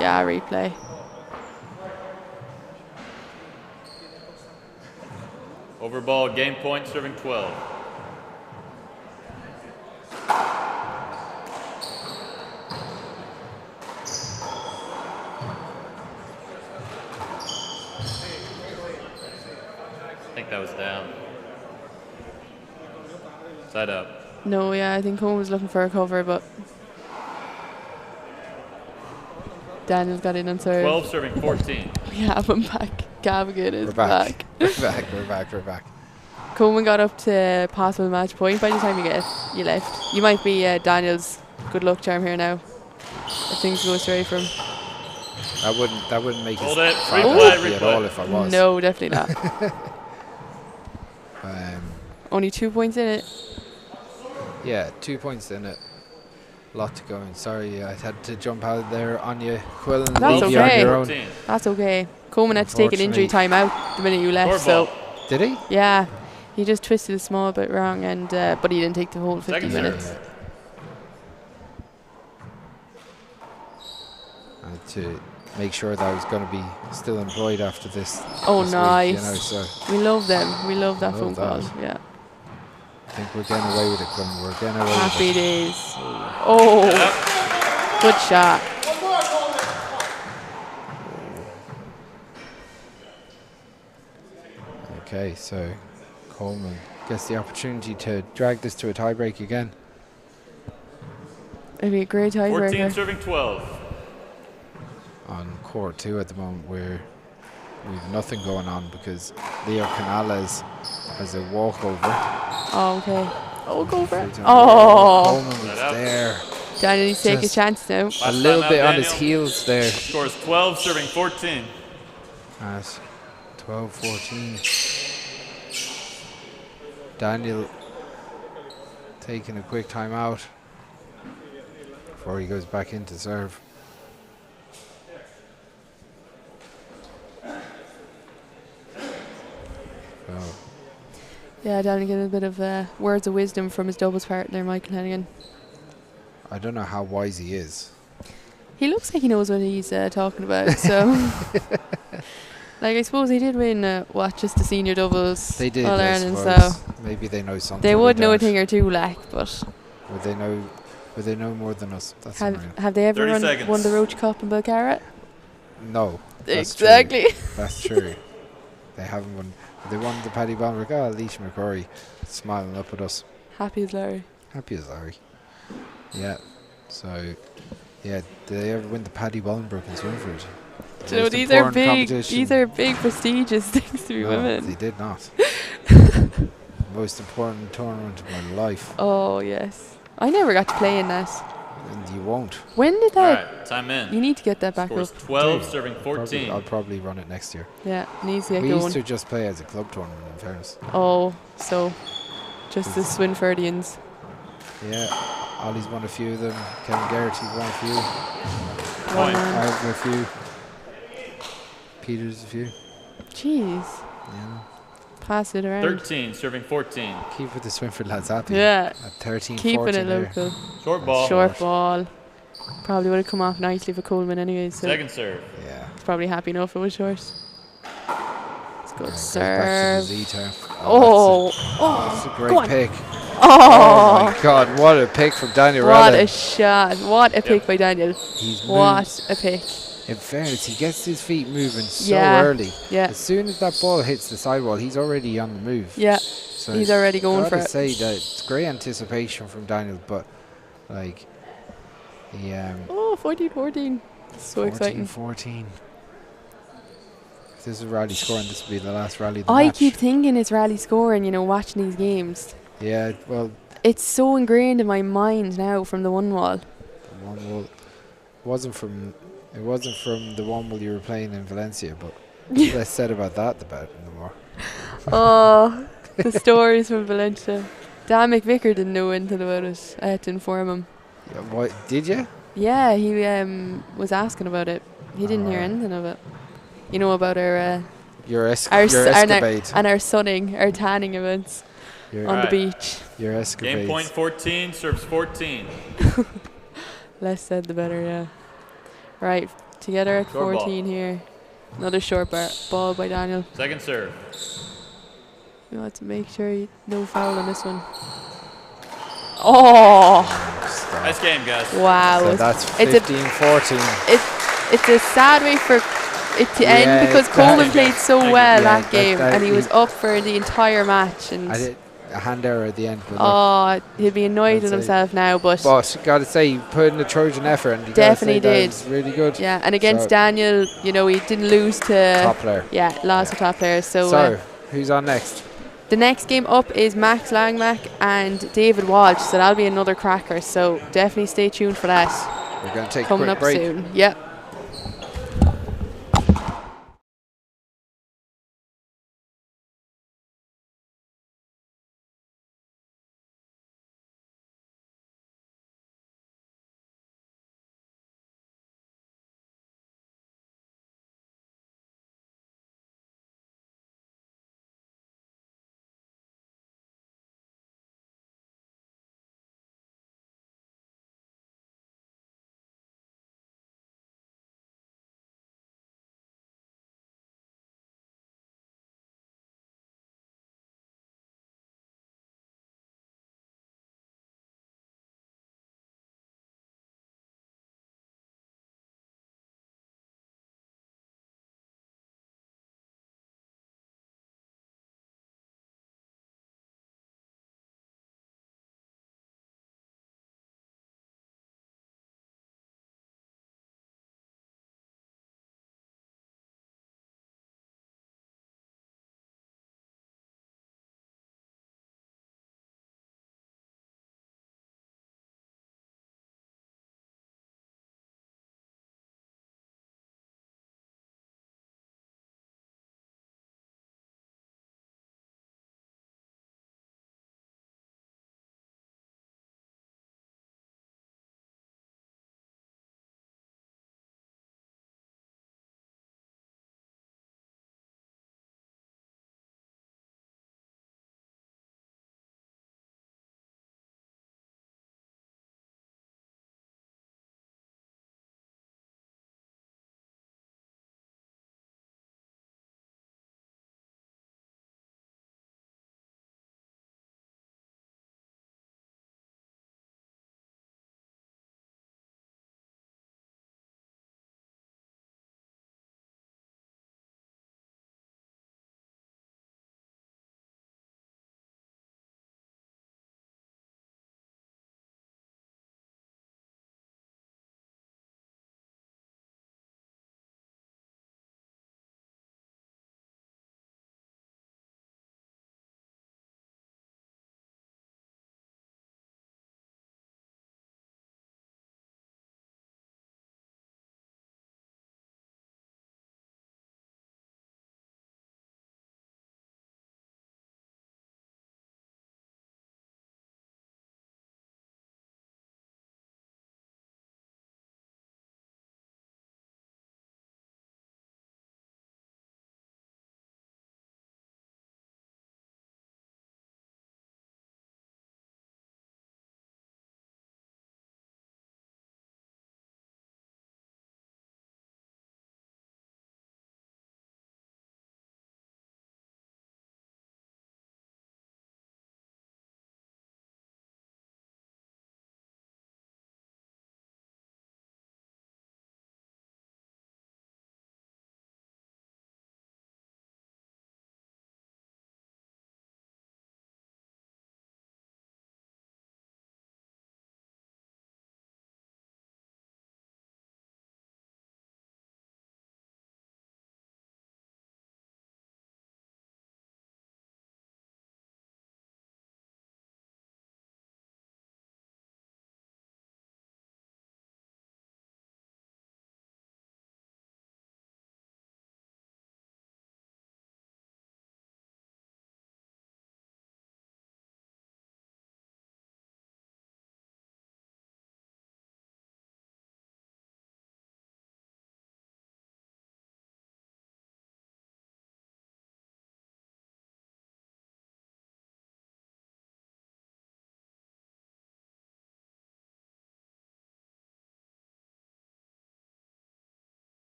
Yeah, replay. Over ball, game point, serving 12. I think that was down. Side up. No, yeah, I think Coleman was looking for a cover, but Daniel got in on serve. 12 serving 14. We have him back. Gavigan is We're back. back. We're back. Coleman got up to possible match point by the time you left. You might be Daniel's good luck charm here now. If things go astray for him. That wouldn't make Hold us it. happy at all if I was. No, definitely not. Um, Only 2 points in it. Yeah, 2 points in it. Lot to go in. Sorry, I had to jump out there on you, Quill, and That's leave you on your okay. own. That's okay. Coleman had to take an injury time out the minute you left. So did he? Yeah, he just twisted a small bit wrong, and but he didn't take the whole 50 minutes. And to make sure that I was going to be still employed after this. Oh, this nice. Week, you know, so we love them. We love that phone Love call. that. Yeah. I think we're getting away with it, Quinn. We're getting away Happy with it. days. Oh, good shot. Okay, so Coleman gets the opportunity to drag this to a tiebreak again. It'd be a great 14 tiebreaker. serving 12. On court 2 at the moment, where we've nothing going on because Leo Canales has a walkover. Oh, okay. Oh, go for it. Oh, Oh, Coleman was there. Daniel needs to take a Just chance now. A little timeout, bit on his Daniel. heels there. Scores 12 serving 14. At 12-14. Daniel taking a quick time out before he goes back into serve. So, Yeah, Daniel getting a bit of words of wisdom from his doubles partner, Michael Hennigan. I don't know how wise he is. He looks like he knows what he's talking about. So, like, I suppose he did win just the senior doubles They did, All I Ireland. suppose. So Maybe they know something. they we would know a don't. thing or two, like, but Would they know? Would they know more than us? That's unreal. have they ever 30 seconds. won the Roach Cup in Belcarra? No. That's Exactly. True. That's true. They haven't won. They won the Paddy Bonrick. Oh, Leash McCrory smiling up at us. Happy as Larry. Happy as Larry. Yeah. So, yeah. Did they ever win the Paddy Bolingbroke in Swinford? Do you know, these are big. These are big, prestigious things to be No, women. they did not. Most important tournament of my life. Oh yes, I never got to play in that. And you won't. When did All that? right, time in. You need to get that back Scores up. 12 serving 14. I'll probably run it next year. Yeah, needs to get We going. used to just play as a club tournament, in fairness. Oh, so just the Swinfordians. Yeah, Ollie's won a few of them. Kevin Garrity's won a few. Point. I've a few. Peter's a few. Jeez. Yeah. Pass it around. 13 serving 14. Keep with the Swinford lads happy. Yeah. At 13, Keeping 14 it there. local. Short ball. Short ball. Probably would have come off nicely for Coleman anyway. So Second serve. Yeah. he's probably happy enough it was short. It's good Goes back to serve. the Z-turn. Oh, That's a go great on. pick. Oh. My God, what a pick from Daniel What Rowley. a shot. What a pick by Daniel. He's What a pick. In fairness, he gets his feet moving so Yeah, early. yeah. As soon as that ball hits the sidewall, he's already on the move. Yeah, So he's already going for gotta it. say that it's great anticipation from Daniel, but like he Oh, 14-14. So exciting. 14. If this is rally scoring, this will be the last rally of the I match. keep thinking it's rally scoring, you know, watching these games. Yeah, well, It's so ingrained in my mind now from the one wall. the one wall wasn't from the one wall you were playing in Valencia, but less said about that the more. Oh, the stories from Valencia. Dan McVicker didn't know anything about it. I had to inform him. Yeah, what did you? Yeah, he was asking about it. He didn't hear anything of it. You know about our Your our escapade. and our sunning, our tanning events on the Alright. beach. Your Game escapades. point 14, serves 14. Less said, the better. Yeah. Right, together at Short ball. 14 here. Another short ball by Daniel. Second serve. We want to make sure no foul on this one. Oh! Nice game, guys. Wow. So that's It's a- 15-14. It's a sad way for it to end because that- Coleman played so well Yeah, that game and he was up for the entire match. And I did a hand error at the end. But look, oh, he'll be annoyed I'd with say- himself now, but gotta say, he put in a Trojan effort, and you definitely gotta say did. that was really good. Yeah, and against So, Daniel, you know, he didn't lose to Top player. Yeah, lost to top players. So, So, who's on next? the next game up is Max Langmack and David Walsh, so that'll be another cracker. So definitely stay tuned for that. We're gonna take a Coming quick up break. soon. Yep.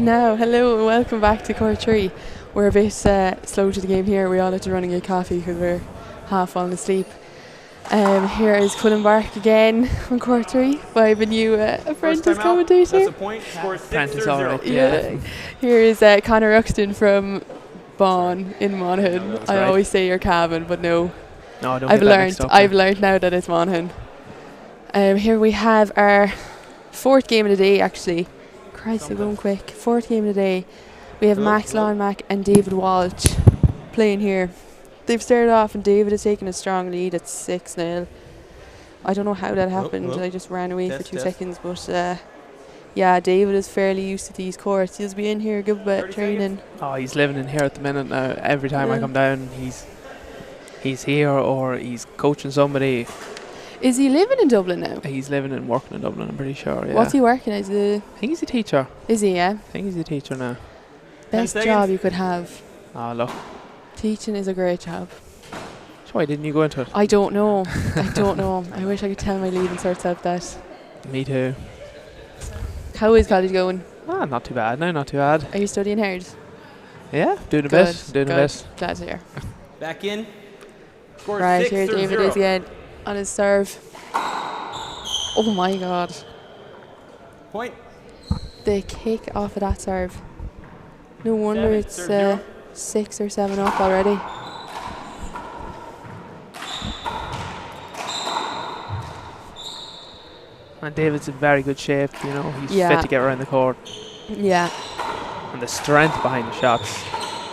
Now, hello and welcome back to Court 3. We're a bit slow to the game here. We all had to run and get coffee because we're half falling asleep. Here is Cullen Bark again on Court 3 by the new apprentice commentator. That's a point. Score 6 or 0. Yeah. Here is Conor Ruxton from Vaughan in Monaghan. I right. always say you're Cavan, but no. No, don't get that mixed up. I've learned now that it's Monaghan. Here we have our fourth game of the day, actually. Christ, they're going quick. Fourth game of the day. We have Max Lawnmack and David Walsh playing here. They've started off and David has taken a strong lead at 6-0. I don't know how that happened. I just ran away for 2 seconds, but yeah, David is fairly used to these courts. He'll be in here a good bit training. Oh, he's living in here at the minute now. Every time I come down, he's here or he's coaching somebody. Is he living in Dublin now? He's living and working in Dublin, I'm pretty sure, yeah. What's he working as? I think he's a teacher. Is he, yeah? I think he's a teacher now. Best job you could have. Oh, look. Teaching is a great job. So why didn't you go into it? I don't know. I don't know. I wish I could tell my leaving cert self that. Me too. How is college going? Ah, not too bad. No, not too bad. Are you studying hard? Yeah, doing a bit. Doing a bit. Glad to hear. Back in. Score Right, 6 here or David 0. is again on his serve. Oh my god. Point. The kick off of that serve. No wonder 7, it's serve 0. 6 or 7 up already. And David's in very good shape, you know. He's Yeah. fit to get around the court. Yeah. And the strength behind the shots.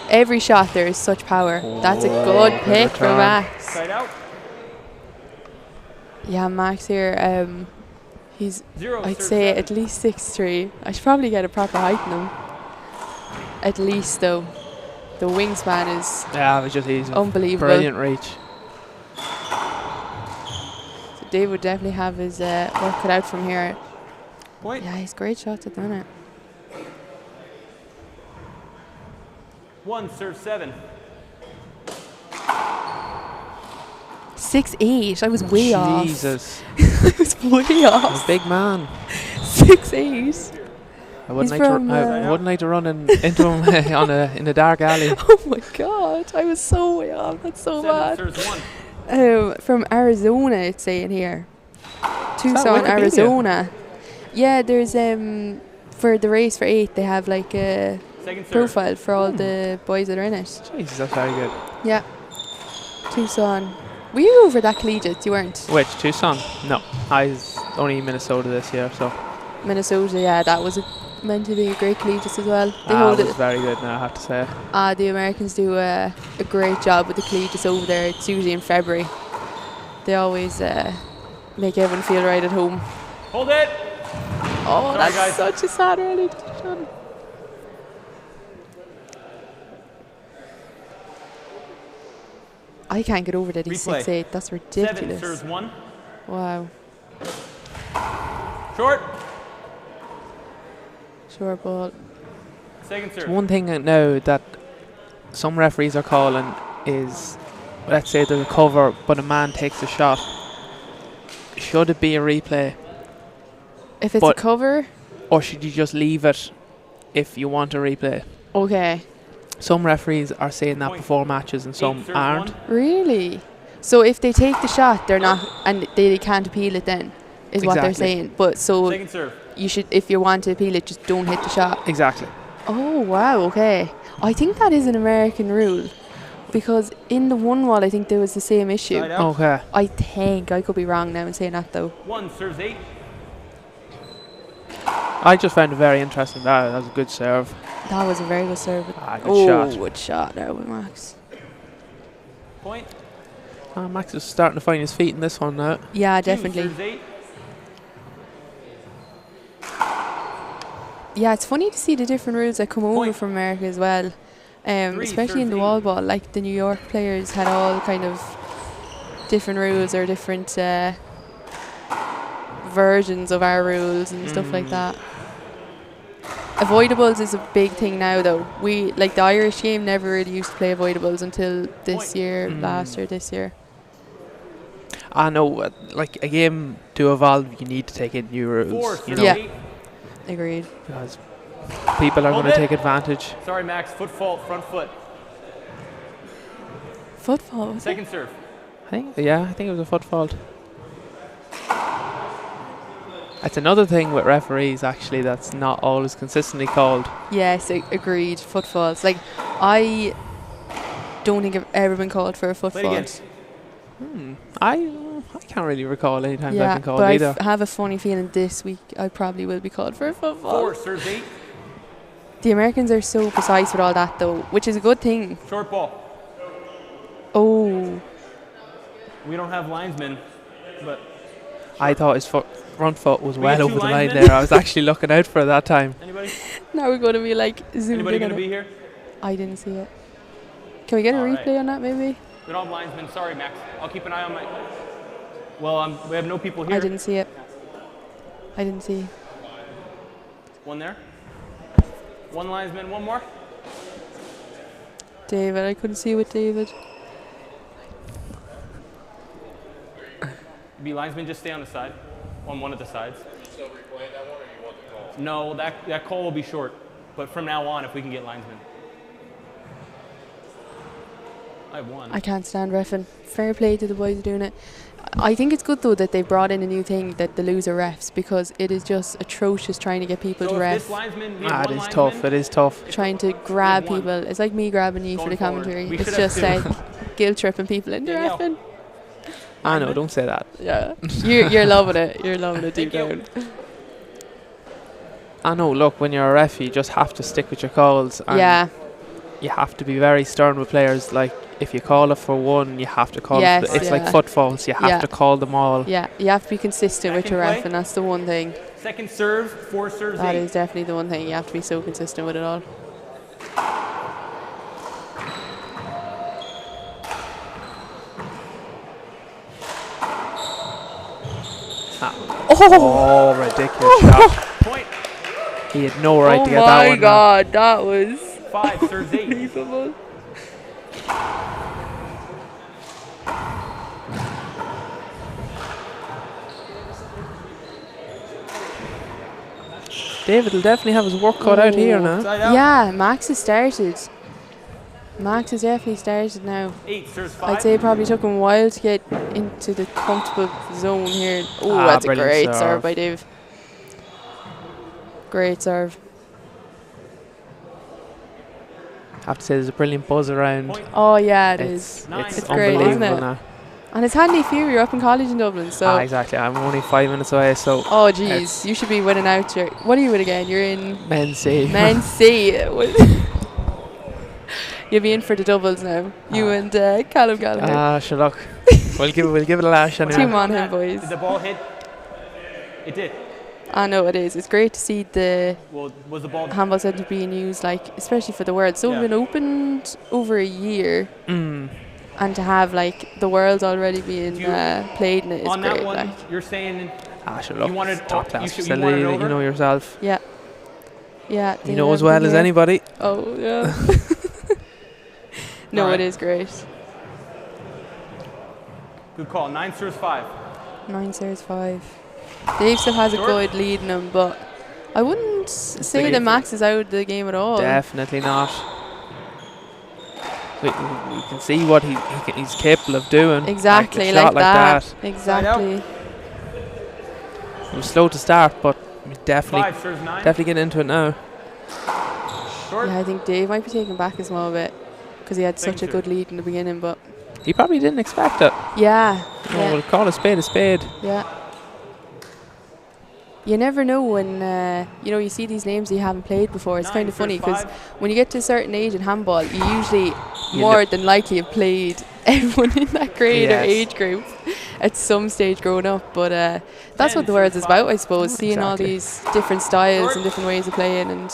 Every shot there is such power. That's a good pick for return. Max. Side out. Yeah, Max here, he's, 0, I'd serve say 7. at least 6'3". I should probably get a proper height in him. At least, though. The wingspan is Yeah, he's unbelievable. brilliant reach. So Dave would definitely have his work cut out from here. Point. Yeah, he's great shots at the minute. 1, serve 7. 6'8". I was way off. Jesus. I was way He's a off. big man. 6'8". I wouldn't, He's like, from, I wouldn't like to run into him in a dark alley. Oh my god, I was so way off. That's so 7, bad. serves 1. From Arizona, it's saying here. Tucson, Wikipedia? Arizona. Yeah, there's for the race for 8, they have like a Second serve. profile for all the boys that are in it. Jesus, that's very good. Yeah. Tucson. Were you over that collegiate? You weren't. Which, Tucson? No. I was only in Minnesota this year, so. Minnesota, yeah, that was meant to be a great collegiate as well. They It hold was it. very good now, I have to say. The Americans do a great job with the collegiates over there. It's usually in February. They always make everyone feel right at home. Hold it. Oh, Sorry, that's guys. such a sad early touchdown. I can't get over that he's Replay. 6'8". That's 7, ridiculous. serves 1. Wow. Short. Short ball. Second serve. One thing now that some referees are calling is, let's say there's a cover, but a man takes a shot. Should it be a replay? If it's a cover? Or should you just leave it if you want a replay? Okay. Some referees are saying that before matches and some aren't. Really? So if they take the shot, they're not, and they can't appeal it then, is what they're Exactly. saying. But so Second serve. you should, if you want to appeal it, just don't hit the shot. Exactly. Oh, wow, okay. I think that is an American rule. Because in the one wall, I think there was the same issue. Side out. Okay. I think, I could be wrong now in saying that though. 1, serves 8. I just found it very interesting. That was a good serve. That was a very good serve. Good shot. Good shot there with Max. Point. Max is starting to find his feet in this one now. Yeah, 2, definitely. serves 8. Yeah, it's funny to see the different rules that come over from America as well. 3, Especially in the serves wall ball. Like the New York players had all kind of different rules or different versions of our rules and stuff like that. Avoidables is a big thing now though. We, like the Irish game, never really used to play avoidables until this year, last year, this year. I know, like a game to evolve, you need to take in new rules. 4, You serves know? 8. Agreed. Because people are Hold going to it. take advantage. Sorry, Max. Foot fault, front foot. Foot fault. was it? Second serve. I think it was a foot fault. That's another thing with referees, actually, that's not always consistently called. Yes, agreed. Foot faults. Like, I don't think I've ever been called for a foot Play it again. fault. I can't really recall any times I've Yeah, been called but I either. have a funny feeling this week I probably will be called for a foot fault. 4, serves 8. The Americans are so precise with all that, though, which is a good thing. Short ball. Oh, We don't have linesmen, but I thought his front foot was We well get over two the line linesmen? there. I was actually looking out for it that time. anybody? now we're going to be like zoomed Anybody in going on to it. be here? I didn't see it. Can we get a All replay right. on that, maybe? We don't have linesmen. Sorry, Max. I'll keep an eye on my. Well, we have no people here. I didn't see it. I didn't see. One there. One linesman. One more. David, I couldn't see with David. Be linesman. Just stay on the side. On one of the sides. No, that call will be short. But from now on, if we can get linesmen. I have one. I can't stand reffing. Fair play to the boys doing it. I think it's good though that they brought in a new thing that the loser refs, because it is just atrocious trying to get people So to if ref. this linesman, we have It one is linesman, tough. It is tough. Trying to grab one. people. It's like me grabbing you for Going the forward. commentary. We It's should just have two. like guilt tripping people into Danielle. reffing. I know, don't say that. Yeah. You're loving it. You're loving it deep Thank you. down. I know, look, when you're a ref, you just have to stick with your calls. And Yeah. you have to be very stern with players. Like, if you call it for one, you have to call it. Yes, It's like yeah. foot faults. You have Yeah. to call them all. Yeah, you have to be consistent with Second your play. ref, and that's the one thing. Second serve, 4 serves, That 8. is definitely the one thing. You have to be so consistent with it all. Oh, ridiculous shot. Point. He had no right oh to get that my one. god, that was 5 serves 8. unbelievable. David will definitely have his work cut out here now. Side out. Yeah, Max has started. Max has definitely started now. 8 serves 5. I'd say it probably took him a while to get into the comfortable zone here. Oh, Ah, that's a brilliant great serve. serve by Dave. Great serve. Have to say, there's a brilliant buzz around. Point. Oh yeah, it It's, is. it's It's great, isn't unbelievable it? now. And it's handy for you. You're up in college in Dublin, so. Exactly. I'm only 5 minutes away, so. Oh geez, it's you should be winning out. What are you in again? You're in Men's C. Men's C. You'll be in for the doubles now. You and Callum Gallagher. Sure, look. we'll give it a lash anyway. Team on him, boys. Did the ball hit? It did. I know it is. It's great to see the Well, was the ball. handball centre being used, like especially for the World. So Yeah. it's been opened over a year, Mm. and to have like the World's already being played in it is on great. that one, Like. you're saying Sure, you look. wanted Top you class should- you facility, wanted you over? know yourself. Yeah. Yeah. You know as well as everything here. anybody. Oh yeah. No, Alright. it is great. Good call. 9 serves 5. 9 serves 5. Dave still has a Short. good lead in him, but I wouldn't say big. that Max is out of the game at all. Definitely not. We can see what he's capable of doing. Exactly, a shot like that. that. Exactly. It was slow to start, but we definitely 5 serves 9. definitely getting into it now. Short. Yeah, I think Dave might be taken back a small bit because he had such a Thank you. good lead in the beginning, but He probably didn't expect it. yeah. No, Yeah. we'll call a spade a spade. Yeah. You never know when you see these names you haven't played before. It's 9 kind of funny serves because 5. when you get to a certain age in handball, you usually You more li- than likely have played everyone in that grade or Yes. age group at some stage growing up. But that's 10 what the World is serves about, 5. I suppose. Seeing all Exactly. these different styles Short. and different ways of playing, and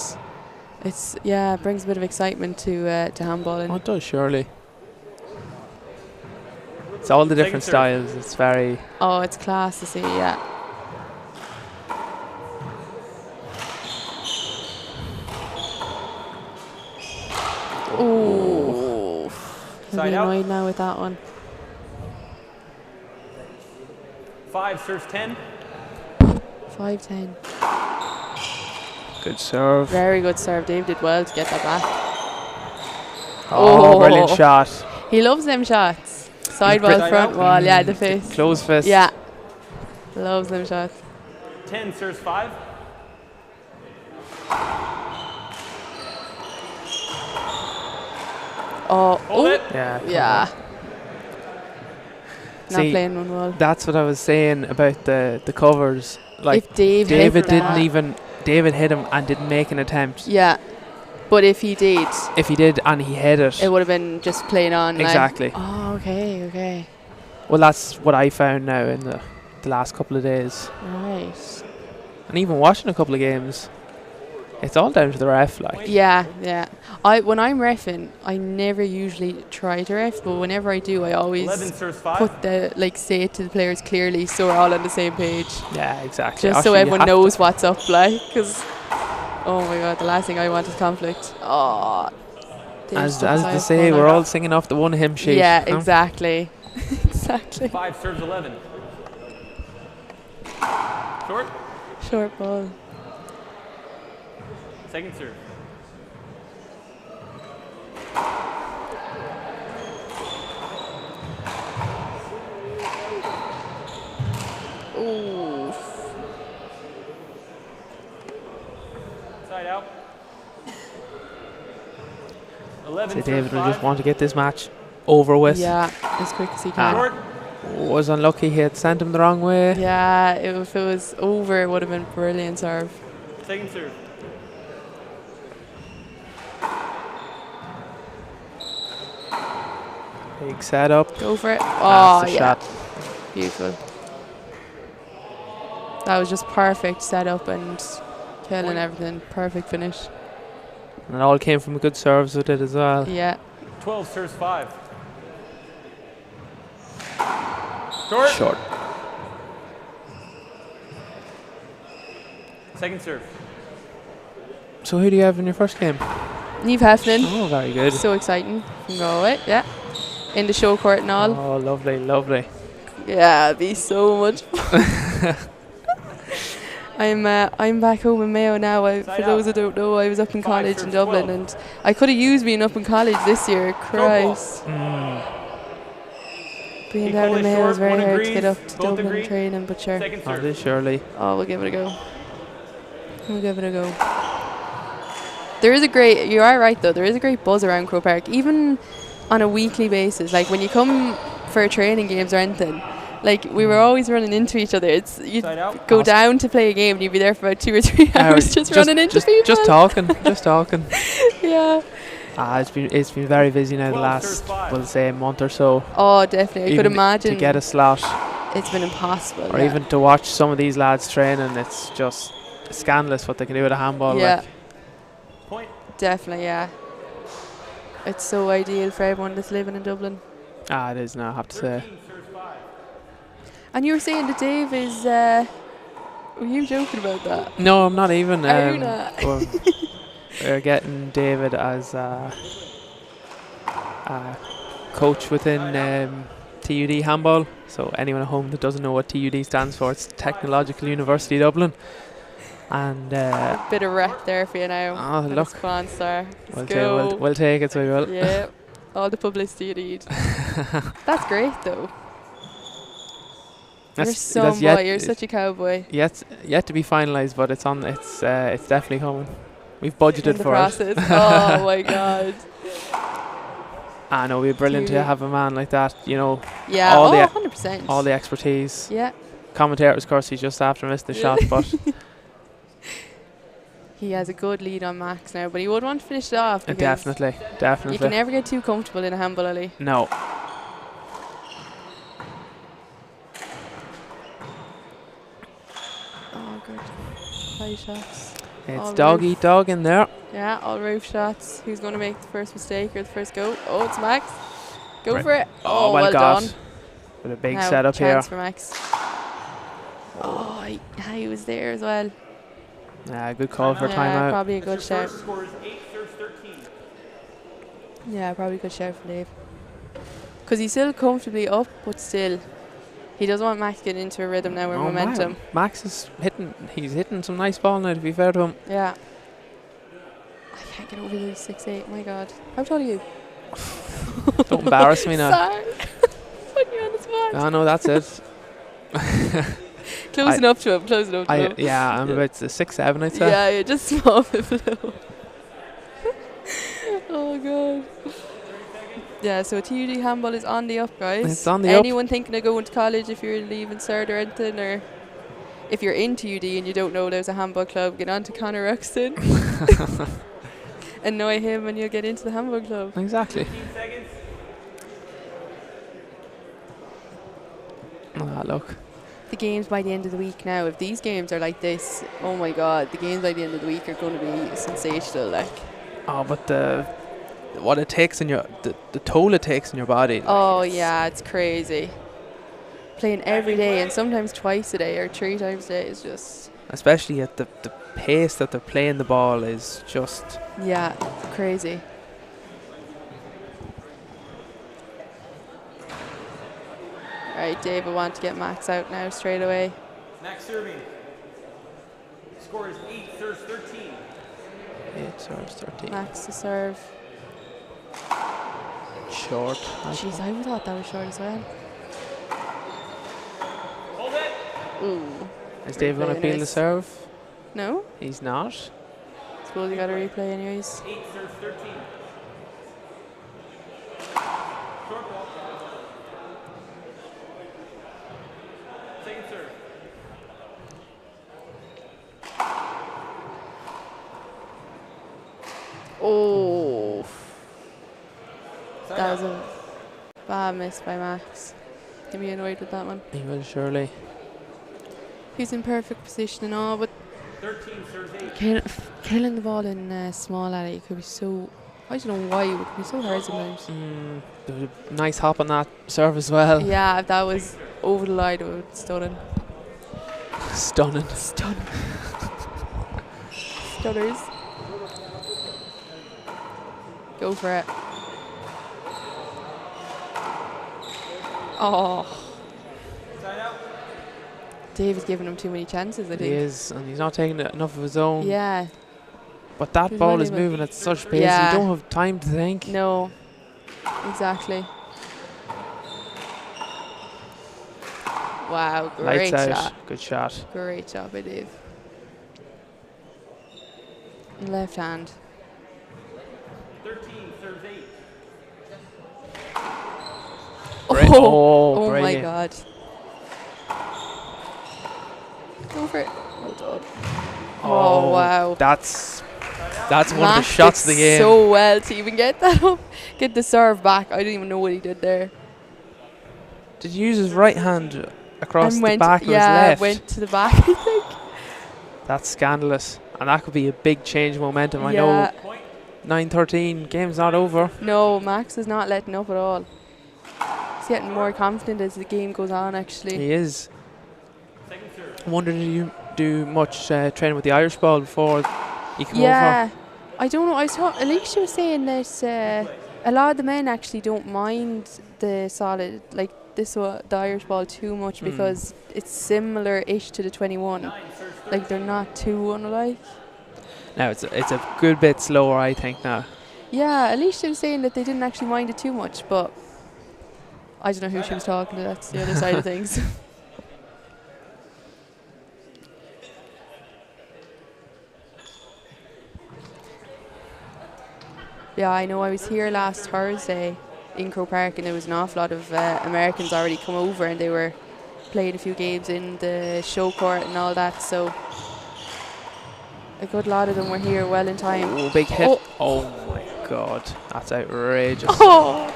it brings a bit of excitement to handballing. Oh, it does, surely. It's all the Second different serve. styles. It's very. Oh, it's class to see, yeah. Oh, I'm Side out. annoyed now with that one. 5 serves 10. 5-10. Good serve. Very good serve. Dave did well to get that back. Oh, brilliant shot. He loves them shots. Side wall, front wall, yeah, the face. Close fist. Yeah. Loves them shots. 10 serves 5. Oh, Hold it. Yeah. Yeah. Not See, playing one wall. That's what I was saying about the covers. Like If Dave hit David didn't that- even David hit him and didn't make an attempt. Yeah. But if he did, If he did and he hit it, it would have been just playing on. like- Exactly. Oh, okay, okay. well, that's what I found now in the last couple of days, Right. and even watching a couple of games. It's all down to the ref, like. Yeah, yeah. When I'm reffing, I never usually try to ref, but whenever I do, I always 11 serves 5. put say it to the players clearly, so we're all on the same page. Yeah, exactly. Just so Actually, you everyone have knows what's up, like, because oh my god, the last thing I want is conflict. Oh. As they say, we're all singing off the one hymn sheet. Yeah, you know? exactly. Exactly. 5 serves 11. Short. Short ball. Second serve. Ooh. Side out. 11 So serves David will 5. just want to get this match over with. Yeah, as quick as he can. Short. Was unlucky, he had sent him the wrong way. Yeah, if it was over, it would have been brilliant serve. Second serve. Big setup. Go for it. That's Oh, the yeah. shot. Beautiful. That was just perfect setup and killing everything. Perfect finish. And it all came from a good serves with it as well. Yeah. 12 serves 5. Short. Short. Second serve. So who do you have in your first game? Niamh Heflin. Oh, very good. So exciting. From Galway, yeah. In the show court and all. Oh, lovely, lovely. Yeah, it'd be so much fun. I'm back home in Mayo now. For those who don't know, I was up in college in Dublin, and I could have used being up in college this year. Christ. Being down in Mayo is very hard to get up to Dublin training, but sure. Oh, it is surely. Oh, we'll give it a go. We'll give it a go. There is a great, you are right though, there is a great buzz around Croke Park, even on a weekly basis. Like when you come for training games or anything, like we were always running into each other. It's you'd go down to play a game and you'd be there for about 2 or 3 hours just running into people. Just talking, just talking. Yeah. It's been very busy now the last, we'll say, month or so. Oh, definitely. I could Even imagine. to get a slot. It's been impossible. Or even to watch some of these lads training, it's just scandalous what they can do with a handball. Yeah. Like. Point. Definitely, yeah. It's so ideal for everyone that's living in Dublin. Ah, it is now, I have to say. And you were saying that Dave is, were you joking about that? No, I'm not even. Are you not? We're getting David as a coach within TUD handball. So anyone at home that doesn't know what TUD stands for, it's Technological University Dublin. And bit of rep there for you now. Oh, look. Come on, sir. we'll, Let's go. we'll take it, so we will. Yeah. All the publicity you need. That's great, though. You're some boy. You're such a cowboy. Yet to be finalised, but it's on. It's definitely coming. We've budgeted In the for process. it. Oh my god. I know, it'd be brilliant to have a man like that. You know. Yeah. All 100%. All the expertise. Yeah. Commentators, of course, he's just after missed the shot, but. He has a good lead on Max now, but he would want to finish it off. Definitely. You can never get too comfortable in a handball, Ali. No. Oh, good. High shots. It's All dog roof. eat dog in there. Yeah, all roof shots. Who's going to make the first mistake or the first go? Oh, it's Max. Go Right. for it. Oh, Oh, well got. done. With a big Now, setup here. chance for Max. Oh, he was there as well. Good call for timeout. Probably a good shout. Score is 8 serves 13. Yeah, probably a good shout for Dave. Because he's still comfortably up, but still, he doesn't want Max getting into a rhythm now or Oh, momentum. Max is hitting. He's hitting some nice ball now, to be fair to him. Yeah. I can't get over those 6'8". My God. How tall are you? Don't embarrass me now. Sorry. Put you on the spot. Oh, no, that's it. Closing up to him. Closing up to him. Yeah, I'm about 6'7", I'd say. Yeah, you're just small bit below. Oh, God. Yeah, so TUD handball is on the up, guys. It's on the up. Anyone thinking of going to college if you're leaving CERD or anything, or if you're in TUD and you don't know there's a handball club, get on to Conor Ruxton. Annoy him and you'll get into the handball club. Exactly. Ah, look. The games by the end of the week now, if these games are like this, oh my God, the games by the end of the week are going to be sensational. Like. Oh, but what it takes in your, the toll it takes in your body. Oh yeah, it's crazy. Playing every day and sometimes twice a day or 3 times a day is just... Especially at the pace that they're playing the ball is just... Yeah, crazy. Alright, Dave, I want to get Max out now straight away. Max serving. Score is 8, serves 13. 8 serves 13. Max to serve. Short. Jeez, I thought that was short as well. Hold it. Ooh. Is Dave going to appeal the serve? No. He's not. Suppose you got to replay anyways. 8 serves 13. Short ball. Second serve. Oh. That was a bad miss by Max. He'll be annoyed with that one. He will surely. He's in perfect position and all, but 13 serves 8. killing the ball in small alley could be so... I don't know why, it could be so hard sometimes. There was a nice hop on that serve as well. Yeah, if that was over the line, it would have been stunning. Stunning. Stunning. Stunners. Go for it. Oh. Dave is giving him too many chances, I think. He is, and he's not taking enough of his own. Yeah. But that He's ball well is able. moving at such pace, Yeah. you don't have time to think. No. Exactly. Wow, great Lights shot. out. Good shot. Great job by Dave. Left hand. 13 serves 8. Oh my brilliant. God. Go for it. Well done. Oh, wow. That's one of the Max shots of did the game. so well to even get that up. Get the serve back. I didn't even know what he did there. Did he use his right hand across And the went, back of yeah, his left? went to the back, I think. That's scandalous. And that could be a big change of momentum. I Yeah. know 9-13, game's not over. No, Max is not letting up at all. He's getting more confident as the game goes on, actually. He is. I wonder, did you do much training with the Irish ball before you came Yeah. over? I don't know. I saw Alicia was saying that a lot of the men actually don't mind the solid, like the Irish ball too much because it's similar-ish to the 21. Like, they're not too unlike. Now, it's a good bit slower, I think, now. Yeah, Alicia was saying that they didn't actually mind it too much, but I don't know who she was talking to. That's the other side of things. Yeah, I know I was here last Thursday in Croke Park and there was an awful lot of Americans already come over and they were playing a few games in the show court and all that, so a good lot of them were here well in time. Oh, big hit. Oh my God, that's outrageous. Oh.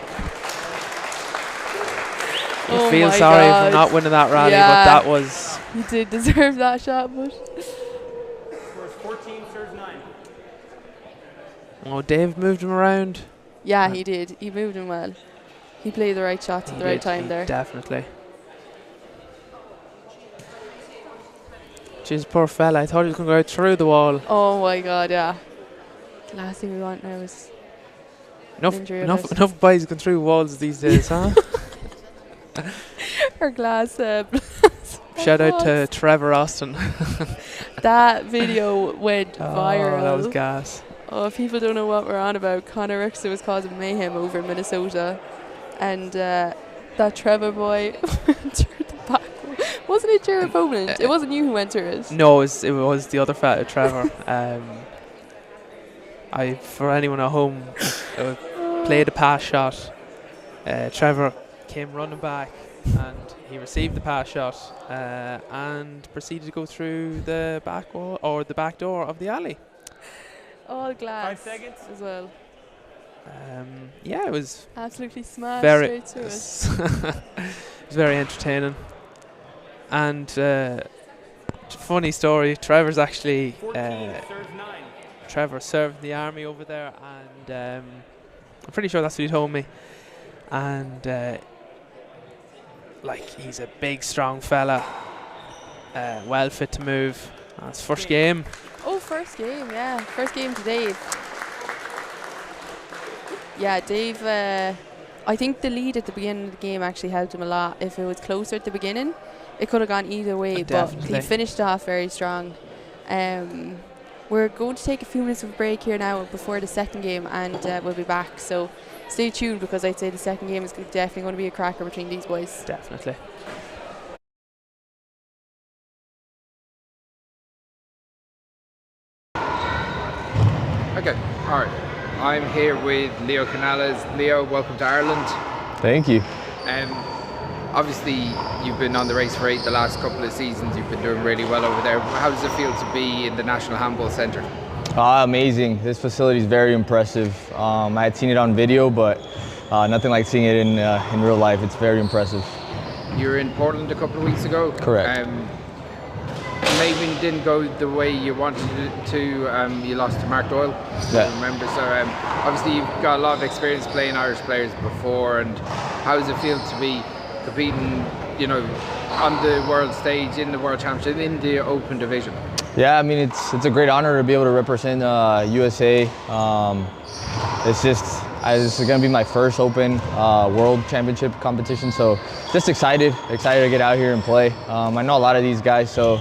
You Oh feel my sorry God. for not winning that rally, Yeah. but that was... You did deserve that shot, but... Scores 14 serves 9. Oh, Dave moved him around. Yeah, he did. He moved him well. He played the right shots at the right time there. Definitely. Jeez, poor fella. I thought he was going to go out through the wall. Oh my God, yeah. The last thing we want now is injury of it. Enough boys going through walls these days, huh? Her glass. Shout out to Trevor Austin. That video went viral. Oh, that was gas. Oh, people don't know what we're on about. Connor Ruxton was causing mayhem over in Minnesota, and that Trevor boy went through the back. Wasn't it your opponent? It wasn't you who went through it. No, it was the other fella, Trevor. For anyone at home, played a pass shot. Trevor came running back and he received the pass shot and proceeded to go through the back wall or the back door of the alley. All glass 5 seconds as well. Yeah, it was Absolutely smashed very straight to it. it was very entertaining. And funny story, Trevor's actually Trevor served in the army over there, and I'm pretty sure that's what he told me. And like, he's a big, strong fella, well fit to move. That's first game. Oh, first game, yeah. First game to Dave. Yeah, Dave, I think the lead at the beginning of the game actually helped him a lot. If it was closer at the beginning, it could have gone either way, but he finished off very strong. We're going to take a few minutes of a break here now before the second game, and we'll be back. So stay tuned, because I'd say the second game is definitely going to be a cracker between these boys. Definitely. Okay, all right. I'm here with Leo Canales. Leo, welcome to Ireland. Thank you. Obviously, you've been on the race for 8 the last couple of seasons. You've been doing really well over there. How does it feel to be in the National Handball Centre? Amazing. This facility is very impressive. I had seen it on video, but nothing like seeing it in real life. It's very impressive. You were in Portland a couple of weeks ago. Correct. Maybe it didn't go the way you wanted it to. You lost to Mark Doyle, yeah. I remember. So obviously you've got a lot of experience playing Irish players before. And how does it feel to be competing, on the world stage, in the World Championship, in the open division? Yeah, I mean, it's a great honor to be able to represent USA. It's going to be my first open World Championship competition, so just excited to get out here and play. I know a lot of these guys, so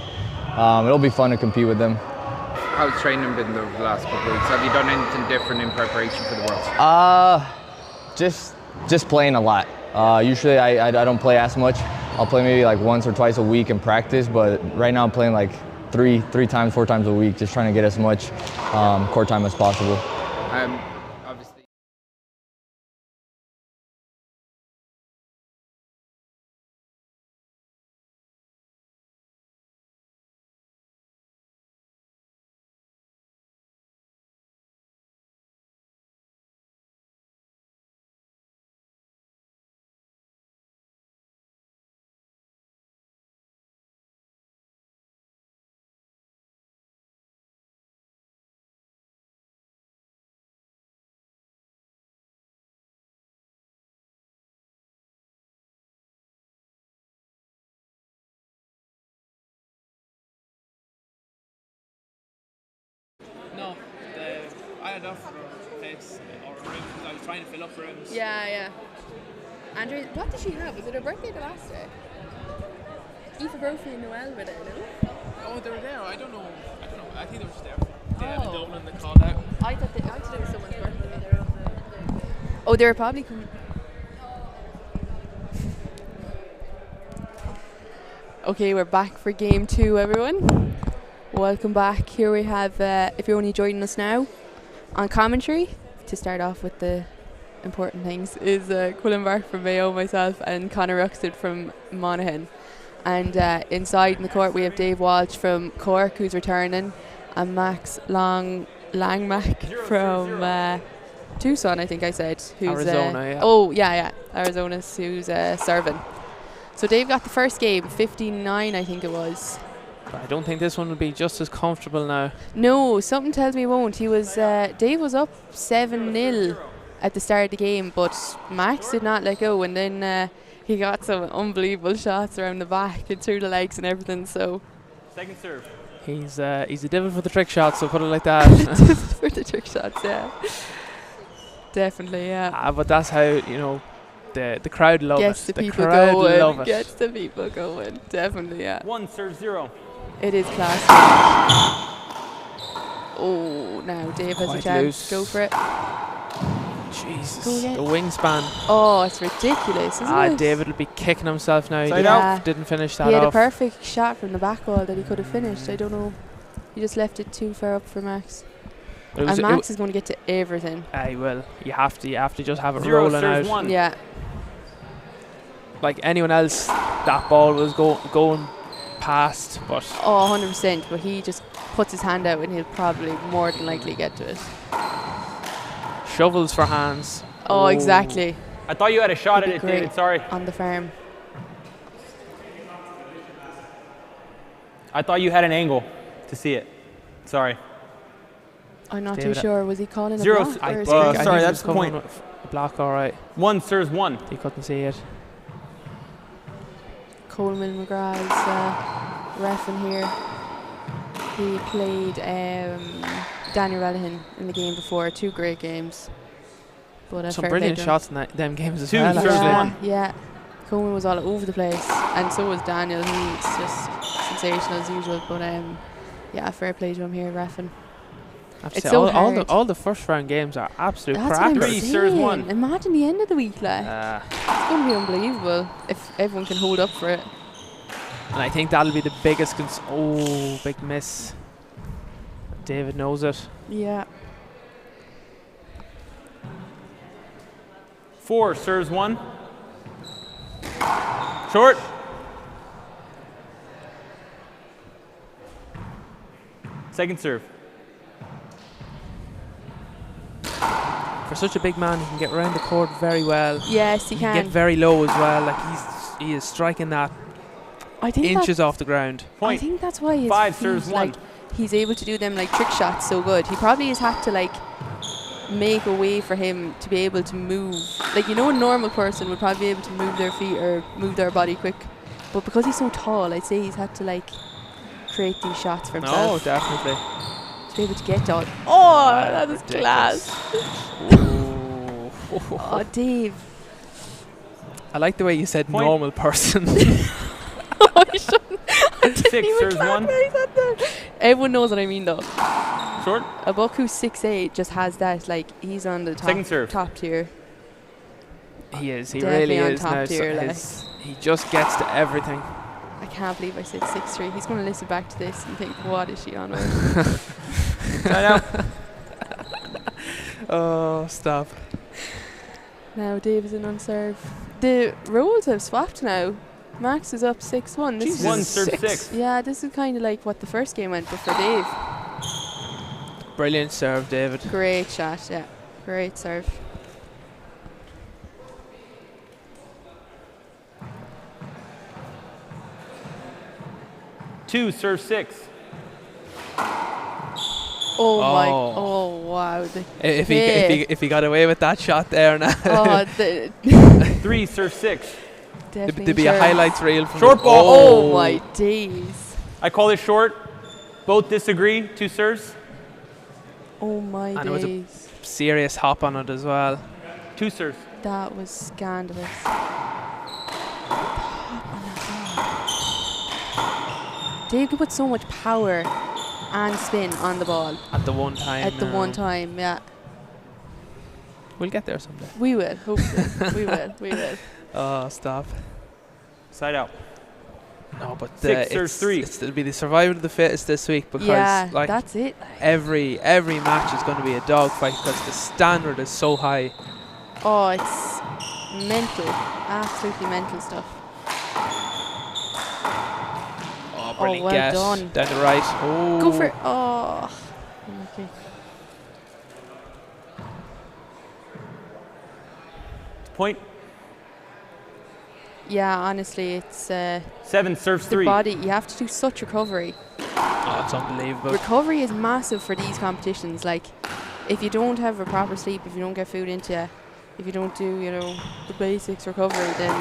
it'll be fun to compete with them. How's training been the last couple of weeks? Have you done anything different in preparation for the Worlds? Just playing a lot. Usually I don't play as much. I'll play maybe like once or twice a week in practice, but right now I'm playing like three times, 4 times a week, just trying to get as much court time as possible. Obviously. No, I had enough place or rooms. I was trying to fill up rooms. Yeah. Andrew, what did she have? Was it her birthday the last day? Eva Brophy and Noel were there, no? Oh, they were there. I don't know. I think they were just there. They had a Dublin that called out. I thought it was someone's birthday. Oh, they were probably coming. Okay, we're back for game 2, everyone. Welcome back. Here we have, if you're only joining us now, on commentary, to start off with the important things, is Quillen Burke from Mayo, myself, and Connor Ruxton from Monaghan. And inside in the court we have Dave Walsh from Cork, who's returning, and Max Langmack from Tucson, I think I said. Who's, Arizona, yeah. Oh, yeah, Arizona, who's serving. So Dave got the first game, 59, I think it was. But I don't think this one will be just as comfortable now. No, something tells me it won't. He was Dave was up 7-0 at the start of the game, but Max did not let go, and then he got some unbelievable shots around the back and through the legs and everything. So second serve. He's a devil for the trick shots, so put it like that. For the trick shots, yeah. Definitely, yeah. But that's how, the crowd love Gets it. the people crowd going. love it. Gets the people going. Definitely, yeah. 1 serve 0. It is class. Oh, now Dave has a Quite chance. loose. Go for it. Jesus, Go again. the wingspan. Oh, it's ridiculous, isn't it? David will be kicking himself now. He Yeah. didn't finish that He had a off. perfect shot from the back wall that he could have finished. I don't know. He just left it too far up for Max. It was- And it Max is going to get to everything. He will. You have to just have it 0 rolling serves out. 1. Yeah. Like anyone else, that ball was going past, but Oh, 100%. But he just puts his hand out and he'll probably more than likely get to it. shovels for hands. Oh, exactly. I thought you had a shot It'd at be it, David. great Sorry. on the farm. I thought you had an angle to see it. Sorry. I'm not David, too sure. Was he calling a 0 block or a sorry, screen? that's the point. Block, all right. 1 serves 1. He couldn't see it. Coleman McGrath's reffing here. He played Daniel Relihan in the game before. 2 great games. But Some fair brilliant play to him. shots in them games as 2 well. serves actually. 1. Yeah. Coleman was all over the place, and so was Daniel. He's just sensational as usual. But yeah, fair play to him here, reffing. I have to It's say, so all hard. the first round games are absolute That's what I'm crackers. saying. Imagine the end of the week, like. It's going to be unbelievable if everyone can hold up for it. And I think that'll be the biggest big miss. David knows it. Yeah. 4 serves 1. Short. Second serve. For such a big man, he can get around the court very well. Yes, he can can. get very low as well. Like he is striking that I think inches that- off the ground. I think that's why his 5 feet, serves 1. like, he's able to do them like trick shots so good. He probably has had to like make a way for him to be able to move. Like, you know, a normal person would probably be able to move their feet or move their body quick, but because he's so tall, I'd say he's had to like create these shots for No, himself. definitely. To be able to get done. Oh, that is class. Oh, Dave. I like the way you said Point. normal person. I didn't 6 even serves clap 1. when I said that. Everyone knows what I mean, though. Short. A buck who's 6'8" just has that, like, he's on the Second serve. top tier. He is. He Definitely really on is top now. tier, like. He just gets to everything. I can't believe I said 6'3". He's going to listen back to this and think, what is she on with? I know. Oh, stop. Now Dave is in on serve. The roles have swapped now. Max is up 6-1. This Jesus. 1 serve 6. Yeah, this is kind of like what the first game went, but for Dave. Brilliant serve, David. Great shot, yeah. Great serve. Two serve 6. Oh my! Oh. Oh wow! The If he got away with that shot there now. Oh, the 3 serve 6. definitely There'd be a sure. highlights reel from Short the- ball. Oh my days! I call it short. Both disagree. 2 serves. Oh my And it was a days! serious hop on it as well. 2 serves. That was scandalous. Dave could put so much power and spin on the ball At the one time. at the one time. Yeah, We'll get there someday. we will. Hopefully, we will. We will. Oh, stop. Side out. No, but 6 serves 3. it'll be the survival of the fittest this week because Yeah, like that's it. every match is going to be a dogfight because the standard is so high. Oh, it's mental. Absolutely mental stuff. Oh, Oh, brilliant well get. done. Down the right. Oh. Go for it. Oh. Okay. Point. Yeah, honestly, it's 7 serves the 3. body. You have to do such recovery. Oh, it's unbelievable. Recovery is massive for these competitions. Like, if you don't have a proper sleep, if you don't get food into you, if you don't do, you know, the basics recovery, then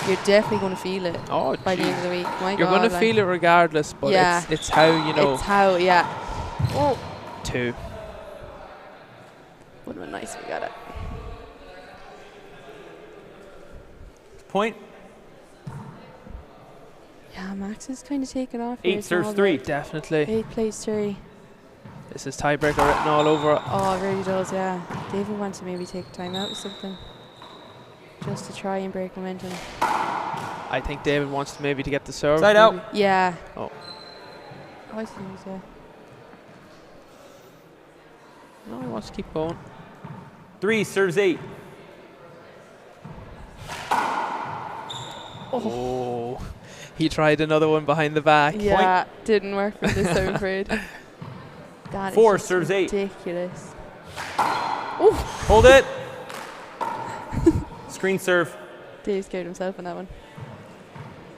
you're definitely going to feel it Oh, by the end of the week. My You're God, going to like, feel it regardless, but yeah. it's how, you know. It's how, yeah. Oh. 2. Would have been nice if we got it. Point. Yeah, Max is kind of taking off. here 8 as serves well, 3. but Definitely. 8 plays 3. This is tiebreaker written all over it. Oh, it really does, yeah. David wants to maybe take a time out or something. Just to try and break momentum. I think David wants to maybe to get the serve. Side out. maybe. Yeah. Oh. I think so. No, he wants to keep going. 3 serves 8. Oh. He tried another one behind the back. Yeah, didn't work for this, I'm afraid. That 4 is just serves 8. ridiculous. Hold it. Screen serve. Dave scared himself on that one.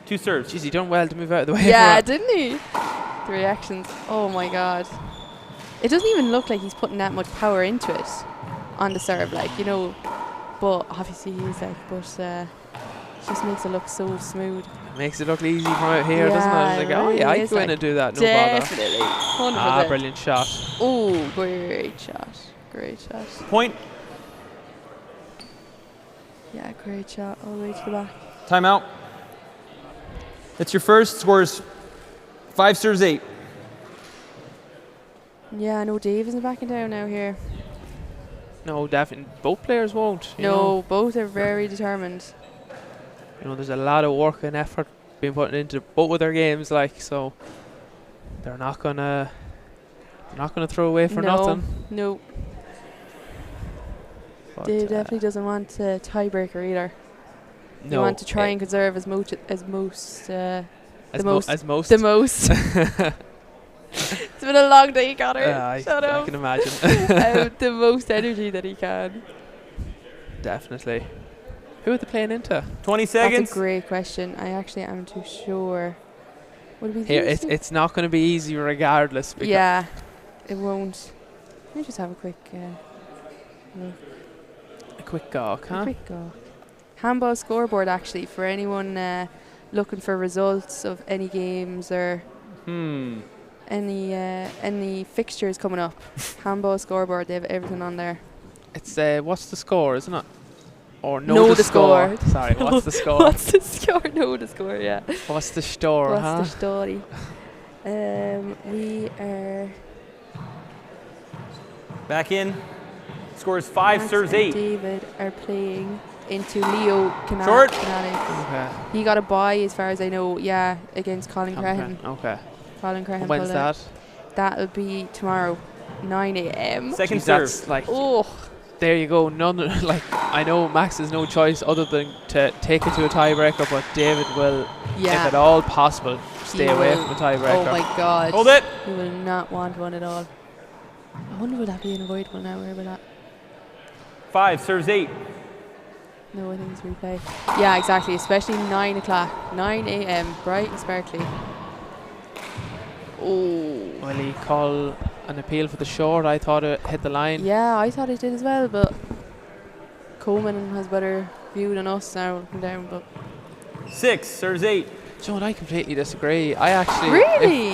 2 serves. Jeez, he done well to move out of the way. Yeah, for it. didn't he? The reactions. Oh my god. It doesn't even look like he's putting that much power into it on the serve, like, you know. But obviously he is, like, but it just makes it look so smooth. Makes it look easy from out here, doesn't it? Yeah, It's like, it oh really yeah, I is, can go in like, and do that, no definitely, bother. 100%. Ah, brilliant shot. Oh, great shot. Great shot. Point. Yeah, great shot all the way to the back. Timeout. That's your first. Scores 5 serves 8. Yeah, I know Dave isn't backing down now here. No, definitely. Both players won't. you No, know. both are very determined. You know, there's a lot of work and effort being put into both of their games, like, so they're not gonna throw away for nothing. No. But, Dave definitely doesn't want a tiebreaker either. You No, want to try eh, and conserve as most As most. the most. It's been a long day, Connor. Shut I up. can imagine. The most energy that he can. Definitely. Who are they playing into? 20 seconds. That's a great question. I actually am too sure. Would it be Here, these two? it's not going to be easy regardless. Because Yeah, it won't. Let me just have a quick look. A quick gawk, huh? A quick go. Handball scoreboard, actually, for anyone looking for results of any games or any fixtures coming up. Handball scoreboard, they have everything on there. It's what's the score, isn't it? Or Know the score. Sorry, what's the score? What's the score? Know the score, yeah. What's the store, What's huh? the story? We are... Back in. Scores 5 Max serves and 8. David are playing into Leo Short. Canales. Okay. He got a bye, as far as I know, yeah, against Colin Crehan. Okay. Colin Crehan. When's pulled out. that? That'll be tomorrow, 9 a.m. Second Jeez, serve. that's like, Oh, there you go. None, like, I know Max has no choice other than to take it to a tiebreaker, but David will, Yeah. if at all possible, stay he away will- from a tiebreaker. Oh my God. Hold it. He will not want one at all. I wonder would that be unavoidable now? Where about that? 5 serves 8. No, I think it's replay. Yeah, exactly. Especially 9 o'clock, 9 a.m. Bright and sparkly. Oh. Will he call an appeal for the short? I thought it hit the line. Yeah, I thought it did as well, but Coleman has better view than us now looking down. But 6 serves 8. John, I completely disagree. I actually Really?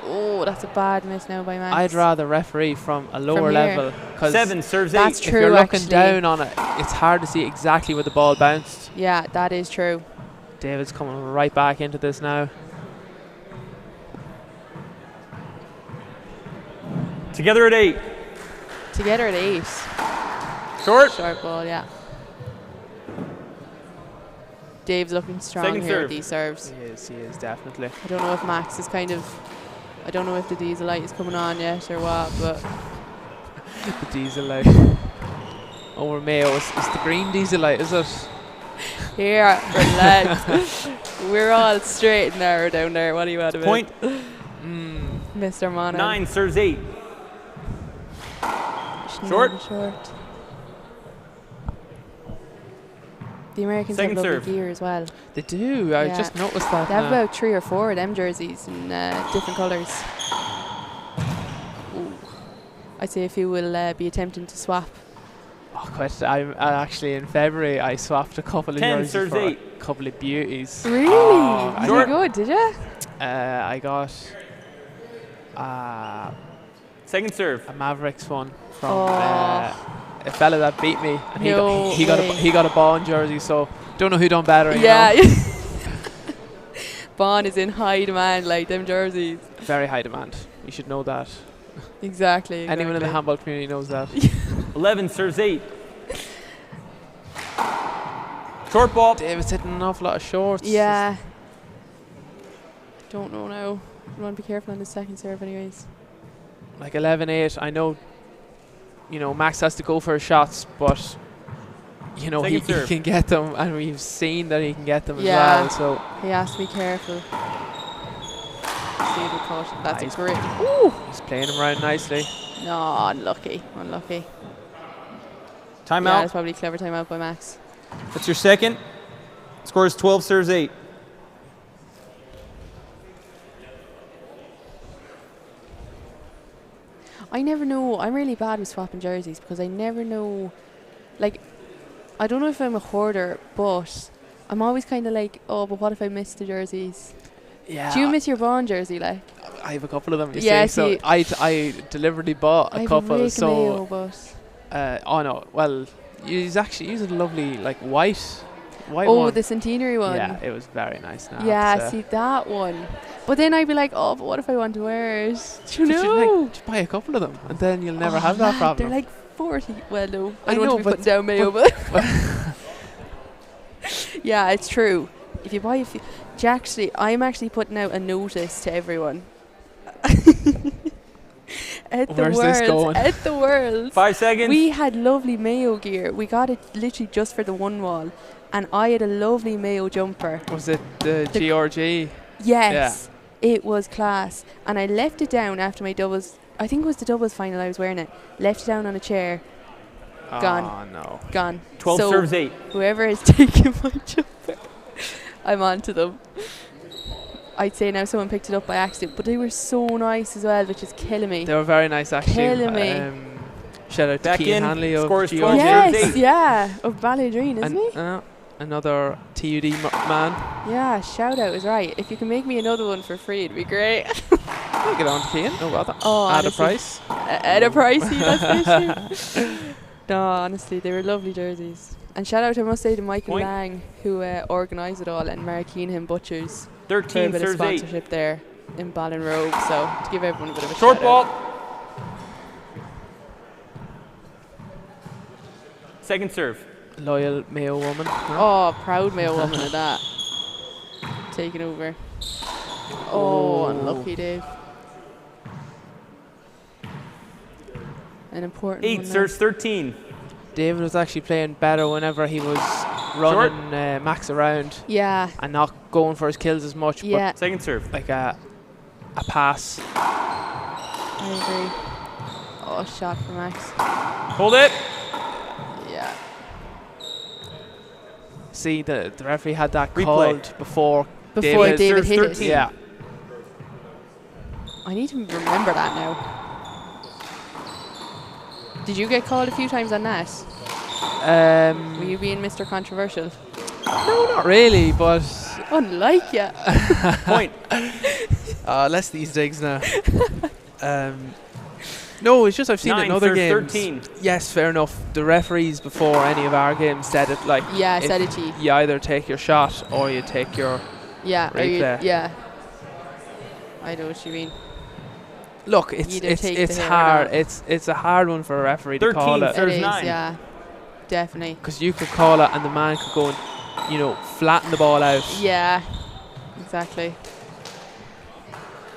Oh, that's a bad miss now by Max. I'd rather referee from a lower here. level, 'cause 7 serves 8. That's if true, you're looking actually. down on it, it's hard to see exactly where the ball bounced. Yeah, that is true. David's coming right back into this now. Together at 8. Together at 8. Short. Short ball, yeah. Dave's looking strong Second here serve. with these serves. He is definitely. I don't know if Max is kind of... I don't know if the diesel light is coming on yet or what, but... The diesel light. Over Mayo, it's the green diesel light, is it? Here, relax. We're all straight and narrow down there. What do you want about? Point. Mr. Mono. 9 serves 8. Short. Short. Short. The Americans Second have lovely serve. gear as well. They do. I Yeah. just noticed that. They have now. about 3 or 4 of them jerseys in different colours. I'd say if you will be attempting to swap. Oh, quite. I'm actually in February. I swapped a couple of 10 jerseys serves for 8. a couple of beauties. Really? Oh, Did I- you good, did you? I got Second serve. a Mavericks one from Oh. a fella that beat me, and No he got way. he got a Bond jersey. So don't know who done better. you Yeah. know? Bond is in high demand, like them jerseys. Very high demand. You should know that. Exactly. Anyone in the handball community knows that. 11 serves 8. Short ball. David's hitting an awful lot of shorts. Yeah. Don't know now. You want to be careful on the second serve, anyways. Like 11-8. I know, Max has to go for his shots, but he can get them, and we've seen that he can get them as well. So he has to be careful. David caught. That's a great. Ooh, he's playing him around nicely. No, unlucky. Timeout. Yeah, it's probably a clever timeout by Max. That's your second. Score is 12 serves 8. I never know. I'm really bad with swapping jerseys because I never know. Like, I don't know if I'm a hoarder, but I'm always kind of like, oh, but what if I miss the jerseys? Yeah. Do you miss your Braun jersey, like? I have a couple of them. Yeah, so I deliberately bought a couple. Mayo, but oh no, well, he's a lovely white one. The centenary one. Yeah, it was very nice. Now, yeah, see that one. But then I'd be like, oh, but what if I want to wear it? Do you know? Just buy a couple of them, and then you'll never have that problem. They're like 40. Well, no, I don't know, want to be putting down Mayo, but yeah, it's true. If you buy a few, I'm actually putting out a notice to everyone. Where's this going? At the Worlds. 5 seconds. We had lovely Mayo gear. We got it literally just for the one wall, and I had a lovely Mayo jumper. Was it the GRG? Yes, it was class. And I left it down after my doubles. I think it was the doubles final. I was wearing it. Left it down on a chair. Gone. Oh no. Gone. 12 serves 8. Whoever is taking my jumper, I'm on to them. I'd say now someone picked it up by accident, but they were so nice as well, which is killing me. They were very nice, actually. Killing me. Shout out to Keane Hanley of Scores 12 Yes, yeah, of Ballydreen, isn't he? Another TUD man. Yeah, shout out is right. If you can make me another one for free, it'd be great. I'll get on to Keane. No bother. Oh, at honestly, a price. At a price, that's the issue. No, honestly, they were lovely jerseys. And shout out, I must say, to Michael Lang, who organised it all, and Mara Keenan Butchers. 13 bit of serves 8. sponsorship there in Ballinrobe, so to give everyone a bit of a short shout ball. out. Second serve. Loyal Mayo woman. Oh, proud Mayo woman of that. Taking over. Oh, unlucky, Dave. An important 8 one serves 13. David was actually playing better whenever he was running Max around. Yeah. And not going for his kills as much. Yeah. But second serve. Like a pass. I agree. Oh, shot for Max. Hold it. Yeah. See, the referee had that Replay. called before David hit it. 13. Yeah. I need to remember that now. Did you get called a few times on that? Were you being Mr. Controversial? No, not really, but unlike you. Point. Less these digs now. No, it's just I've seen it in other games. 13. Yes, fair enough. The referees before any of our games said it like said it to you. You either take your shot or you take your replay. Yeah. I know what you mean. Look, it's hard. It's a hard one for a referee to call it. It is, yeah, definitely. Because you could call it and the man could go and, flatten the ball out. Yeah, exactly.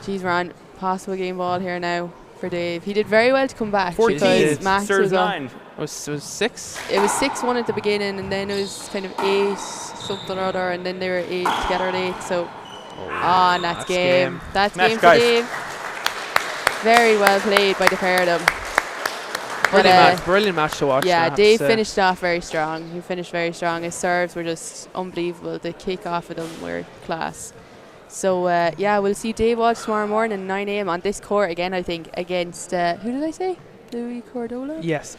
Jeez, we're on possible game ball here now for Dave. He did very well to come back. 14. Max serves was up. 9. It was 6? It was 6-1 at the beginning, and then it was kind of 8 something or other, and then they were 8 together at 8. So, and that's game. That's Match, game for guys. Dave. Very well played by the pair of them. Brilliant match to watch. Yeah, Dave finished off very strong. He finished very strong. His serves were just unbelievable. The kick off of them were class. So, we'll see Dave Walsh tomorrow morning, 9 a.m. on this court again, I think, against, who did I say? Louis Cordola? Yes.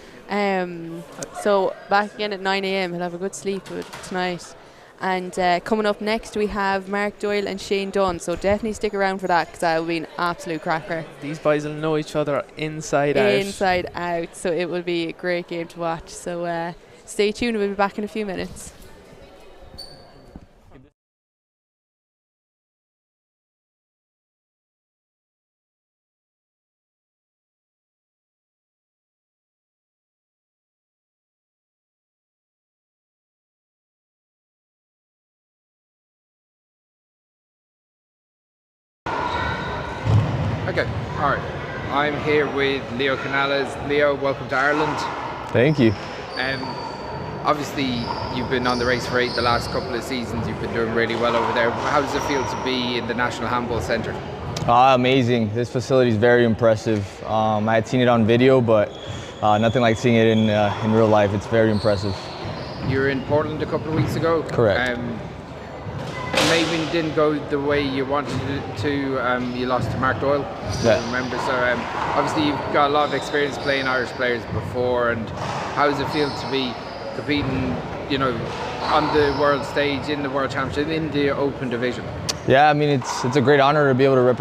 So, back again at 9 a.m. He'll have a good sleep tonight. And coming up next, we have Mark Doyle and Shane Dunn. So definitely stick around for that, because that will be an absolute cracker. These boys will know each other inside out. Inside out. So it will be a great game to watch. So stay tuned. We'll be back in a few minutes. All right, I'm here with Leo Canales. Leo, welcome to Ireland. Thank you. Obviously, you've been on the race for 8 the last couple of seasons. You've been doing really well over there. How does it feel to be in the National Handball Centre? Amazing. This facility is very impressive. I had seen it on video, but nothing like seeing it in real life. It's very impressive. You were in Portland a couple of weeks ago. Correct. Maybe it didn't go the way you wanted it to. You lost to Mark Doyle. Yeah. I remember. So obviously you've got a lot of experience playing Irish players before. And how does it feel to be competing, on the world stage, in the World Championship, in the Open division? Yeah, I mean it's a great honor to be able to represent